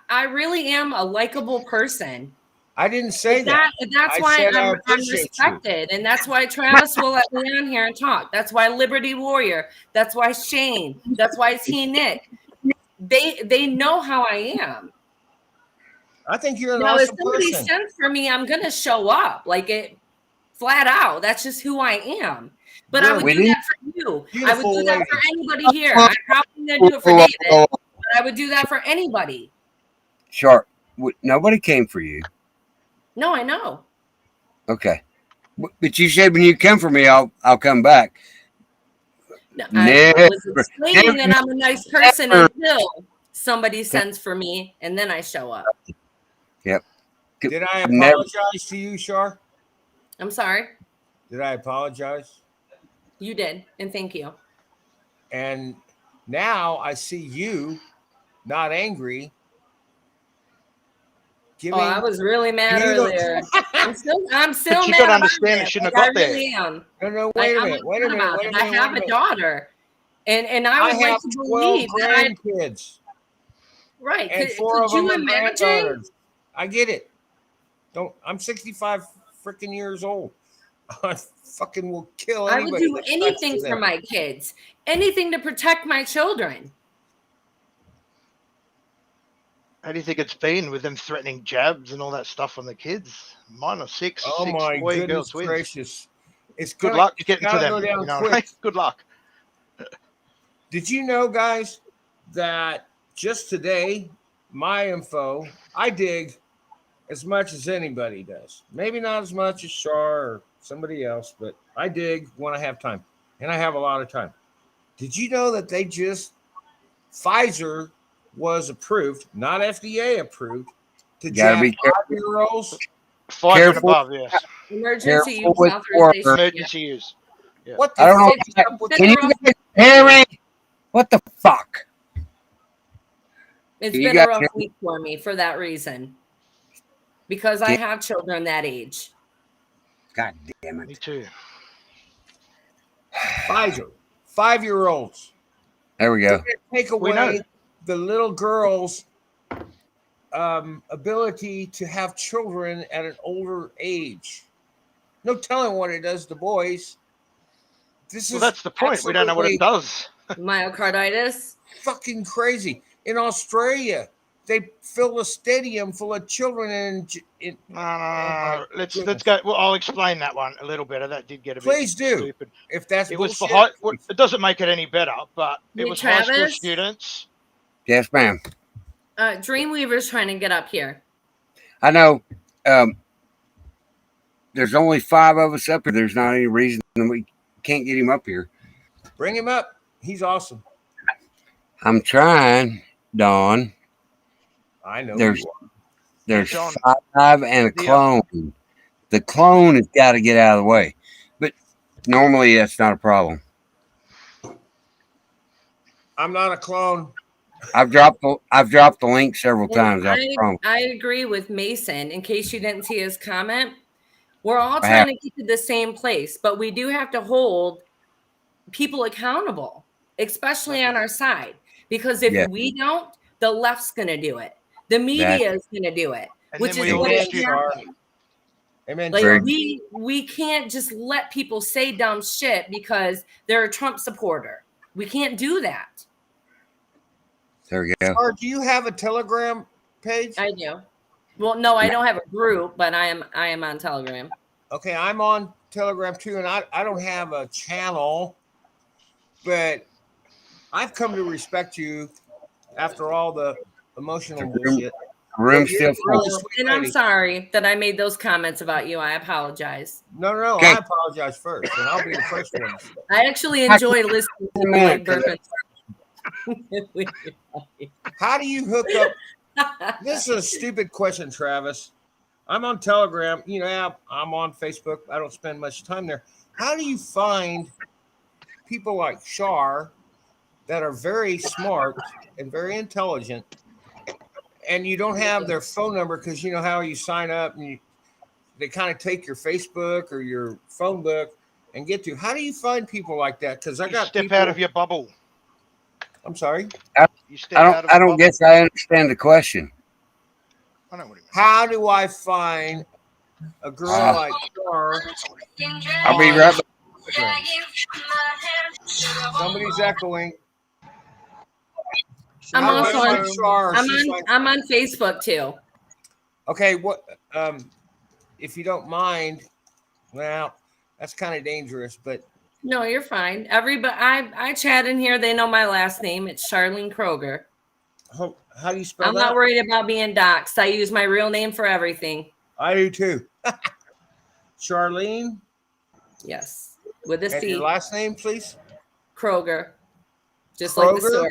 [SPEAKER 14] I really am a likable person.
[SPEAKER 16] I didn't say that.
[SPEAKER 14] That's
[SPEAKER 16] I
[SPEAKER 14] why
[SPEAKER 16] said I
[SPEAKER 14] I'm
[SPEAKER 16] appreciate you.
[SPEAKER 14] respected, and that's why Travis will let me on here and talk. That's why Liberty Warrior. That's why Shane. That's why T Nick. They know how I am.
[SPEAKER 16] I think you're an
[SPEAKER 14] Now, if
[SPEAKER 16] awesome
[SPEAKER 14] somebody
[SPEAKER 16] person.
[SPEAKER 14] sends for me, I'm gonna show up, like it, flat out. That's just who I am. But I
[SPEAKER 16] You're a
[SPEAKER 14] would do that for you. I would
[SPEAKER 16] beautiful
[SPEAKER 14] do that
[SPEAKER 16] lady.
[SPEAKER 14] for anybody here. I'm probably gonna do it for David, but I would do that for anybody.
[SPEAKER 1] Sharp. Nobody came for you.
[SPEAKER 14] No, I know.
[SPEAKER 1] Okay. But you said when you come for me, I'll come back.
[SPEAKER 14] No, I was
[SPEAKER 1] Never.
[SPEAKER 14] explaining that I'm a nice person
[SPEAKER 1] Never.
[SPEAKER 14] until somebody sends for me, and then I show up.
[SPEAKER 1] Yep.
[SPEAKER 16] Did I
[SPEAKER 1] Never.
[SPEAKER 16] apologize to you, Shar?
[SPEAKER 14] I'm sorry.
[SPEAKER 16] Did I apologize?
[SPEAKER 14] You did, and thank you.
[SPEAKER 16] And now I see you not angry.
[SPEAKER 14] Oh, I was really mad
[SPEAKER 16] Beautiful-
[SPEAKER 14] earlier. I'm still
[SPEAKER 9] But you
[SPEAKER 14] mad
[SPEAKER 9] gotta
[SPEAKER 14] about
[SPEAKER 9] understand it shouldn't have
[SPEAKER 14] I
[SPEAKER 9] got there.
[SPEAKER 14] really am.
[SPEAKER 16] No, wait a
[SPEAKER 14] I'm
[SPEAKER 16] minute. Wait a
[SPEAKER 14] upset
[SPEAKER 16] minute.
[SPEAKER 14] about
[SPEAKER 16] Wait a
[SPEAKER 14] it.
[SPEAKER 16] minute.
[SPEAKER 14] I have
[SPEAKER 16] wait
[SPEAKER 14] a
[SPEAKER 16] minute.
[SPEAKER 14] daughter, and I would like
[SPEAKER 16] have
[SPEAKER 14] to
[SPEAKER 16] 12
[SPEAKER 14] believe that I
[SPEAKER 16] grandkids
[SPEAKER 14] right.
[SPEAKER 16] and
[SPEAKER 14] Could,
[SPEAKER 16] 4 of
[SPEAKER 14] could
[SPEAKER 16] them
[SPEAKER 14] you
[SPEAKER 16] are
[SPEAKER 14] imagine?
[SPEAKER 16] granddaughters. I get it. I'm 65 freaking years old. I fucking will kill
[SPEAKER 14] I
[SPEAKER 16] anybody.
[SPEAKER 14] would do
[SPEAKER 16] that touches
[SPEAKER 14] anything for
[SPEAKER 16] them.
[SPEAKER 14] my kids, anything to protect my children.
[SPEAKER 9] How do you think it's been with them threatening jabs and all that stuff on the kids? Mine are six.
[SPEAKER 16] Oh
[SPEAKER 9] 6
[SPEAKER 16] my
[SPEAKER 9] boy, girl
[SPEAKER 16] goodness
[SPEAKER 9] twins.
[SPEAKER 16] gracious! It's
[SPEAKER 9] Good
[SPEAKER 16] gonna-
[SPEAKER 9] luck
[SPEAKER 16] it's
[SPEAKER 9] getting to
[SPEAKER 16] gotta
[SPEAKER 9] them.
[SPEAKER 16] go down
[SPEAKER 9] You know,
[SPEAKER 16] quick.
[SPEAKER 9] Good luck.
[SPEAKER 16] Did you know, guys, that just today, my info, I dig as much as anybody does. Maybe not as much as Shar or somebody else, but I dig when I have time. And I have a lot of time. Did you know that Pfizer was approved, not FDA approved, to
[SPEAKER 1] Gotta
[SPEAKER 16] jab
[SPEAKER 1] be careful.
[SPEAKER 16] 5-year-olds?
[SPEAKER 9] 5 and
[SPEAKER 1] Careful.
[SPEAKER 9] above, yes.
[SPEAKER 14] Emergency use
[SPEAKER 1] Careful with
[SPEAKER 14] authorization.
[SPEAKER 1] work.
[SPEAKER 9] Emergency use. Yeah.
[SPEAKER 16] What
[SPEAKER 1] I
[SPEAKER 16] the
[SPEAKER 1] don't know.
[SPEAKER 14] It's
[SPEAKER 16] fuck is up with
[SPEAKER 1] Can you
[SPEAKER 14] been a rough,
[SPEAKER 1] guys hear me? What the fuck?
[SPEAKER 14] it's
[SPEAKER 1] You
[SPEAKER 14] been a
[SPEAKER 1] got
[SPEAKER 14] rough
[SPEAKER 1] him.
[SPEAKER 14] week for me for that reason. Because I have children that age.
[SPEAKER 1] God damn
[SPEAKER 9] Me
[SPEAKER 1] it.
[SPEAKER 9] too.
[SPEAKER 16] Pfizer? 5-year-olds.
[SPEAKER 1] There we go.
[SPEAKER 16] Take
[SPEAKER 9] We know.
[SPEAKER 16] away the little girl's ability to have children at an older age. No telling what it does to boys. This
[SPEAKER 9] Well,
[SPEAKER 16] is
[SPEAKER 9] that's the point. We don't know what it
[SPEAKER 16] absolutely
[SPEAKER 9] does.
[SPEAKER 14] Myocarditis.
[SPEAKER 16] fucking crazy. In Australia, they fill a stadium full of children and
[SPEAKER 9] No. Let's
[SPEAKER 16] goodness.
[SPEAKER 9] go. Well, I'll explain that one a little better. That did get a
[SPEAKER 16] Please
[SPEAKER 9] bit
[SPEAKER 16] do.
[SPEAKER 9] stupid.
[SPEAKER 16] If that's
[SPEAKER 9] It was for
[SPEAKER 16] bullshit,
[SPEAKER 9] high. Well, it doesn't make it any better, but it
[SPEAKER 14] Hey,
[SPEAKER 9] was high school
[SPEAKER 14] Travis?
[SPEAKER 9] students.
[SPEAKER 1] Yes, ma'am.
[SPEAKER 14] Dreamweaver's trying to get up here.
[SPEAKER 1] I know. There's only 5 of us up here. There's not any reason that we can't get him up here.
[SPEAKER 16] bring him up. He's awesome.
[SPEAKER 1] I'm trying, Don.
[SPEAKER 16] I know
[SPEAKER 1] There's
[SPEAKER 16] you are.
[SPEAKER 1] there's
[SPEAKER 9] John.
[SPEAKER 1] 5 and a clone. The clone has got to get out of the way. But normally that's not a problem.
[SPEAKER 16] I'm not a clone.
[SPEAKER 1] I've dropped the link several
[SPEAKER 14] Well,
[SPEAKER 1] times. That's the problem.
[SPEAKER 14] I agree with Mason. In case you didn't see his comment, we're all
[SPEAKER 1] I
[SPEAKER 14] trying
[SPEAKER 1] have.
[SPEAKER 14] to get to the same place, but we do have to hold people accountable, especially on our side. Because if
[SPEAKER 1] Yeah.
[SPEAKER 14] we don't, the left's going to do it. The media is going to do it,
[SPEAKER 9] And
[SPEAKER 14] which
[SPEAKER 9] then
[SPEAKER 14] is
[SPEAKER 9] we all
[SPEAKER 14] what
[SPEAKER 9] get
[SPEAKER 14] is happening.
[SPEAKER 16] Amen.
[SPEAKER 14] Like
[SPEAKER 16] Char.
[SPEAKER 14] we can't just let people say dumb shit because they're a Trump supporter. We can't do that.
[SPEAKER 1] There we go.
[SPEAKER 16] Char, do you have a Telegram page?
[SPEAKER 14] I do. Well, no, I don't have a group, but I am on Telegram.
[SPEAKER 16] Okay, I'm on Telegram too, and I don't have a channel, but I've come to respect you after all the emotional bullshit.
[SPEAKER 1] Room's
[SPEAKER 16] You're
[SPEAKER 1] still
[SPEAKER 16] a really
[SPEAKER 1] full.
[SPEAKER 16] sweet
[SPEAKER 14] And I'm
[SPEAKER 16] lady.
[SPEAKER 14] sorry that I made those comments about you. I apologize.
[SPEAKER 16] No,
[SPEAKER 1] Okay.
[SPEAKER 16] I apologize first, and I'll be the first one. to say it.
[SPEAKER 14] I actually enjoy listening to Blake Burkman.
[SPEAKER 16] How do you hook up? This is a stupid question, Travis. I'm on Telegram. You know, I'm on Facebook. I don't spend much time there. How do you find people like Shar that are very smart and very intelligent, and you don't have their phone number because you know how you sign up and they kind of take your Facebook or your phone book and get to? How do you find people like that? Because I
[SPEAKER 9] You
[SPEAKER 16] got
[SPEAKER 9] step
[SPEAKER 16] people,
[SPEAKER 9] out of your bubble.
[SPEAKER 16] I'm sorry.
[SPEAKER 9] You step out of
[SPEAKER 1] I
[SPEAKER 9] the
[SPEAKER 1] don't
[SPEAKER 9] bubble.
[SPEAKER 1] guess I understand the question.
[SPEAKER 9] I know what he means.
[SPEAKER 16] How do I find a girl like Shar?
[SPEAKER 1] I'll be right back.
[SPEAKER 16] Somebody's echoing.
[SPEAKER 14] I'm
[SPEAKER 16] How do
[SPEAKER 14] also
[SPEAKER 16] I
[SPEAKER 14] on,
[SPEAKER 16] find Shar? She's like,
[SPEAKER 14] I'm on Facebook too.
[SPEAKER 16] okay, what if you don't mind, well, that's kind of dangerous, but
[SPEAKER 14] No, you're fine. Everybody, I chat in here. They know my last name. It's Charlene Kroger.
[SPEAKER 16] how do you spell
[SPEAKER 14] I'm
[SPEAKER 16] that?
[SPEAKER 14] not worried about being doxxed. I use my real name for everything.
[SPEAKER 16] I do too. Charlene,
[SPEAKER 14] Yes, with a
[SPEAKER 16] and
[SPEAKER 14] C.
[SPEAKER 16] your last name, please.
[SPEAKER 14] Kroger, just like the
[SPEAKER 16] Kroger?
[SPEAKER 14] store.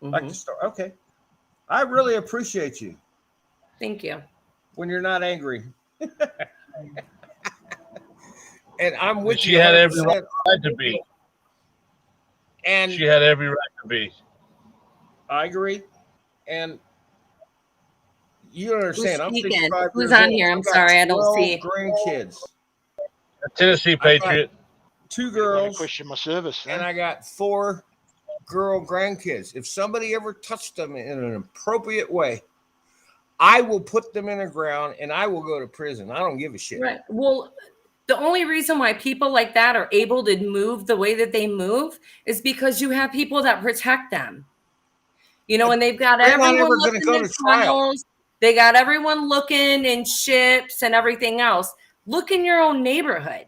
[SPEAKER 16] Like
[SPEAKER 14] Mhm.
[SPEAKER 16] the store. Okay. I really appreciate you
[SPEAKER 14] Thank you.
[SPEAKER 16] when you're not angry. And I'm with
[SPEAKER 13] She
[SPEAKER 16] you.
[SPEAKER 13] had every
[SPEAKER 16] 100%.
[SPEAKER 13] right to be.
[SPEAKER 16] And
[SPEAKER 13] She had every right to be.
[SPEAKER 16] I agree. And you understand, I'm
[SPEAKER 14] speaking?
[SPEAKER 16] 65
[SPEAKER 14] Who's
[SPEAKER 16] years
[SPEAKER 14] on
[SPEAKER 16] old.
[SPEAKER 14] here? I'm
[SPEAKER 16] I've got
[SPEAKER 14] sorry, I don't
[SPEAKER 16] 12
[SPEAKER 14] see.
[SPEAKER 16] grandkids.
[SPEAKER 13] A Tennessee
[SPEAKER 16] I got
[SPEAKER 13] Patriot.
[SPEAKER 16] 2
[SPEAKER 9] I
[SPEAKER 16] girls,
[SPEAKER 9] question my service.
[SPEAKER 16] and I got 4 girl grandkids. If somebody ever touched them in an appropriate way, I will put them in the ground and I will go to prison. I don't give a shit.
[SPEAKER 14] Right. Well, the only reason why people like that are able to move the way that they move is because you have people that protect them. You know, and they've got
[SPEAKER 16] They're not
[SPEAKER 14] everyone
[SPEAKER 16] ever gonna
[SPEAKER 14] looking
[SPEAKER 16] go
[SPEAKER 14] in
[SPEAKER 16] to trial.
[SPEAKER 14] tunnels. They got everyone looking in ships and everything else. Look in your own neighborhood.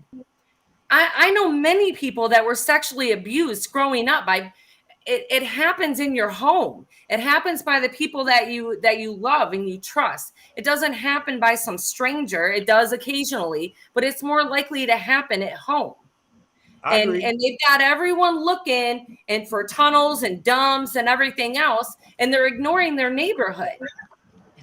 [SPEAKER 14] I know many people that were sexually abused growing up by it happens in your home. It happens by the people that you love and you trust. It doesn't happen by some stranger. It does occasionally, but it's more likely to happen at home. And they've got everyone looking and for tunnels and dumps and everything else, and they're ignoring their neighborhood.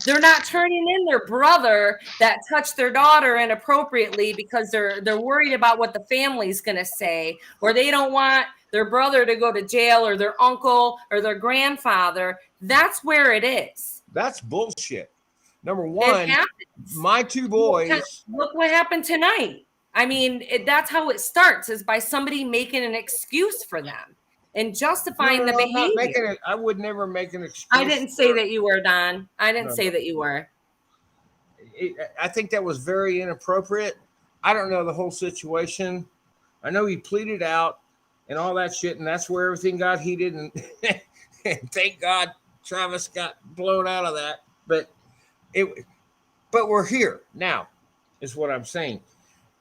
[SPEAKER 14] They're not turning in their brother that touched their daughter inappropriately because they're worried about what the family's going to say, or they don't want their brother to go to jail, or their uncle or their grandfather. That's where it is.
[SPEAKER 16] That's bullshit. Number one, my two boys.
[SPEAKER 14] Look what happened tonight. I mean, that's how it starts, is by somebody making an excuse for them and justifying the behavior.
[SPEAKER 16] I would never make an excuse.
[SPEAKER 14] I didn't say that you were, Don. I didn't say that you were.
[SPEAKER 16] I think that was very inappropriate. I don't know the whole situation. I know he pleaded out and all that shit, and that's where everything got heated. And thank God Travis got blown out of that. But we're here now, is what I'm saying.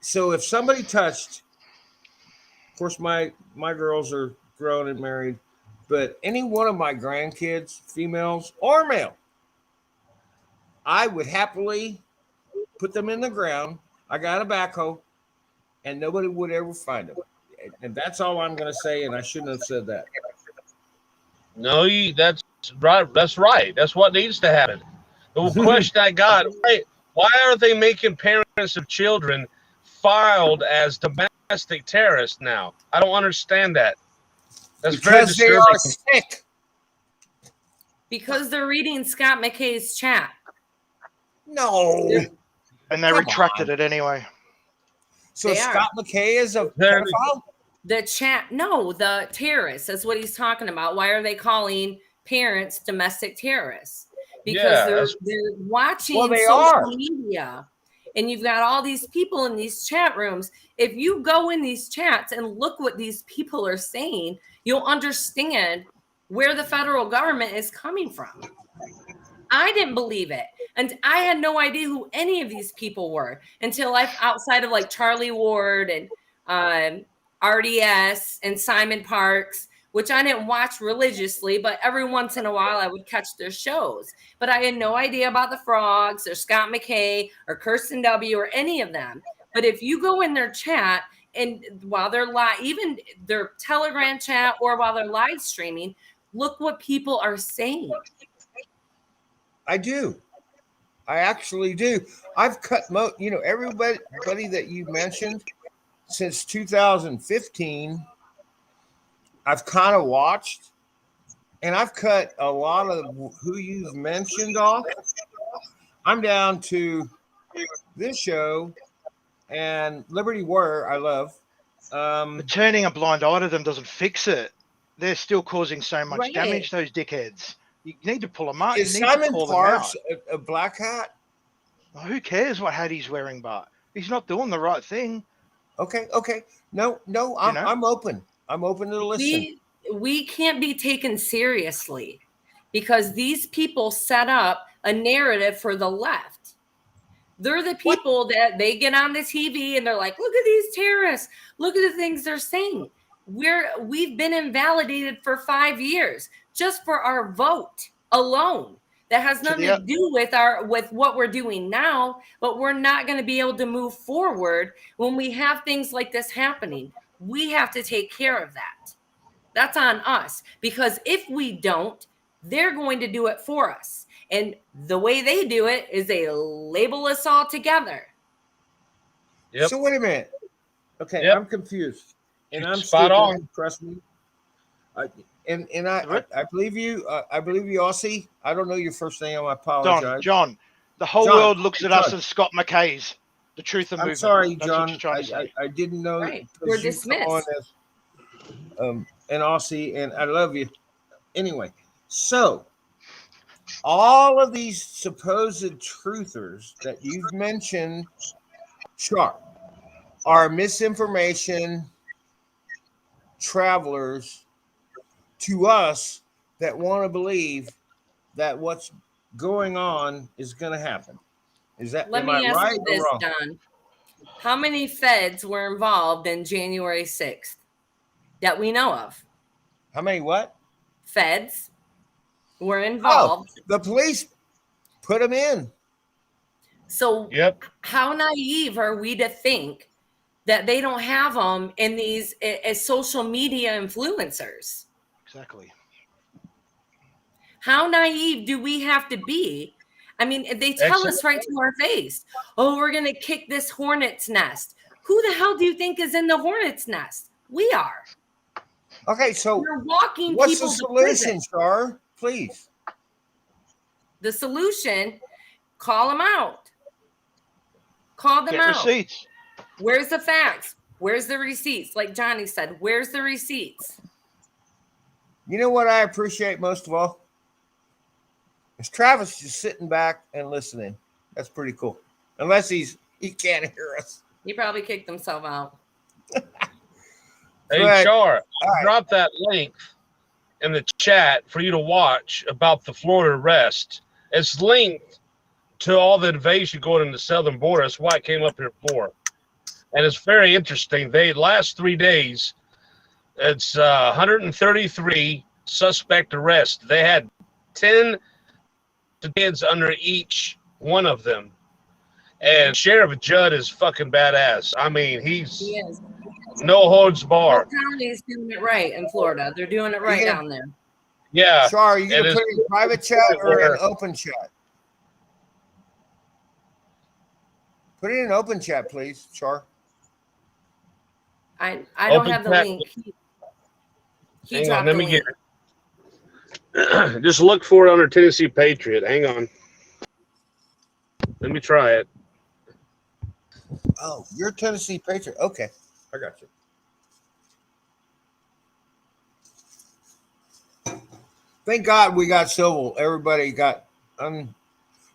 [SPEAKER 16] So if somebody touched, of course, my girls are grown and married, but any one of my grandkids, females or male, I would happily put them in the ground. I got a backhoe, and nobody would ever find them. And that's all I'm going to say, and I shouldn't have said that.
[SPEAKER 13] No, that's right. That's right. That's what needs to happen. The question I got, why are they making parents of children filed as domestic terrorists now? I don't understand that. That's very
[SPEAKER 16] because they
[SPEAKER 13] disturbing.
[SPEAKER 16] are sick.
[SPEAKER 14] Because they're reading Scott McKay's chat.
[SPEAKER 16] No.
[SPEAKER 9] And they retracted it anyway.
[SPEAKER 16] So Scott McKay is a pedophile?
[SPEAKER 14] The chat, no, the terrorists. That's what he's talking about. Why are they calling parents domestic terrorists? Because they're watching social media. And you've got all these people in these chat rooms. If you go in these chats and look what these people are saying, you'll understand where the federal government is coming from. I didn't believe it. And I had no idea who any of these people were until outside of like Charlie Ward and RDS and Simon Parks, which I didn't watch religiously, but every once in a while I would catch their shows. But I had no idea about the Frogs or Scott McKay or Kirsten W. or any of them. But if you go in their chat and while they're live, even their Telegram chat or while they're live streaming, look what people are saying.
[SPEAKER 16] I do. I actually do. I've cut everybody that you mentioned since 2015. I've kind of watched, and I've cut a lot of who you've mentioned off. I'm down to this show and Liberty Warrior. I love.
[SPEAKER 9] But turning a blind eye to them doesn't fix it. They're still causing so much damage, those dickheads. You need to pull them out.
[SPEAKER 16] Is Simon Parks a black hat?
[SPEAKER 9] Well, who cares what hat he's wearing, but he's not doing the right thing.
[SPEAKER 16] Okay. No, I'm open. I'm open to listen.
[SPEAKER 14] We can't be taken seriously because these people set up a narrative for the left. They're the people that they get on the TV and they're like, look at these terrorists. Look at the things they're saying. We've been invalidated for 5 years just for our vote alone. That has nothing to do with what we're doing now, but we're not going to be able to move forward when we have things like this happening. We have to take care of that. That's on us, because if we don't, they're going to do it for us. And the way they do it is they label us all together.
[SPEAKER 13] Yep.
[SPEAKER 16] So wait a minute. Okay, I'm confused. And I'm
[SPEAKER 13] spot on.
[SPEAKER 16] Trust me. I believe you. I believe you, Aussie. I don't know your first name. I apologize.
[SPEAKER 9] John. The whole world looks at us as Scott McKay's. The truth of movement.
[SPEAKER 16] I'm sorry,
[SPEAKER 9] That's
[SPEAKER 16] John.
[SPEAKER 9] I
[SPEAKER 16] didn't know.
[SPEAKER 14] Right. We're dismissed.
[SPEAKER 16] An Aussie, and I love you. Anyway, so all of these supposed truthers that you've mentioned, Sharp, are misinformation travelers to us that want to believe that what's going on is going to happen. Is that
[SPEAKER 14] Let
[SPEAKER 16] am
[SPEAKER 14] me
[SPEAKER 16] I
[SPEAKER 14] ask
[SPEAKER 16] right
[SPEAKER 14] you
[SPEAKER 16] or
[SPEAKER 14] this,
[SPEAKER 16] wrong?
[SPEAKER 14] Don. How many feds were involved in January 6th that we know of?
[SPEAKER 16] How many what?
[SPEAKER 14] feds were involved.
[SPEAKER 16] Oh, the police put them in.
[SPEAKER 14] So
[SPEAKER 13] Yep.
[SPEAKER 14] how naive are we to think that they don't have them in these as social media influencers?
[SPEAKER 9] Exactly.
[SPEAKER 14] How naive do we have to be? I mean, they tell us right to our face, oh, we're going to kick this hornet's nest. Who the hell do you think is in the hornet's nest? We are.
[SPEAKER 16] Okay, so
[SPEAKER 14] we're walking
[SPEAKER 16] what's the
[SPEAKER 14] people to
[SPEAKER 16] solution,
[SPEAKER 14] prison.
[SPEAKER 16] Char? Please.
[SPEAKER 14] The solution, call them out. Call them
[SPEAKER 9] Get
[SPEAKER 14] out.
[SPEAKER 9] receipts.
[SPEAKER 14] Where's the facts? Where's the receipts? Like Johnny said, where's the receipts?
[SPEAKER 16] You know what I appreciate most of all? Is Travis just sitting back and listening. That's pretty cool. Unless he can't hear us.
[SPEAKER 14] He probably kicked himself out.
[SPEAKER 13] Hey,
[SPEAKER 16] Right.
[SPEAKER 13] Char,
[SPEAKER 16] right.
[SPEAKER 13] drop that link in the chat for you to watch about the Florida arrest. It's linked to all the invasion going in the southern border. That's why I came up here for. And it's very interesting. They last 3 days, it's 133 suspect arrests. They had 10 kids under each one of them. And Sheriff Judd is fucking badass. I mean,
[SPEAKER 14] He
[SPEAKER 13] he's
[SPEAKER 14] is.
[SPEAKER 13] no holds barred.
[SPEAKER 14] Polk County is doing it right in Florida. They're doing it right
[SPEAKER 16] Yeah.
[SPEAKER 14] down there.
[SPEAKER 13] Yeah.
[SPEAKER 16] Char, are you going
[SPEAKER 13] and
[SPEAKER 16] to put
[SPEAKER 13] it's-
[SPEAKER 16] it in private chat or in open chat? Put it in open chat, please, Char.
[SPEAKER 14] I don't
[SPEAKER 13] Open
[SPEAKER 14] have the
[SPEAKER 13] chat.
[SPEAKER 14] link. He
[SPEAKER 13] Hang
[SPEAKER 14] dropped
[SPEAKER 13] on, let
[SPEAKER 14] the
[SPEAKER 13] me
[SPEAKER 14] link.
[SPEAKER 13] get it. Just look for it under Tennessee Patriot. Hang on. Let me try it.
[SPEAKER 16] Oh, you're Tennessee Patriot. Okay, I got you. Thank God we got civil. Everybody got.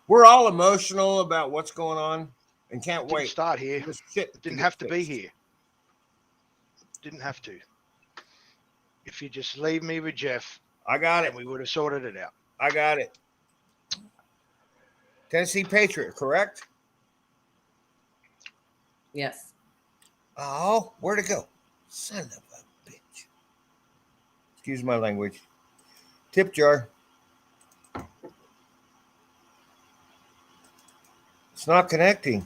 [SPEAKER 16] We're all emotional about what's going on and can't
[SPEAKER 9] Didn't
[SPEAKER 16] wait.
[SPEAKER 9] start here.
[SPEAKER 16] This shit
[SPEAKER 9] Didn't
[SPEAKER 16] get
[SPEAKER 9] have to be
[SPEAKER 16] fixed.
[SPEAKER 9] here. Didn't have to. If you just leave me with Jeff,
[SPEAKER 16] I got it.
[SPEAKER 9] we would have sorted it out.
[SPEAKER 16] I got it. Tennessee Patriot, correct?
[SPEAKER 14] Yes.
[SPEAKER 16] Oh, where'd it go? Son of a bitch. Excuse my language. Tip jar. It's not connecting.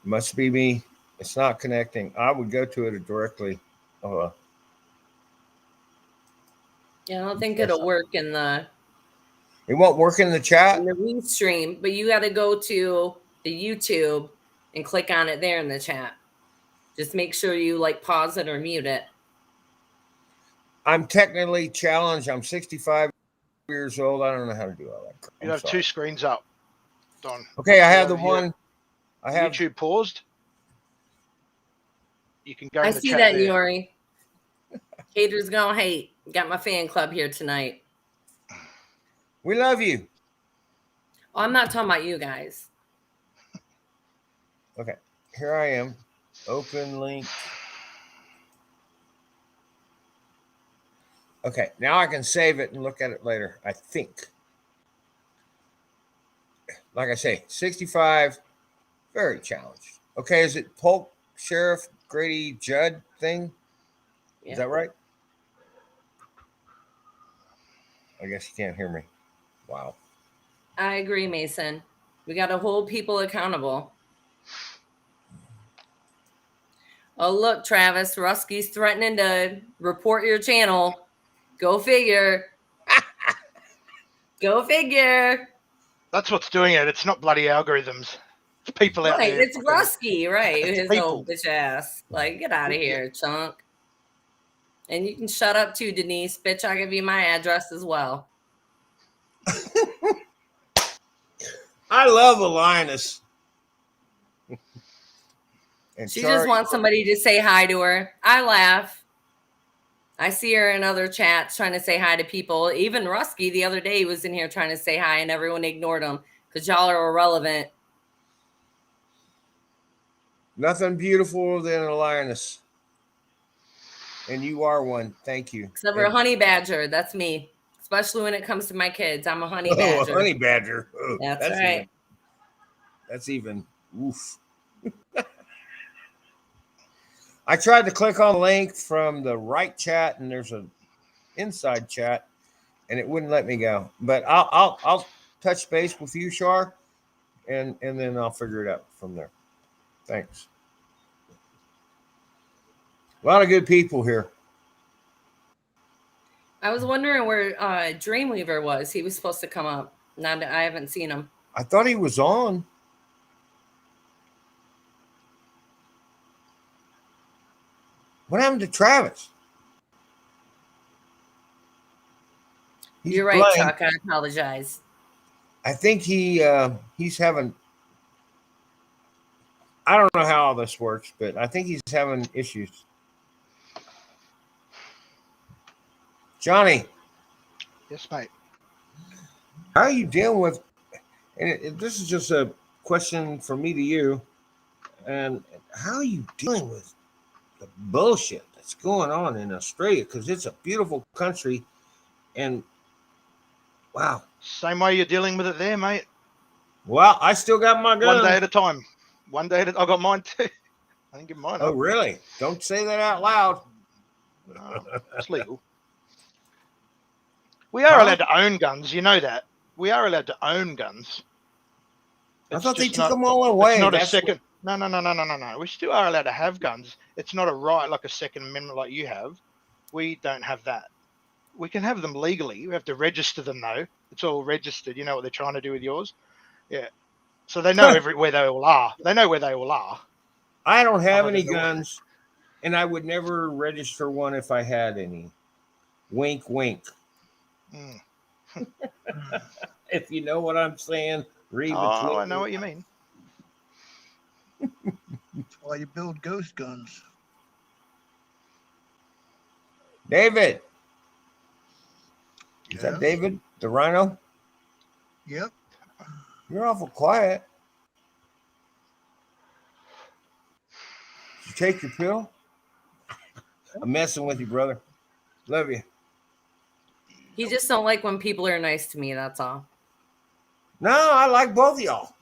[SPEAKER 16] Must be me. It's not connecting. I would go to it directly.
[SPEAKER 14] Yeah, I don't think it'll work in the
[SPEAKER 16] It won't work in the chat.
[SPEAKER 14] Restream, but you got to go to the YouTube and click on it there in the chat. Just make sure you like pause it or mute it.
[SPEAKER 16] I'm technically challenged. I'm 65 years old. I don't know how to do all that crap.
[SPEAKER 9] You
[SPEAKER 16] I'm
[SPEAKER 9] have
[SPEAKER 16] sorry.
[SPEAKER 9] two screens up, Don.
[SPEAKER 16] Okay, I have the
[SPEAKER 9] Your
[SPEAKER 16] one. I have.
[SPEAKER 9] YouTube paused. You can go
[SPEAKER 14] I
[SPEAKER 9] in the
[SPEAKER 14] see
[SPEAKER 9] chat
[SPEAKER 14] that,
[SPEAKER 9] there.
[SPEAKER 14] Yori. Haters gonna hate. Got my fan club here tonight.
[SPEAKER 16] We love you.
[SPEAKER 14] Oh, I'm not talking about you guys.
[SPEAKER 16] Okay, here I am. Open link. Okay, now I can save it and look at it later, I think. Like I say, 65, very challenged. Okay, is it Polk Sheriff Grady Judd thing? Is that right? I guess you can't hear me. Wow.
[SPEAKER 14] I agree, Mason. We got to hold people accountable. Oh, look, Travis, Rusky's threatening to report your channel. Go figure. Go figure.
[SPEAKER 9] That's what's doing it. It's not bloody algorithms. It's people out
[SPEAKER 14] Right,
[SPEAKER 9] there.
[SPEAKER 14] it's Rusky, right?
[SPEAKER 9] It's
[SPEAKER 14] His
[SPEAKER 9] people.
[SPEAKER 14] old bitch ass. Like, get out of here, chunk. And you can shut up too, Denise. Bitch, I'll give you my address as well.
[SPEAKER 16] I love Linus. And
[SPEAKER 14] She
[SPEAKER 16] Char-
[SPEAKER 14] just wants somebody to say hi to her. I laugh. I see her in other chats trying to say hi to people. Even Rusky the other day was in here trying to say hi, and everyone ignored him because y'all are irrelevant.
[SPEAKER 16] Nothing beautiful than a lioness. And you are one. Thank you.
[SPEAKER 14] Except for a honey badger. That's me. Especially when it comes to my kids. I'm a honey
[SPEAKER 16] Oh,
[SPEAKER 14] badger.
[SPEAKER 16] a honey badger. Oh,
[SPEAKER 14] That's right.
[SPEAKER 16] That's even oof. I tried to click on the link from the right chat, and there's an inside chat, and it wouldn't let me go. But I'll touch base with you, Shar, and then I'll figure it out from there. Thanks. A lot of good people here.
[SPEAKER 14] I was wondering where Dreamweaver was. He was supposed to come up. I haven't seen him.
[SPEAKER 16] I thought he was on. What happened to Travis?
[SPEAKER 14] You're right,
[SPEAKER 16] blind.
[SPEAKER 14] Chuck. I apologize.
[SPEAKER 16] I think he's having. I don't know how all this works, but I think he's having issues. Johnny.
[SPEAKER 9] Yes, mate.
[SPEAKER 16] How are you dealing with? And this is just a question from me to you. And how are you dealing with the bullshit that's going on in Australia? Because it's a beautiful country, and wow.
[SPEAKER 9] Same way you're dealing with it there, mate.
[SPEAKER 16] Well, I still got my gun.
[SPEAKER 9] One day at a time. One day at a I got mine too. I didn't give mine
[SPEAKER 16] Oh,
[SPEAKER 9] up.
[SPEAKER 16] really? Don't say that out loud.
[SPEAKER 9] No, it's legal. We are allowed to own guns. You know that. We are allowed to own guns.
[SPEAKER 16] I
[SPEAKER 9] It's
[SPEAKER 16] thought they
[SPEAKER 9] just
[SPEAKER 16] took
[SPEAKER 9] not-
[SPEAKER 16] them all away.
[SPEAKER 9] It's not a
[SPEAKER 16] That's
[SPEAKER 9] second. No. We still are allowed to have guns. It's not a right like a Second Amendment like you have. We don't have that. We can have them legally. We have to register them though. It's all registered. You know what they're trying to do with yours? Yeah. So they know where they all are. They know where they all are.
[SPEAKER 16] I don't have
[SPEAKER 9] Other
[SPEAKER 16] any
[SPEAKER 9] than the-
[SPEAKER 16] guns, and I would never register one if I had any. Wink, wink.
[SPEAKER 9] Mm.
[SPEAKER 16] If you know what I'm saying, read between.
[SPEAKER 9] Oh, I know what you mean.
[SPEAKER 10] That's why you build ghost guns.
[SPEAKER 16] David. Is that
[SPEAKER 10] Yeah.
[SPEAKER 16] David, the rhino?
[SPEAKER 10] Yep.
[SPEAKER 16] You're awful quiet. Did you take your pill? I'm messing with you, brother. Love you.
[SPEAKER 14] He just don't like when people are nice to me. That's all.
[SPEAKER 16] No, I like both of y'all.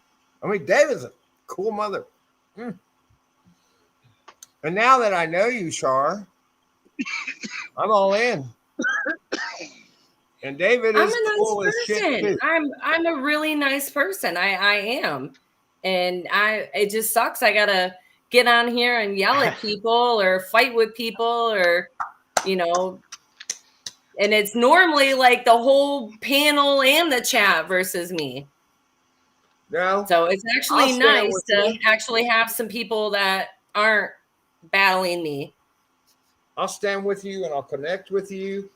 [SPEAKER 16] I mean, David's a cool mother. Mm. And now that I know you, Shar, I'm all in. And David
[SPEAKER 14] I'm
[SPEAKER 16] is
[SPEAKER 14] a
[SPEAKER 16] cool
[SPEAKER 14] nice
[SPEAKER 16] as shit
[SPEAKER 14] person.
[SPEAKER 16] too.
[SPEAKER 14] I'm a really nice person. I am. And it just sucks. I gotta get on here and yell at people or fight with people or, you know, and it's normally like the whole panel and the chat versus me.
[SPEAKER 16] No.
[SPEAKER 14] So it's
[SPEAKER 16] I'll
[SPEAKER 14] actually
[SPEAKER 16] stand
[SPEAKER 14] nice
[SPEAKER 16] with
[SPEAKER 14] to
[SPEAKER 16] you.
[SPEAKER 14] actually have some people that aren't battling me.
[SPEAKER 16] I'll stand with you and I'll connect with you.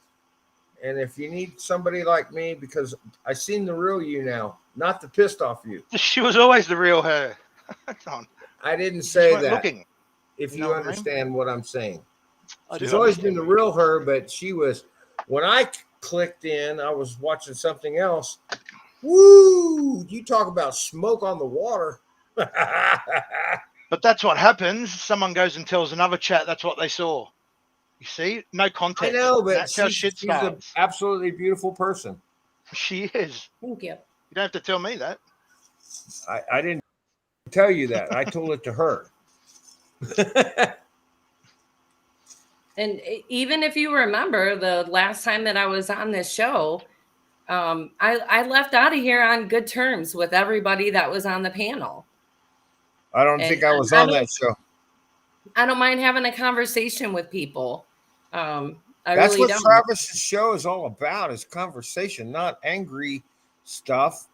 [SPEAKER 16] And if you need somebody like me, because I seen the real you now, not the pissed off you.
[SPEAKER 9] She was always the real her. Come on.
[SPEAKER 16] I didn't
[SPEAKER 9] You just
[SPEAKER 16] say
[SPEAKER 9] weren't
[SPEAKER 16] that.
[SPEAKER 9] looking.
[SPEAKER 16] If
[SPEAKER 9] You
[SPEAKER 16] you
[SPEAKER 9] know what I mean?
[SPEAKER 16] understand what I'm saying.
[SPEAKER 9] I
[SPEAKER 16] She's
[SPEAKER 9] do
[SPEAKER 16] always been
[SPEAKER 9] understand
[SPEAKER 16] the real her, but she was, when I clicked in, I was watching something else. Woo! You talk about smoke on the water.
[SPEAKER 9] But that's what happens. Someone goes and tells another chat that's what they saw. You see? No
[SPEAKER 16] I
[SPEAKER 9] context.
[SPEAKER 16] know, but
[SPEAKER 9] That's how
[SPEAKER 16] she's
[SPEAKER 9] shit
[SPEAKER 16] an
[SPEAKER 9] starts.
[SPEAKER 16] absolutely beautiful person.
[SPEAKER 9] She is.
[SPEAKER 14] Thank you.
[SPEAKER 9] You don't have to tell me that.
[SPEAKER 16] I didn't tell you that. I told it to her.
[SPEAKER 14] And even if you remember the last time that I was on this show, I left out of here on good terms with everybody that was on the panel.
[SPEAKER 16] I don't
[SPEAKER 14] And
[SPEAKER 16] think I was
[SPEAKER 14] I
[SPEAKER 16] on
[SPEAKER 14] don't-
[SPEAKER 16] that show.
[SPEAKER 14] I don't mind having a conversation with people. I
[SPEAKER 16] That's
[SPEAKER 14] really
[SPEAKER 16] what
[SPEAKER 14] don't.
[SPEAKER 16] Travis's show is all about, is conversation, not angry stuff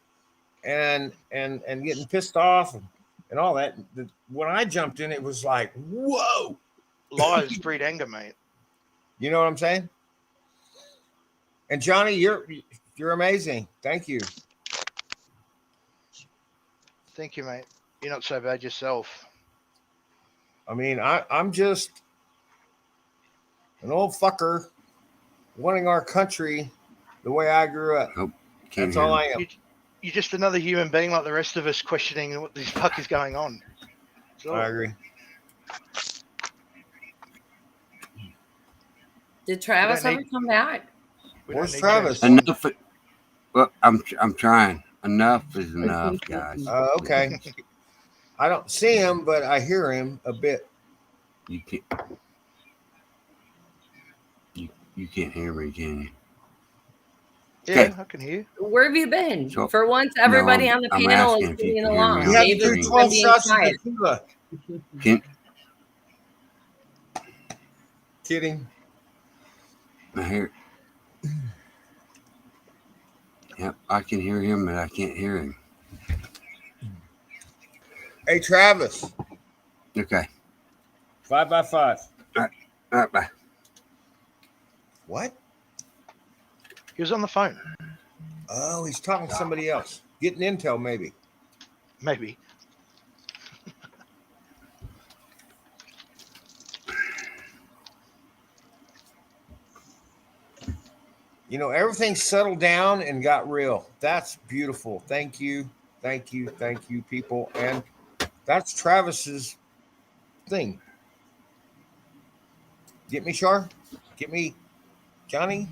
[SPEAKER 16] and getting pissed off and all that. When I jumped in, it was like, whoa.
[SPEAKER 9] Lies breed anger, mate.
[SPEAKER 16] You know what I'm saying? And Johnny, you're amazing. Thank you.
[SPEAKER 9] Thank you, mate. You're not so bad yourself.
[SPEAKER 16] I mean, I'm just an old fucker wanting our country the way I grew up. That's all I am.
[SPEAKER 9] You're just another human being like the rest of us, questioning what the fuck is going on. That's all.
[SPEAKER 16] I agree.
[SPEAKER 14] Did Travis
[SPEAKER 9] don't
[SPEAKER 14] ever
[SPEAKER 9] need-
[SPEAKER 14] come back?
[SPEAKER 9] We don't
[SPEAKER 16] Where's
[SPEAKER 9] need
[SPEAKER 16] Travis?
[SPEAKER 9] James Bond.
[SPEAKER 1] Enough. Well, I'm trying. Enough is enough, guys.
[SPEAKER 16] Okay. I don't see him, but I hear him a bit.
[SPEAKER 1] You can't. You can't hear me, can you?
[SPEAKER 9] Yeah,
[SPEAKER 1] Okay.
[SPEAKER 9] I can hear you.
[SPEAKER 14] Where have you been?
[SPEAKER 1] So-
[SPEAKER 14] For once, everybody
[SPEAKER 1] No,
[SPEAKER 14] on the
[SPEAKER 1] I'm
[SPEAKER 14] panel
[SPEAKER 1] asking
[SPEAKER 14] is
[SPEAKER 1] if you
[SPEAKER 14] singing
[SPEAKER 1] can hear me
[SPEAKER 14] along.
[SPEAKER 1] on
[SPEAKER 16] You have to
[SPEAKER 14] David's
[SPEAKER 16] do
[SPEAKER 1] screen.
[SPEAKER 16] 12
[SPEAKER 14] being
[SPEAKER 16] shots of
[SPEAKER 14] quiet.
[SPEAKER 16] tequila.
[SPEAKER 1] Can
[SPEAKER 16] Kidding.
[SPEAKER 1] I hear? Yep, I can hear him, but I can't hear him.
[SPEAKER 16] Hey, Travis.
[SPEAKER 1] Okay.
[SPEAKER 16] 5 by 5.
[SPEAKER 1] All right, bye.
[SPEAKER 16] What?
[SPEAKER 9] He was on the phone.
[SPEAKER 16] Oh, he's talking to somebody else. Getting intel, maybe.
[SPEAKER 9] Maybe.
[SPEAKER 16] You know, everything settled down and got real. That's beautiful. Thank you. Thank you. Thank you, people. And that's Travis's thing. Get me, Char? Get me, Johnny?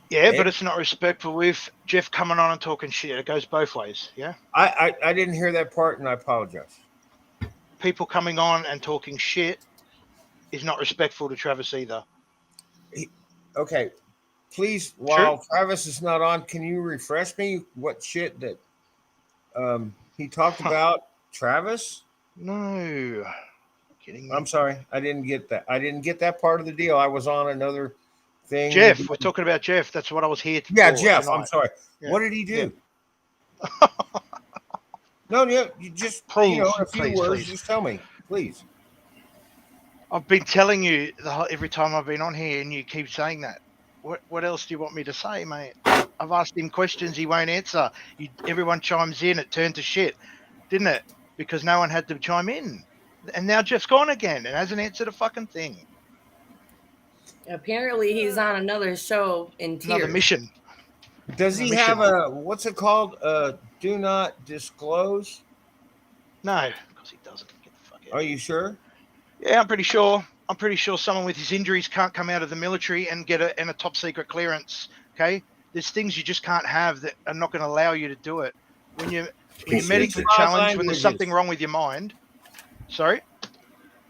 [SPEAKER 9] Yeah,
[SPEAKER 16] Hey.
[SPEAKER 9] but it's not respectful with Jeff coming on and talking shit. It goes both ways. Yeah.
[SPEAKER 16] I didn't hear that part, and I apologize.
[SPEAKER 9] People coming on and talking shit is not respectful to Travis either.
[SPEAKER 16] Okay. Please, while Travis is not on, can you refresh me what shit that he talked about Travis?
[SPEAKER 9] No. Kidding me.
[SPEAKER 16] I'm sorry. I didn't get that. I didn't get that part of the deal. I was on another thing.
[SPEAKER 9] Jeff, we're talking about Jeff. That's what I was here to
[SPEAKER 16] Yeah,
[SPEAKER 9] for
[SPEAKER 16] Jeff.
[SPEAKER 9] tonight.
[SPEAKER 16] I'm sorry.
[SPEAKER 9] Yeah.
[SPEAKER 16] What did he do? No, you just,
[SPEAKER 9] Please,
[SPEAKER 16] a few
[SPEAKER 9] please,
[SPEAKER 16] words.
[SPEAKER 9] please.
[SPEAKER 16] Just tell me, please.
[SPEAKER 9] I've been telling you every time I've been on here, and you keep saying that. What else do you want me to say, mate? I've asked him questions he won't answer. Everyone chimes in. It turned to shit, didn't it? Because no one had to chime in. And now Jeff's gone again and hasn't answered a fucking thing.
[SPEAKER 14] Apparently, he's on another show in tears.
[SPEAKER 9] Another mission.
[SPEAKER 16] Does he
[SPEAKER 9] Mission.
[SPEAKER 16] have a, what's it called? Do not disclose?
[SPEAKER 9] No, because he doesn't. Get the fuck out.
[SPEAKER 16] Are you sure?
[SPEAKER 9] Yeah, I'm pretty sure. I'm pretty sure someone with his injuries can't come out of the military and get a top secret clearance. Okay, there's things you just can't have that are not going to allow you to do it. When you're medically challenged, when there's something wrong with your mind. Sorry.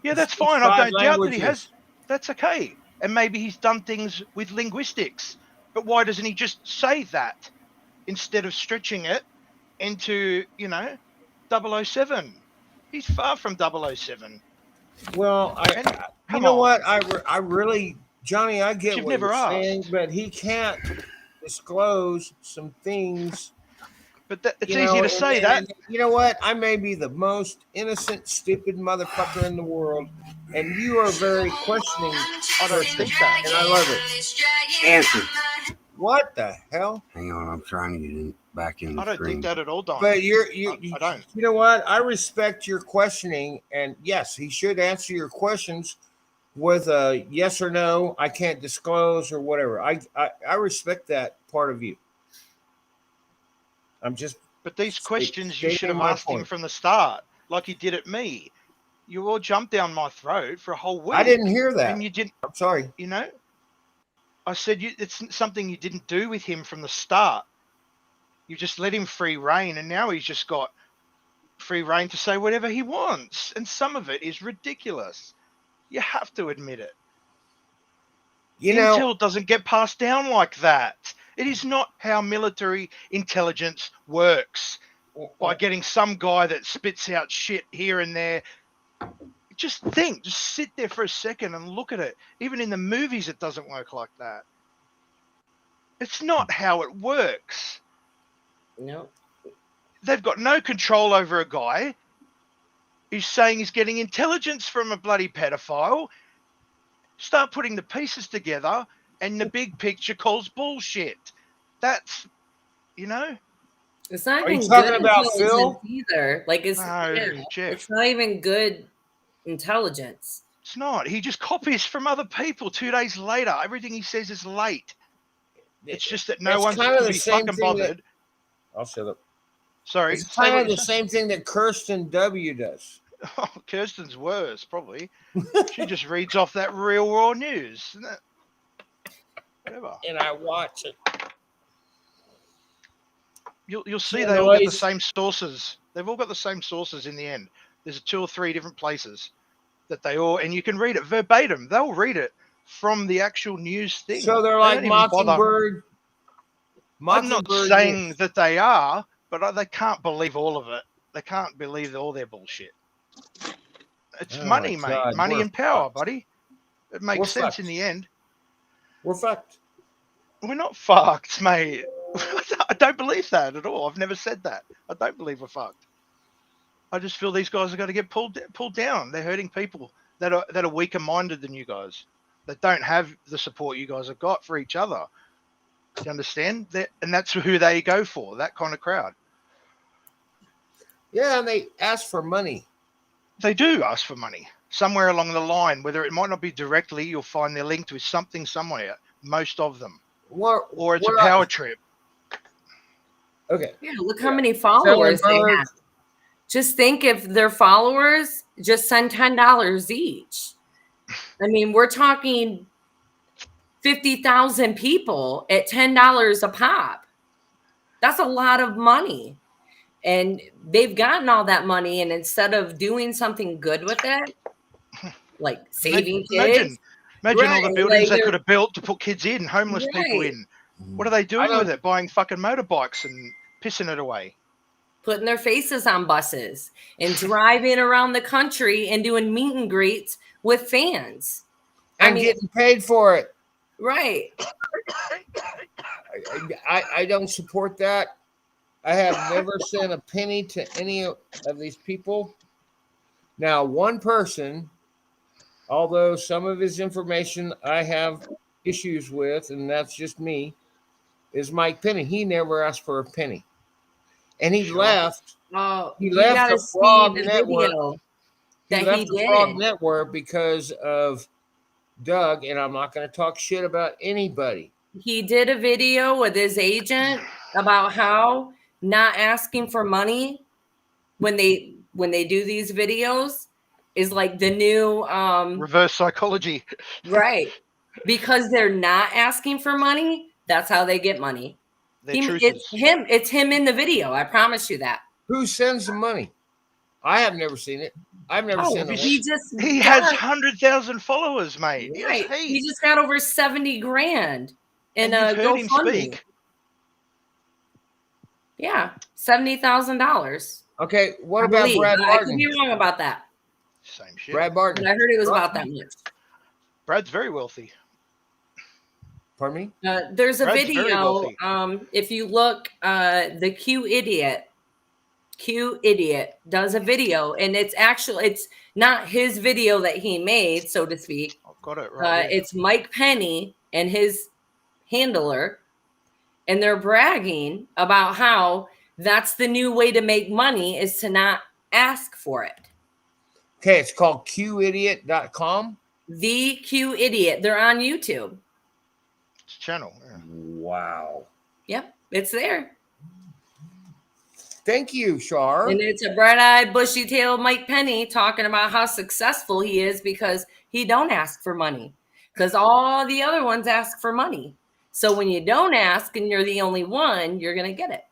[SPEAKER 9] Yeah, that's fine. I don't doubt that he has. That's okay. And maybe he's done things with linguistics. But why doesn't he just say that instead of stretching it into, 007? He's far from 007.
[SPEAKER 16] Well, you know what? I really, Johnny, I get
[SPEAKER 9] You've
[SPEAKER 16] what
[SPEAKER 9] never
[SPEAKER 16] you're
[SPEAKER 9] asked.
[SPEAKER 16] saying, but he can't disclose some things.
[SPEAKER 9] But it's easy to say that.
[SPEAKER 16] You know what? I may be the most innocent, stupid motherfucker in the world, and you are very questioning.
[SPEAKER 9] I don't think that.
[SPEAKER 16] And I love it.
[SPEAKER 1] Answer.
[SPEAKER 16] What the hell?
[SPEAKER 1] Hang on, I'm trying to get back in the
[SPEAKER 9] I don't
[SPEAKER 1] screen.
[SPEAKER 9] think that at all, Don.
[SPEAKER 16] But
[SPEAKER 9] I don't.
[SPEAKER 16] You know what? I respect your questioning, and yes, he should answer your questions with a yes or no. I can't disclose or whatever. I respect that part of you. I'm just.
[SPEAKER 9] But these questions you
[SPEAKER 16] stating
[SPEAKER 9] should have
[SPEAKER 16] my
[SPEAKER 9] asked him
[SPEAKER 16] point.
[SPEAKER 9] from the start, like you did at me. You all jumped down my throat for a whole week.
[SPEAKER 16] I didn't hear that.
[SPEAKER 9] And you didn't.
[SPEAKER 16] I'm sorry.
[SPEAKER 9] I said it's something you didn't do with him from the start. You just let him free reign, and now he's just got free reign to say whatever he wants, and some of it is ridiculous. You have to admit it. Intel doesn't get passed down like that. It is not how military intelligence works. By getting some guy that spits out shit here and there. Just sit there for a second and look at it. Even in the movies, it doesn't work like that. It's not how it works.
[SPEAKER 14] No.
[SPEAKER 9] They've got no control over a guy who's saying he's getting intelligence from a bloody pedophile. Start putting the pieces together, and the big picture calls bullshit. That's,
[SPEAKER 14] It's not
[SPEAKER 16] Are you
[SPEAKER 14] even
[SPEAKER 16] talking
[SPEAKER 14] good
[SPEAKER 16] about
[SPEAKER 14] intelligence
[SPEAKER 16] Phil?
[SPEAKER 14] either. Like
[SPEAKER 9] Jeff.
[SPEAKER 14] it's not even good intelligence.
[SPEAKER 9] It's not. He just copies from other people 2 days later. Everything he says is late. It's just that no
[SPEAKER 16] It's
[SPEAKER 9] one's
[SPEAKER 16] kind of
[SPEAKER 9] to
[SPEAKER 16] the
[SPEAKER 9] be
[SPEAKER 16] same
[SPEAKER 9] fucking
[SPEAKER 16] thing
[SPEAKER 9] bothered.
[SPEAKER 16] I'll shut up.
[SPEAKER 9] Sorry.
[SPEAKER 16] It's
[SPEAKER 9] say
[SPEAKER 16] kind
[SPEAKER 9] what
[SPEAKER 16] of
[SPEAKER 9] you're
[SPEAKER 16] the
[SPEAKER 9] saying.
[SPEAKER 16] same thing that Kirsten W does.
[SPEAKER 9] Oh, Kirsten's worse, probably. She just reads off that real raw news. Isn't it? Whatever.
[SPEAKER 16] And I watch it.
[SPEAKER 9] You'll see
[SPEAKER 16] Yeah,
[SPEAKER 9] they all get the
[SPEAKER 16] noise.
[SPEAKER 9] same sources. They've all got the same sources in the end. There's 2 or 3 different places. that they all, and you can read it verbatim. They'll read it from the actual news thing.
[SPEAKER 16] So they're
[SPEAKER 9] They
[SPEAKER 16] like
[SPEAKER 9] don't even bother.
[SPEAKER 16] Mockingbird.
[SPEAKER 9] I'm not
[SPEAKER 16] Mockingbird
[SPEAKER 9] saying
[SPEAKER 16] News.
[SPEAKER 9] that they are, but they can't believe all of it. They can't believe all their bullshit. It's
[SPEAKER 16] Oh
[SPEAKER 9] money,
[SPEAKER 16] my
[SPEAKER 9] mate.
[SPEAKER 16] God,
[SPEAKER 9] Money
[SPEAKER 16] we're
[SPEAKER 9] and power,
[SPEAKER 16] fucked.
[SPEAKER 9] buddy. It makes
[SPEAKER 16] We're
[SPEAKER 9] sense
[SPEAKER 16] fucked.
[SPEAKER 9] in the end.
[SPEAKER 16] We're fucked.
[SPEAKER 9] We're not fucked, mate. I don't believe that at all. I've never said that. I don't believe we're fucked. I just feel these guys are going to get pulled down. They're hurting people that are weaker minded than you guys, that don't have the support you guys have got for each other. Do you understand? And that's who they go for, that kind of crowd.
[SPEAKER 16] Yeah, and they ask for money.
[SPEAKER 9] They do ask for money somewhere along the line, whether it might not be directly, you'll find they're linked with something somewhere, most of them. Or it's a power trip.
[SPEAKER 16] Okay.
[SPEAKER 14] Yeah, look how many followers they have. Just think if their followers just send $10 each. I mean, we're talking 50,000 people at $10 a pop. That's a lot of money. And they've gotten all that money, and instead of doing something good with it, like saving kids.
[SPEAKER 9] Imagine all the buildings they
[SPEAKER 14] they're-
[SPEAKER 9] could have built to put kids in, homeless people
[SPEAKER 14] Right.
[SPEAKER 9] in. What are they doing with it? Buying fucking motorbikes and pissing it away.
[SPEAKER 14] Putting their faces on buses and driving around the country and doing meet and greets with fans.
[SPEAKER 16] And getting paid for it.
[SPEAKER 14] Right.
[SPEAKER 16] I don't support that. I have never sent a penny to any of these people. Now, one person, although some of his information I have issues with, and that's just me, is Mike Penny. He never asked for a penny. And he left.
[SPEAKER 14] Oh,
[SPEAKER 16] He
[SPEAKER 14] you
[SPEAKER 16] left
[SPEAKER 14] gotta
[SPEAKER 16] the
[SPEAKER 14] see
[SPEAKER 16] Frog
[SPEAKER 14] the
[SPEAKER 16] Network.
[SPEAKER 14] video
[SPEAKER 16] He
[SPEAKER 14] that
[SPEAKER 16] left
[SPEAKER 14] he
[SPEAKER 16] the Frog
[SPEAKER 14] did.
[SPEAKER 16] Network because of Doug, and I'm not going to talk shit about anybody.
[SPEAKER 14] He did a video with his agent about how not asking for money when they do these videos is like the new
[SPEAKER 9] reverse psychology.
[SPEAKER 14] Right. Because they're not asking for money, that's how they get money. It's him in the video. I promise you that.
[SPEAKER 16] Who sends the money? I have never seen it. I've never seen it.
[SPEAKER 9] He has 100,000 followers, mate.
[SPEAKER 14] Right. He just got over 70 grand in
[SPEAKER 9] And
[SPEAKER 14] a
[SPEAKER 9] you've heard him
[SPEAKER 14] GoFundMe.
[SPEAKER 9] speak.
[SPEAKER 14] Yeah, $70,000.
[SPEAKER 16] Okay, what
[SPEAKER 14] I
[SPEAKER 16] about
[SPEAKER 14] believe.
[SPEAKER 16] Brad
[SPEAKER 14] I could
[SPEAKER 16] Barton?
[SPEAKER 14] be wrong about that.
[SPEAKER 9] Same shit.
[SPEAKER 16] Brad Barton.
[SPEAKER 14] But I heard it was about that much.
[SPEAKER 9] Brad's very wealthy.
[SPEAKER 16] Pardon me?
[SPEAKER 14] There's a
[SPEAKER 9] Brad's very
[SPEAKER 14] video.
[SPEAKER 9] wealthy.
[SPEAKER 14] If you look, the Q Idiot does a video, and it's not his video that he made, so to speak.
[SPEAKER 9] I've got it right. here.
[SPEAKER 14] It's Mike Penny and his handler, and they're bragging about how that's the new way to make money is to not ask for it.
[SPEAKER 16] Okay, it's called QIdiot.com.
[SPEAKER 14] The Q Idiot. They're on YouTube.
[SPEAKER 9] It's a channel. Yeah.
[SPEAKER 16] Wow.
[SPEAKER 14] Yep, it's there.
[SPEAKER 16] Thank you, Shar.
[SPEAKER 14] And it's a bright-eyed, bushy-tailed Mike Penny talking about how successful he is because he don't ask for money. Because all the other ones ask for money. So when you don't ask and you're the only one, you're going to get it.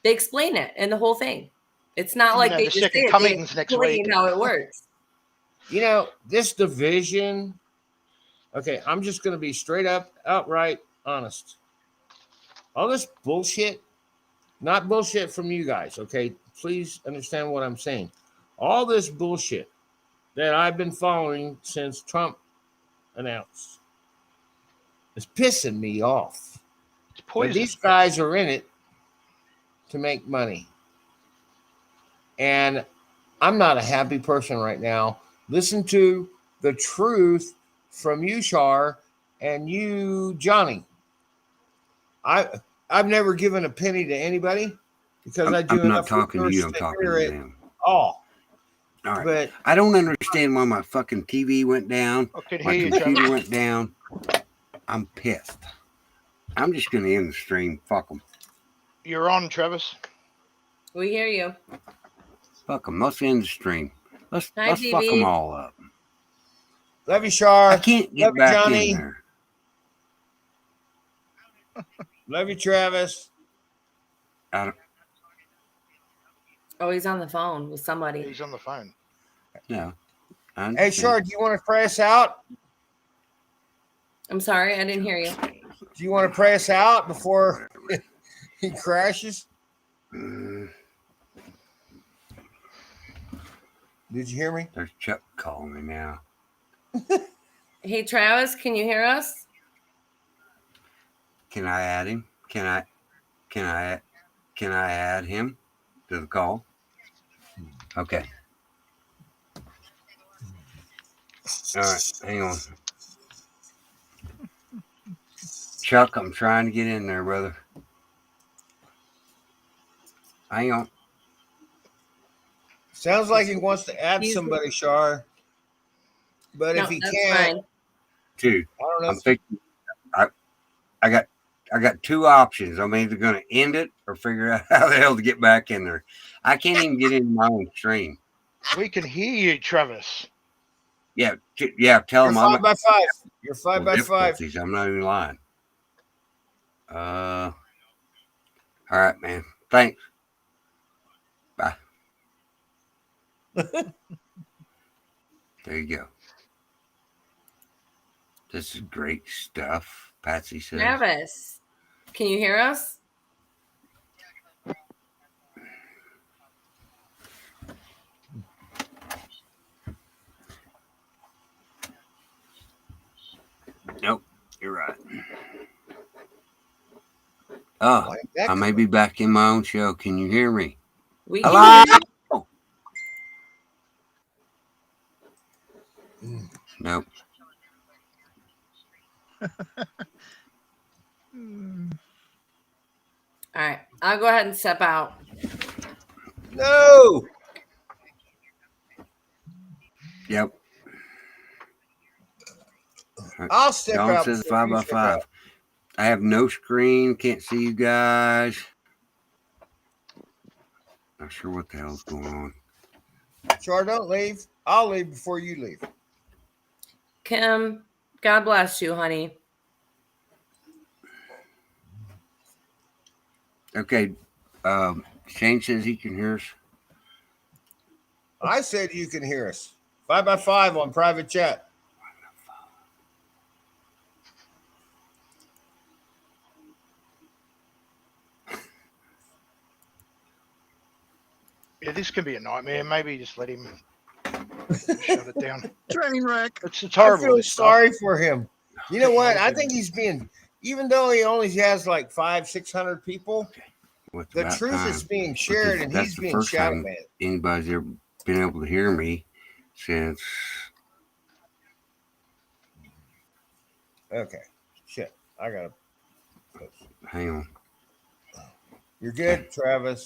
[SPEAKER 14] They explain it in the whole thing. It's not like
[SPEAKER 9] No,
[SPEAKER 14] they
[SPEAKER 9] the
[SPEAKER 14] just
[SPEAKER 9] second
[SPEAKER 14] say it.
[SPEAKER 9] coming's
[SPEAKER 14] They
[SPEAKER 9] next
[SPEAKER 14] explain
[SPEAKER 9] week.
[SPEAKER 14] how it works.
[SPEAKER 16] You know, this division, okay, I'm just going to be straight up, outright honest. All this bullshit, not bullshit from you guys, okay? Please understand what I'm saying. All this bullshit that I've been following since Trump announced is pissing me off. But these guys are in it to make money. And I'm not a happy person right now. Listen to the truth from you, Shar, and you, Johnny. I've never given a penny to anybody because I do
[SPEAKER 1] I'm not
[SPEAKER 16] enough
[SPEAKER 1] talking to
[SPEAKER 16] research
[SPEAKER 1] you. I'm talking
[SPEAKER 16] hear
[SPEAKER 1] to
[SPEAKER 16] it
[SPEAKER 1] them.
[SPEAKER 16] all.
[SPEAKER 1] All right.
[SPEAKER 16] But
[SPEAKER 1] I don't understand why my fucking TV went down.
[SPEAKER 9] I can
[SPEAKER 1] My
[SPEAKER 9] hear you,
[SPEAKER 1] computer
[SPEAKER 9] Travis.
[SPEAKER 1] went down. I'm pissed. I'm just going to end the stream. Fuck them.
[SPEAKER 9] You're on, Travis.
[SPEAKER 14] We hear you.
[SPEAKER 1] Fuck them. Let's end the stream. Let's
[SPEAKER 14] Hi,
[SPEAKER 1] fuck
[SPEAKER 14] DB.
[SPEAKER 1] them all up.
[SPEAKER 16] love you, Shar.
[SPEAKER 1] I can't get
[SPEAKER 16] Love you,
[SPEAKER 1] back
[SPEAKER 16] Johnny.
[SPEAKER 1] in there.
[SPEAKER 16] Love you, Travis.
[SPEAKER 1] I don't,
[SPEAKER 14] Oh, he's on the phone with somebody.
[SPEAKER 9] He's on the phone.
[SPEAKER 1] no. I
[SPEAKER 16] Hey,
[SPEAKER 1] understand.
[SPEAKER 16] Shar, do you want to pray us out?
[SPEAKER 14] I'm sorry, I didn't hear you.
[SPEAKER 16] Do you want to pray us out before he crashes?
[SPEAKER 1] Mm,
[SPEAKER 16] Did you hear me?
[SPEAKER 1] there's Chuck calling me now.
[SPEAKER 14] Hey, Travis, can you hear us?
[SPEAKER 1] Can I add him? Can I add him to the call? Okay. All right, hang on. Chuck, I'm trying to get in there, brother. Hang on.
[SPEAKER 16] Sounds like he wants to add somebody, Shar. But
[SPEAKER 14] No,
[SPEAKER 16] if he
[SPEAKER 14] that's
[SPEAKER 16] can't,
[SPEAKER 14] fine.
[SPEAKER 1] Two.
[SPEAKER 16] I don't know.
[SPEAKER 1] I'm thinking. I got two options. I'm either going to end it or figure out how the hell to get back in there. I can't even get into my own stream.
[SPEAKER 9] We can hear you, Travis.
[SPEAKER 1] Yeah, tell
[SPEAKER 16] You're
[SPEAKER 1] them I'm
[SPEAKER 16] 5x5. You're 5x5.
[SPEAKER 1] difficulties. I'm not even lying. All right, man. Thanks. Bye. There you go. This is great stuff, Patsy says.
[SPEAKER 14] Travis, can you hear us?
[SPEAKER 1] Nope, you're right. Oh, I may be back in my own show. Can you hear me?
[SPEAKER 14] We
[SPEAKER 1] Hello?
[SPEAKER 14] can hear you.
[SPEAKER 1] Nope.
[SPEAKER 14] All right, I'll go ahead and step out.
[SPEAKER 16] No.
[SPEAKER 1] Yep.
[SPEAKER 16] I'll step
[SPEAKER 1] John
[SPEAKER 16] out
[SPEAKER 1] says
[SPEAKER 16] before you
[SPEAKER 1] 5x5.
[SPEAKER 16] step out.
[SPEAKER 1] I have no screen. Can't see you guys. Not sure what the hell's going on.
[SPEAKER 16] Char, don't leave. I'll leave before you leave.
[SPEAKER 14] Kim, God bless you, honey.
[SPEAKER 1] Okay. Shane says he can hear us.
[SPEAKER 16] I said you can hear us. 5x5 on private chat.
[SPEAKER 9] Yeah, this can be a nightmare. Maybe just let him shut it down.
[SPEAKER 10] Train wreck.
[SPEAKER 9] It's
[SPEAKER 16] I
[SPEAKER 9] horrible.
[SPEAKER 16] feel
[SPEAKER 9] this stuff.
[SPEAKER 16] sorry for him. You know what? I think he's being, even though he only has like 500-600 people,
[SPEAKER 1] What's
[SPEAKER 16] the
[SPEAKER 1] about
[SPEAKER 16] truth
[SPEAKER 1] time,
[SPEAKER 16] is being shared,
[SPEAKER 1] because
[SPEAKER 16] and
[SPEAKER 1] that's
[SPEAKER 16] he's
[SPEAKER 1] the
[SPEAKER 16] being
[SPEAKER 1] first
[SPEAKER 16] shouted
[SPEAKER 1] time
[SPEAKER 16] at.
[SPEAKER 1] anybody's ever been able to hear me since.
[SPEAKER 16] Okay. Shit. I got to.
[SPEAKER 1] Hang on.
[SPEAKER 16] You're good, Travis.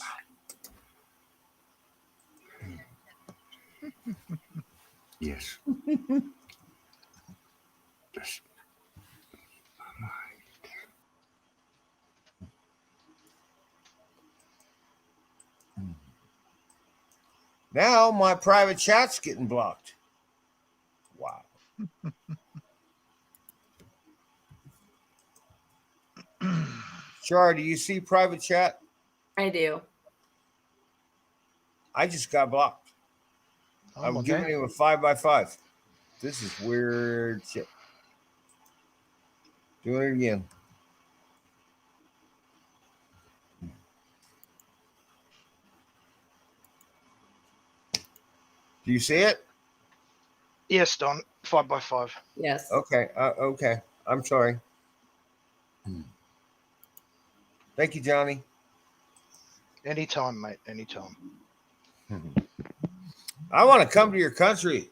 [SPEAKER 1] Yes. Just-
[SPEAKER 16] Now my private chat's getting blocked. Wow. Char, do you see private chat?
[SPEAKER 14] I do.
[SPEAKER 16] I just got blocked. I'm
[SPEAKER 9] okay.
[SPEAKER 16] giving him a 5x5. This is weird shit. Doing it again. Do you see it?
[SPEAKER 9] Yes, Don. 5x5.
[SPEAKER 14] Yes.
[SPEAKER 16] Okay. Okay. I'm sorry. Thank you, Johnny.
[SPEAKER 9] Anytime, mate. Anytime.
[SPEAKER 16] I want to come to your country.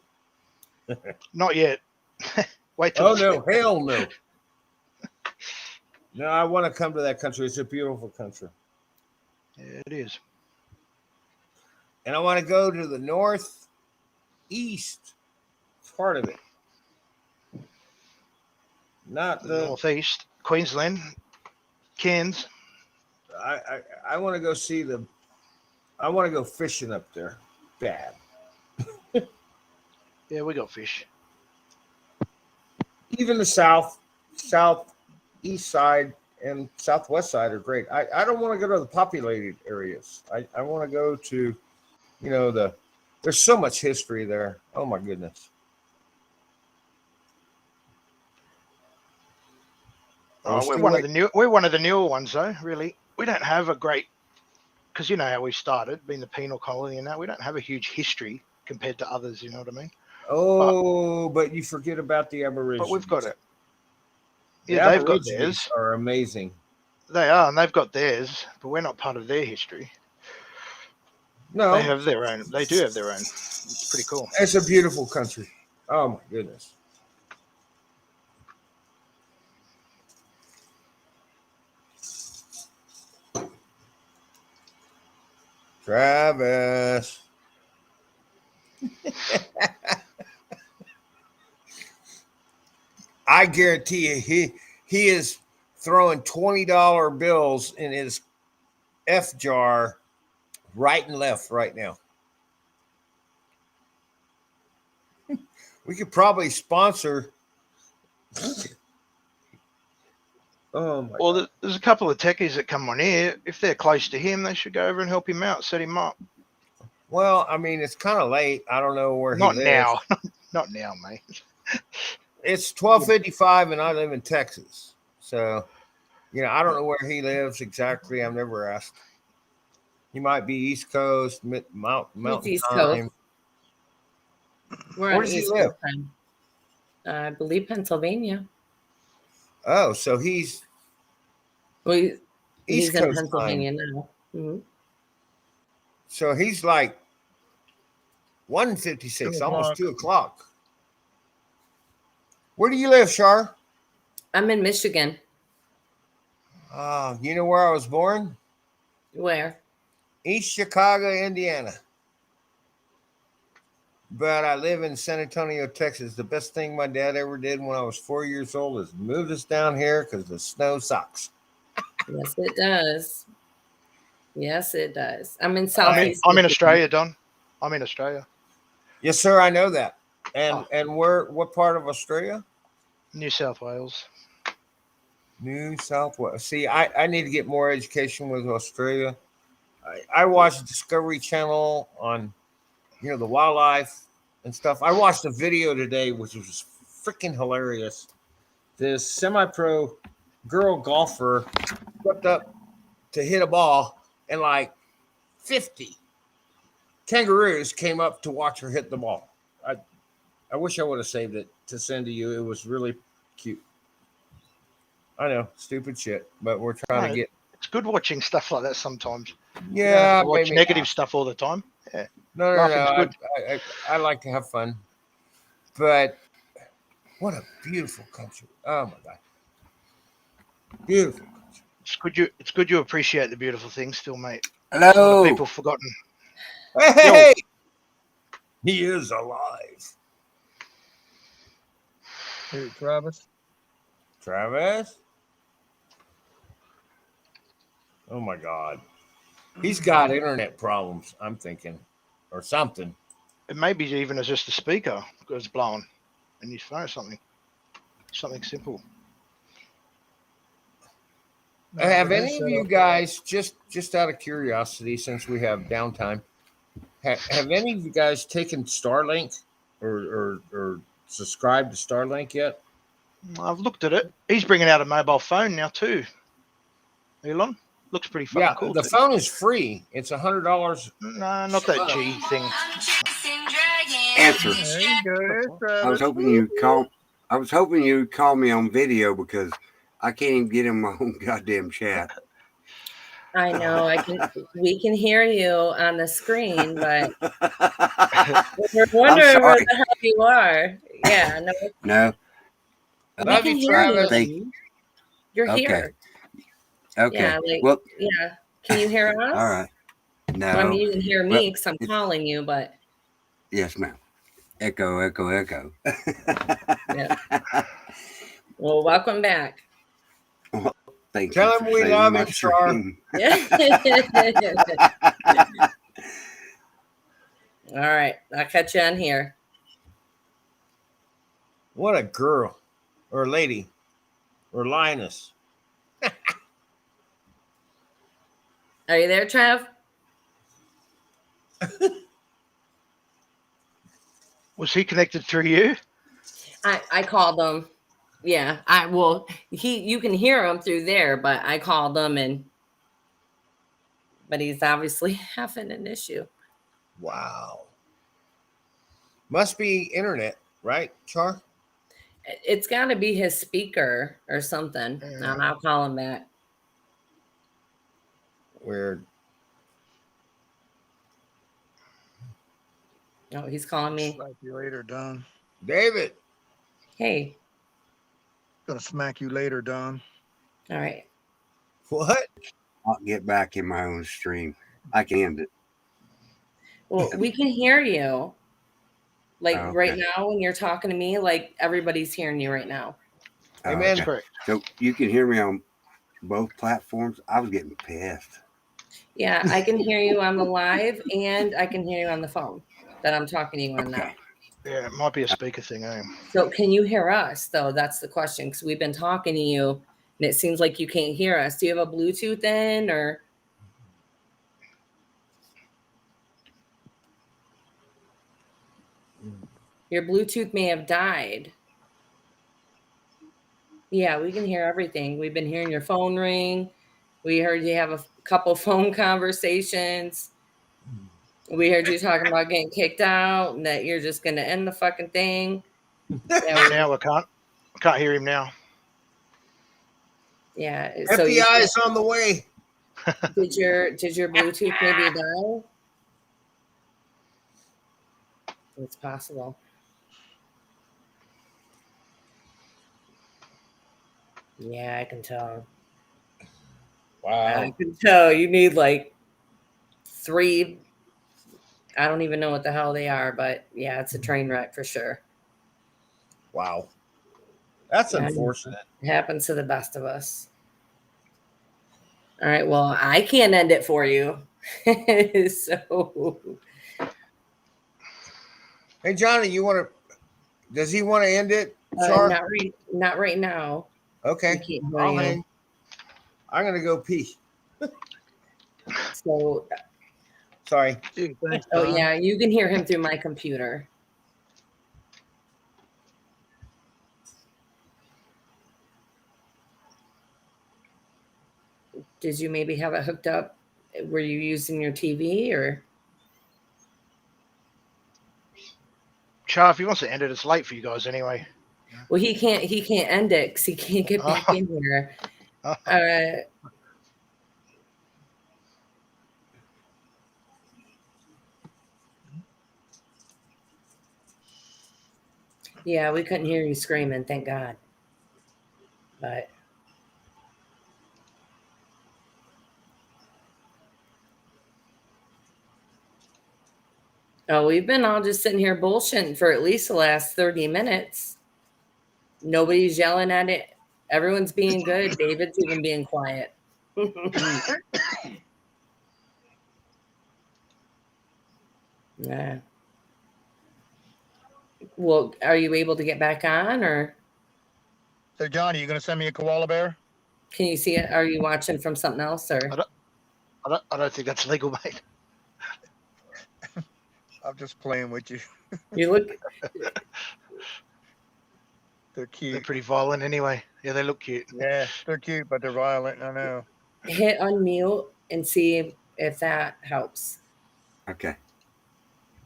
[SPEAKER 9] Not yet. Wait till.
[SPEAKER 16] Oh no, hell no. No, I want to come to that country. It's a beautiful country.
[SPEAKER 9] Yeah, it is.
[SPEAKER 16] And I want to go to the northeast part of it. Not
[SPEAKER 9] The
[SPEAKER 16] the
[SPEAKER 9] northeast, Queensland, Cairns.
[SPEAKER 16] I want to go see the I want to go fishing up there. Bad.
[SPEAKER 9] Yeah, we got fish.
[SPEAKER 16] Even the southeast side and southwest side are great. I don't want to go to the populated areas. I want to go to, you know, the There's so much history there. Oh my goodness.
[SPEAKER 9] Oh, we're one of the newer ones though. Really, we don't have a great, because you know how we started, being the penal colony and that. We don't have a huge history compared to others. You know what I mean?
[SPEAKER 16] Oh, but you forget about the Aborigines.
[SPEAKER 9] But we've got it.
[SPEAKER 16] The
[SPEAKER 9] Yeah, they've got
[SPEAKER 16] Aborigines
[SPEAKER 9] theirs.
[SPEAKER 16] are amazing.
[SPEAKER 9] They are, and they've got theirs, but we're not part of their history.
[SPEAKER 16] No,
[SPEAKER 9] They have their own. They do have their own. It's pretty cool.
[SPEAKER 16] it's a beautiful country. Oh my goodness. Travis. I guarantee you he is throwing $20 bills in his F jar right and left right now. We could probably sponsor. Oh my!
[SPEAKER 9] Well, there's a couple of techies that come on here. If they're close to him, they should go over and help him out, set him up.
[SPEAKER 16] Well, I mean, it's kind of late. I don't know where
[SPEAKER 9] Not
[SPEAKER 16] he lives.
[SPEAKER 9] now. Not now, mate.
[SPEAKER 16] It's 12:55, and I live in Texas. So, I don't know where he lives exactly. I've never asked. He might be East Coast, Mountain
[SPEAKER 17] East
[SPEAKER 16] Time.
[SPEAKER 17] Coast. We're
[SPEAKER 16] Where
[SPEAKER 17] on
[SPEAKER 16] does he
[SPEAKER 17] East
[SPEAKER 16] live?
[SPEAKER 17] Coast time. I believe Pennsylvania.
[SPEAKER 16] Oh, so he's
[SPEAKER 17] He's
[SPEAKER 16] East
[SPEAKER 17] in
[SPEAKER 16] Coast
[SPEAKER 17] Pennsylvania
[SPEAKER 16] time.
[SPEAKER 17] now. Mhm.
[SPEAKER 16] So he's like 1:56, almost 2:00. Where do you live, Shar?
[SPEAKER 17] I'm in Michigan.
[SPEAKER 16] You know where I was born?
[SPEAKER 17] Where?
[SPEAKER 16] East Chicago, Indiana. But I live in San Antonio, Texas. The best thing my dad ever did when I was 4 years old is moved us down here because the snow sucks.
[SPEAKER 17] Yes, it does. Yes, it does. I'm in
[SPEAKER 9] I'm in
[SPEAKER 17] Southeast.
[SPEAKER 9] Australia, Don. I'm in Australia.
[SPEAKER 16] Yes, sir. I know that. And what part of Australia?
[SPEAKER 9] New South Wales.
[SPEAKER 16] New South Wales. See, I need to get more education with Australia. I watch Discovery Channel on, the wildlife and stuff. I watched a video today, which was freaking hilarious. This semi-pro girl golfer swept up to hit a ball, and like 50 kangaroos came up to watch her hit the ball. I wish I would have saved it to send to you. It was really cute. I know, stupid shit, but we're trying to get.
[SPEAKER 9] It's good watching stuff like that sometimes.
[SPEAKER 16] Yeah,
[SPEAKER 9] You don't have to watch
[SPEAKER 16] maybe
[SPEAKER 9] negative
[SPEAKER 16] not.
[SPEAKER 9] stuff all the time. Yeah.
[SPEAKER 16] No.
[SPEAKER 9] Laughing's good.
[SPEAKER 16] I like to have fun, but what a beautiful country! Oh my god, beautiful.
[SPEAKER 9] It's good you appreciate the beautiful things still, mate.
[SPEAKER 1] Hello.
[SPEAKER 9] A lot of people forgotten.
[SPEAKER 16] Hey, he is alive.
[SPEAKER 2] Hey, Travis.
[SPEAKER 16] Travis. Oh my god, he's got internet problems. I'm thinking, or something.
[SPEAKER 9] It may be even as just a speaker goes blowing in his phone or something. Something simple.
[SPEAKER 16] Have any of you guys, just out of curiosity, since we have downtime, have any of you guys taken Starlink or subscribed to Starlink yet?
[SPEAKER 9] I've looked at it. He's bringing out a mobile phone now too. Elon looks pretty fucking cool.
[SPEAKER 16] The
[SPEAKER 9] too.
[SPEAKER 16] phone is free. It's $100.
[SPEAKER 9] No, not that G thing.
[SPEAKER 1] Answer.
[SPEAKER 2] There you go, Travis.
[SPEAKER 1] I was hoping you'd call me on video because I can't even get in my own goddamn chat.
[SPEAKER 17] I know. We can hear you on the screen, but we're wondering where the hell you are. Yeah, no.
[SPEAKER 1] No.
[SPEAKER 17] We can hear you.
[SPEAKER 1] Thank you.
[SPEAKER 17] You're
[SPEAKER 1] Okay.
[SPEAKER 17] here.
[SPEAKER 1] Okay.
[SPEAKER 17] Yeah,
[SPEAKER 1] Well,
[SPEAKER 17] yeah. Can you hear us?
[SPEAKER 1] all right. No.
[SPEAKER 17] I mean, you can hear
[SPEAKER 1] Well,
[SPEAKER 17] me because I'm calling you, but
[SPEAKER 1] yes, ma'am. Echo, echo, echo.
[SPEAKER 17] yeah. Well, welcome back.
[SPEAKER 1] Well, thank
[SPEAKER 16] Tell
[SPEAKER 1] you
[SPEAKER 16] him
[SPEAKER 1] for
[SPEAKER 16] we
[SPEAKER 1] saving
[SPEAKER 16] love
[SPEAKER 1] my
[SPEAKER 16] him, Char.
[SPEAKER 1] stream.
[SPEAKER 17] All right, I'll catch you on here.
[SPEAKER 16] What a girl, or lady, or lioness.
[SPEAKER 17] Are you there, Trav?
[SPEAKER 9] Was he connected through you?
[SPEAKER 17] I called him. Yeah, you can hear him through there, but I called him but he's obviously having an issue.
[SPEAKER 16] Wow. Must be internet, right, Char?
[SPEAKER 17] It's got to be his speaker or something. I'll call him back.
[SPEAKER 16] Weird.
[SPEAKER 17] Oh, he's calling me.
[SPEAKER 10] Smack you later, Don.
[SPEAKER 16] David.
[SPEAKER 17] Hey.
[SPEAKER 10] Gonna smack you later, Don.
[SPEAKER 17] All right.
[SPEAKER 16] What?
[SPEAKER 1] I'll get back in my own stream. I can end it.
[SPEAKER 17] Well, we can hear you. Like
[SPEAKER 1] Oh,
[SPEAKER 17] right
[SPEAKER 1] okay.
[SPEAKER 17] now when you're talking to me, like everybody's hearing you right now.
[SPEAKER 1] Oh,
[SPEAKER 16] Amen.
[SPEAKER 1] okay. So you can hear me on both platforms. I was getting pissed.
[SPEAKER 17] Yeah, I can hear you on the live and I can hear you on the phone that I'm talking to you on now.
[SPEAKER 9] Yeah, it might be a speaker thing.
[SPEAKER 17] So can you hear us though? That's the question. Because we've been talking to you and it seems like you can't hear us. Do you have a Bluetooth in or? Your Bluetooth may have died. Yeah, we can hear everything. We've been hearing your phone ring. We heard you have a couple phone conversations. We heard you talking about getting kicked out and that you're just going to end the fucking thing.
[SPEAKER 9] Now I can't hear him now.
[SPEAKER 17] Yeah. So
[SPEAKER 16] FBI is on the way.
[SPEAKER 17] Did your Bluetooth maybe die? It's possible. Yeah, I can tell.
[SPEAKER 16] Wow.
[SPEAKER 17] I can tell you need like 3. I don't even know what the hell they are, but yeah, it's a train wreck for sure.
[SPEAKER 16] Wow. That's
[SPEAKER 17] Yeah,
[SPEAKER 16] unfortunate.
[SPEAKER 17] it happens to the best of us. All right. Well, I can't end it for you. So
[SPEAKER 16] Hey Johnny, does he want to end it? Char?
[SPEAKER 17] not right now.
[SPEAKER 16] Okay.
[SPEAKER 17] We can't hear
[SPEAKER 16] I'll
[SPEAKER 17] you.
[SPEAKER 16] hang. I'm gonna go pee.
[SPEAKER 17] So
[SPEAKER 16] Sorry.
[SPEAKER 17] oh yeah, you can hear him through my computer. Did you maybe have it hooked up? Were you using your TV or?
[SPEAKER 9] Char, if he wants to end it, it's late for you guys anyway.
[SPEAKER 17] Well, he can't end it because he can't get back in here. Yeah, we couldn't hear you screaming, thank God. But oh, we've been all just sitting here bullshitting for at least the last 30 minutes. Nobody's yelling at it. Everyone's being good. David's even being quiet. Yeah. Well, are you able to get back on or?
[SPEAKER 10] So, Johnny, you going to send me a koala bear?
[SPEAKER 17] Can you see it? Are you watching from something else or?
[SPEAKER 9] I don't think that's legal, mate.
[SPEAKER 10] I'm just playing with you.
[SPEAKER 17] You look.
[SPEAKER 10] They're cute.
[SPEAKER 9] They're pretty violent anyway. Yeah, they look cute.
[SPEAKER 10] Yeah, they're cute, but they're violent. I know.
[SPEAKER 17] Hit unmute and see if that helps.
[SPEAKER 1] Okay.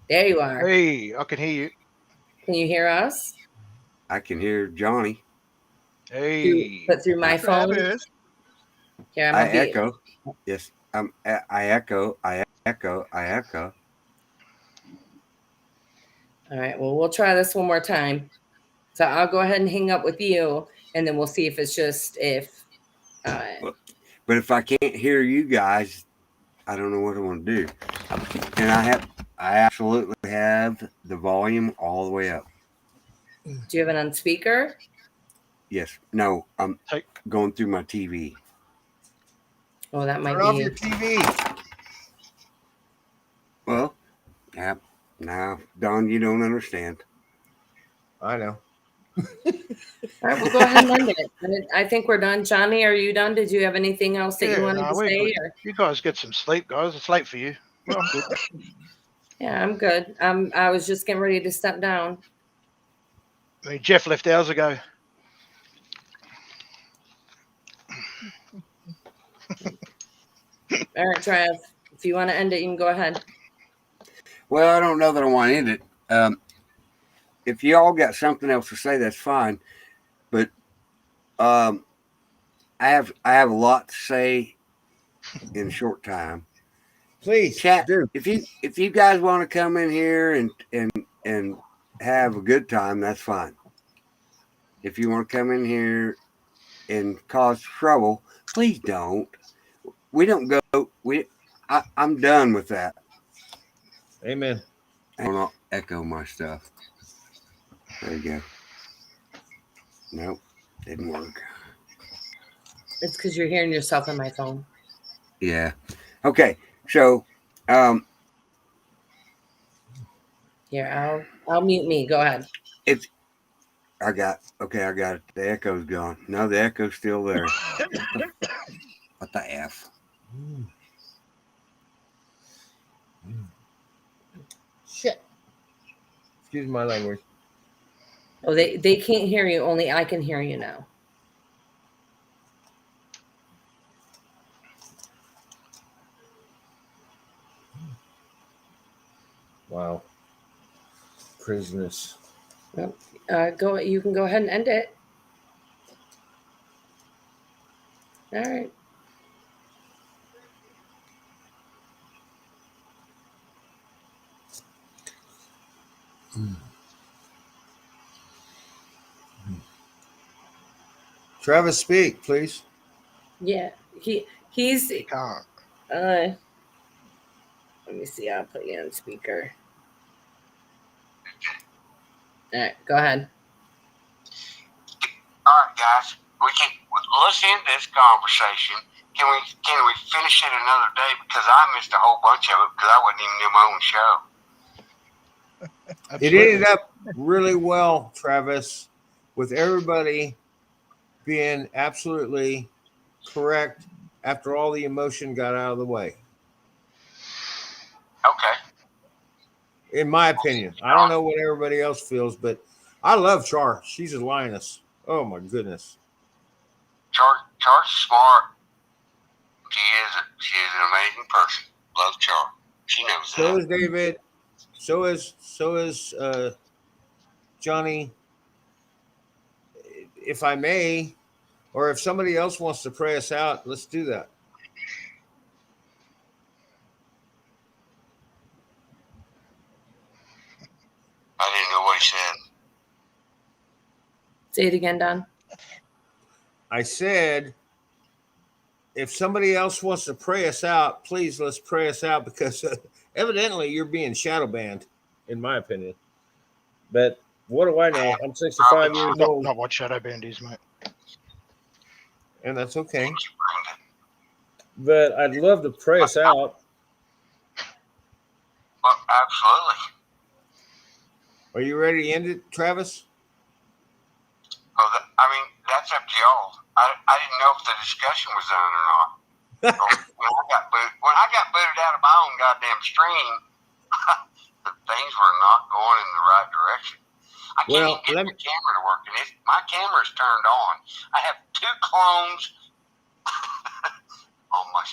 [SPEAKER 17] There you are.
[SPEAKER 9] Hey, I can hear you.
[SPEAKER 17] Can you hear us?
[SPEAKER 1] I can hear Johnny.
[SPEAKER 9] Hey.
[SPEAKER 17] Put through my phone. Here, I'm
[SPEAKER 1] I
[SPEAKER 17] gonna be-
[SPEAKER 1] echo. Yes. I echo.
[SPEAKER 17] All right. Well, we'll try this one more time. So I'll go ahead and hang up with you, and then we'll see if it's just if.
[SPEAKER 1] But if I can't hear you guys, I don't know what I want to do. And I absolutely have the volume all the way up.
[SPEAKER 17] Do you have it on speaker?
[SPEAKER 1] Yes. No, I'm going through my TV.
[SPEAKER 17] Oh, that might
[SPEAKER 16] Turn off
[SPEAKER 17] be.
[SPEAKER 16] your TV.
[SPEAKER 1] Well, yeah. Now, Don, you don't understand.
[SPEAKER 16] I know.
[SPEAKER 17] All right, we'll go ahead and end it. I think we're done. Johnny, are you done? Did you have anything else that you wanted to
[SPEAKER 9] we're
[SPEAKER 17] say?
[SPEAKER 9] good.
[SPEAKER 17] Or?
[SPEAKER 9] You guys get some sleep, guys. It's late for you. Well,
[SPEAKER 17] Yeah, I'm good. I was just getting ready to step down.
[SPEAKER 9] I mean, Jeff left hours ago.
[SPEAKER 17] All right, Trav. If you want to end it, you can go ahead.
[SPEAKER 1] Well, I don't know that I want to end it. If you all got something else to say, that's fine. But I have a lot to say in a short time.
[SPEAKER 16] Please,
[SPEAKER 1] chat. If you guys want to come in here and have a good time, that's fine. If you want to come in here and cause trouble, please don't. We don't go. I'm done with that.
[SPEAKER 16] Amen.
[SPEAKER 1] I don't know, echo my stuff. There you go. Nope, didn't work.
[SPEAKER 17] It's because you're hearing yourself on my phone.
[SPEAKER 1] Yeah. Okay. So,
[SPEAKER 17] Here, I'll mute me. Go ahead.
[SPEAKER 1] I got it. The echo's gone. No, the echo's still there. What the F?
[SPEAKER 16] Shit. Excuse my language.
[SPEAKER 17] Oh, they can't hear you. Only I can hear you now.
[SPEAKER 16] Wow. Craziness.
[SPEAKER 17] Well, you can go ahead and end it. All right.
[SPEAKER 16] Travis, speak, please.
[SPEAKER 17] Yeah, he's.
[SPEAKER 9] He can't.
[SPEAKER 17] Let me see. I'll put you on speaker. All right, go ahead.
[SPEAKER 1] All right, guys. Let's end this conversation. Can we finish it another day? Because I missed a whole bunch of it because I wasn't even in my own show.
[SPEAKER 16] It ended up really well, Travis, with everybody being absolutely correct after all the emotion got out of the way.
[SPEAKER 1] Okay.
[SPEAKER 16] In my opinion. I don't know what everybody else feels, but I love Char. She's a lioness. Oh my goodness.
[SPEAKER 1] Char's smart. She is an amazing person. Love Char. She knows
[SPEAKER 16] So
[SPEAKER 1] that.
[SPEAKER 16] is David. So is Johnny. If I may, or if somebody else wants to pray us out, let's do that.
[SPEAKER 1] I didn't know what he said.
[SPEAKER 17] Say it again, Don.
[SPEAKER 16] I said, if somebody else wants to pray us out, please let's pray us out because evidently you're being shadow banned, in my opinion. But what do I know? I'm 65 years old.
[SPEAKER 9] Not what shadow band is, mate.
[SPEAKER 16] And that's okay. But I'd love to pray us out.
[SPEAKER 1] Well, absolutely.
[SPEAKER 16] Are you ready to end it, Travis?
[SPEAKER 1] I mean, that's up to y'all. I didn't know if the discussion was on or not. When I got booted out of my own goddamn stream, things were not going in the right direction. I can't even get the camera to work, and my camera's turned on. I have 2 clones on my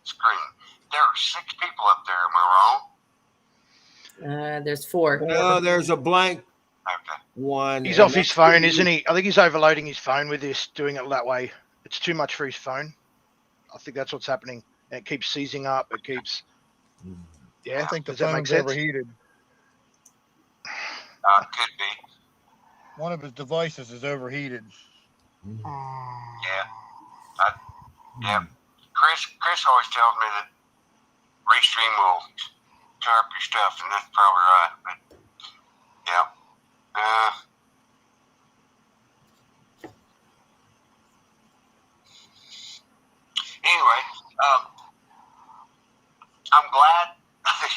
[SPEAKER 1] screen. There are 6 people up there. Am I wrong?
[SPEAKER 17] There's 4.
[SPEAKER 16] No, there's a blank one.
[SPEAKER 9] He's off his phone, isn't he? I think he's overloading his phone with this, doing it that way. It's too much for his phone. I think that's what's happening. And it keeps seizing up. It keeps. Yeah,
[SPEAKER 10] I think the
[SPEAKER 9] does that make
[SPEAKER 10] phone's
[SPEAKER 9] sense?
[SPEAKER 10] overheated.
[SPEAKER 1] Could be.
[SPEAKER 10] One of his devices is overheated.
[SPEAKER 1] Yeah. Chris always tells me that Restream will tear up your stuff, and that's probably right. But yeah. Anyway, I'm glad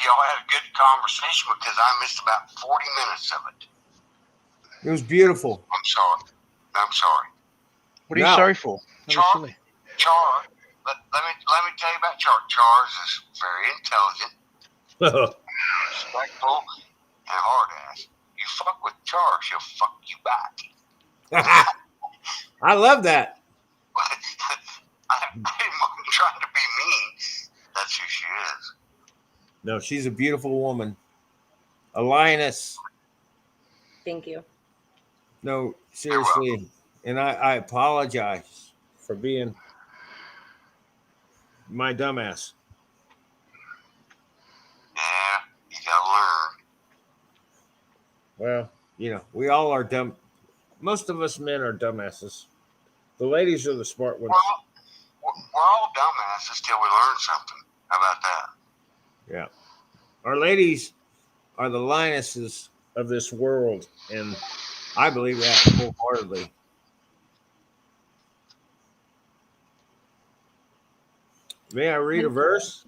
[SPEAKER 1] y'all had a good conversation because I missed about 40 minutes of it.
[SPEAKER 16] It was beautiful.
[SPEAKER 1] I'm sorry.
[SPEAKER 9] What are you sorry for? That was silly.
[SPEAKER 1] Char, let me tell you about Char. Charles is very intelligent.
[SPEAKER 18] respectful, and hard ass. You fuck with Char, she'll fuck you back.
[SPEAKER 16] I love that.
[SPEAKER 18] I'm trying to be mean. That's who she is.
[SPEAKER 16] No, she's a beautiful woman. A lioness.
[SPEAKER 17] Thank you.
[SPEAKER 16] No, seriously. And I apologize for being my dumbass.
[SPEAKER 18] Yeah, you gotta learn.
[SPEAKER 16] Well, you know, we all are dumb. Most of us men are dumbasses. The ladies are the smart ones.
[SPEAKER 18] We're all dumbasses till we learn something. How about that?
[SPEAKER 16] Yeah. Our ladies are the lionesses of this world, and I believe that wholeheartedly. May I read a verse?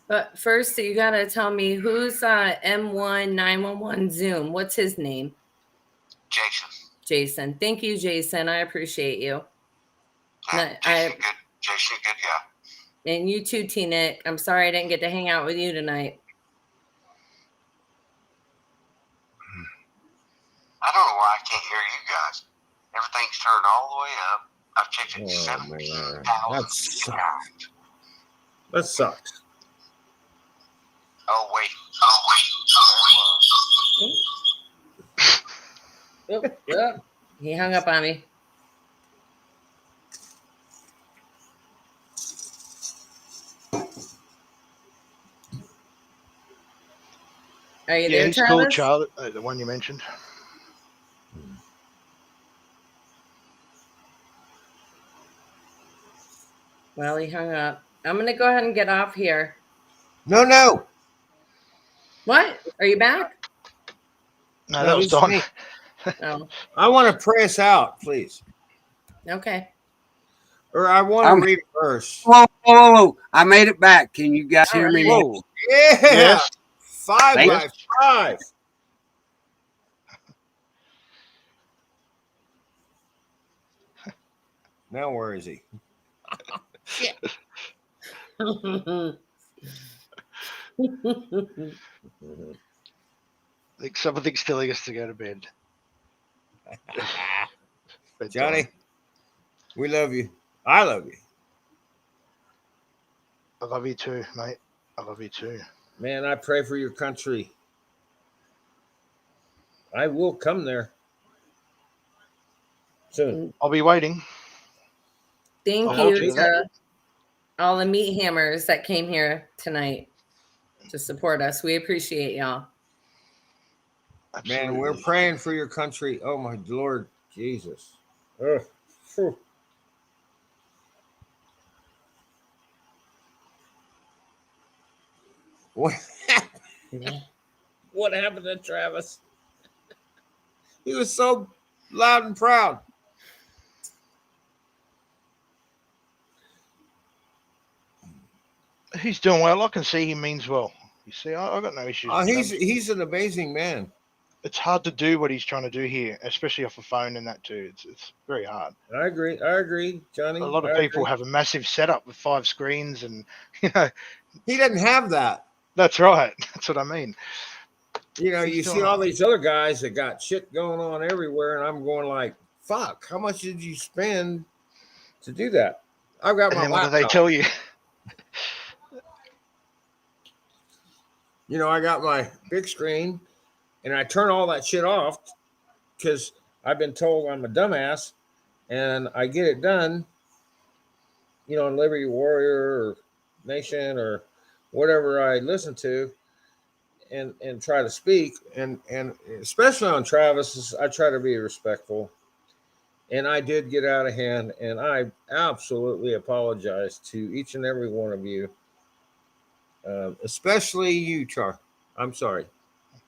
[SPEAKER 17] But first, you got to tell me who's M1911 Zoom. What's his name?
[SPEAKER 18] Jason.
[SPEAKER 17] Jason. Thank you, Jason. I appreciate you.
[SPEAKER 18] Yeah, Jason, good guy.
[SPEAKER 17] And you too, T-Nick. I'm sorry I didn't get to hang out with you tonight.
[SPEAKER 18] I don't know why I can't hear you guys. Everything's turned all the way up. I've checked it 17,000 times.
[SPEAKER 16] That sucks.
[SPEAKER 18] Oh, wait.
[SPEAKER 17] Oh, he hung up on me. Are you there,
[SPEAKER 9] he's
[SPEAKER 17] Travis?
[SPEAKER 9] cool, Charlie, the one you mentioned.
[SPEAKER 17] Well, he hung up. I'm going to go ahead and get off here.
[SPEAKER 16] No.
[SPEAKER 17] What? Are you back?
[SPEAKER 9] No, that was Don.
[SPEAKER 17] Oh,
[SPEAKER 16] I want to pray us out, please.
[SPEAKER 17] okay.
[SPEAKER 16] Or I want to read a verse.
[SPEAKER 1] Whoa. I made it back. Can you guys hear me?
[SPEAKER 16] Whoa. Yeah.
[SPEAKER 1] Yes.
[SPEAKER 16] 5
[SPEAKER 1] Thank
[SPEAKER 16] by 5. Now where is he? Shit.
[SPEAKER 9] I think something's telling us to go to bed.
[SPEAKER 16] Johnny, we love you. I love you.
[SPEAKER 9] I love you too, mate. I love you too.
[SPEAKER 16] Man, I pray for your country. I will come there soon.
[SPEAKER 9] I'll be waiting.
[SPEAKER 17] Thank
[SPEAKER 9] I'll
[SPEAKER 17] you
[SPEAKER 9] do that.
[SPEAKER 17] to all the meat hammers that came here tonight to support us. We appreciate y'all.
[SPEAKER 16] Man, we're praying for your country. Oh my Lord Jesus. Ugh. Phew. What happened? What happened to Travis? He was so loud and proud.
[SPEAKER 9] He's doing well. I can see he means well. You see, I got no issues. with him.
[SPEAKER 16] He's an amazing man.
[SPEAKER 9] It's hard to do what he's trying to do here, especially off a phone and that too. It's very hard.
[SPEAKER 16] I agree, Johnny.
[SPEAKER 9] A lot of people have a massive setup with 5 screens, and
[SPEAKER 16] he doesn't have that.
[SPEAKER 9] That's right. That's what I mean.
[SPEAKER 16] You know, you see all these other guys that got shit going on everywhere, and I'm going like, "Fuck! How much did you spend to do that?" I've got
[SPEAKER 9] And
[SPEAKER 16] my
[SPEAKER 9] then what do they
[SPEAKER 16] laptop.
[SPEAKER 9] tell you?
[SPEAKER 16] You know, I got my big screen, and I turn all that shit off because I've been told I'm a dumbass, and I get it done. You know, on Liberty Warrior or Nation or whatever I listen to, and try to speak, and especially on Travis, I try to be respectful. And I did get out of hand, and I absolutely apologize to each and every one of you, especially you, Char. I'm sorry.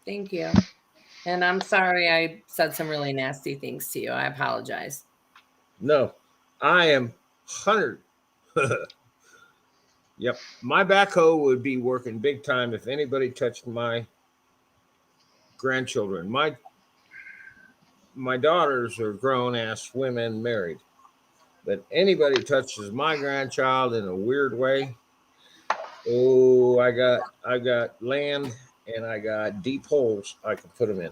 [SPEAKER 17] Thank you. And I'm sorry I said some really nasty things to you. I apologize.
[SPEAKER 16] No, I am 100. Yep. My backhoe would be working big time if anybody touched my grandchildren. My daughters are grown-ass women married. But anybody touches my grandchild in a weird way, Oh, I got land and I got deep holes I can put them in.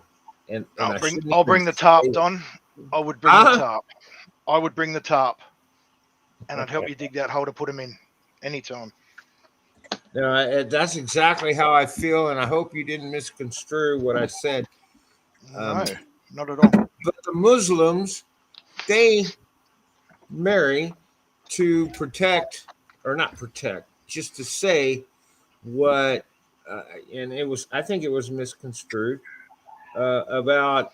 [SPEAKER 16] And I shouldn't
[SPEAKER 9] I'll bring
[SPEAKER 16] even
[SPEAKER 9] the tarp,
[SPEAKER 16] say it.
[SPEAKER 9] Don. I would bring the tarp. I would bring the tarp, and I'd help
[SPEAKER 16] Okay.
[SPEAKER 9] you dig that hole to put them in anytime.
[SPEAKER 16] No, that's exactly how I feel, and I hope you didn't misconstrue what I said.
[SPEAKER 9] No, not at all.
[SPEAKER 16] But the Muslims, they marry to protect, or not protect, just to say what, and I think it was misconstrued about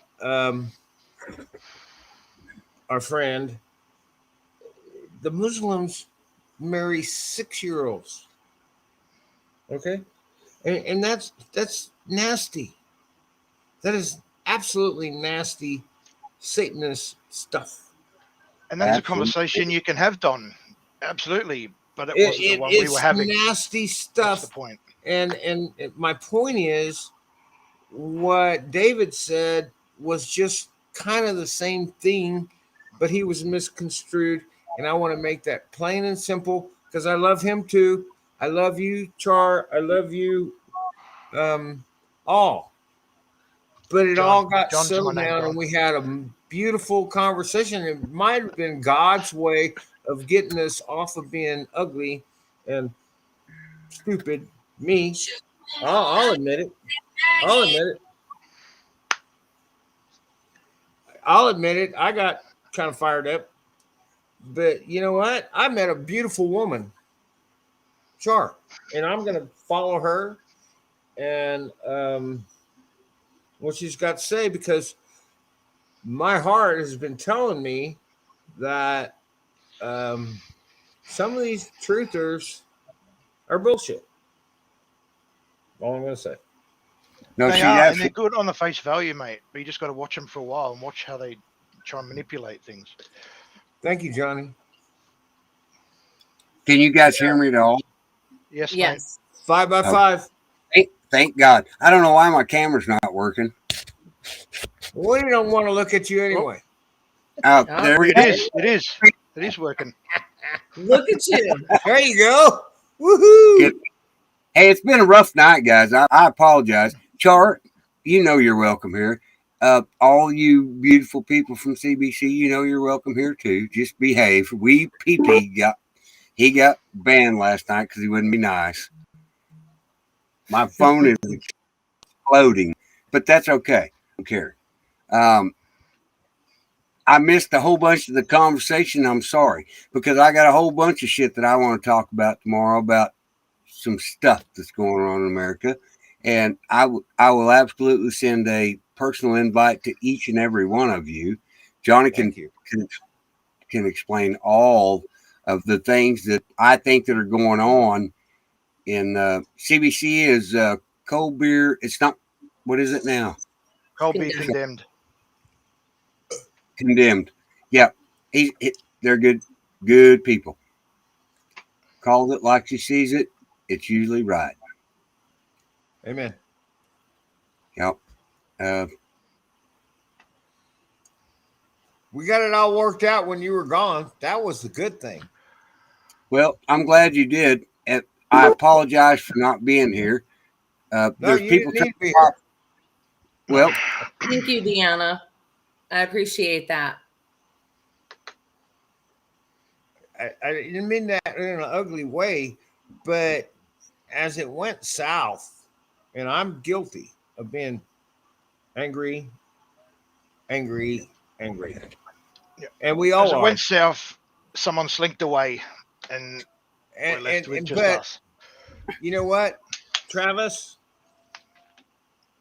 [SPEAKER 16] our friend. The Muslims marry 6-year-olds. Okay, and that's nasty. That is absolutely nasty Satanist stuff.
[SPEAKER 9] And that's a conversation you can have, Don. Absolutely, but it wasn't the one we
[SPEAKER 16] It's
[SPEAKER 9] were having.
[SPEAKER 16] nasty stuff.
[SPEAKER 9] That's the point.
[SPEAKER 16] And my point is, what David said was just kind of the same thing, but he was misconstrued. And I want to make that plain and simple because I love him too. I love you, Char. I love you, all. But it all got
[SPEAKER 9] John's
[SPEAKER 16] settled
[SPEAKER 9] my name,
[SPEAKER 16] down,
[SPEAKER 9] Don.
[SPEAKER 16] and we had a beautiful conversation. It might have been God's way of getting us off of being ugly and stupid. Me, I'll admit it. I'll admit it. I'll admit it. I got kind of fired up. But you know what? I met a beautiful woman, Char, and I'm going to follow her and what she's got to say, because my heart has been telling me that some of these truthers are bullshit. All I'm going to say.
[SPEAKER 1] No,
[SPEAKER 9] They
[SPEAKER 1] she's
[SPEAKER 9] are, and they're
[SPEAKER 1] absolutely.
[SPEAKER 9] good on the face value, mate. But you just got to watch them for a while and watch how they try and manipulate things.
[SPEAKER 16] Thank you, Johnny.
[SPEAKER 1] Can you guys hear me at all?
[SPEAKER 9] Yes,
[SPEAKER 17] Yes.
[SPEAKER 16] 5 by
[SPEAKER 1] Oh.
[SPEAKER 16] 5.
[SPEAKER 1] Thank God. I don't know why my camera's not working.
[SPEAKER 16] We don't want to look at you anyway.
[SPEAKER 1] There we
[SPEAKER 9] It
[SPEAKER 1] go.
[SPEAKER 9] is. It is. It is working.
[SPEAKER 17] Look at you.
[SPEAKER 16] There you go. Woohoo!
[SPEAKER 1] Hey, it's been a rough night, guys. I apologize. Char, you know you're welcome here. All you beautiful people from CBC, you know you're welcome here too. Just behave. We PP got banned last night because he wouldn't be nice. My phone is exploding, but that's okay. I don't care. I missed a whole bunch of the conversation. I'm sorry, because I got a whole bunch of shit that I want to talk about tomorrow about some stuff that's going on in America. And I will absolutely send a personal invite to each and every one of you. Johnny can explain all of the things that I think that are going on in CBC is cold beer. It's not, what is it now?
[SPEAKER 9] Cold beer condemned.
[SPEAKER 1] Condemned. Yeah. They're good people. Calls it like she sees it. It's usually right.
[SPEAKER 16] Amen.
[SPEAKER 1] Yep.
[SPEAKER 16] We got it all worked out when you were gone. That was the good thing.
[SPEAKER 1] Well, I'm glad you did. And I apologize for not being here. There's
[SPEAKER 16] you
[SPEAKER 1] people
[SPEAKER 16] didn't need to be
[SPEAKER 1] trying to Well,
[SPEAKER 17] Thank you, Deanna. I appreciate that.
[SPEAKER 16] I didn't mean that in an ugly way, but as it went south, and I'm guilty of being angry.
[SPEAKER 9] Yeah.
[SPEAKER 16] And we all
[SPEAKER 9] As it
[SPEAKER 16] are.
[SPEAKER 9] went south, someone slinked away, and we're left with just
[SPEAKER 16] but
[SPEAKER 9] us.
[SPEAKER 16] you know what, Travis?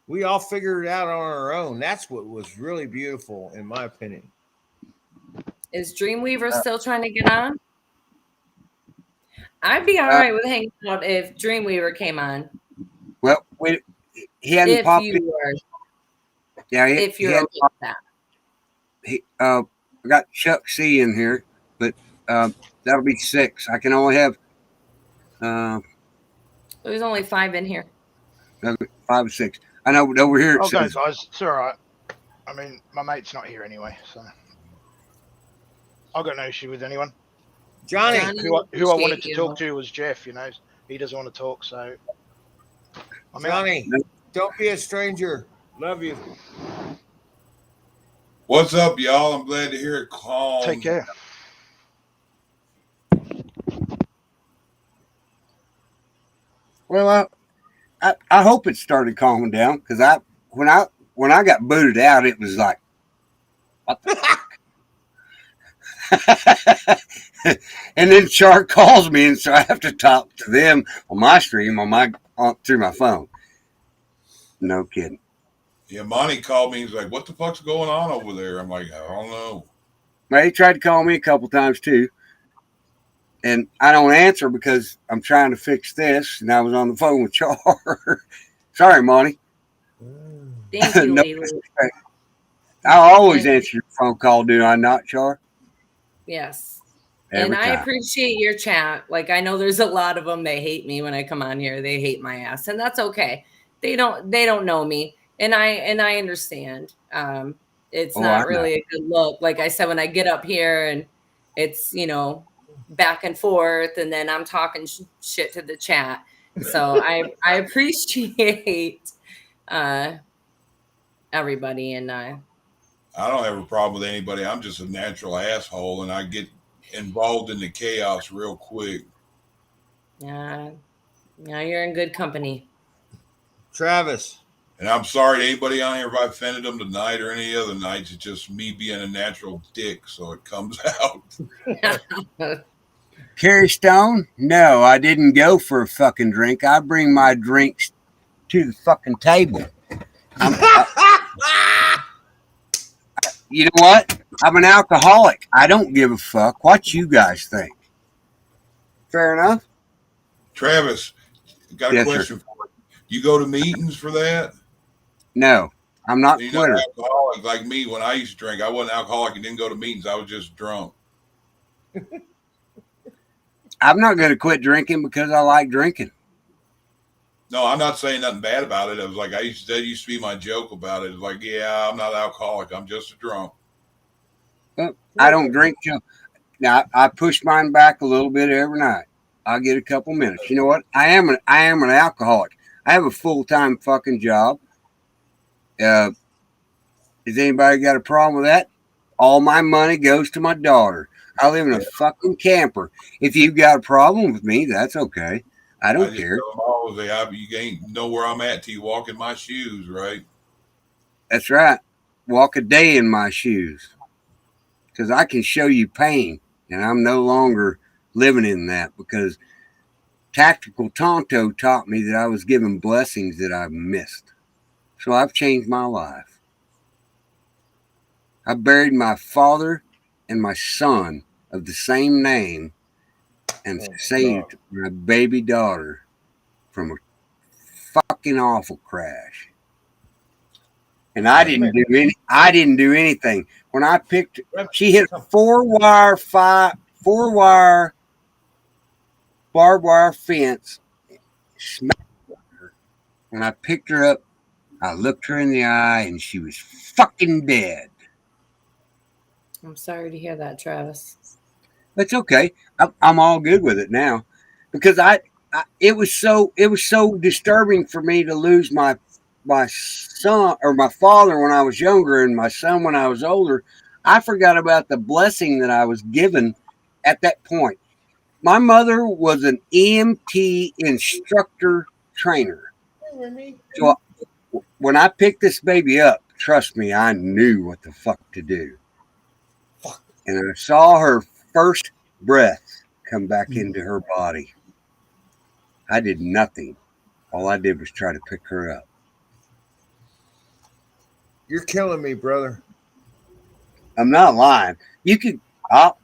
[SPEAKER 16] We all figured it out on our own. That's what was really beautiful, in my opinion.
[SPEAKER 17] Is Dreamweaver still trying to get on? I'd be all right with hanging out if Dreamweaver came on.
[SPEAKER 1] Well, he hadn't
[SPEAKER 17] If
[SPEAKER 1] popped
[SPEAKER 17] you
[SPEAKER 1] in.
[SPEAKER 17] were,
[SPEAKER 1] Yeah,
[SPEAKER 17] if you're
[SPEAKER 1] hadn't
[SPEAKER 17] okay with that.
[SPEAKER 1] I got Chuck C in here, but that'll be 6. I can only have
[SPEAKER 17] There's only 5 in here.
[SPEAKER 1] 5 or 6. I know, but over here it
[SPEAKER 9] Okay,
[SPEAKER 1] says
[SPEAKER 9] guys, it's all right. I mean, my mate's not here anyway, so I've got no issue with anyone.
[SPEAKER 16] Johnny,
[SPEAKER 9] Who I wanted to
[SPEAKER 17] appreciate
[SPEAKER 9] talk
[SPEAKER 17] you.
[SPEAKER 9] to was Jeff. You know, he doesn't want to talk. So, I mean,
[SPEAKER 16] Johnny, don't be a stranger. Love you.
[SPEAKER 12] What's up, y'all? I'm glad to hear it calm.
[SPEAKER 9] take care.
[SPEAKER 1] Well, I hope it started calming down because when I got booted out, it was like, what the fuck? And then Char calls me, and so I have to talk to them on my stream through my phone. No kidding.
[SPEAKER 12] Yeah, Monty called me. He's like, "What the fuck's going on over there?" I'm like, "I don't know."
[SPEAKER 1] Well, he tried to call me a couple times too, and I don't answer because I'm trying to fix this, and I was on the phone with Char. Sorry, Monty.
[SPEAKER 17] Thank you,
[SPEAKER 1] No
[SPEAKER 17] Layla.
[SPEAKER 1] disrespect. I always answer your phone call, do I not, Char?
[SPEAKER 17] Yes.
[SPEAKER 1] Every
[SPEAKER 17] And I
[SPEAKER 1] time.
[SPEAKER 17] appreciate your chat. Like, I know there's a lot of them that hate me when I come on here. They hate my ass, and that's okay. They don't know me, and I understand. It's
[SPEAKER 1] Oh, I
[SPEAKER 17] not
[SPEAKER 1] know.
[SPEAKER 17] really a good look. Like I said, when I get up here and it's, back and forth, and then I'm talking shit to the chat. So I appreciate everybody, and
[SPEAKER 12] I don't have a problem with anybody. I'm just a natural asshole, and I get involved in the chaos real quick.
[SPEAKER 17] yeah, you're in good company.
[SPEAKER 16] Travis.
[SPEAKER 12] And I'm sorry to anybody on here if I offended them tonight or any other nights. It's just me being a natural dick, so it comes out.
[SPEAKER 1] Carrie Stone? No, I didn't go for a fucking drink. I bring my drinks to the fucking table. You know what? I'm an alcoholic. I don't give a fuck what you guys think. Fair enough?
[SPEAKER 12] Travis, got a
[SPEAKER 1] Yes, sir.
[SPEAKER 12] question for you. You go to meetings for that?
[SPEAKER 1] No, I'm not
[SPEAKER 12] You're
[SPEAKER 1] Twitter.
[SPEAKER 12] not alcoholic like me. When I used to drink, I wasn't alcoholic and didn't go to meetings. I was just drunk.
[SPEAKER 1] I'm not going to quit drinking because I like drinking.
[SPEAKER 12] No, I'm not saying nothing bad about it. It was like that used to be my joke about it. It's like, yeah, I'm not alcoholic. I'm just a drunk.
[SPEAKER 1] Well, I don't drink. Now I push mine back a little bit every night. I'll get a couple minutes. You know what? I am an alcoholic. I have a full-time fucking job. Has anybody got a problem with that? All my money goes to my daughter. I live in a fucking camper. If you've got a problem with me, that's okay. I don't care.
[SPEAKER 12] Tell them all, you ain't know where I'm at till you walk in my shoes, right?
[SPEAKER 1] That's right. Walk a day in my shoes. Because I can show you pain. And I'm no longer living in that because Tactical Tonto taught me that I was given blessings that I've missed. So I've changed my life. I buried my father and my son of the same name and saved my baby daughter from a fucking awful crash. And I didn't do anything. When I picked, she hit a four-wire barbed wire fence. Smacked her. When I picked her up, I looked her in the eye and she was fucking dead.
[SPEAKER 17] I'm sorry to hear that, Travis.
[SPEAKER 1] That's okay. I'm all good with it now because it was so disturbing for me to lose my son or my father when I was younger and my son when I was older. I forgot about the blessing that I was given at that point. My mother was an EMT instructor trainer. So when I picked this baby up, trust me, I knew what the fuck to do. And I saw her first breath come back into her body. I did nothing. All I did was try to pick her up.
[SPEAKER 16] You're killing me, brother.
[SPEAKER 1] I'm not lying. You could.
[SPEAKER 16] No.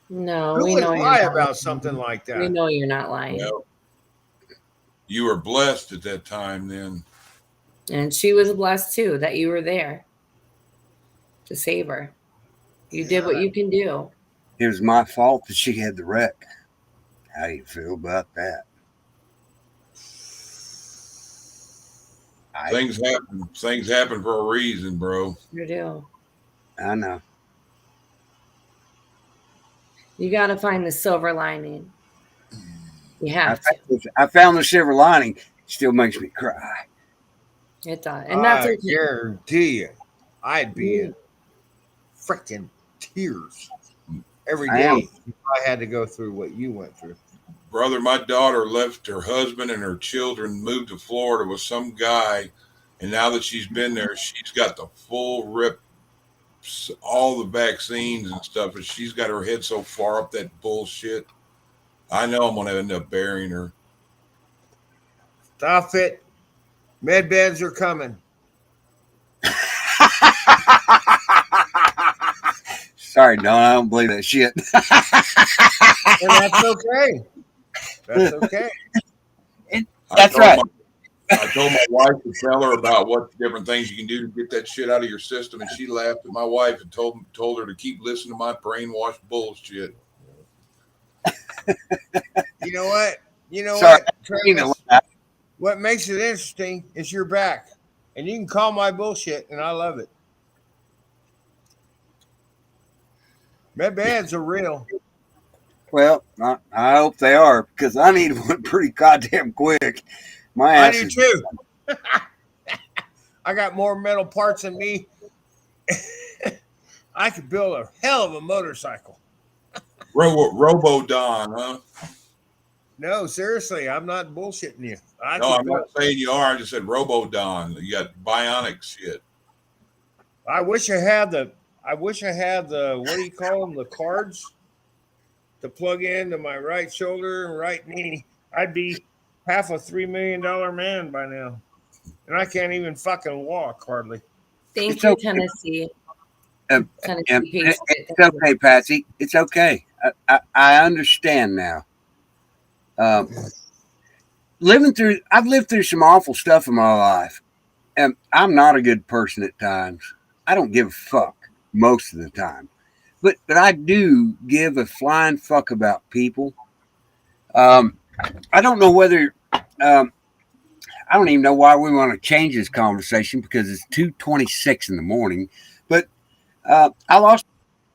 [SPEAKER 17] No,
[SPEAKER 16] Who
[SPEAKER 17] we
[SPEAKER 16] would
[SPEAKER 17] know
[SPEAKER 16] lie
[SPEAKER 17] you're not
[SPEAKER 16] about something like that?
[SPEAKER 17] We know you're not lying.
[SPEAKER 12] Well, you were blessed at that time then.
[SPEAKER 17] And she was blessed too that you were there to save her. You did what you can do.
[SPEAKER 1] It was my fault that she had the wreck. How do you feel about that?
[SPEAKER 12] Things happen. Things happen for a reason, bro.
[SPEAKER 17] You do.
[SPEAKER 1] I know.
[SPEAKER 17] You got to find the silver lining. You have
[SPEAKER 1] I found the silver lining. Still makes me cry.
[SPEAKER 17] It does, and that's
[SPEAKER 16] I
[SPEAKER 17] okay.
[SPEAKER 16] guarantee you, I'd be in freaking tears every
[SPEAKER 1] I am.
[SPEAKER 16] day if I had to go through what you went through.
[SPEAKER 12] Brother, my daughter left her husband and her children, moved to Florida with some guy, and now that she's been there, she's got the full rip, all the vaccines and stuff, and she's got her head so far up that bullshit. I know I'm going to end up burying her.
[SPEAKER 16] Stop it. Med beds are coming.
[SPEAKER 1] Sorry, Don. I don't believe that shit.
[SPEAKER 16] And that's okay. That's okay.
[SPEAKER 1] That's right.
[SPEAKER 12] I told my wife to tell her about what different things you can do to get that shit out of your system, and she laughed at my wife and told her to keep listening to my brainwashed bullshit.
[SPEAKER 16] You know what? You know
[SPEAKER 1] Sorry.
[SPEAKER 16] what? Travis, what makes it interesting is you're back. And you can call my bullshit, and I love it. Med beds are real.
[SPEAKER 1] Well, I hope they are, because I need one pretty goddamn quick. My
[SPEAKER 16] I
[SPEAKER 1] ass
[SPEAKER 16] do
[SPEAKER 1] is
[SPEAKER 16] too. I got more metal parts than me. I could build a hell of a motorcycle.
[SPEAKER 12] Robo Don, huh?
[SPEAKER 16] No, seriously, I'm not bullshitting you.
[SPEAKER 12] No, I'm not saying you are. I just said Robo Don. You got bionic shit.
[SPEAKER 16] I wish I had the what do you call them? The cards to plug into my right shoulder and right knee. I'd be half a $3 million man by now. And I can't even fucking walk hardly.
[SPEAKER 17] Thank you, Tennessee. Tennessee Patriots.
[SPEAKER 1] It's okay, Patsy. It's okay. I understand now. I've lived through some awful stuff in my life, and I'm not a good person at times. I don't give a fuck most of the time, but I do give a flying fuck about people. I don't know whether I don't even know why we want to change this conversation, because it's 2:26 in the morning. But I lost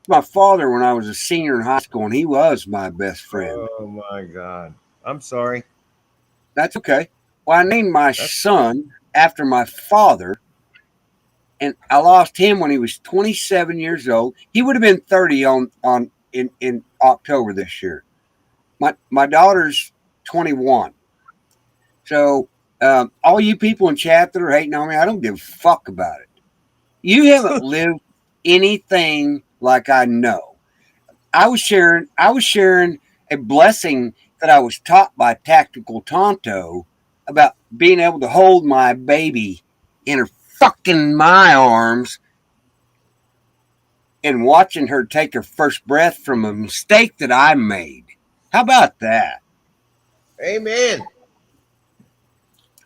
[SPEAKER 1] my father when I was a senior in high school, and he was my best friend.
[SPEAKER 16] Oh my God. I'm sorry.
[SPEAKER 1] That's okay. Well, I named my son after my father, and I lost him when he was 27 years old. He would have been 30 in October this year. My daughter's 21. So all you people in chat that are hating on me, I don't give a fuck about it. You haven't lived anything like I know. I was sharing a blessing that I was taught by Tactical Tonto about being able to hold my baby in her fucking my arms and watching her take her first breath from a mistake that I made. How about that?
[SPEAKER 16] Amen.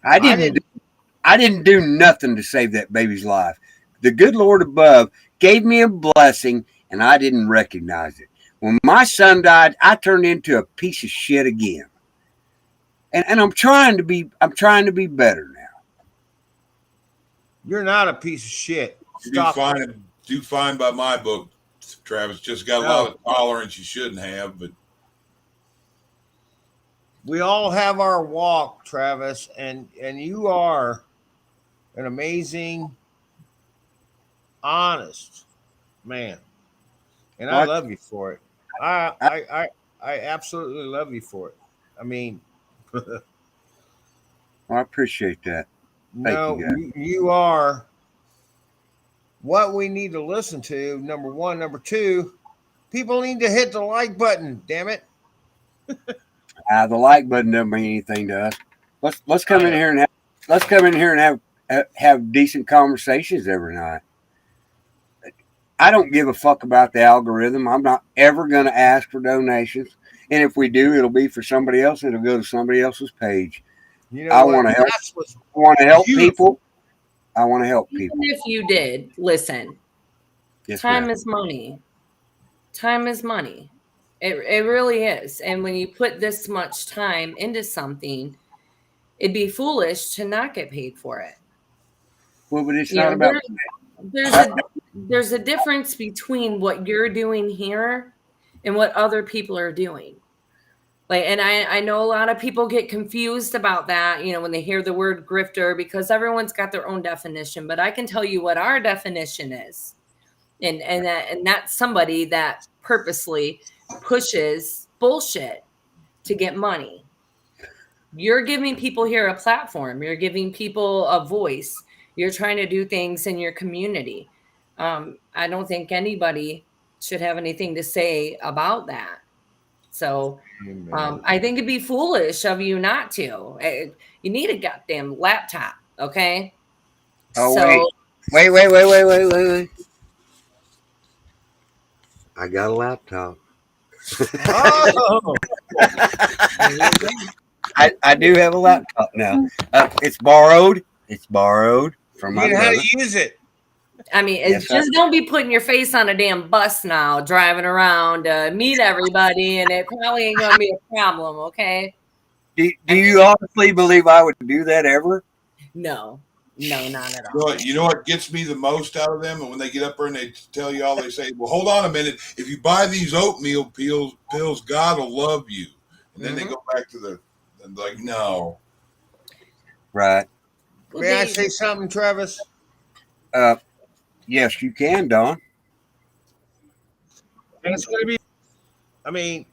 [SPEAKER 1] I didn't do nothing to save that baby's life. The good Lord above gave me a blessing, and I didn't recognize it. When my son died, I turned into a piece of shit again. And I'm trying to be better now.
[SPEAKER 16] You're not a piece of shit.
[SPEAKER 12] Do fine by my book, Travis. Just got a lot of tolerance you shouldn't have, but
[SPEAKER 16] we all have our walk, Travis, and you are an amazing, honest man. And I love you for it. I absolutely love you for it. I mean,
[SPEAKER 1] I appreciate that. Thank
[SPEAKER 16] you are what we need to listen to. Number one. Number two, people need to hit the like button. Damn it.
[SPEAKER 1] The like button doesn't mean anything to us. Let's come in here and have decent conversations every night. I don't give a fuck about the algorithm. I'm not ever going to ask for donations. And if we do, it'll be for somebody else. It'll go to somebody else's page.
[SPEAKER 16] You know
[SPEAKER 1] I want to help. I want to help people. I want to help people.
[SPEAKER 17] Even if you did, listen.
[SPEAKER 1] Yes,
[SPEAKER 17] time
[SPEAKER 1] ma'am.
[SPEAKER 17] is money. Time is money. It really is. And when you put this much time into something, it'd be foolish to not get paid for it.
[SPEAKER 1] Well, but it's not about.
[SPEAKER 17] There's a difference between what you're doing here and what other people are doing. Like, and I know a lot of people get confused about that, you know, when they hear the word grifter, because everyone's got their own definition. But I can tell you what our definition is, and that's somebody that purposely pushes bullshit to get money. You're giving people here a platform. You're giving people a voice. You're trying to do things in your community. I don't think anybody should have anything to say about that. So I think it'd be foolish of you not to. You need a goddamn laptop, okay?
[SPEAKER 1] Oh,
[SPEAKER 17] So,
[SPEAKER 1] wait. I got a laptop.
[SPEAKER 16] Oh,
[SPEAKER 1] I do have a laptop now. It's borrowed. It's borrowed from my
[SPEAKER 16] you know how
[SPEAKER 1] brother.
[SPEAKER 16] to use it.
[SPEAKER 17] I mean,
[SPEAKER 1] Yes,
[SPEAKER 17] just don't be putting your face on a damn bus now, driving around, meet everybody, and it probably ain't gonna be a problem, okay?
[SPEAKER 1] Do you honestly believe I would do that ever?
[SPEAKER 17] No, not at all.
[SPEAKER 12] You know what gets me the most out of them? And when they get up there and they tell you all, they say, well, hold on a minute. If you buy these oatmeal pills, God will love you. And then they go back to the, like, no.
[SPEAKER 1] Right.
[SPEAKER 16] May I say something, Travis?
[SPEAKER 1] Yes, you can, Don.
[SPEAKER 16] And it's going to be, I mean,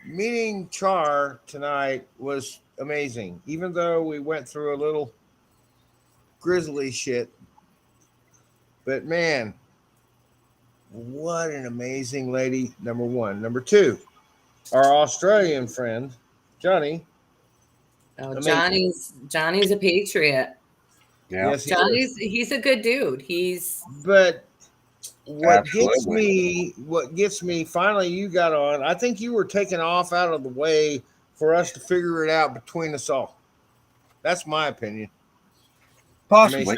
[SPEAKER 16] meeting Char tonight was amazing. Even though we went through a little grizzly shit, but man, what an amazing lady. Number one. Number two, our Australian friend Johnny.
[SPEAKER 17] Oh, Johnny's a patriot.
[SPEAKER 1] Yeah.
[SPEAKER 16] Yes,
[SPEAKER 17] he's a good dude.
[SPEAKER 16] But what
[SPEAKER 1] Absolutely.
[SPEAKER 16] gets me, finally you got on. I think you were taken off out of the way for us to figure it out between us all. That's my opinion.
[SPEAKER 1] Possibly.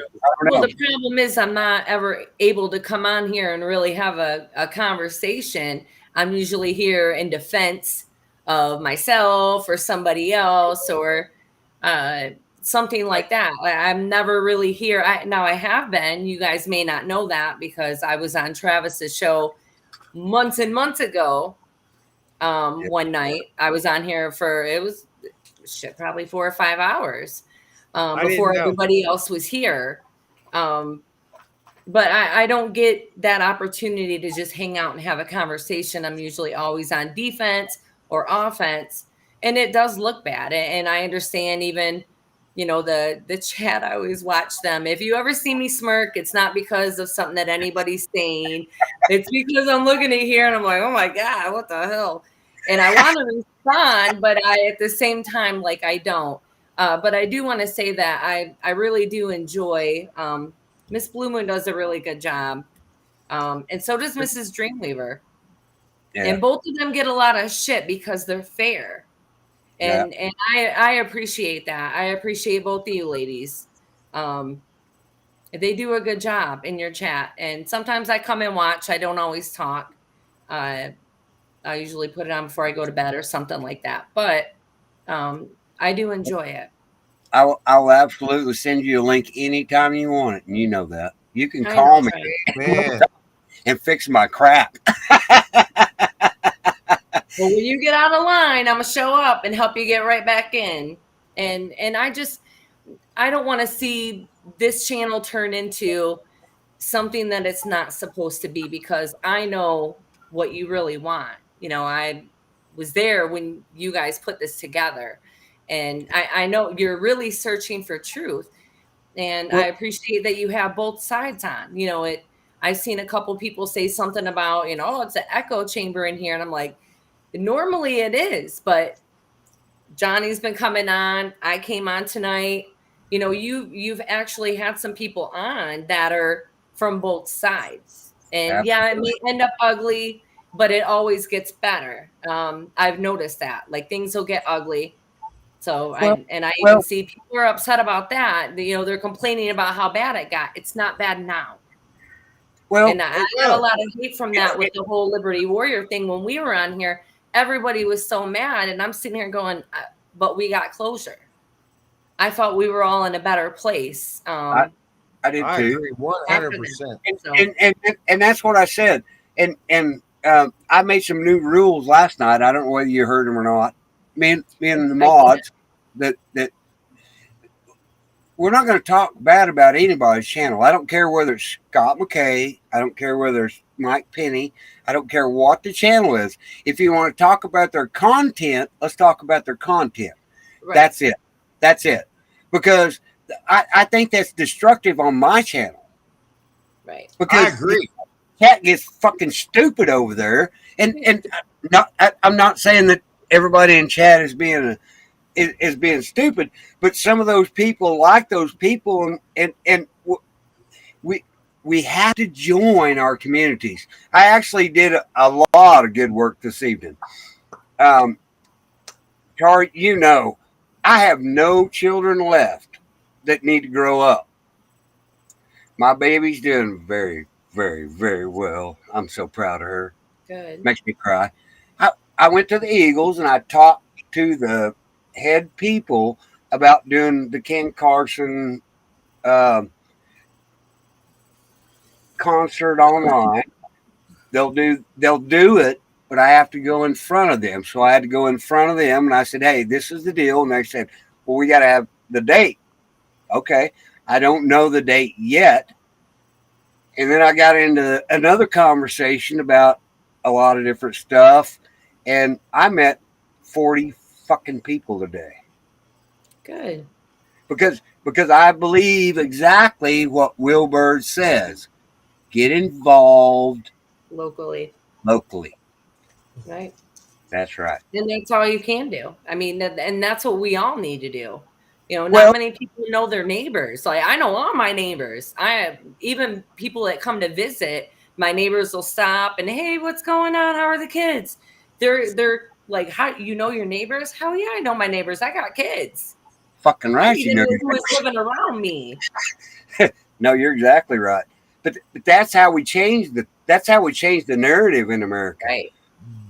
[SPEAKER 17] Well, the problem is I'm not ever able to come on here and really have a conversation. I'm usually here in defense of myself or somebody else or something like that. I'm never really here. I have been. You guys may not know that because I was on Travis's show months and months ago. One night I was on here for, it was probably 4 or 5 hours before everybody else was here. But I don't get that opportunity to just hang out and have a conversation. I'm usually always on defense or offense, and it does look bad. And I understand even, you know, the chat, I always watch them. If you ever see me smirk, it's not because of something that anybody's saying. It's because I'm looking at here and I'm like, oh my God, what the hell? And I want to respond, but at the same time, like I don't. But I do want to say that I really do enjoy, Miss Blue Moon does a really good job. And so does Mrs. Dreamweaver.
[SPEAKER 1] Yeah.
[SPEAKER 17] And both of them get a lot of shit because they're fair. And I appreciate that. I appreciate both of you ladies. They do a good job in your chat. And sometimes I come and watch. I don't always talk. I usually put it on before I go to bed or something like that. But I do enjoy it.
[SPEAKER 1] I'll absolutely send you a link anytime you want it, and you know that. You can call me and fix my crap.
[SPEAKER 17] Well, when you get out of line, I'm gonna show up and help you get right back in. And I don't want to see this channel turn into something that it's not supposed to be, because I know what you really want. You know, I was there when you guys put this together, and I know you're really searching for truth. And I appreciate that you have both sides on. You know, I've seen a couple people say something about, you know, oh, it's an echo chamber in here, and I'm like, normally it is, but Johnny's been coming on. I came on tonight. You know, you've actually had some people on that are from both sides, and yeah, it may end up ugly, but it always gets better. I've noticed that, like, things will get ugly. So I even see people are upset about that. You know, they're complaining about how bad it got. It's not bad now.
[SPEAKER 1] Well,
[SPEAKER 17] and I got a lot of hate from that with the whole Liberty Warrior thing. When we were on here, everybody was so mad, and I'm sitting here going, but we got closure. I thought we were all in a better place.
[SPEAKER 1] I did too.
[SPEAKER 16] agree 100%.
[SPEAKER 1] And that's what I said. And I made some new rules last night. I don't know whether you heard them or not. Me and the mods that we're not going to talk bad about anybody's channel. I don't care whether it's Scott McKay. I don't care whether it's Mike Penny. I don't care what the channel is. If you want to talk about their content, let's talk about their content.
[SPEAKER 17] Right.
[SPEAKER 1] That's it. That's it. Because I think that's destructive on my channel.
[SPEAKER 17] Right.
[SPEAKER 1] Because
[SPEAKER 16] I agree.
[SPEAKER 1] Cat gets fucking stupid over there, and I'm not saying that everybody in chat is being stupid, but some of those people like those people, and we have to join our communities. I actually did a lot of good work this evening. Tari, you know, I have no children left that need to grow up. My baby's doing very, very, very well. I'm so proud of her.
[SPEAKER 17] Good.
[SPEAKER 1] Makes me cry. I went to the Eagles and I talked to the head people about doing the Ken Carson concert online. They'll do it, but I have to go in front of them. So I had to go in front of them and I said, hey, this is the deal. And they said, well, we got to have the date. Okay. I don't know the date yet. And then I got into another conversation about a lot of different stuff. And I met 40 fucking people today.
[SPEAKER 17] Good.
[SPEAKER 1] Because I believe exactly what Will Bird says. Get involved
[SPEAKER 17] Locally.
[SPEAKER 1] That's
[SPEAKER 17] Right.
[SPEAKER 1] right.
[SPEAKER 17] And that's all you can do. I mean, and that's what we all need to do. You know, not
[SPEAKER 1] Well-
[SPEAKER 17] many people know their neighbors. Like, I know all my neighbors. I have even people that come to visit. My neighbors will stop and, hey, what's going on? How are the kids? They're like, how you know your neighbors? Hell yeah, I know my neighbors. I got kids.
[SPEAKER 1] Fucking right.
[SPEAKER 17] I
[SPEAKER 1] You
[SPEAKER 17] even
[SPEAKER 1] know.
[SPEAKER 17] know who is living around me.
[SPEAKER 1] No, you're exactly right. But that's how we change the narrative in America.
[SPEAKER 17] Right.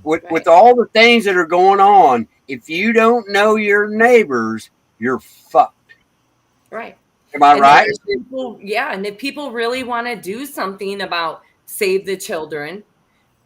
[SPEAKER 1] With all the things that are going on, if you don't know your neighbors, you're fucked.
[SPEAKER 17] Right.
[SPEAKER 1] Am I
[SPEAKER 17] And
[SPEAKER 1] right?
[SPEAKER 17] if people, yeah, and if people really want to do something about save the children,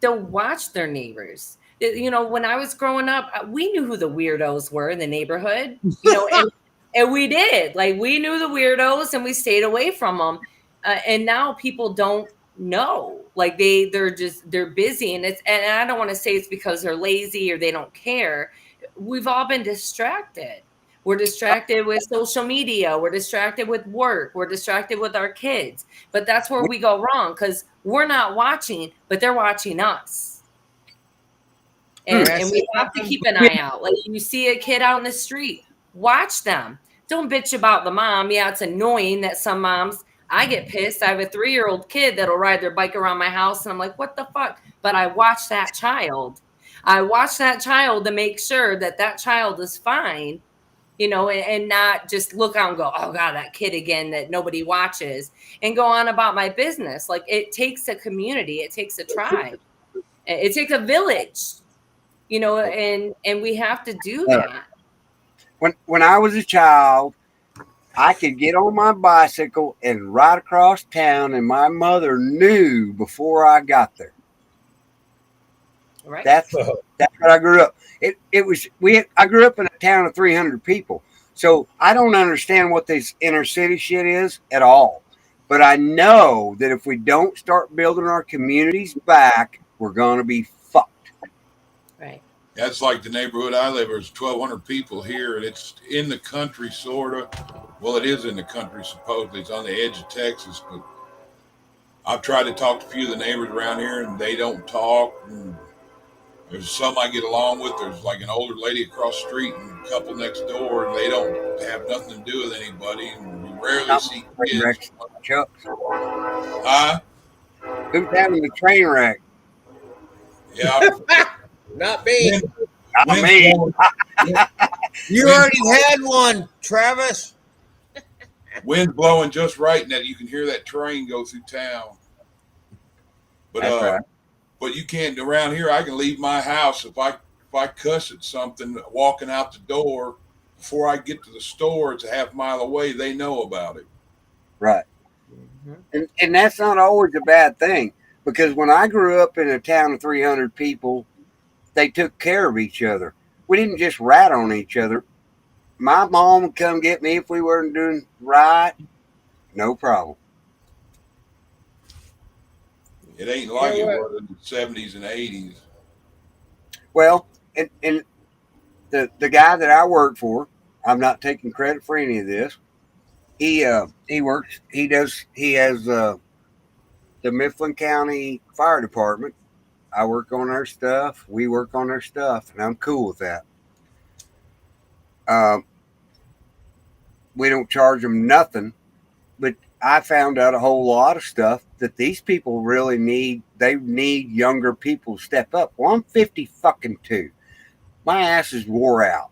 [SPEAKER 17] they'll watch their neighbors. You know, when I was growing up, we knew who the weirdos were in the neighborhood. You know, and we did. Like, we knew the weirdos, and we stayed away from them. And now people don't know. Like, they're busy, and I don't want to say it's because they're lazy or they don't care. We've all been distracted. We're distracted with social media. We're distracted with work. We're distracted with our kids. But that's where we go wrong, because we're not watching, but they're watching us. And we have to keep an eye out. Like, you see a kid out in the street, watch them. Don't bitch about the mom. Yeah, it's annoying that some moms, I get pissed. I have a 3-year-old kid that'll ride their bike around my house, and I'm like, what the fuck? But I watch that child. I watch that child to make sure that that child is fine, you know, and not just look out and go, oh God, that kid again that nobody watches, and go on about my business. Like, it takes a community. It takes a tribe. It takes a village, you know, and we have to do that.
[SPEAKER 1] When I was a child, I could get on my bicycle and ride across town, and my mother knew before I got there.
[SPEAKER 17] Right.
[SPEAKER 1] That's what I grew up. I grew up in a town of 300 people, so I don't understand what this inner city shit is at all. But I know that if we don't start building our communities back, we're gonna be fucked.
[SPEAKER 17] Right.
[SPEAKER 12] That's like the neighborhood I live in. There's 1,200 people here, and it's in the country, sort of. Well, it is in the country, supposedly. It's on the edge of Texas, but I've tried to talk to a few of the neighbors around here, and they don't talk. And there's some I get along with. There's like an older lady across the street and a couple next door, and they don't have nothing to do with anybody, and we rarely see kids. Huh?
[SPEAKER 1] Who's having the train wreck?
[SPEAKER 12] Yeah.
[SPEAKER 16] Not me.
[SPEAKER 1] Not me.
[SPEAKER 16] You already had one, Travis.
[SPEAKER 12] Wind's blowing just right, and that you can hear that train go through town. But
[SPEAKER 1] That's right.
[SPEAKER 12] But you can't around here. I can leave my house if I cuss at something walking out the door before I get to the store. It's a half mile away. They know about it.
[SPEAKER 1] Right. And that's not always a bad thing. Because when I grew up in a town of 300 people, they took care of each other. We didn't just rat on each other. My mom would come get me if we weren't doing right. No problem.
[SPEAKER 12] It ain't like
[SPEAKER 16] You know
[SPEAKER 12] it
[SPEAKER 16] what?
[SPEAKER 12] was in the 70s and 80s.
[SPEAKER 1] Well, and the guy that I work for, I'm not taking credit for any of this. He works. He has the Mifflin County Fire Department. I work on their stuff. We work on their stuff, and I'm cool with that. We don't charge them nothing, but I found out a whole lot of stuff that these people really need. They need younger people to step up. Well, I'm 50 fucking 2. My ass is wore out.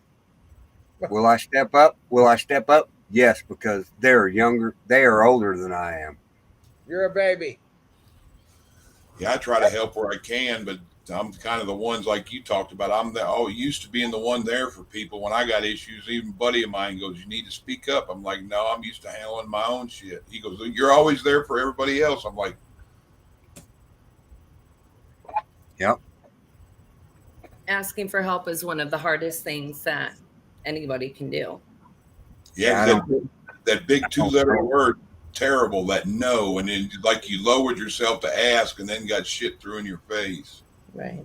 [SPEAKER 1] Will I step up? Will I step up? Yes, because they're younger. They are older than I am.
[SPEAKER 16] You're a baby.
[SPEAKER 12] Yeah, I try to help where I can, but I'm kind of the ones like you talked about. Used to being the one there for people when I got issues. Even a buddy of mine goes, "You need to speak up." I'm like, "No, I'm used to handling my own shit." He goes, "You're always there for everybody else." I'm like,
[SPEAKER 1] "Yep."
[SPEAKER 17] Asking for help is one of the hardest things that anybody can do.
[SPEAKER 12] Yeah, that big 2-letter word, terrible. That no, and then like you lowered yourself to ask, and then got shit through in your face.
[SPEAKER 17] Right.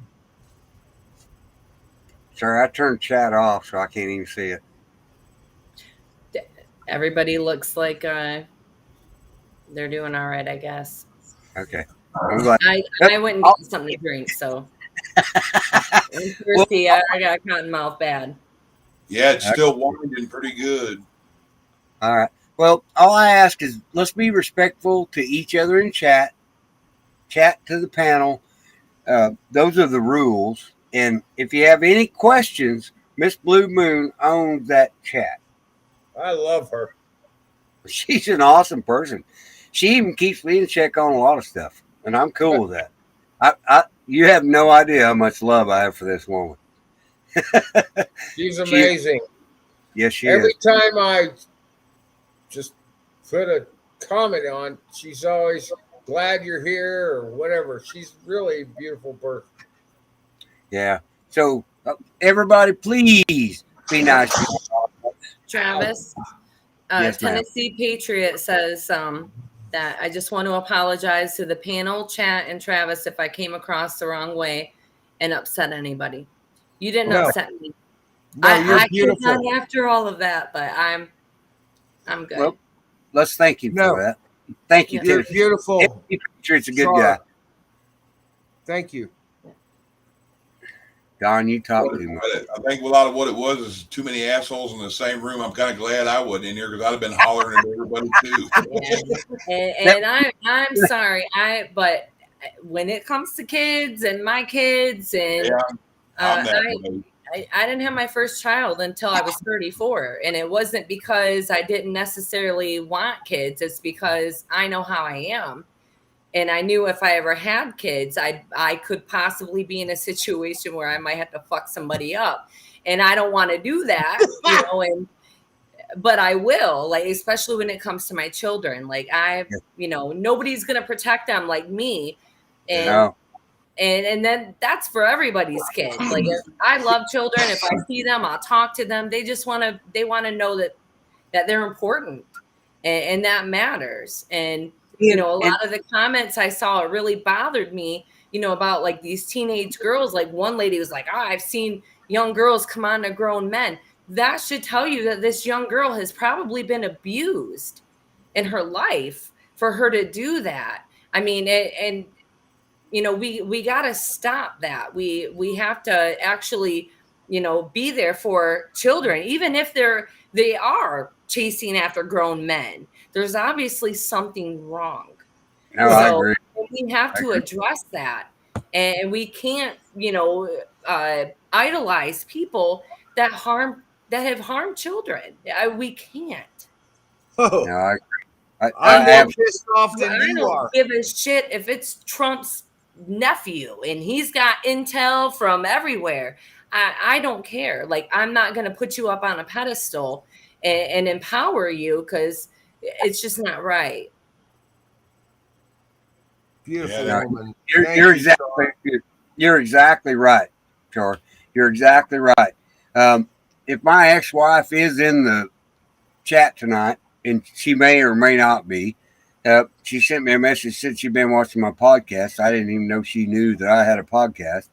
[SPEAKER 1] Sorry, I turned chat off, so I can't even see it.
[SPEAKER 17] Everybody looks like they're doing all right, I guess.
[SPEAKER 1] Okay. I'm glad.
[SPEAKER 17] I went and got something to drink, so I'm thirsty. I got cotton mouth bad.
[SPEAKER 12] Yeah, it's still winding pretty good.
[SPEAKER 1] All right. Well, all I ask is let's be respectful to each other in chat. Chat to the panel. Those are the rules. And if you have any questions, Miss Blue Moon owns that chat.
[SPEAKER 16] I love her.
[SPEAKER 1] She's an awesome person. She even keeps me in check on a lot of stuff, and I'm cool with that. You have no idea how much love I have for this woman.
[SPEAKER 16] She's amazing.
[SPEAKER 1] Yes, she
[SPEAKER 16] Every
[SPEAKER 1] is.
[SPEAKER 16] time I just put a comment on, she's always glad you're here or whatever. She's really a beautiful person.
[SPEAKER 1] Yeah. So everybody, please be nice.
[SPEAKER 17] Travis,
[SPEAKER 1] Yes, ma'am.
[SPEAKER 17] Tennessee Patriot says that I just want to apologize to the panel, chat, and Travis if I came across the wrong way and upset anybody. You didn't
[SPEAKER 16] No.
[SPEAKER 17] upset me.
[SPEAKER 16] No, you're
[SPEAKER 17] I
[SPEAKER 16] beautiful.
[SPEAKER 17] done after all of that, but I'm good.
[SPEAKER 1] Well, let's thank you
[SPEAKER 16] No.
[SPEAKER 1] for that. Thank you,
[SPEAKER 16] You're
[SPEAKER 1] Tennessee.
[SPEAKER 16] beautiful.
[SPEAKER 1] Tennessee Patriot's a good
[SPEAKER 16] Char.
[SPEAKER 1] guy.
[SPEAKER 16] Thank you.
[SPEAKER 1] Don, you talk too much.
[SPEAKER 12] I think a lot of what it was is too many assholes in the same room. I'm kind of glad I wasn't in here because I'd have been hollering at everybody too.
[SPEAKER 17] And I'm sorry. But when it comes to kids and my kids and
[SPEAKER 12] Yeah, I'm that way.
[SPEAKER 17] I didn't have my first child until I was 34. And it wasn't because I didn't necessarily want kids. It's because I know how I am. And I knew if I ever had kids, I could possibly be in a situation where I might have to fuck somebody up. And I don't want to do that, but I will, like, especially when it comes to my children. Like nobody's going to protect them like me. And
[SPEAKER 1] No.
[SPEAKER 17] And then that's for everybody's kid. Like, I love children. If I see them, I'll talk to them. They just want to know that they're important and that matters. And, a lot of the comments I saw, it really bothered me, about like these teenage girls. Like one lady was like, I've seen young girls come on to grown men. That should tell you that this young girl has probably been abused in her life for her to do that. I mean, we got to stop that. We have to actually, be there for children, even if they are chasing after grown men. There's obviously something wrong.
[SPEAKER 1] No, I agree.
[SPEAKER 17] We have to address that. And we can't, idolize people that have harmed children. We can't.
[SPEAKER 16] Oh,
[SPEAKER 1] No,
[SPEAKER 16] I'm more pissed off than
[SPEAKER 17] I
[SPEAKER 16] you
[SPEAKER 17] don't
[SPEAKER 16] are.
[SPEAKER 17] give a shit if it's Trump's nephew and he's got intel from everywhere. I don't care. Like, I'm not going to put you up on a pedestal and empower you because it's just not right.
[SPEAKER 16] Beautiful
[SPEAKER 1] No,
[SPEAKER 16] woman.
[SPEAKER 1] you're,
[SPEAKER 16] Thank
[SPEAKER 1] you're
[SPEAKER 16] you,
[SPEAKER 1] exactly
[SPEAKER 16] Char.
[SPEAKER 1] you're exactly right, Char. You're exactly right. If my ex-wife is in the chat tonight, and she may or may not be, she sent me a message, said she'd been watching my podcast. I didn't even know she knew that I had a podcast.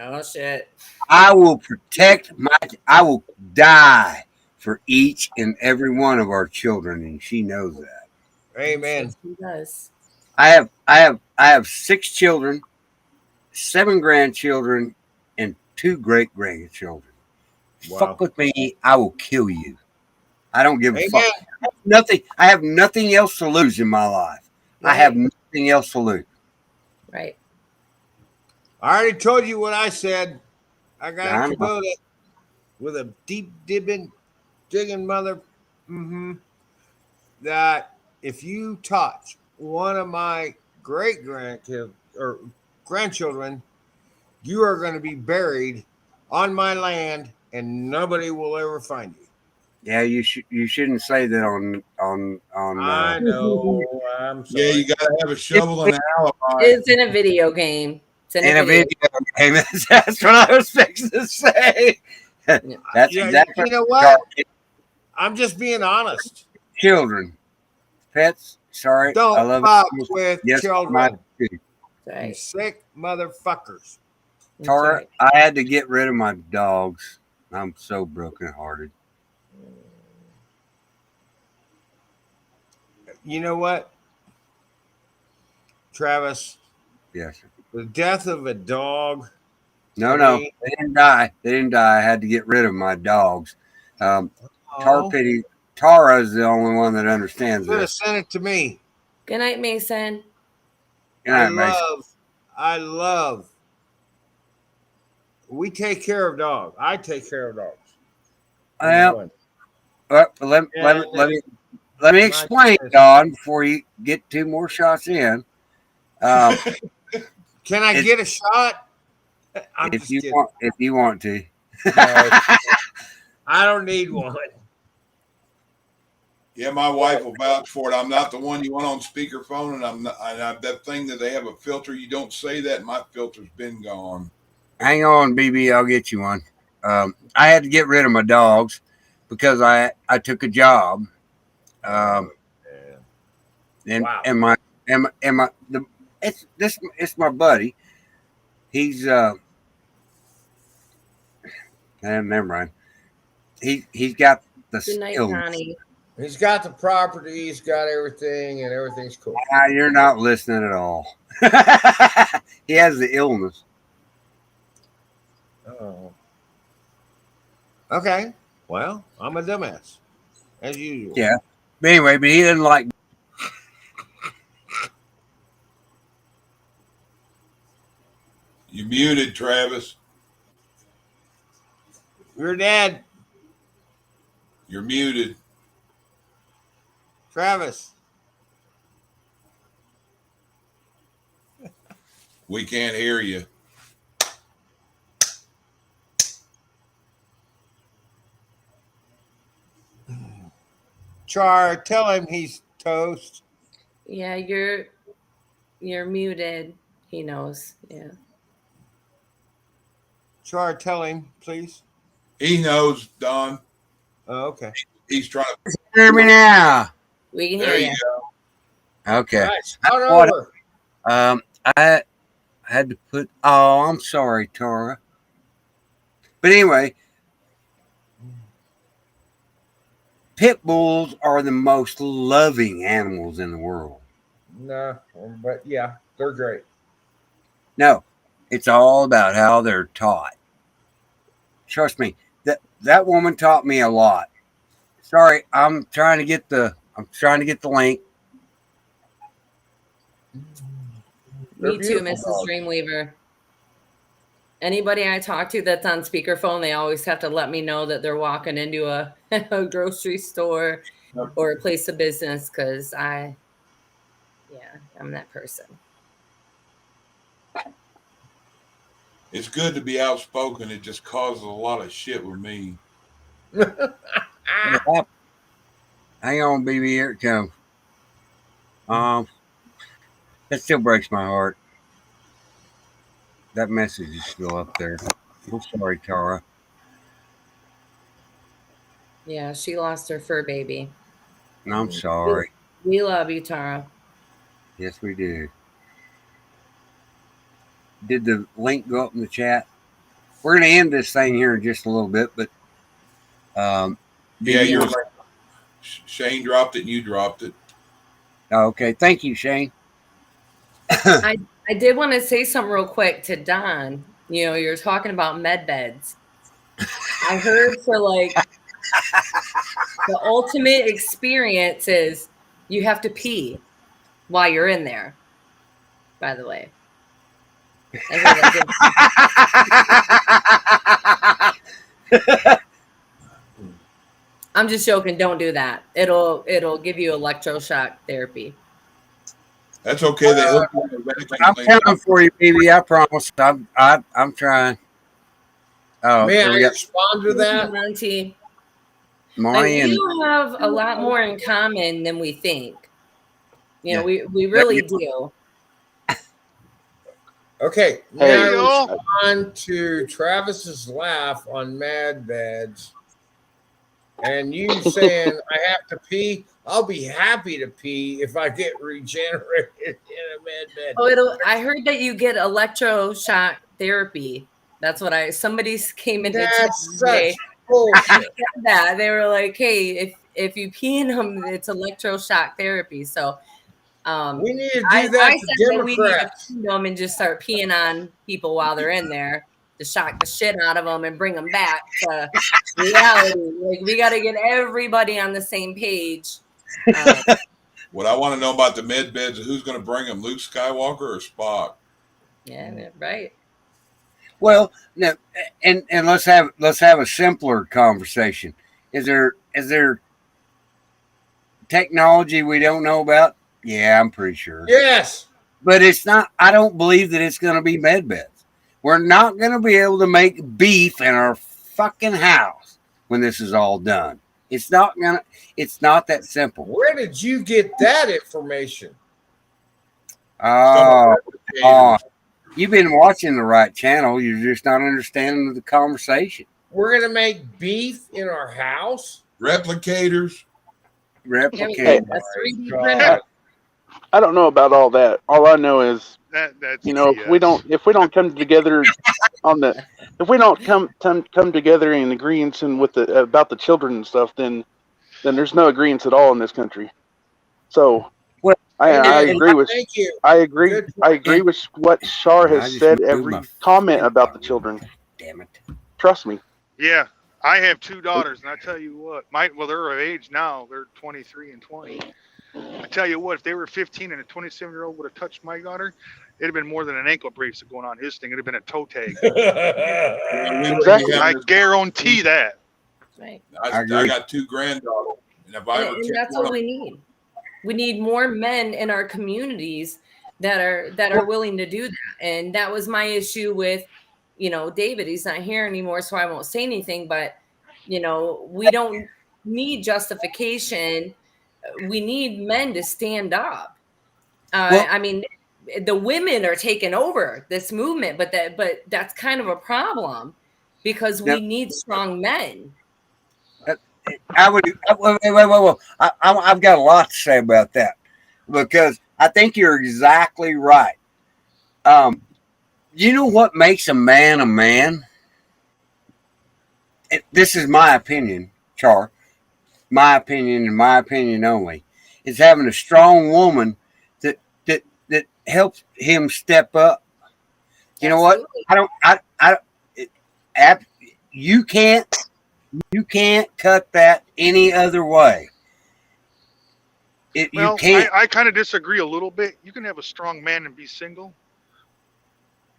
[SPEAKER 17] Oh shit.
[SPEAKER 1] I will I will die for each and every one of our children, and she knows that.
[SPEAKER 16] Amen.
[SPEAKER 17] He does.
[SPEAKER 1] I have 6 children, 7 grandchildren, and 2 great grandchildren.
[SPEAKER 16] Wow.
[SPEAKER 1] Fuck with me, I will kill you. I don't give a
[SPEAKER 16] Amen.
[SPEAKER 1] fuck. I have nothing else to lose in my life. I have nothing else to lose.
[SPEAKER 17] Right.
[SPEAKER 16] I already told you what I said. I got
[SPEAKER 1] I
[SPEAKER 16] a
[SPEAKER 1] know.
[SPEAKER 16] Kubota with a deep digging mother. That if you touch one of my great grandkids or grandchildren, you are going to be buried on my land, and nobody will ever find you.
[SPEAKER 1] Yeah, you shouldn't say that on.
[SPEAKER 16] I know. I'm sorry.
[SPEAKER 12] Yeah, you gotta have a shovel and an alibi.
[SPEAKER 17] It's in a video game. It's
[SPEAKER 1] in a video game. That's what I was fixing to say. That's
[SPEAKER 16] Yeah,
[SPEAKER 1] exactly.
[SPEAKER 16] you know what? I'm just being honest.
[SPEAKER 1] Children, pets. Sorry, I
[SPEAKER 16] Don't
[SPEAKER 1] love
[SPEAKER 16] fuck
[SPEAKER 1] it.
[SPEAKER 16] with
[SPEAKER 1] Yes,
[SPEAKER 16] children.
[SPEAKER 1] my too.
[SPEAKER 16] You sick motherfuckers.
[SPEAKER 1] Tara, I had to get rid of my dogs. I'm so brokenhearted.
[SPEAKER 16] You know what, Travis?
[SPEAKER 1] Yes, sir.
[SPEAKER 16] The death of a dog.
[SPEAKER 1] No,
[SPEAKER 16] to me-
[SPEAKER 1] they didn't die. They didn't die. I had to get rid of my dogs. Tara is the only one that understands
[SPEAKER 16] Should have
[SPEAKER 1] this.
[SPEAKER 16] sent it to me.
[SPEAKER 17] Good night, Mason.
[SPEAKER 1] Good night, Mason.
[SPEAKER 16] I love. We take care of dogs. I take care of dogs.
[SPEAKER 1] Well, let me
[SPEAKER 16] My
[SPEAKER 1] explain,
[SPEAKER 16] goodness.
[SPEAKER 1] Don, before you get 2 more shots in.
[SPEAKER 16] Can I get a shot? I'm
[SPEAKER 1] if
[SPEAKER 16] just
[SPEAKER 1] you
[SPEAKER 16] kidding.
[SPEAKER 1] want to.
[SPEAKER 16] No, I don't need one.
[SPEAKER 12] Yeah, my wife will vouch for it. I'm not the one you want on speakerphone, and I'm not. That thing that they have a filter. You don't say that. My filter's been gone.
[SPEAKER 1] Hang on, BB. I'll get you one. I had to get rid of my dogs because I took a job. And
[SPEAKER 16] Wow.
[SPEAKER 1] It's my buddy. He's never mind. He's got the
[SPEAKER 17] Good night,
[SPEAKER 1] illness.
[SPEAKER 17] Connie.
[SPEAKER 16] He's got the property. He's got everything, and everything's cool.
[SPEAKER 1] You're not listening at all. He has the illness.
[SPEAKER 16] Oh. Okay. Well, I'm a dumbass, as usual.
[SPEAKER 1] Yeah. But anyway, but he didn't like.
[SPEAKER 12] You muted, Travis.
[SPEAKER 16] Your dad,
[SPEAKER 12] You're muted.
[SPEAKER 16] Travis.
[SPEAKER 12] We can't hear you.
[SPEAKER 16] Char, tell him he's toast.
[SPEAKER 17] Yeah, you're muted. He knows. Yeah.
[SPEAKER 16] Char, tell him, please.
[SPEAKER 12] He knows, Don.
[SPEAKER 16] Oh, okay.
[SPEAKER 12] He's trying to.
[SPEAKER 1] Hear me now.
[SPEAKER 17] We can
[SPEAKER 12] There
[SPEAKER 17] hear
[SPEAKER 12] you
[SPEAKER 17] you.
[SPEAKER 12] go.
[SPEAKER 1] Okay.
[SPEAKER 16] All right, start
[SPEAKER 1] What-
[SPEAKER 16] over.
[SPEAKER 1] I had to put. Oh, I'm sorry, Tara. But anyway, pit bulls are the most loving animals in the world.
[SPEAKER 16] No, but yeah, they're great.
[SPEAKER 1] No, it's all about how they're taught. Trust me, that woman taught me a lot. Sorry, I'm trying to get the link.
[SPEAKER 16] They're
[SPEAKER 17] Me too,
[SPEAKER 16] beautiful
[SPEAKER 17] Mrs.
[SPEAKER 16] dogs.
[SPEAKER 17] Dreamweaver. Anybody I talk to that's on speakerphone, they always have to let me know that they're walking into a, a grocery store or a place of business because I'm that person.
[SPEAKER 12] It's good to be outspoken. It just causes a lot of shit with me.
[SPEAKER 1] Hang on, baby, here it comes. That still breaks my heart. That message is still up there. I'm sorry, Tara.
[SPEAKER 17] Yeah, she lost her fur baby.
[SPEAKER 1] I'm sorry.
[SPEAKER 17] We love you, Tara.
[SPEAKER 1] Yes, we do. Did the link go up in the chat? We're going to end this thing here in just a little bit, but
[SPEAKER 12] Yeah, Shane dropped it and you dropped it.
[SPEAKER 1] Okay, thank you, Shane.
[SPEAKER 17] I did want to say something real quick to Don. You know, you're talking about med beds. I heard for like the ultimate experience is you have to pee while you're in there. By the way, I'm just joking. Don't do that. It'll give you electroshock therapy.
[SPEAKER 12] That's okay. They hook you in the
[SPEAKER 1] I'm coming for you, baby. I promise. I'm trying. Oh,
[SPEAKER 16] May
[SPEAKER 1] here
[SPEAKER 16] I
[SPEAKER 1] we go.
[SPEAKER 16] respond to that?
[SPEAKER 17] Monty.
[SPEAKER 1] Monty and
[SPEAKER 17] We have a lot more in common than we think. You know, we really do.
[SPEAKER 16] Okay, may I
[SPEAKER 17] Hey.
[SPEAKER 16] respond to Travis's laugh on Mad Beds? And you saying I have to pee? I'll be happy to pee if I get regenerated in a med bed.
[SPEAKER 17] Oh, I heard that you get electroshock therapy. That's what somebody came in the chat
[SPEAKER 16] That's
[SPEAKER 17] today.
[SPEAKER 16] such bullshit.
[SPEAKER 17] That they were like, hey, if you pee in them, it's electroshock therapy. So
[SPEAKER 16] we need to do that to
[SPEAKER 17] said that we need to
[SPEAKER 16] Democrats.
[SPEAKER 17] pee them and just start peeing on people while they're in there to shock the shit out of them and bring them back to reality. Like, we got to get everybody on the same page.
[SPEAKER 12] What I want to know about the med beds is who's going to bring them, Luke Skywalker or Spock?
[SPEAKER 17] Yeah, right.
[SPEAKER 1] well, no, and let's have a simpler conversation. Is there technology we don't know about? Yeah, I'm pretty sure.
[SPEAKER 16] Yes,
[SPEAKER 1] but it's not. I don't believe that it's going to be med beds. We're not going to be able to make beef in our fucking house when this is all done. It's not that simple.
[SPEAKER 16] Where did you get that information?
[SPEAKER 1] Oh, you've been watching the right channel. You're just not understanding the conversation.
[SPEAKER 16] We're gonna make beef in our house?
[SPEAKER 12] Replicators.
[SPEAKER 1] Replicators.
[SPEAKER 19] I don't know about all that. All I know is,
[SPEAKER 20] That's
[SPEAKER 19] if we don't come together if we don't come together in agreement and about the children and stuff, then there's no agreements at all in this country. So I agree with I agree with what Shar has said. Every comment about the children.
[SPEAKER 1] Damn it!
[SPEAKER 19] Trust me.
[SPEAKER 20] Yeah, I have two daughters, and I tell you what, they're of age now. They're 23 and 20. I tell you what, if they were 15 and a 27-year-old would have touched my daughter, it'd have been more than an ankle brace going on his thing. It'd have been a toe tag. I guarantee that.
[SPEAKER 17] Right.
[SPEAKER 12] I got two granddaughters, and if I ever
[SPEAKER 17] And
[SPEAKER 12] kick
[SPEAKER 17] that's
[SPEAKER 12] one
[SPEAKER 17] what
[SPEAKER 12] of
[SPEAKER 17] we need. We need more men in our communities that are willing to do that. And that was my issue with, David. He's not here anymore, so I won't say anything. But we don't need justification. We need men to stand up. I mean, the women are taking over this movement, but that's kind of a problem because we need strong men.
[SPEAKER 1] I would. Wait. I've got a lot to say about that because I think you're exactly right. You know what makes a man a man? This is my opinion, Char. My opinion and my opinion only. Is having a strong woman that helps him step up. You know what? You can't cut that any other way. You can't.
[SPEAKER 20] I kind of disagree a little bit. You can have a strong man and be single,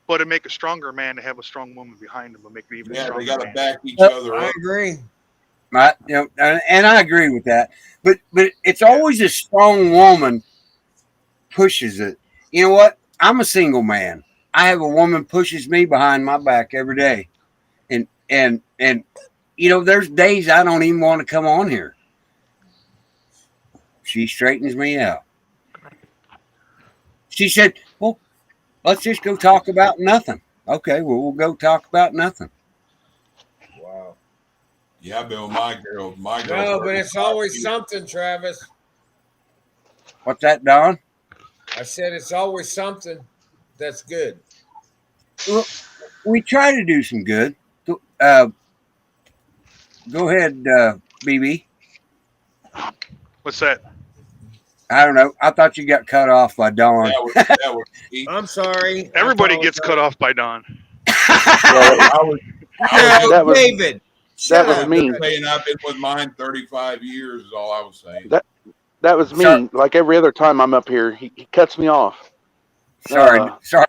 [SPEAKER 20] but it'd make a stronger man to have a strong woman behind him. Would make me even stronger.
[SPEAKER 12] they got to
[SPEAKER 20] man.
[SPEAKER 12] back each other
[SPEAKER 16] I
[SPEAKER 12] up.
[SPEAKER 16] agree.
[SPEAKER 1] Right, and I agree with that. But it's always a strong woman pushes it. You know what? I'm a single man. I have a woman pushes me behind my back every day, and there's days I don't even want to come on here. She straightens me out. she said, well, let's just go talk about nothing. Okay, well, we'll go talk about nothing.
[SPEAKER 16] Wow.
[SPEAKER 12] Yeah, I've been with my girl.
[SPEAKER 16] No, but it's always something, Travis.
[SPEAKER 1] What's that, Don?
[SPEAKER 16] I said it's always something that's good.
[SPEAKER 1] Well, we try to do some good. Go ahead, BB.
[SPEAKER 20] What's that?
[SPEAKER 1] I don't know. I thought you got cut off by Don.
[SPEAKER 16] I'm sorry.
[SPEAKER 20] Everybody gets cut off by Don.
[SPEAKER 19] That was
[SPEAKER 16] David.
[SPEAKER 19] That was me.
[SPEAKER 12] Saying I've been with mine 35 years is all I was saying.
[SPEAKER 19] That was me.
[SPEAKER 1] Sorry.
[SPEAKER 19] Like every other time I'm up here, he cuts me off.
[SPEAKER 1] Sorry, sorry.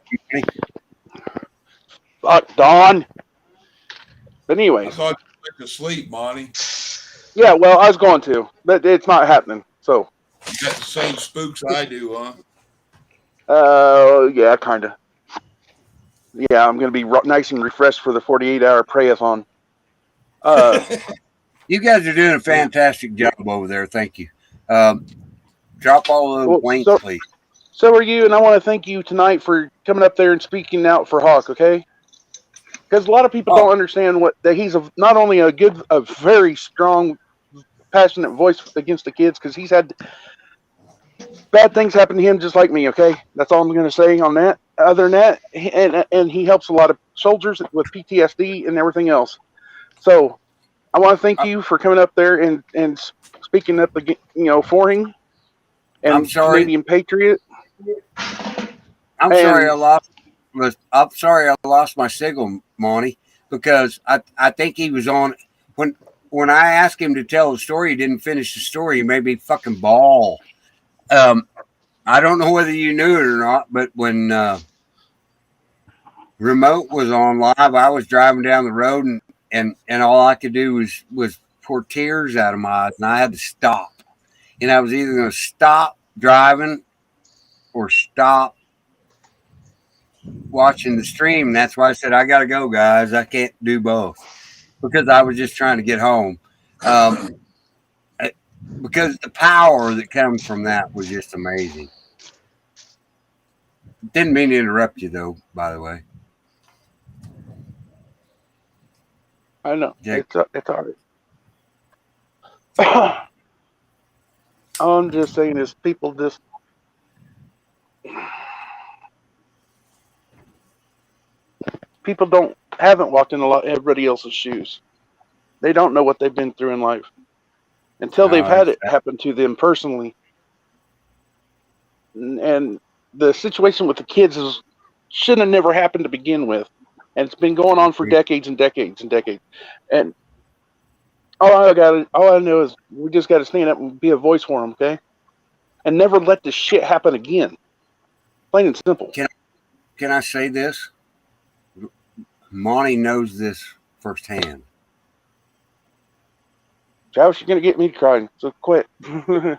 [SPEAKER 19] Fuck, Don. But
[SPEAKER 12] I
[SPEAKER 19] anyways,
[SPEAKER 12] thought you went to sleep, Monty.
[SPEAKER 19] yeah. Well, I was going to, but it's not happening. So.
[SPEAKER 12] You got the same spooks I do, huh?
[SPEAKER 19] Yeah, kind of. Yeah, I'm gonna be nice and refreshed for the 48-hour prayathon.
[SPEAKER 1] You guys are doing a fantastic job over there. Thank you. Drop all those links, please.
[SPEAKER 19] So are you, and I want to thank you tonight for coming up there and speaking out for Hawk. Okay. Because a lot of people don't understand that he's not only a very strong, passionate voice against the kids, because he's had bad things happen to him just like me. Okay, that's all I'm going to say on that. Other than that, and he helps a lot of soldiers with PTSD and everything else. So I want to thank you for coming up there and speaking up, for him. And
[SPEAKER 1] I'm sorry.
[SPEAKER 19] Canadian Patriot.
[SPEAKER 1] I'm sorry I lost my signal, Monty, because I think he was on when I asked him to tell the story, he didn't finish the story. He made me fucking bawl. I don't know whether you knew it or not, but when Remote was on live, I was driving down the road and all I could do was pour tears out of my eyes, and I had to stop. And I was either going to stop driving or stop watching the stream. And that's why I said, I got to go, guys. I can't do both, because I was just trying to get home. Because the power that comes from that was just amazing. Didn't mean to interrupt you, though, by the way.
[SPEAKER 19] I know.
[SPEAKER 1] Jake.
[SPEAKER 19] It's all right. All I'm just saying is people just haven't walked in everybody else's shoes. They don't know what they've been through in life until they've had it happen to them personally. And the situation with the kids shouldn't have never happened to begin with. And it's been going on for decades and decades and decades. And all I know is we just got to stand up and be a voice for them, okay? And never let this shit happen again. Plain and simple.
[SPEAKER 1] Can I say this? Monty knows this firsthand.
[SPEAKER 19] Travis, you're going to get me crying, so quit.
[SPEAKER 1] I'm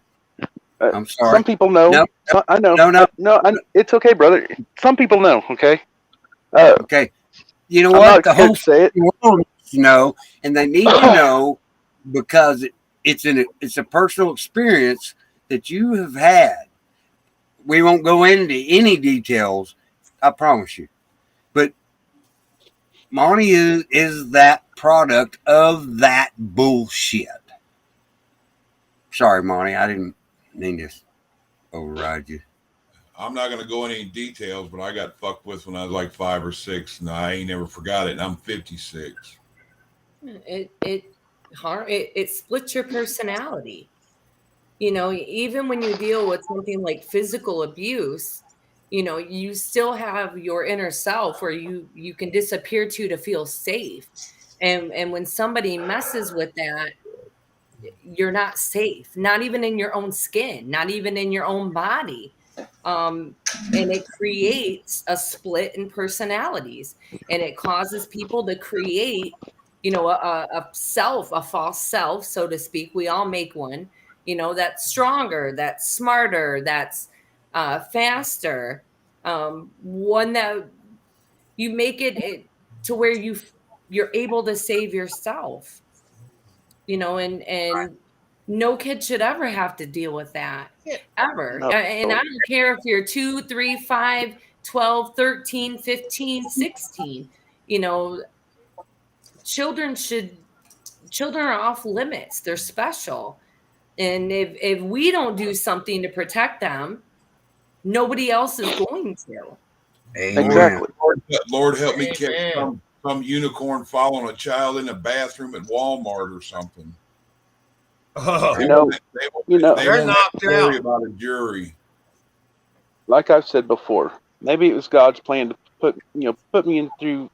[SPEAKER 1] sorry.
[SPEAKER 19] Some people know.
[SPEAKER 1] No,
[SPEAKER 19] I know.
[SPEAKER 1] No.
[SPEAKER 19] It's okay, brother. Some people know, okay?
[SPEAKER 1] Okay. You know what? The whole
[SPEAKER 19] say it.
[SPEAKER 1] world needs to know, and they need to know because it's a personal experience that you have had. We won't go into any details, I promise you. But Monty is that product of that bullshit. Sorry, Monty, I didn't mean to override you.
[SPEAKER 12] I'm not going to go into any details, but I got fucked with when I was like 5 or 6, and I ain't never forgot it. And I'm 56.
[SPEAKER 17] It splits your personality. Even when you deal with something like physical abuse, you still have your inner self where you can disappear to feel safe. And when somebody messes with that, you're not safe, not even in your own skin, not even in your own body. And it creates a split in personalities, and it causes people to create, a false self, so to speak. We all make one, that's stronger, that's smarter, that's faster. One that you make it to where you're able to save yourself, and no kid should ever have to deal with that, ever.
[SPEAKER 19] No.
[SPEAKER 17] And I don't care if you're 2, 3, 5, 12, 13, 15, 16. You know, children are off limits. They're special. And if we don't do something to protect them, nobody else is going to.
[SPEAKER 19] Exactly.
[SPEAKER 12] Lord help me catch some unicorn following a child in a bathroom at Walmart or something.
[SPEAKER 16] Oh,
[SPEAKER 12] They
[SPEAKER 19] You know,
[SPEAKER 12] won't- they won't-
[SPEAKER 19] you know,
[SPEAKER 12] they
[SPEAKER 16] they're
[SPEAKER 12] won't have
[SPEAKER 16] knocked
[SPEAKER 12] to worry
[SPEAKER 16] out.
[SPEAKER 12] about a jury.
[SPEAKER 19] like I've said before, maybe it was God's plan to put me in through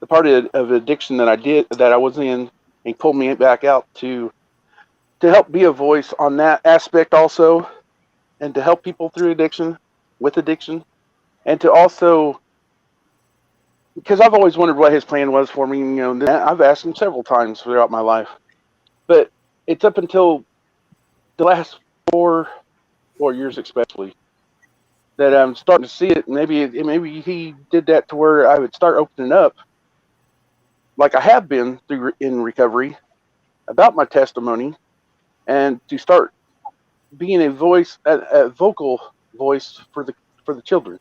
[SPEAKER 19] the part of addiction that I was in, and pull me back out to help be a voice on that aspect also, and to help people through addiction, with addiction, and to also, because I've always wondered what His plan was for me. You know, I've asked Him several times throughout my life, but it's up until the last four years, especially, that I'm starting to see it. Maybe He did that to where I would start opening up, like I have been in recovery, about my testimony, and to start being a voice, a vocal voice for the children.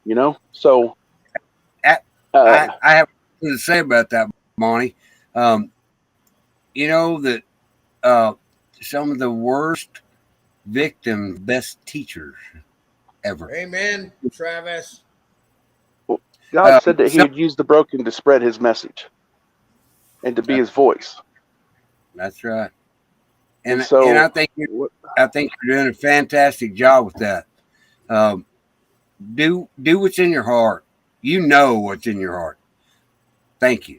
[SPEAKER 19] You know, so
[SPEAKER 1] I have something to say about that, Monty. You know that some of the worst victims, best teachers ever.
[SPEAKER 16] Amen, Travis.
[SPEAKER 19] God said that He would use the broken to spread His message and to be His voice.
[SPEAKER 1] That's right. And
[SPEAKER 19] so,
[SPEAKER 1] I think you're doing a fantastic job with that. Do what's in your heart. You know what's in your heart. Thank you.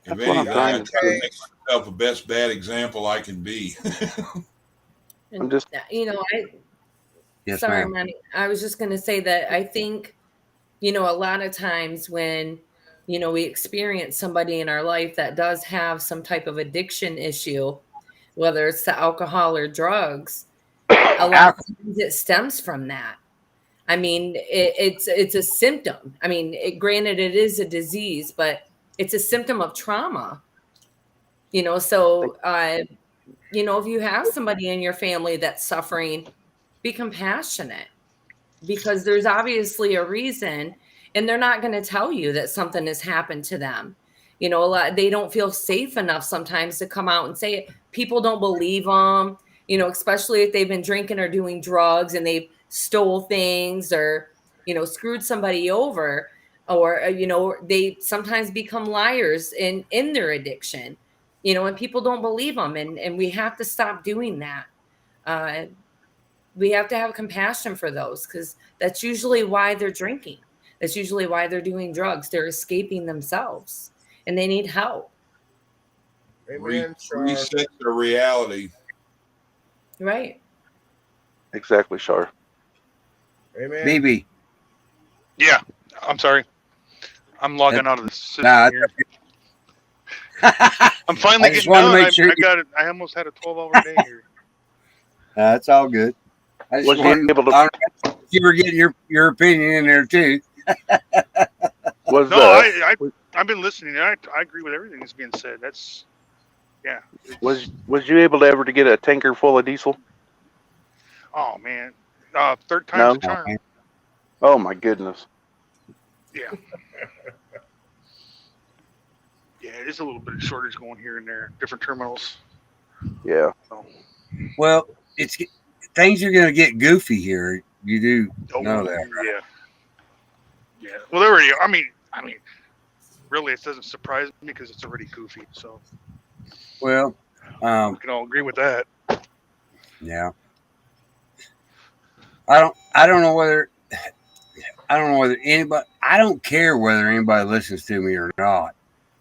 [SPEAKER 12] If
[SPEAKER 19] That's what I'm
[SPEAKER 12] anything,
[SPEAKER 19] trying
[SPEAKER 12] I
[SPEAKER 19] to
[SPEAKER 12] try to
[SPEAKER 19] say.
[SPEAKER 12] make myself the best bad example I can be.
[SPEAKER 17] And,
[SPEAKER 19] just,
[SPEAKER 17] you know,
[SPEAKER 1] Yes,
[SPEAKER 17] sorry,
[SPEAKER 1] ma'am.
[SPEAKER 17] Monty. I was just going to say that I think, you know, a lot of times when, you know, we experience somebody in our life that does have some type of addiction issue, whether it's to alcohol or drugs, a lot of times it stems from that. I mean, it's a symptom. I mean, granted, it is a disease, but it's a symptom of trauma. You know, so, you know, if you have somebody in your family that's suffering, be compassionate, because there's obviously a reason, and they're not going to tell you that something has happened to them. You know, they don't feel safe enough sometimes to come out and say it. People don't believe them, you know, especially if they've been drinking or doing drugs and they've stole things or, you know, screwed somebody over, or, you know, they sometimes become liars in their addiction, you know, and people don't believe them. And we have to stop doing that. We have to have compassion for those, because that's usually why they're drinking. That's usually why they're doing drugs. They're escaping themselves and they need help.
[SPEAKER 16] Amen, Char.
[SPEAKER 12] Reset their reality.
[SPEAKER 17] Right.
[SPEAKER 19] exactly, Shar.
[SPEAKER 16] Amen.
[SPEAKER 1] BB.
[SPEAKER 20] Yeah, I'm sorry. I'm logging out of the system
[SPEAKER 1] Nah,
[SPEAKER 20] here. I'm finally
[SPEAKER 1] I just
[SPEAKER 20] getting
[SPEAKER 1] wanted to
[SPEAKER 20] done.
[SPEAKER 1] make sure
[SPEAKER 20] I almost had a 12-hour day here.
[SPEAKER 1] That's all good. I just
[SPEAKER 19] Was you
[SPEAKER 1] wanted
[SPEAKER 19] able to?
[SPEAKER 1] you were getting your opinion in there too.
[SPEAKER 19] Was
[SPEAKER 20] No, I've been listening. I agree with everything that's being said. That's, yeah.
[SPEAKER 19] was you able to ever to get a tanker full of diesel?
[SPEAKER 20] Oh man, third time's
[SPEAKER 19] No.
[SPEAKER 20] a charm.
[SPEAKER 19] Oh my goodness.
[SPEAKER 20] Yeah. Yeah, it is a little bit of shortage going here and there, different terminals.
[SPEAKER 19] Yeah.
[SPEAKER 1] Well, things are going to get goofy here. You do know that, right?
[SPEAKER 20] Yeah. Yeah. Well, they already. I mean, really, it doesn't surprise me because it's already goofy. So
[SPEAKER 1] Well,
[SPEAKER 20] we can all agree with that.
[SPEAKER 1] yeah. I don't know whether anybody. I don't care whether anybody listens to me or not.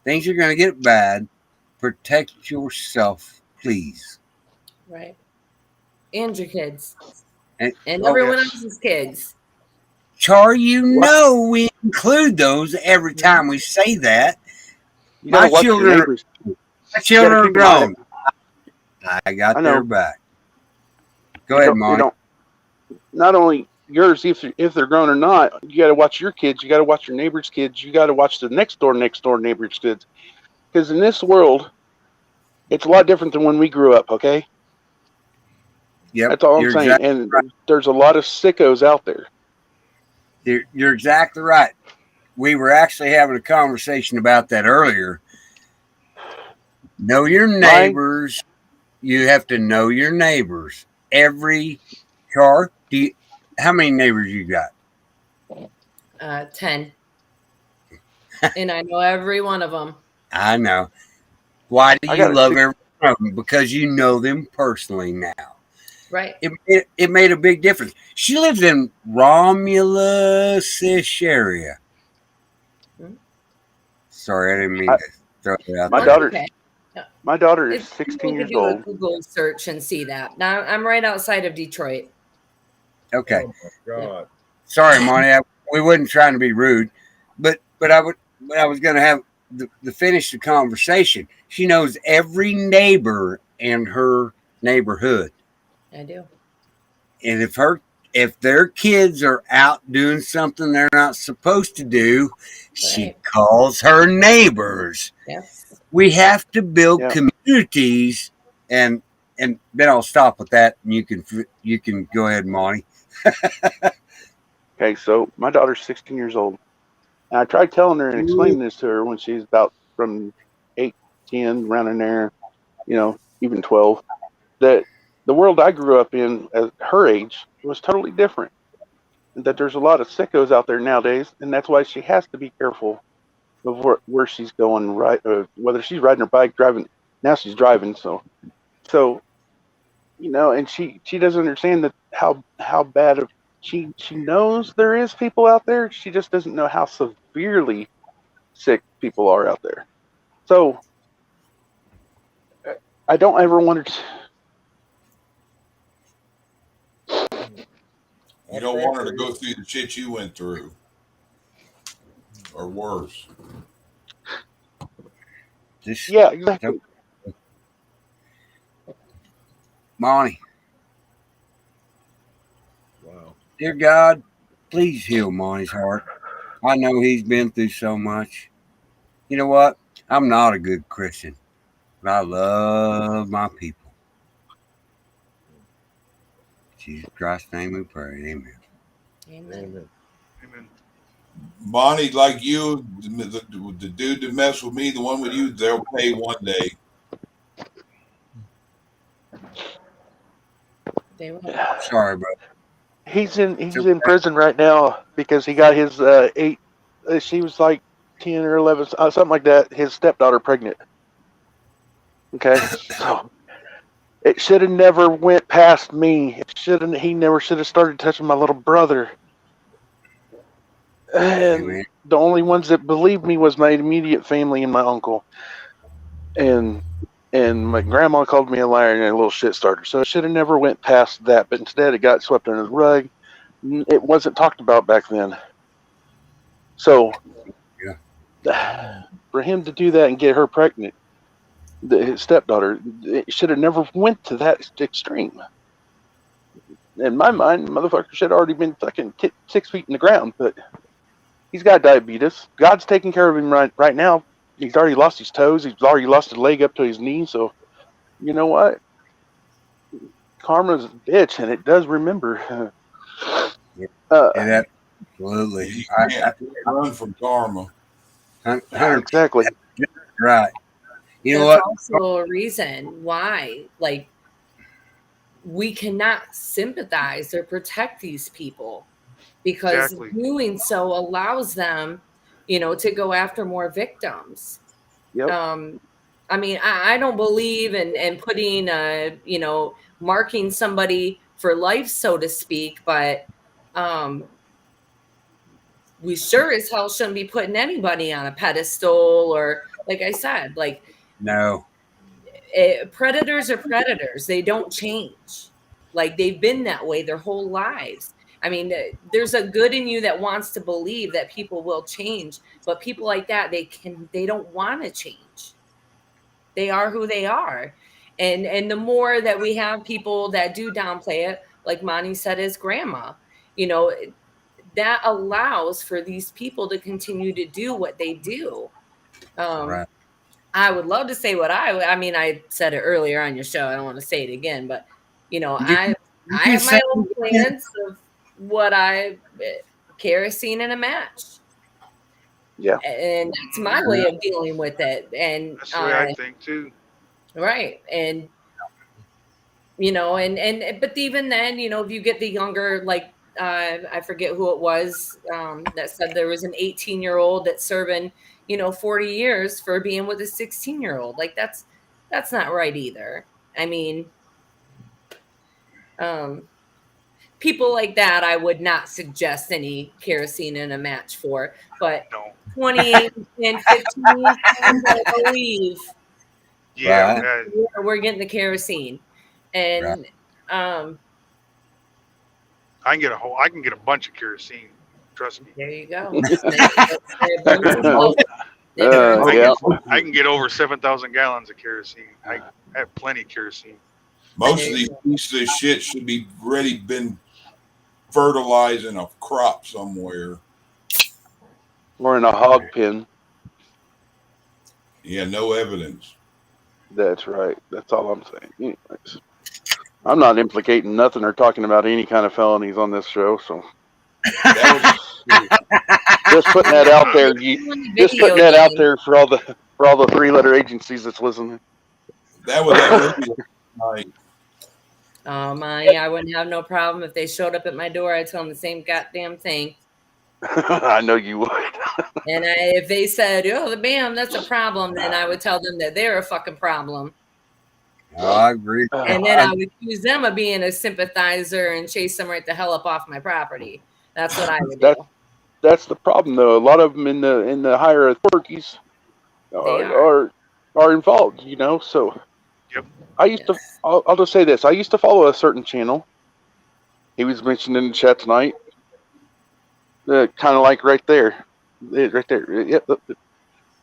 [SPEAKER 1] Things are going to get bad. Protect yourself, please.
[SPEAKER 17] Right. And your kids.
[SPEAKER 1] And
[SPEAKER 17] Everyone else's kids.
[SPEAKER 1] Char, you know we include those every time we say that.
[SPEAKER 19] You gotta
[SPEAKER 1] My
[SPEAKER 19] watch your
[SPEAKER 1] children,
[SPEAKER 19] neighbors.
[SPEAKER 1] my
[SPEAKER 19] You
[SPEAKER 1] children
[SPEAKER 19] gotta
[SPEAKER 1] are
[SPEAKER 19] keep an eye on
[SPEAKER 1] grown. I got
[SPEAKER 19] I
[SPEAKER 1] their
[SPEAKER 19] know.
[SPEAKER 1] back. Go
[SPEAKER 19] You
[SPEAKER 1] ahead,
[SPEAKER 19] don't- you
[SPEAKER 1] Monty.
[SPEAKER 19] don't- Not only yours, if they're grown or not, you got to watch your kids. You got to watch your neighbor's kids. You got to watch the next door neighbor's kids. Because in this world, It's a lot different than when we grew up. Okay,
[SPEAKER 1] Yep,
[SPEAKER 19] that's all I'm
[SPEAKER 1] you're
[SPEAKER 19] saying.
[SPEAKER 1] exactly
[SPEAKER 19] And
[SPEAKER 1] right.
[SPEAKER 19] there's a lot of sickos out there.
[SPEAKER 1] You're exactly right. We were actually having a conversation about that earlier. Know your neighbors. You have to know your neighbors. Every car. How many neighbors you got?
[SPEAKER 17] 10. And I know every one of them.
[SPEAKER 1] I know. Why do
[SPEAKER 19] I
[SPEAKER 1] you
[SPEAKER 19] got a
[SPEAKER 1] love
[SPEAKER 19] six-
[SPEAKER 1] every one of them? Because you know them personally now.
[SPEAKER 17] Right.
[SPEAKER 1] It made a big difference. She lives in Romulus-ish area. Sorry, I didn't mean to throw it out
[SPEAKER 19] My
[SPEAKER 1] there.
[SPEAKER 19] daughter,
[SPEAKER 17] Okay.
[SPEAKER 19] my daughter is
[SPEAKER 17] If
[SPEAKER 19] 16
[SPEAKER 17] people
[SPEAKER 19] years
[SPEAKER 17] could do a
[SPEAKER 19] old.
[SPEAKER 17] Google search and see that. Now I'm right outside of Detroit.
[SPEAKER 1] Okay.
[SPEAKER 16] Oh my God.
[SPEAKER 1] Sorry, Monty. We wasn't trying to be rude, but I was going to have the finish the conversation. She knows every neighbor in her neighborhood,
[SPEAKER 17] I do.
[SPEAKER 1] and if their kids are out doing something they're not supposed to do, she calls her neighbors.
[SPEAKER 17] Yes.
[SPEAKER 1] We have to build
[SPEAKER 19] Yeah.
[SPEAKER 1] communities, and then I'll stop with that, and you can go ahead, Monty.
[SPEAKER 19] Okay, so my daughter's 16 years old. And I tried telling her and explaining this to her when she's about from 8, 10, around in there, even 12, that the world I grew up in at her age was totally different. And that there's a lot of sickos out there nowadays, and that's why she has to be careful of where she's going, right? Whether she's riding her bike, driving. Now she's driving, so and she doesn't understand that how bad of she knows there is people out there. She just doesn't know how severely sick people are out there. So I don't ever want to.
[SPEAKER 12] You don't want her to go through the shit you went through, or worse.
[SPEAKER 19] Yeah, exactly.
[SPEAKER 1] Monty.
[SPEAKER 16] Wow.
[SPEAKER 1] Dear God, please heal Monty's heart. I know he's been through so much. You know what? I'm not a good Christian, but I love my people. In Jesus Christ's name we pray. Amen.
[SPEAKER 17] Amen.
[SPEAKER 20] Amen.
[SPEAKER 12] Bonnie, like you, the dude that messed with me, the one with you, they'll pay one day.
[SPEAKER 17] They will.
[SPEAKER 1] Sorry, bro.
[SPEAKER 19] He's in prison right now because he got his 8. She was like 10 or 11, something like that. His stepdaughter pregnant. Okay, so it should have never went past me. He never should have started touching my little brother. And the only ones that believed me was my immediate family and my uncle. And my grandma called me a liar and a little shit starter. So it should have never went past that. But instead, it got swept under the rug. It wasn't talked about back then. So for him to do that and get her pregnant, his stepdaughter, it should have never went to that extreme. In my mind, the motherfucker should have already been fucking 6 feet in the ground. But he's got diabetes. God's taking care of him right now. He's already lost his toes. He's already lost a leg up to his knee. So, you know what? Karma's a bitch, and it does remember.
[SPEAKER 1] Absolutely.
[SPEAKER 12] You can't run from karma.
[SPEAKER 19] Exactly.
[SPEAKER 1] Right. You know
[SPEAKER 17] That's
[SPEAKER 1] what?
[SPEAKER 17] also a reason why, like, we cannot sympathize or protect these people, because
[SPEAKER 20] Exactly.
[SPEAKER 17] doing so allows them, to go after more victims.
[SPEAKER 19] Yep.
[SPEAKER 17] I mean, I don't believe in putting, marking somebody for life, so to speak, but we sure as hell shouldn't be putting anybody on a pedestal, or, like I said, like,
[SPEAKER 1] No.
[SPEAKER 17] Predators are predators. They don't change. Like, they've been that way their whole lives. I mean, there's a good in you that wants to believe that people will change, but people like that, they don't want to change. They are who they are. And the more that we have people that do downplay it, like Monty said, his grandma, that allows for these people to continue to do what they do.
[SPEAKER 1] Right.
[SPEAKER 17] I would love to say what I mean, I said it earlier on your show. I don't want to say it again, but you know, I have my own plans of what I kerosene in a match.
[SPEAKER 19] Yeah.
[SPEAKER 17] And that's my way of dealing with it. And
[SPEAKER 20] That's the way I think too.
[SPEAKER 17] right. And you know, and but even then, you know, if you get the younger, like I forget who it was that said there was an 18-year-old that's serving, you know, 40 years for being with a 16-year-old. Like that's not right either. I mean, people like that, I would not suggest any kerosene in a match for. But 28 and 15, I believe.
[SPEAKER 20] Yeah,
[SPEAKER 17] we're getting the kerosene, and
[SPEAKER 20] I can get a bunch of kerosene. Trust me.
[SPEAKER 17] There you go.
[SPEAKER 20] I can get over 7,000 gallons of kerosene. I have plenty of kerosene.
[SPEAKER 12] Most of these pieces of shit should be ready, been fertilizing a crop somewhere.
[SPEAKER 19] Or in a hog pen.
[SPEAKER 12] Yeah, no evidence.
[SPEAKER 19] That's right. That's all I'm saying. Anyways, I'm not implicating nothing or talking about any kind of felonies on this show, so just putting that out there. Just putting that out there for all the 3-letter agencies that's listening.
[SPEAKER 12] That was that movie.
[SPEAKER 17] Oh my! I wouldn't have no problem if they showed up at my door. I'd tell them the same goddamn thing.
[SPEAKER 19] I know you would.
[SPEAKER 17] And if they said, "Oh, bam, that's a problem," then I would tell them that they're a fucking problem.
[SPEAKER 1] I agree.
[SPEAKER 17] And then I would accuse them of being a sympathizer and chase them right the hell up off my property. That's what I would do.
[SPEAKER 19] That's the problem, though. A lot of them in the higher authorities are involved. You know, so. I used to. I'll just say this. I used to follow a certain channel. He was mentioned in the chat tonight. Kind of like right there. Right there. Yep,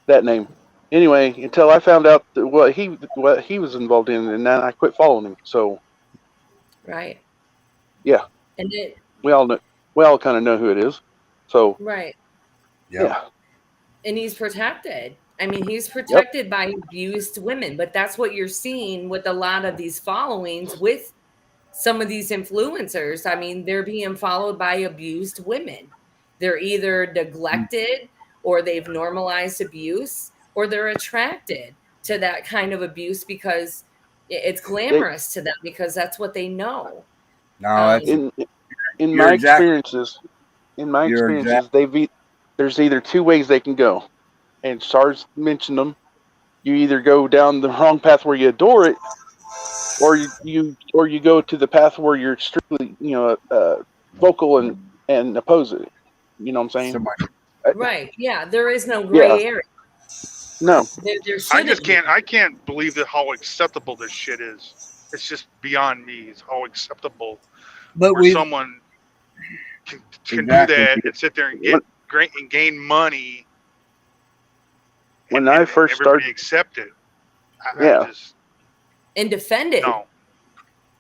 [SPEAKER 19] that name. Anyway, until I found out what he was involved in, and then I quit following him. So.
[SPEAKER 17] Right.
[SPEAKER 19] Yeah.
[SPEAKER 17] And
[SPEAKER 19] we all kind of know who it is. So.
[SPEAKER 17] Right.
[SPEAKER 19] Yeah.
[SPEAKER 17] And he's protected. I mean, he's protected by abused women, but that's what you're seeing with a lot of these followings with some of these influencers. I mean, they're being followed by abused women. They're either neglected or they've normalized abuse, or they're attracted to that kind of abuse because it's glamorous to them because that's what they know.
[SPEAKER 1] No,
[SPEAKER 19] in my experiences, there's either two ways they can go. And Sarge mentioned them. You either go down the wrong path where you adore it, or you go to the path where you're strictly, vocal and oppose it. You know what I'm saying?
[SPEAKER 17] Right. Yeah. There is no gray area.
[SPEAKER 19] No.
[SPEAKER 20] I can't believe that how acceptable this shit is. It's just beyond me. It's how acceptable.
[SPEAKER 1] But
[SPEAKER 20] someone can do that and sit there and gain money.
[SPEAKER 19] When I first started,
[SPEAKER 20] accept it.
[SPEAKER 17] And defend it.
[SPEAKER 20] No.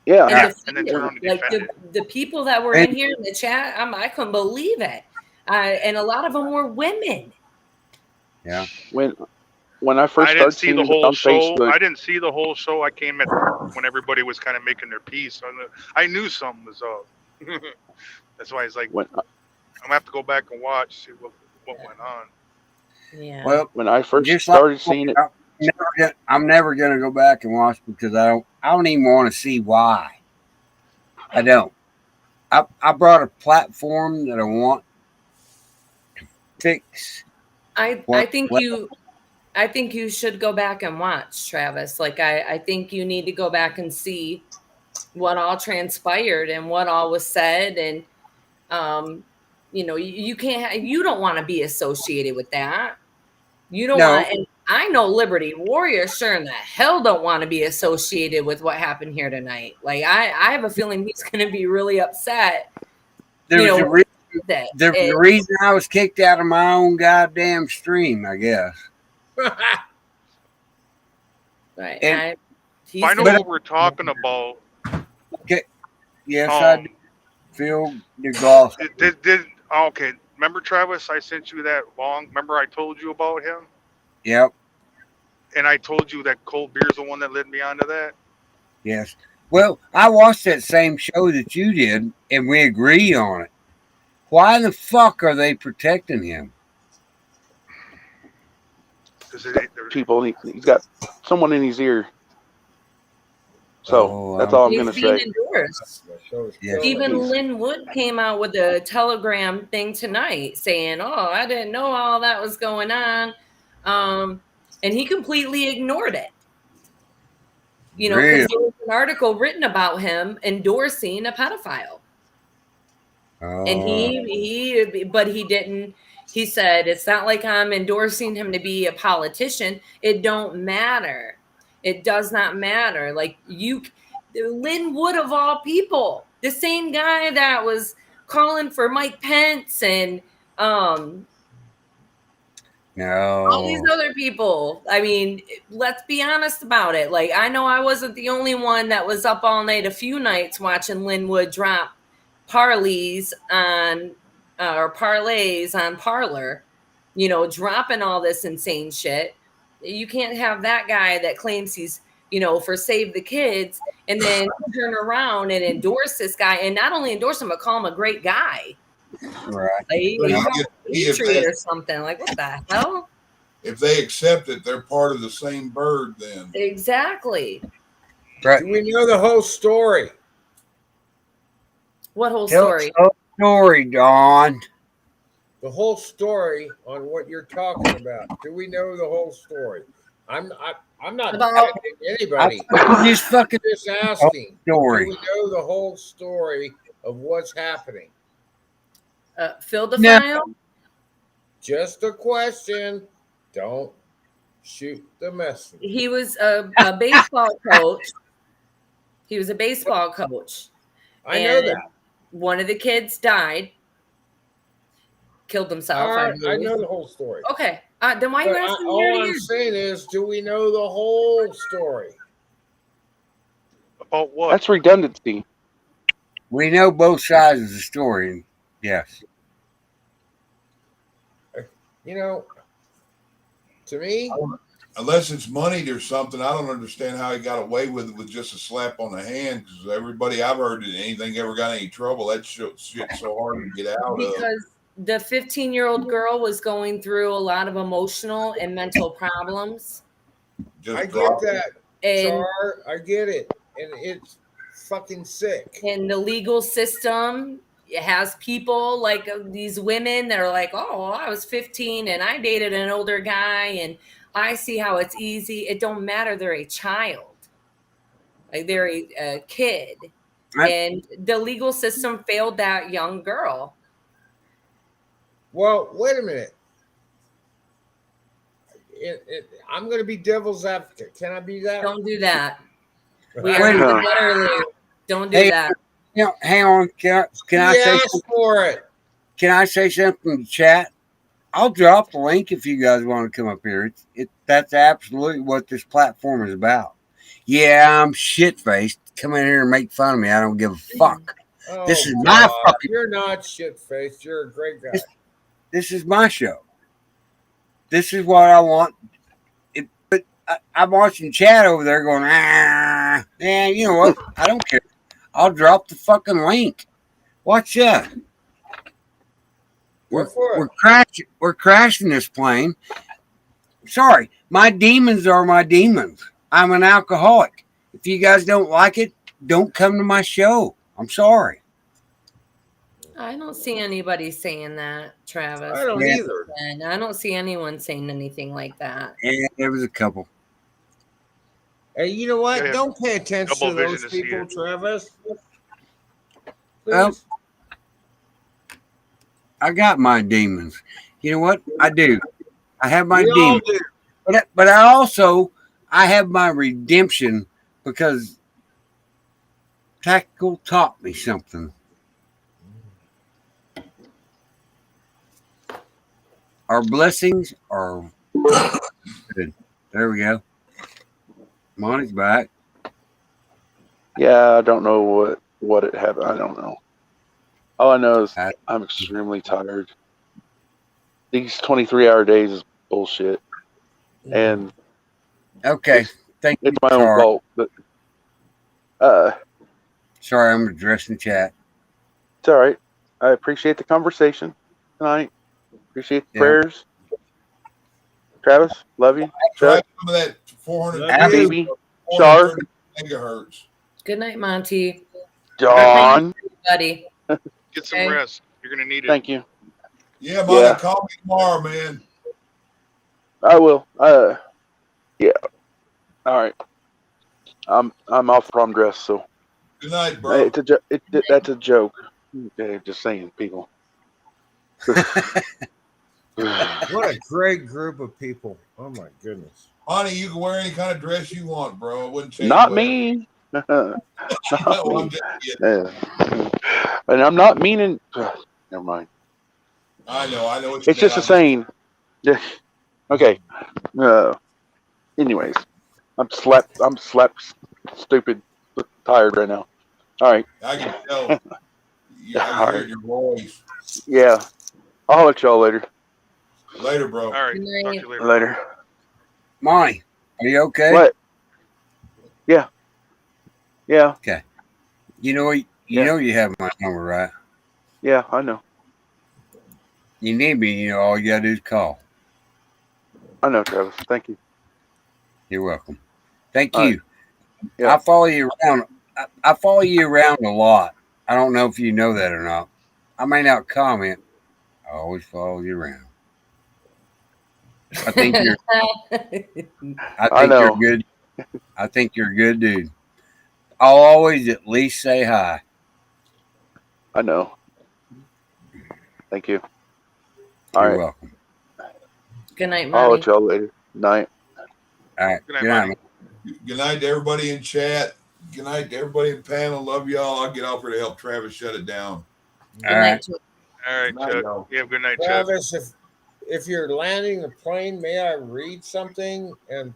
[SPEAKER 19] Yeah.
[SPEAKER 20] And then turn on to defend it.
[SPEAKER 17] The people that were in here in the chat, I couldn't believe it. And a lot of them were women.
[SPEAKER 1] Yeah.
[SPEAKER 19] When I first started seeing the whole
[SPEAKER 20] show,
[SPEAKER 19] Facebook,
[SPEAKER 20] I didn't see the whole show. I came at when everybody was kind of making their peace. I knew something was up. That's why it's like I'm gonna have to go back and watch, see what went on.
[SPEAKER 17] Yeah.
[SPEAKER 1] Well,
[SPEAKER 19] when I first started seeing it,
[SPEAKER 1] I'm never gonna go back and watch because I don't even want to see why. I don't. I brought a platform that I want to fix.
[SPEAKER 17] I think you should go back and watch, Travis. Like I think you need to go back and see what all transpired and what all was said, and you don't want to be associated with that. You don't want, and I know Liberty Warrior sure in the hell don't want to be associated with what happened here tonight. Like I have a feeling he's going to be really upset.
[SPEAKER 1] There's a reason I was kicked out of my own goddamn stream, I guess.
[SPEAKER 17] Right.
[SPEAKER 1] And
[SPEAKER 20] I know what we're talking about.
[SPEAKER 1] Okay. Yes, I do. Phil DeGoss.
[SPEAKER 20] Okay. Remember, Travis, I sent you that long. Remember I told you about him?
[SPEAKER 1] Yep.
[SPEAKER 20] and I told you that cold beer is the one that led me onto that.
[SPEAKER 1] Yes. Well, I watched that same show that you did, and we agree on it. Why the fuck are they protecting him?
[SPEAKER 19] People, he's got someone in his ear. So that's all I'm
[SPEAKER 17] He's
[SPEAKER 19] gonna
[SPEAKER 17] being
[SPEAKER 19] say.
[SPEAKER 17] endorsed.
[SPEAKER 1] Yes.
[SPEAKER 17] Even Lynn Wood came out with a telegram thing tonight saying, "Oh, I didn't know all that was going on," and he completely ignored it. You know, because there was an article written about him endorsing a pedophile, and but he didn't. He said, "It's not like I'm endorsing him to be a politician. It don't matter. It does not matter. Like Lynn Wood of all people, the same guy that was calling for Mike Pence and all these other people. I mean, let's be honest about it. Like, I know I wasn't the only one that was up all night a few nights watching Lynn Wood drop parlays on Parler, you know, dropping all this insane shit. You can't have that guy that claims he's, you know, for Save the Kids, and then turn around and endorse this guy, and not only endorse him, but call him a great guy.
[SPEAKER 1] Right.
[SPEAKER 17] Like, Patriot or something. Like, what the hell?
[SPEAKER 12] If they accept it, they're part of the same bird then.
[SPEAKER 17] Exactly.
[SPEAKER 1] Right.
[SPEAKER 16] Do we know the whole story?
[SPEAKER 17] What whole
[SPEAKER 1] Tell
[SPEAKER 17] story?
[SPEAKER 1] us the whole story, Dawn.
[SPEAKER 16] The whole story on what you're talking about. Do we know the whole story? I'm not
[SPEAKER 17] About
[SPEAKER 16] anybody.
[SPEAKER 1] I'm just fucking
[SPEAKER 16] just asking.
[SPEAKER 1] story.
[SPEAKER 16] Do we know the whole story of what's happening?
[SPEAKER 17] Fill the
[SPEAKER 1] No.
[SPEAKER 17] file.
[SPEAKER 16] Just a question. Don't shoot the messenger.
[SPEAKER 17] He was a baseball coach. He was a baseball coach.
[SPEAKER 16] I know
[SPEAKER 17] And
[SPEAKER 16] that.
[SPEAKER 17] One of the kids died, killed himself.
[SPEAKER 16] All right, I
[SPEAKER 17] believe.
[SPEAKER 16] know the whole story.
[SPEAKER 17] Okay, then why are you
[SPEAKER 16] But
[SPEAKER 17] asking me
[SPEAKER 16] all
[SPEAKER 17] it
[SPEAKER 16] I'm
[SPEAKER 17] again?
[SPEAKER 16] saying is, do we know the whole story?
[SPEAKER 20] About what?
[SPEAKER 19] That's redundancy.
[SPEAKER 1] We know both sides of the story. Yes.
[SPEAKER 16] You know, to me,
[SPEAKER 12] Unless it's moneyed or something, I don't understand how he got away with it with just a slap on the hand. Because everybody I've heard that anything ever got any trouble, that shit's so hard to get out of.
[SPEAKER 17] Because the 15-year-old girl was going through a lot of emotional and mental problems.
[SPEAKER 16] I get that,
[SPEAKER 17] And-
[SPEAKER 16] Char. I get it, and it's fucking sick.
[SPEAKER 17] And the legal system has people like these women that are like, oh, well, I was 15 and I dated an older guy and I see how it's easy. It don't matter. They're a child. Like they're a kid. And the legal system failed that young girl.
[SPEAKER 16] Well, wait a minute. I'm going to be devil's advocate. Can I be that?
[SPEAKER 17] Don't do that. We
[SPEAKER 16] Wait a
[SPEAKER 17] already did
[SPEAKER 16] minute.
[SPEAKER 17] that earlier. Don't do
[SPEAKER 1] Hey,
[SPEAKER 17] that.
[SPEAKER 1] You know, hang on. Can I say
[SPEAKER 16] asked
[SPEAKER 1] something?
[SPEAKER 16] for it?
[SPEAKER 1] Can I say something in the chat? I'll drop the link if you guys want to come up here. That's absolutely what this platform is about. Yeah, I'm shit faced. Come in here and make fun of me. I don't give a fuck.
[SPEAKER 16] Oh,
[SPEAKER 1] This is my
[SPEAKER 16] God.
[SPEAKER 1] fucking.
[SPEAKER 16] You're not shit faced. You're a great guy.
[SPEAKER 1] This is my show. This is what I want. But I'm watching Chad over there going, ah. And you know what? I don't care. I'll drop the fucking link. Watch that. We're crashing this plane. Sorry, my demons are my demons. I'm an alcoholic. If you guys don't like it, don't come to my show. I'm sorry.
[SPEAKER 17] I don't see anybody saying that, Travis.
[SPEAKER 16] I don't either.
[SPEAKER 17] And I don't see anyone saying anything like that.
[SPEAKER 1] And there was a couple.
[SPEAKER 16] Hey, you know what?
[SPEAKER 20] Yeah.
[SPEAKER 16] Don't pay attention
[SPEAKER 20] Double
[SPEAKER 16] to those
[SPEAKER 20] vision to see
[SPEAKER 16] people,
[SPEAKER 20] it.
[SPEAKER 16] Travis.
[SPEAKER 1] Well,
[SPEAKER 16] Please.
[SPEAKER 1] I got my demons. You know what? I do. I have my
[SPEAKER 16] We all
[SPEAKER 1] demons.
[SPEAKER 16] do.
[SPEAKER 1] But I have my redemption because Tactical taught me something. Our blessings are good. There we go. Monty's back.
[SPEAKER 19] Yeah, I don't know what it happened. I don't know. All I know is I'm extremely tired. These 23-hour days is bullshit. And
[SPEAKER 1] Okay. Thank you.
[SPEAKER 19] It's my own
[SPEAKER 1] Sorry.
[SPEAKER 19] fault, but
[SPEAKER 1] Sorry, I'm addressing chat.
[SPEAKER 19] it's all right. I appreciate the conversation tonight. Appreciate the
[SPEAKER 1] Yeah.
[SPEAKER 19] prayers. Travis, love you.
[SPEAKER 12] Try
[SPEAKER 19] Chuck,
[SPEAKER 12] some of that 400
[SPEAKER 19] Baby, Char,
[SPEAKER 12] megahertz.
[SPEAKER 17] Good night, Monty.
[SPEAKER 19] John.
[SPEAKER 17] Buddy.
[SPEAKER 20] Get some
[SPEAKER 17] Okay.
[SPEAKER 20] rest. You're gonna need it.
[SPEAKER 19] Thank you.
[SPEAKER 12] Yeah, Monty,
[SPEAKER 19] Yeah.
[SPEAKER 12] call me tomorrow, man.
[SPEAKER 19] I will. Yeah. All right. I'm off prom dress, so
[SPEAKER 12] Good night, bro.
[SPEAKER 19] it's that's a joke. Okay, just saying, people.
[SPEAKER 16] What a great group of people. Oh my goodness.
[SPEAKER 12] Monty, you can wear any kind of dress you want, bro. It wouldn't change.
[SPEAKER 19] Not
[SPEAKER 12] a bit.
[SPEAKER 19] me. Not
[SPEAKER 12] Well, I'm
[SPEAKER 19] me.
[SPEAKER 12] just kidding.
[SPEAKER 19] Yeah. And I'm not meaning. Never mind.
[SPEAKER 12] I know. What you
[SPEAKER 19] It's just a
[SPEAKER 12] meant.
[SPEAKER 19] saying. Yeah. Okay. Anyways, I'm slept stupid, tired right now. All right.
[SPEAKER 12] I can tell. I can
[SPEAKER 19] All
[SPEAKER 12] hear it
[SPEAKER 19] right.
[SPEAKER 12] in your voice.
[SPEAKER 19] Yeah. I'll let y'all later.
[SPEAKER 12] Later, bro.
[SPEAKER 20] All right. Talk to you later.
[SPEAKER 19] Later.
[SPEAKER 1] Monty, are you okay?
[SPEAKER 19] What? Yeah. Yeah.
[SPEAKER 1] Okay. You know you have my number, right?
[SPEAKER 19] Yeah, I know.
[SPEAKER 1] You need me, all you gotta do is call.
[SPEAKER 19] I know, Travis. Thank you.
[SPEAKER 1] You're welcome. Thank
[SPEAKER 19] All
[SPEAKER 1] you.
[SPEAKER 19] Yeah.
[SPEAKER 1] I follow you around. I follow you around a lot. I don't know if you know that or not. I may not comment. I always follow you around. I think you're.
[SPEAKER 19] I know.
[SPEAKER 1] You're good. I think you're a good dude. I'll always at least say hi.
[SPEAKER 19] I know. Thank you. All
[SPEAKER 1] You're
[SPEAKER 19] right.
[SPEAKER 1] welcome.
[SPEAKER 17] Good night,
[SPEAKER 19] I'll
[SPEAKER 17] Monty.
[SPEAKER 19] let y'all later. Night.
[SPEAKER 1] All right.
[SPEAKER 20] Good night,
[SPEAKER 1] Good night,
[SPEAKER 20] Monty.
[SPEAKER 1] man.
[SPEAKER 12] Good night to everybody in chat. Good night to everybody in panel. Love y'all. I'll get off here to help Travis shut it down.
[SPEAKER 17] Good night, Chuck.
[SPEAKER 20] All right,
[SPEAKER 12] Good night,
[SPEAKER 20] Chuck.
[SPEAKER 12] y'all.
[SPEAKER 20] You have a good night, Chuck.
[SPEAKER 16] Travis, if you're landing the plane, may I read something? And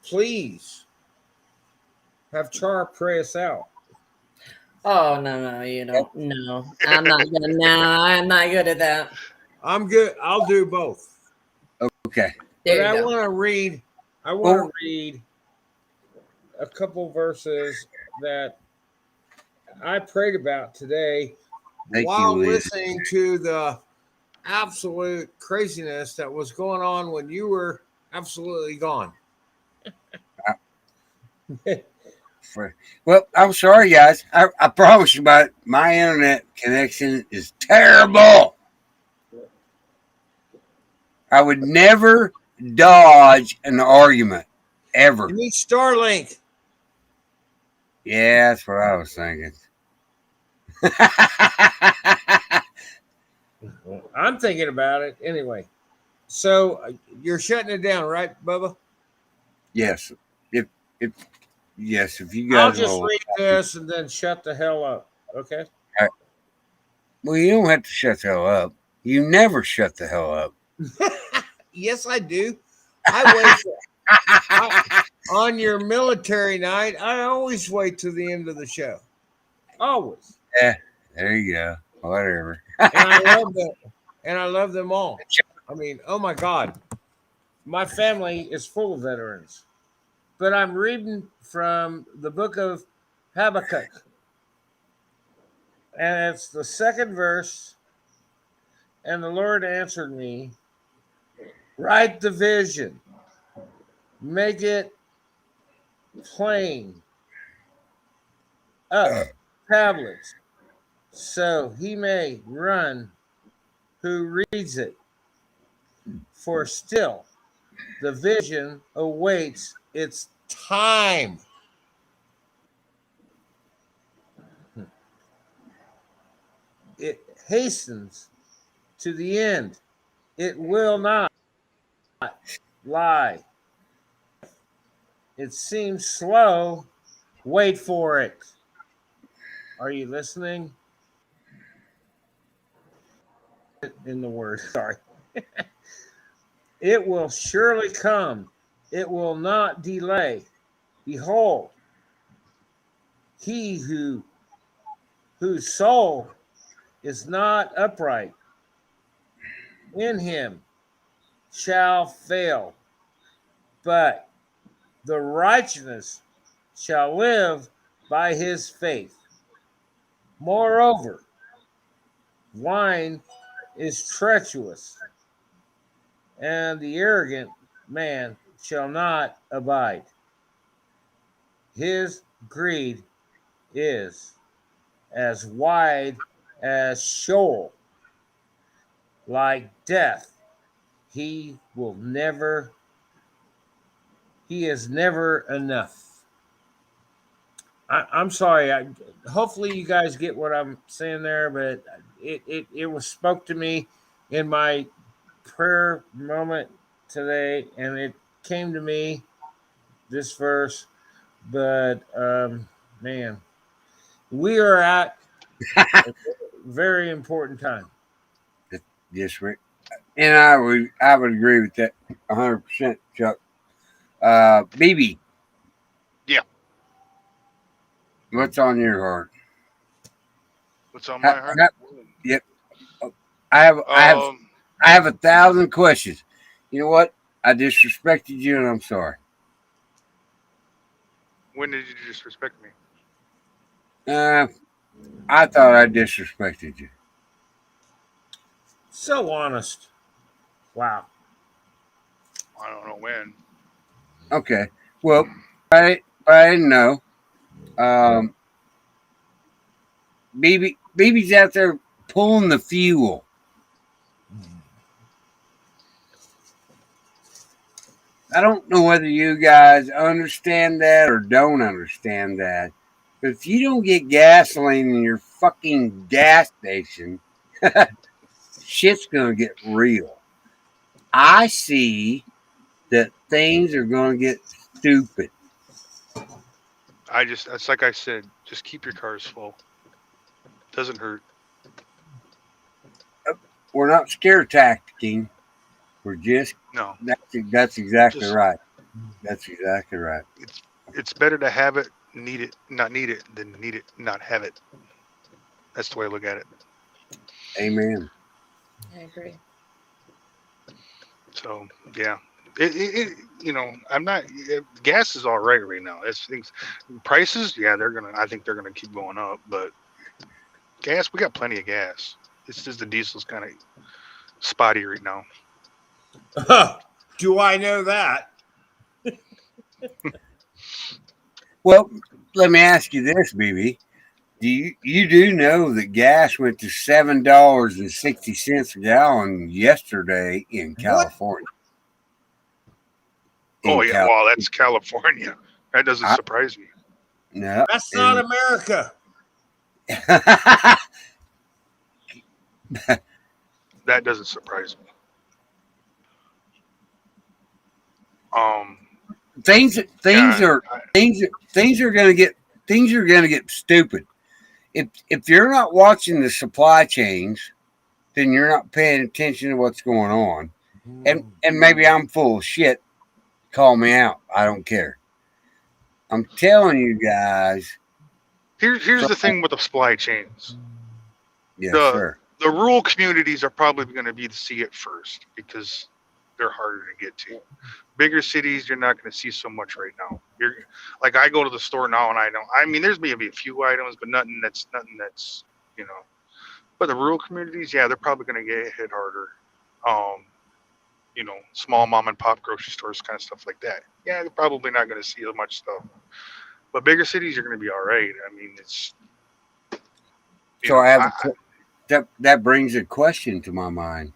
[SPEAKER 16] please have Char pray us out.
[SPEAKER 17] Oh no, you don't. No, I'm not gonna. No, I'm not good at that.
[SPEAKER 16] I'm good. I'll do both.
[SPEAKER 1] Okay.
[SPEAKER 17] There
[SPEAKER 16] But
[SPEAKER 17] you
[SPEAKER 16] I
[SPEAKER 17] go.
[SPEAKER 16] want to read. I want to read a couple verses that I prayed about today
[SPEAKER 1] Thank
[SPEAKER 16] while
[SPEAKER 1] you, Liz.
[SPEAKER 16] listening to the absolute craziness that was going on when you were absolutely gone.
[SPEAKER 1] Well, I'm sorry, guys. I promise you, my internet connection is terrible. I would never dodge an argument ever.
[SPEAKER 16] You need Starlink.
[SPEAKER 1] Yeah, that's what I was thinking.
[SPEAKER 16] I'm thinking about it anyway. So you're shutting it down, right, Bubba?
[SPEAKER 1] Yes. If you
[SPEAKER 16] I'll
[SPEAKER 1] guys
[SPEAKER 16] just
[SPEAKER 1] will.
[SPEAKER 16] read this and then shut the hell up. Okay.
[SPEAKER 1] Well, you don't have to shut the hell up. You never shut the hell up.
[SPEAKER 16] Yes, I do. I wait on your military night. I always wait to the end of the show. Always.
[SPEAKER 1] Yeah, there you go. Whatever.
[SPEAKER 16] And I love them. And I love them all. I mean, oh my God. My family is full of veterans. But I'm reading from the book of Habakkuk. And it's the second verse. And the Lord answered me, write the vision, make it plain up tablets, so he may run who reads it. For still the vision awaits its time. It hastens to the end. It will not lie. It seems slow. Wait for it. Are you listening? In the word, sorry. It will surely come. It will not delay. Behold, he whose soul is not upright in him shall fail. but the righteous shall live by his faith. Moreover, wine is treacherous, and the arrogant man shall not abide. His greed is as wide as Sheol, like death. He is never enough. I'm sorry. Hopefully you guys get what I'm saying there, but it was spoke to me in my prayer moment today, and it came to me, this verse. But man, we are at a very important time.
[SPEAKER 1] Yes, Rick. And I would agree with that 100%, Chuck. BB.
[SPEAKER 20] Yeah.
[SPEAKER 1] What's on your heart?
[SPEAKER 20] What's on my heart?
[SPEAKER 1] Yep. I have 1,000 questions. You know what? I disrespected you, and I'm sorry.
[SPEAKER 20] When did you disrespect me?
[SPEAKER 1] I thought I disrespected you.
[SPEAKER 16] So honest. Wow.
[SPEAKER 20] I don't know when.
[SPEAKER 1] Okay. Well, I didn't know. BB's out there pulling the fuel. I don't know whether you guys understand that or don't understand that. But if you don't get gasoline in your fucking gas station, shit's going to get real. I see that things are going to get stupid.
[SPEAKER 20] It's like I said, just keep your cars full. Doesn't hurt.
[SPEAKER 1] We're not scare tacticing. We're just
[SPEAKER 20] no.
[SPEAKER 1] That's exactly right. That's exactly right.
[SPEAKER 20] It's better to have it, need it, not need it, than need it, not have it. That's the way I look at it.
[SPEAKER 1] Amen.
[SPEAKER 17] I agree.
[SPEAKER 20] So yeah, I'm not. Gas is all right now. It's things, prices. Yeah, I think they're gonna keep going up. But gas, we got plenty of gas. It's just the diesel's kind of spotty right now.
[SPEAKER 16] Do I know that?
[SPEAKER 1] Well, let me ask you this, BB. You do know that gas went to $7.60 a gallon yesterday in California?
[SPEAKER 20] Oh yeah, well that's California. That doesn't surprise me.
[SPEAKER 1] No,
[SPEAKER 16] that's not America.
[SPEAKER 20] That doesn't surprise me.
[SPEAKER 1] Things are going to get stupid. If you're not watching the supply chains, then you're not paying attention to what's going on. And maybe I'm full of shit. Call me out. I don't care. I'm telling you guys.
[SPEAKER 20] Here's the thing with the supply chains.
[SPEAKER 1] Yes, sir.
[SPEAKER 20] The rural communities are probably going to see it first because they're harder to get to. Bigger cities, you're not going to see so much right now. Like I go to the store now and there's maybe a few items, but nothing that's, but the rural communities, yeah, they're probably going to get hit harder. Small mom and pop grocery stores, kind of stuff like that. Yeah, they're probably not going to see as much stuff. But bigger cities, you're going to be all right. I mean, it's.
[SPEAKER 1] So that brings a question to my mind.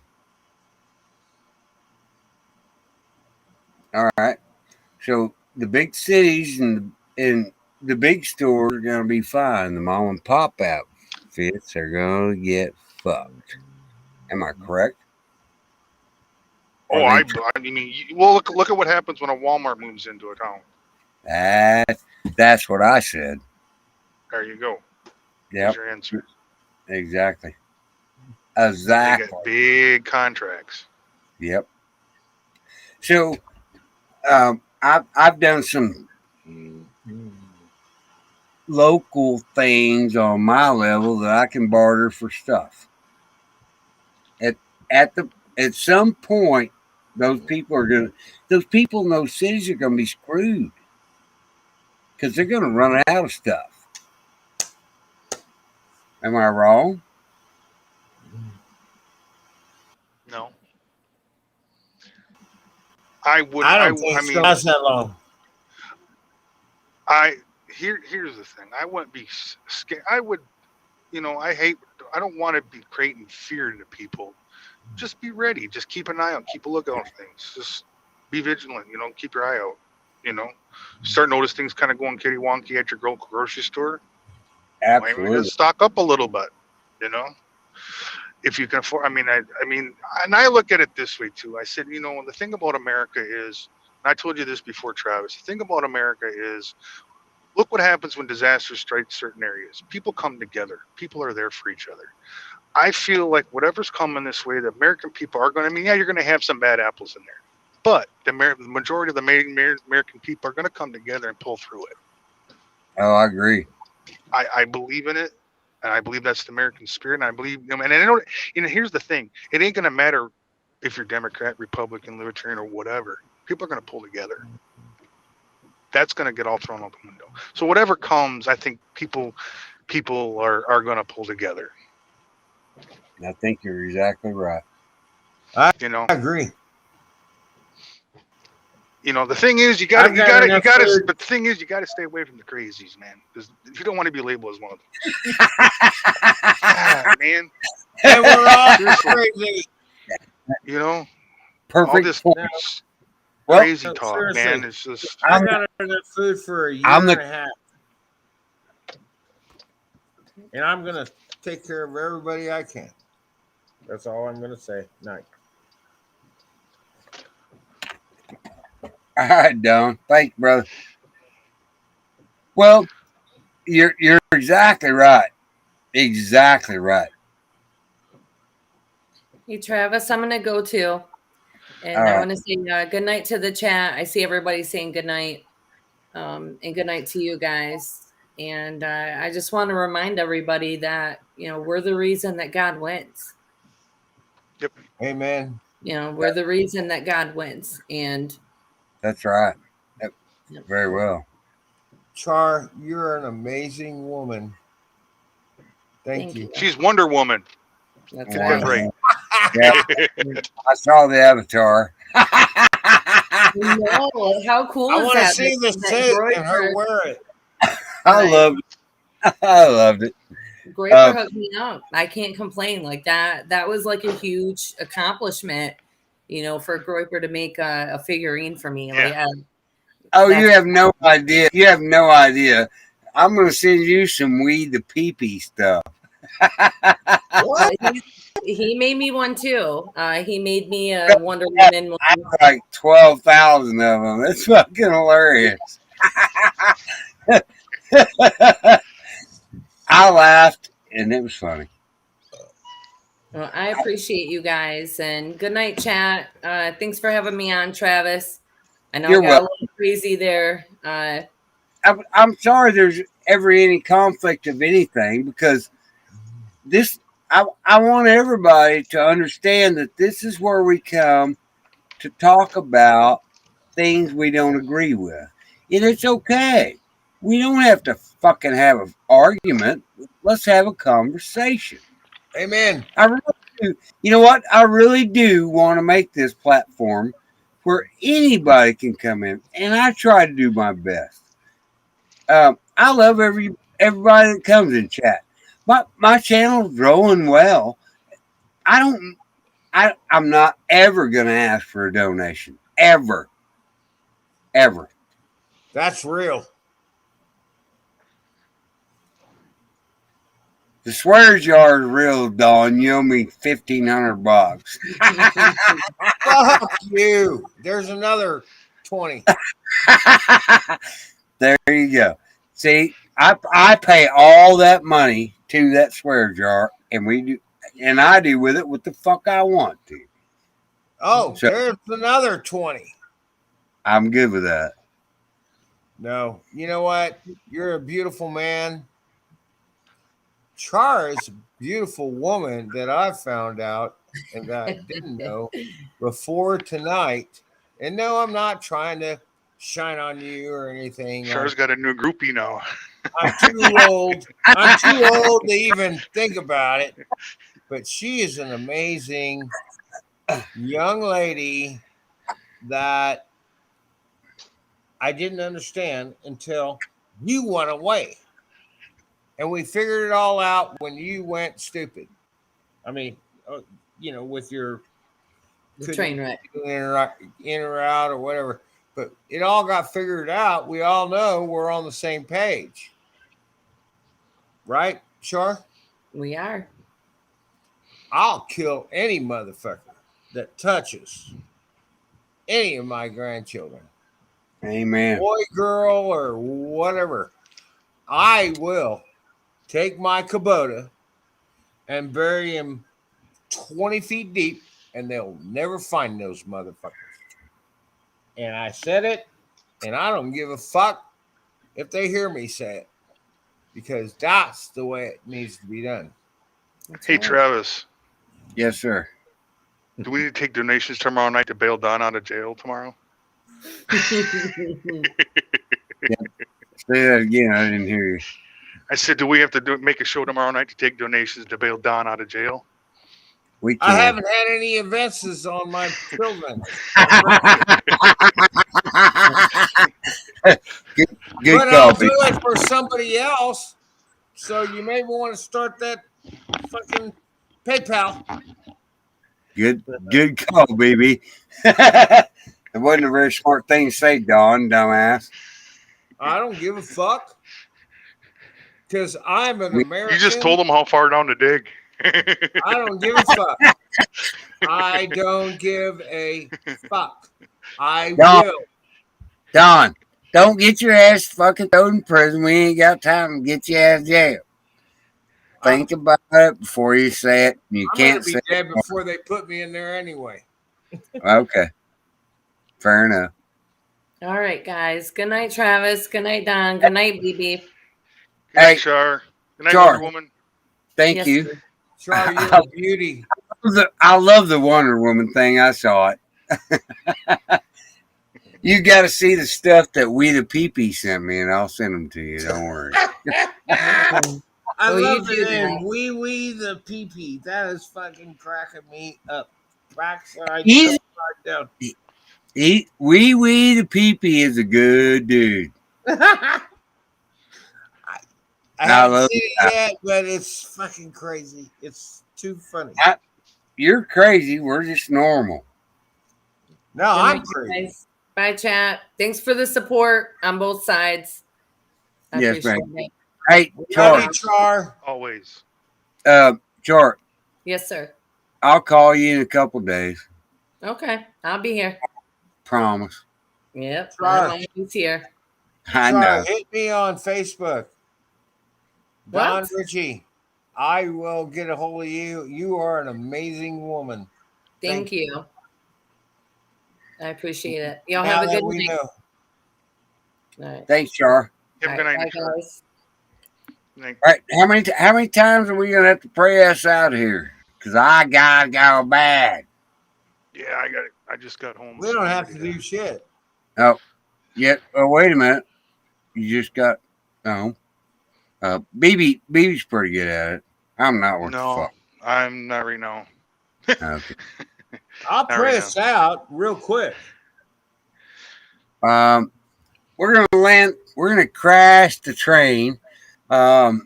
[SPEAKER 1] All right. So the big cities and the big stores are going to be fine. The mom and pop outfits are going to get fucked. Am I correct?
[SPEAKER 20] Oh, I mean, look at what happens when a Walmart moves into a town.
[SPEAKER 1] That's what I said.
[SPEAKER 20] There you go.
[SPEAKER 1] Yeah.
[SPEAKER 20] There's your answer.
[SPEAKER 1] Exactly.
[SPEAKER 20] They got big contracts.
[SPEAKER 1] Yep. So, I've done some local things on my level that I can barter for stuff. At some point, those people in those cities are gonna be screwed because they're gonna run out of stuff. Am I wrong?
[SPEAKER 20] No. I would.
[SPEAKER 16] I don't think it lasts that long.
[SPEAKER 20] Here's the thing. I wouldn't be scared. I would, I don't want to be creating fear into people. Just be ready. Just keep an eye out. Keep a lookout on things. Just be vigilant. Keep your eye out. Start notice things kind of going kitty wonky at your grocery store.
[SPEAKER 1] Absolutely.
[SPEAKER 20] Maybe just stock up a little bit. If you can afford. I mean, and I look at it this way too. I said, the thing about America is, and I told you this before, Travis. The thing about America is, look what happens when disasters strike certain areas. People come together. People are there for each other. I feel like whatever's coming this way, the American people are going to. You're going to have some bad apples in there, but the majority of the American people are going to come together and pull through it.
[SPEAKER 1] Oh, I agree.
[SPEAKER 20] I believe in it, and I believe that's the American spirit. And I believe, and I don't. Here's the thing: it ain't going to matter if you're Democrat, Republican, Libertarian, or whatever. People are going to pull together. That's going to get all thrown out the window. So whatever comes, I think people are going to pull together.
[SPEAKER 1] I think you're exactly right.
[SPEAKER 16] I agree.
[SPEAKER 20] The thing is, you got to. But the thing is, you got to stay away from the crazies, man. Because you don't want to be labeled as one of them. Man.
[SPEAKER 16] And we're all crazy.
[SPEAKER 1] Perfect
[SPEAKER 20] all this
[SPEAKER 1] point.
[SPEAKER 20] crazy
[SPEAKER 16] Well,
[SPEAKER 20] talk,
[SPEAKER 16] seriously,
[SPEAKER 20] man. It's just.
[SPEAKER 16] I got enough food for a year and a half, and I'm gonna take care of everybody I can. That's all I'm gonna say. Night.
[SPEAKER 1] All right, Don. Thanks, brother. Well, you're exactly right. Exactly right.
[SPEAKER 17] Hey, Travis, I'm going to go too. And
[SPEAKER 1] All
[SPEAKER 17] I
[SPEAKER 1] right.
[SPEAKER 17] want to say good night to the chat. I see everybody saying good night. And good night to you guys. And I just want to remind everybody that, we're the reason that God wins.
[SPEAKER 20] Yep.
[SPEAKER 16] Amen.
[SPEAKER 17] We're the reason that God wins. And
[SPEAKER 1] That's right. Yep. Very well.
[SPEAKER 16] Char, you're an amazing woman. Thank you.
[SPEAKER 20] She's Wonder Woman.
[SPEAKER 17] That's
[SPEAKER 20] Get that right.
[SPEAKER 1] Yeah. I saw the Avatar.
[SPEAKER 17] No, how cool
[SPEAKER 16] I
[SPEAKER 17] is
[SPEAKER 16] want to
[SPEAKER 17] that?
[SPEAKER 16] see the
[SPEAKER 17] That
[SPEAKER 16] suit and her
[SPEAKER 17] Groyper-
[SPEAKER 16] wear it.
[SPEAKER 1] I loved it. I loved it.
[SPEAKER 17] Groyper hooked me up. I can't complain. Like that was like a huge accomplishment, for Groyper to make a figurine for me. Like,
[SPEAKER 1] Oh, you have no idea. You have no idea. I'm going to send you some weed the pee-pee stuff.
[SPEAKER 16] What?
[SPEAKER 17] He made me one too. He made me a Wonder Woman one.
[SPEAKER 1] I have like 12,000 of them. It's fucking hilarious. I laughed, and it was funny.
[SPEAKER 17] Well, I appreciate you guys, and good night, chat. Thanks for having me on, Travis. I know
[SPEAKER 1] You're
[SPEAKER 17] I got a
[SPEAKER 1] welcome.
[SPEAKER 17] little crazy there.
[SPEAKER 1] I'm sorry there's ever any conflict of anything because this I want everybody to understand that this is where we come to talk about things we don't agree with. And it's okay. We don't have to fucking have an argument. Let's have a conversation.
[SPEAKER 16] Amen.
[SPEAKER 1] I really do. You know what? I really do want to make this platform where anybody can come in, and I try to do my best. I love everybody that comes in chat. My channel's growing well. I'm not ever gonna ask for a donation. Ever.
[SPEAKER 16] That's real.
[SPEAKER 1] The swear jar is real, Dawn. You owe me $1,500.
[SPEAKER 16] Fuck you. There's another 20.
[SPEAKER 1] There you go. See, I pay all that money to that swear jar, and I do with it what the fuck I want to.
[SPEAKER 16] Oh,
[SPEAKER 1] So-
[SPEAKER 16] there's another 20.
[SPEAKER 1] I'm good with that.
[SPEAKER 16] No. You know what? You're a beautiful man. Char is a beautiful woman that I've found out and that I didn't know before tonight. And no, I'm not trying to shine on you or anything.
[SPEAKER 20] Char's got a new groupie now.
[SPEAKER 16] I'm too old. I'm too old to even think about it. But she is an amazing young lady that I didn't understand until you went away. And we figured it all out when you went stupid. I mean, with your
[SPEAKER 17] The train wreck.
[SPEAKER 16] in or out or whatever. But it all got figured out. We all know we're on the same page. Right, Char?
[SPEAKER 17] We are.
[SPEAKER 16] I'll kill any motherfucker that touches any of my grandchildren.
[SPEAKER 1] Amen.
[SPEAKER 16] Boy, girl, or whatever. I will take my Kubota and bury him 20 feet deep, and they'll never find those motherfuckers. And I said it, and I don't give a fuck if they hear me say it, because that's the way it needs to be done.
[SPEAKER 20] Hey, Travis.
[SPEAKER 1] Yes, sir.
[SPEAKER 20] Do we need to take donations tomorrow night to bail Don out of jail tomorrow?
[SPEAKER 1] Say that again. I didn't hear you.
[SPEAKER 20] I said, do we have to make a show tomorrow night to take donations to bail Don out of jail?
[SPEAKER 1] We
[SPEAKER 16] I haven't had any advances on my children.
[SPEAKER 1] Good
[SPEAKER 16] but I'll do
[SPEAKER 1] call,
[SPEAKER 16] it for somebody else. So you may want to start that fucking PayPal.
[SPEAKER 1] Good call, baby. It wasn't a very smart thing to say, Don, dumbass.
[SPEAKER 16] I don't give a fuck. Because I'm an American.
[SPEAKER 20] You just told him how far down to dig.
[SPEAKER 16] I don't give a fuck. I don't give a fuck. I
[SPEAKER 1] Don,
[SPEAKER 16] will.
[SPEAKER 1] Don, don't get your ass fucking thrown in prison. We ain't got time to get your ass jail. Think about it before you say it. You
[SPEAKER 16] I'm going
[SPEAKER 1] can't
[SPEAKER 16] to
[SPEAKER 1] say
[SPEAKER 16] be dead
[SPEAKER 1] it.
[SPEAKER 16] before they put me in there anyway.
[SPEAKER 1] Okay. Fair enough.
[SPEAKER 17] All right, guys. Good night, Travis. Good night, Don. Good night, BB.
[SPEAKER 20] Good night,
[SPEAKER 1] Hey,
[SPEAKER 20] Char. Good night,
[SPEAKER 1] Char.
[SPEAKER 20] Wonder Woman.
[SPEAKER 1] Thank
[SPEAKER 17] Yes,
[SPEAKER 1] you.
[SPEAKER 17] sir.
[SPEAKER 16] Char, you're a beauty.
[SPEAKER 1] I love the Wonder Woman thing. I saw it. You got to see the stuff that We the Pee-Pee sent me, and I'll send them to you. Don't worry.
[SPEAKER 16] I
[SPEAKER 17] Oh, you
[SPEAKER 16] love
[SPEAKER 17] do
[SPEAKER 16] the name.
[SPEAKER 17] that.
[SPEAKER 16] Wee the pee-pee. That is fucking cracking me up. Backside,
[SPEAKER 1] He's-
[SPEAKER 16] upside down.
[SPEAKER 1] Wee the Pee-Pee is a good dude.
[SPEAKER 16] I
[SPEAKER 1] I
[SPEAKER 16] haven't
[SPEAKER 1] love
[SPEAKER 16] seen
[SPEAKER 1] that.
[SPEAKER 16] it yet, but it's fucking crazy. It's too funny.
[SPEAKER 1] You're crazy. We're just normal.
[SPEAKER 16] No,
[SPEAKER 17] Good
[SPEAKER 16] I'm
[SPEAKER 17] night,
[SPEAKER 16] crazy.
[SPEAKER 17] guys. Bye, chat. Thanks for the support on both sides. I
[SPEAKER 1] Yes,
[SPEAKER 17] appreciate
[SPEAKER 1] ma'am.
[SPEAKER 17] it.
[SPEAKER 1] Hey,
[SPEAKER 16] Love
[SPEAKER 1] Char.
[SPEAKER 16] you, Char.
[SPEAKER 20] Always.
[SPEAKER 1] Char,
[SPEAKER 17] Yes, sir.
[SPEAKER 1] I'll call you in a couple days.
[SPEAKER 17] Okay. I'll be here.
[SPEAKER 1] Promise.
[SPEAKER 17] Yep.
[SPEAKER 16] Char.
[SPEAKER 17] I'm always here.
[SPEAKER 1] I
[SPEAKER 16] Char,
[SPEAKER 1] know.
[SPEAKER 16] hit me on Facebook. Don
[SPEAKER 17] What?
[SPEAKER 16] Ritchie. I will get a hold of you. You are an amazing woman.
[SPEAKER 17] Thank you. I appreciate it. Y'all
[SPEAKER 16] Now
[SPEAKER 17] have a
[SPEAKER 16] that
[SPEAKER 17] good
[SPEAKER 16] we
[SPEAKER 17] night.
[SPEAKER 16] know.
[SPEAKER 17] All right.
[SPEAKER 1] Thanks, Char.
[SPEAKER 20] Have a
[SPEAKER 17] All
[SPEAKER 20] good
[SPEAKER 17] right.
[SPEAKER 20] night,
[SPEAKER 17] Bye,
[SPEAKER 20] Char.
[SPEAKER 17] guys.
[SPEAKER 20] Night.
[SPEAKER 1] All right. How many times are we gonna have to pray us out here? Because I gotta go bad.
[SPEAKER 20] Yeah, I got it. I just got home.
[SPEAKER 16] We don't have to do shit.
[SPEAKER 1] Oh, yeah. Oh, wait a minute. You just got no. BB's pretty good at it. I'm not worth
[SPEAKER 20] No,
[SPEAKER 1] the fuck.
[SPEAKER 20] I'm not right now.
[SPEAKER 1] Okay.
[SPEAKER 16] I'll
[SPEAKER 20] Not
[SPEAKER 16] pray
[SPEAKER 20] right
[SPEAKER 16] us out real quick.
[SPEAKER 1] We're gonna land. We're gonna crash the train. I'll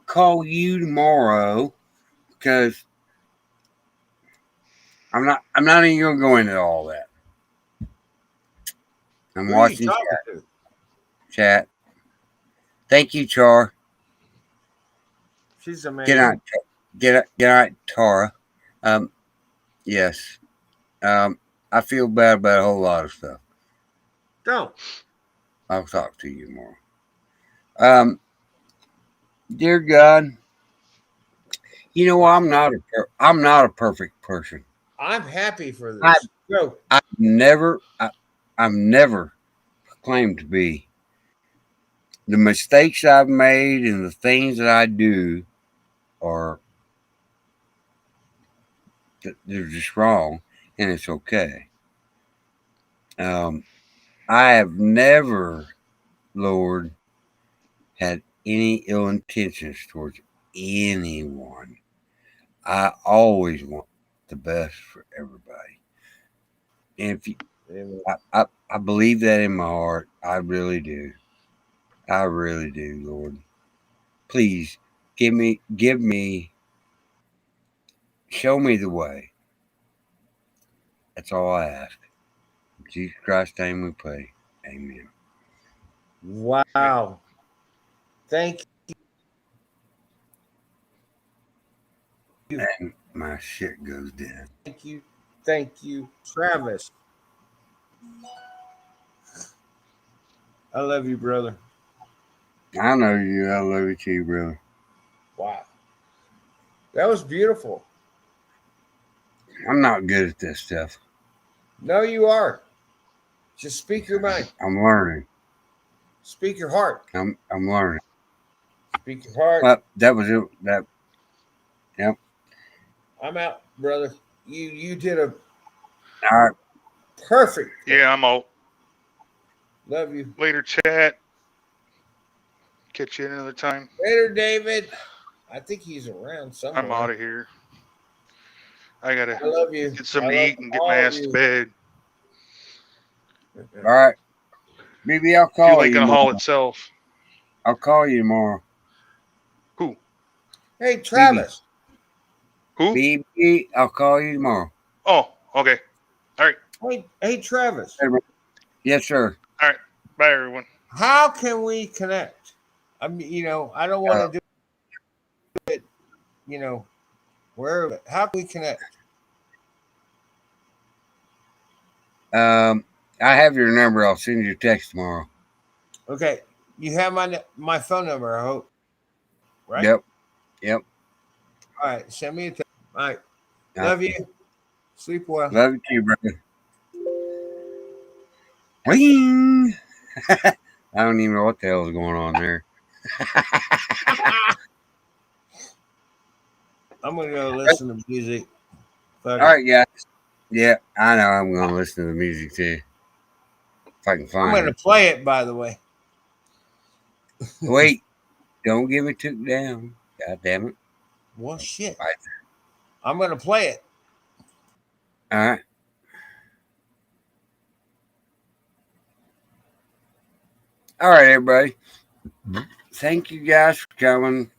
[SPEAKER 1] call you tomorrow because I'm not even gonna go into all that. I'm
[SPEAKER 16] Who are you
[SPEAKER 1] watching
[SPEAKER 16] talking
[SPEAKER 1] chat.
[SPEAKER 16] to?
[SPEAKER 1] Chat. Thank you, Char.
[SPEAKER 16] She's amazing.
[SPEAKER 1] Get out, Tara. Yes. I feel bad about a whole lot of stuff.
[SPEAKER 16] Don't.
[SPEAKER 1] I'll talk to you more. Dear God, you know I'm not a perfect person.
[SPEAKER 16] I'm happy for this.
[SPEAKER 1] I-
[SPEAKER 16] Go.
[SPEAKER 1] I've never claimed to be. The mistakes I've made and the things that I do are they're just wrong, and it's okay. I have never, Lord, had any ill intentions towards anyone. I always want the best for everybody. And if you, I believe that in my heart. I really do. I really do, Lord. Please give me, show me the way. That's all I ask. In Jesus Christ's name we pray. Amen.
[SPEAKER 16] Wow. Thank you.
[SPEAKER 1] And my shit goes down.
[SPEAKER 16] Thank you. Thank you, Travis. I love you, brother.
[SPEAKER 1] I know you. I love you too, brother.
[SPEAKER 16] Wow. That was beautiful.
[SPEAKER 1] I'm not good at this stuff.
[SPEAKER 16] No, you are. Just speak your mind.
[SPEAKER 1] I'm learning.
[SPEAKER 16] Speak your heart.
[SPEAKER 1] I'm learning.
[SPEAKER 16] Speak your heart.
[SPEAKER 1] Well, that was it. Yep.
[SPEAKER 16] I'm out, brother. You did a
[SPEAKER 1] All right.
[SPEAKER 16] perfect.
[SPEAKER 20] Yeah, I'm out.
[SPEAKER 16] Love you.
[SPEAKER 20] Later, chat. Catch you another time.
[SPEAKER 16] Later, David. I think he's around somewhere.
[SPEAKER 20] I'm out of here. I gotta
[SPEAKER 16] I love you.
[SPEAKER 20] get something to eat and get my ass to bed.
[SPEAKER 1] All right. BB, I'll
[SPEAKER 20] Feel
[SPEAKER 1] call
[SPEAKER 20] like
[SPEAKER 1] you
[SPEAKER 20] gonna
[SPEAKER 1] tomorrow.
[SPEAKER 20] haul itself.
[SPEAKER 1] I'll call you tomorrow.
[SPEAKER 20] Who?
[SPEAKER 16] Hey, Travis.
[SPEAKER 20] Who?
[SPEAKER 1] BB, I'll call you tomorrow.
[SPEAKER 20] Oh, okay. All right.
[SPEAKER 16] Hey, Travis.
[SPEAKER 1] Yes, sir.
[SPEAKER 20] All right. Bye, everyone.
[SPEAKER 16] How can we connect? I mean, I don't want to do it, where. How can we connect?
[SPEAKER 1] I have your number. I'll send you a text tomorrow.
[SPEAKER 16] Okay, you have my phone number. I hope. Right.
[SPEAKER 1] Yep.
[SPEAKER 16] All right, send me a text. All right. Love you. Sleep well.
[SPEAKER 1] Love you too, brother. Ring. I don't even know what the hell is going on there.
[SPEAKER 16] I'm gonna go listen to music.
[SPEAKER 1] All right, guys. Yeah, I know. I'm gonna listen to the music too. If I can
[SPEAKER 16] I'm
[SPEAKER 1] find
[SPEAKER 16] gonna
[SPEAKER 1] it.
[SPEAKER 16] play it, by the way.
[SPEAKER 1] Wait, don't give it took down. God damn it.
[SPEAKER 16] Well, shit.
[SPEAKER 1] Right.
[SPEAKER 16] I'm gonna play it.
[SPEAKER 1] All right. All right, everybody. Thank you guys for coming.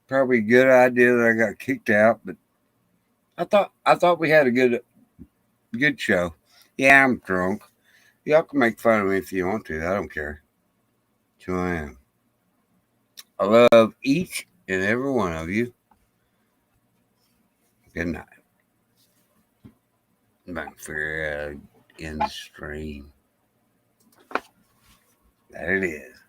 [SPEAKER 1] Probably a good idea that I got kicked out, but I thought we had a good show. Yeah, I'm drunk. Y'all can make fun of me if you want to. I don't care. That's who I am. I love each and every one of you. Good night. I'm about to figure out in the stream. There it is.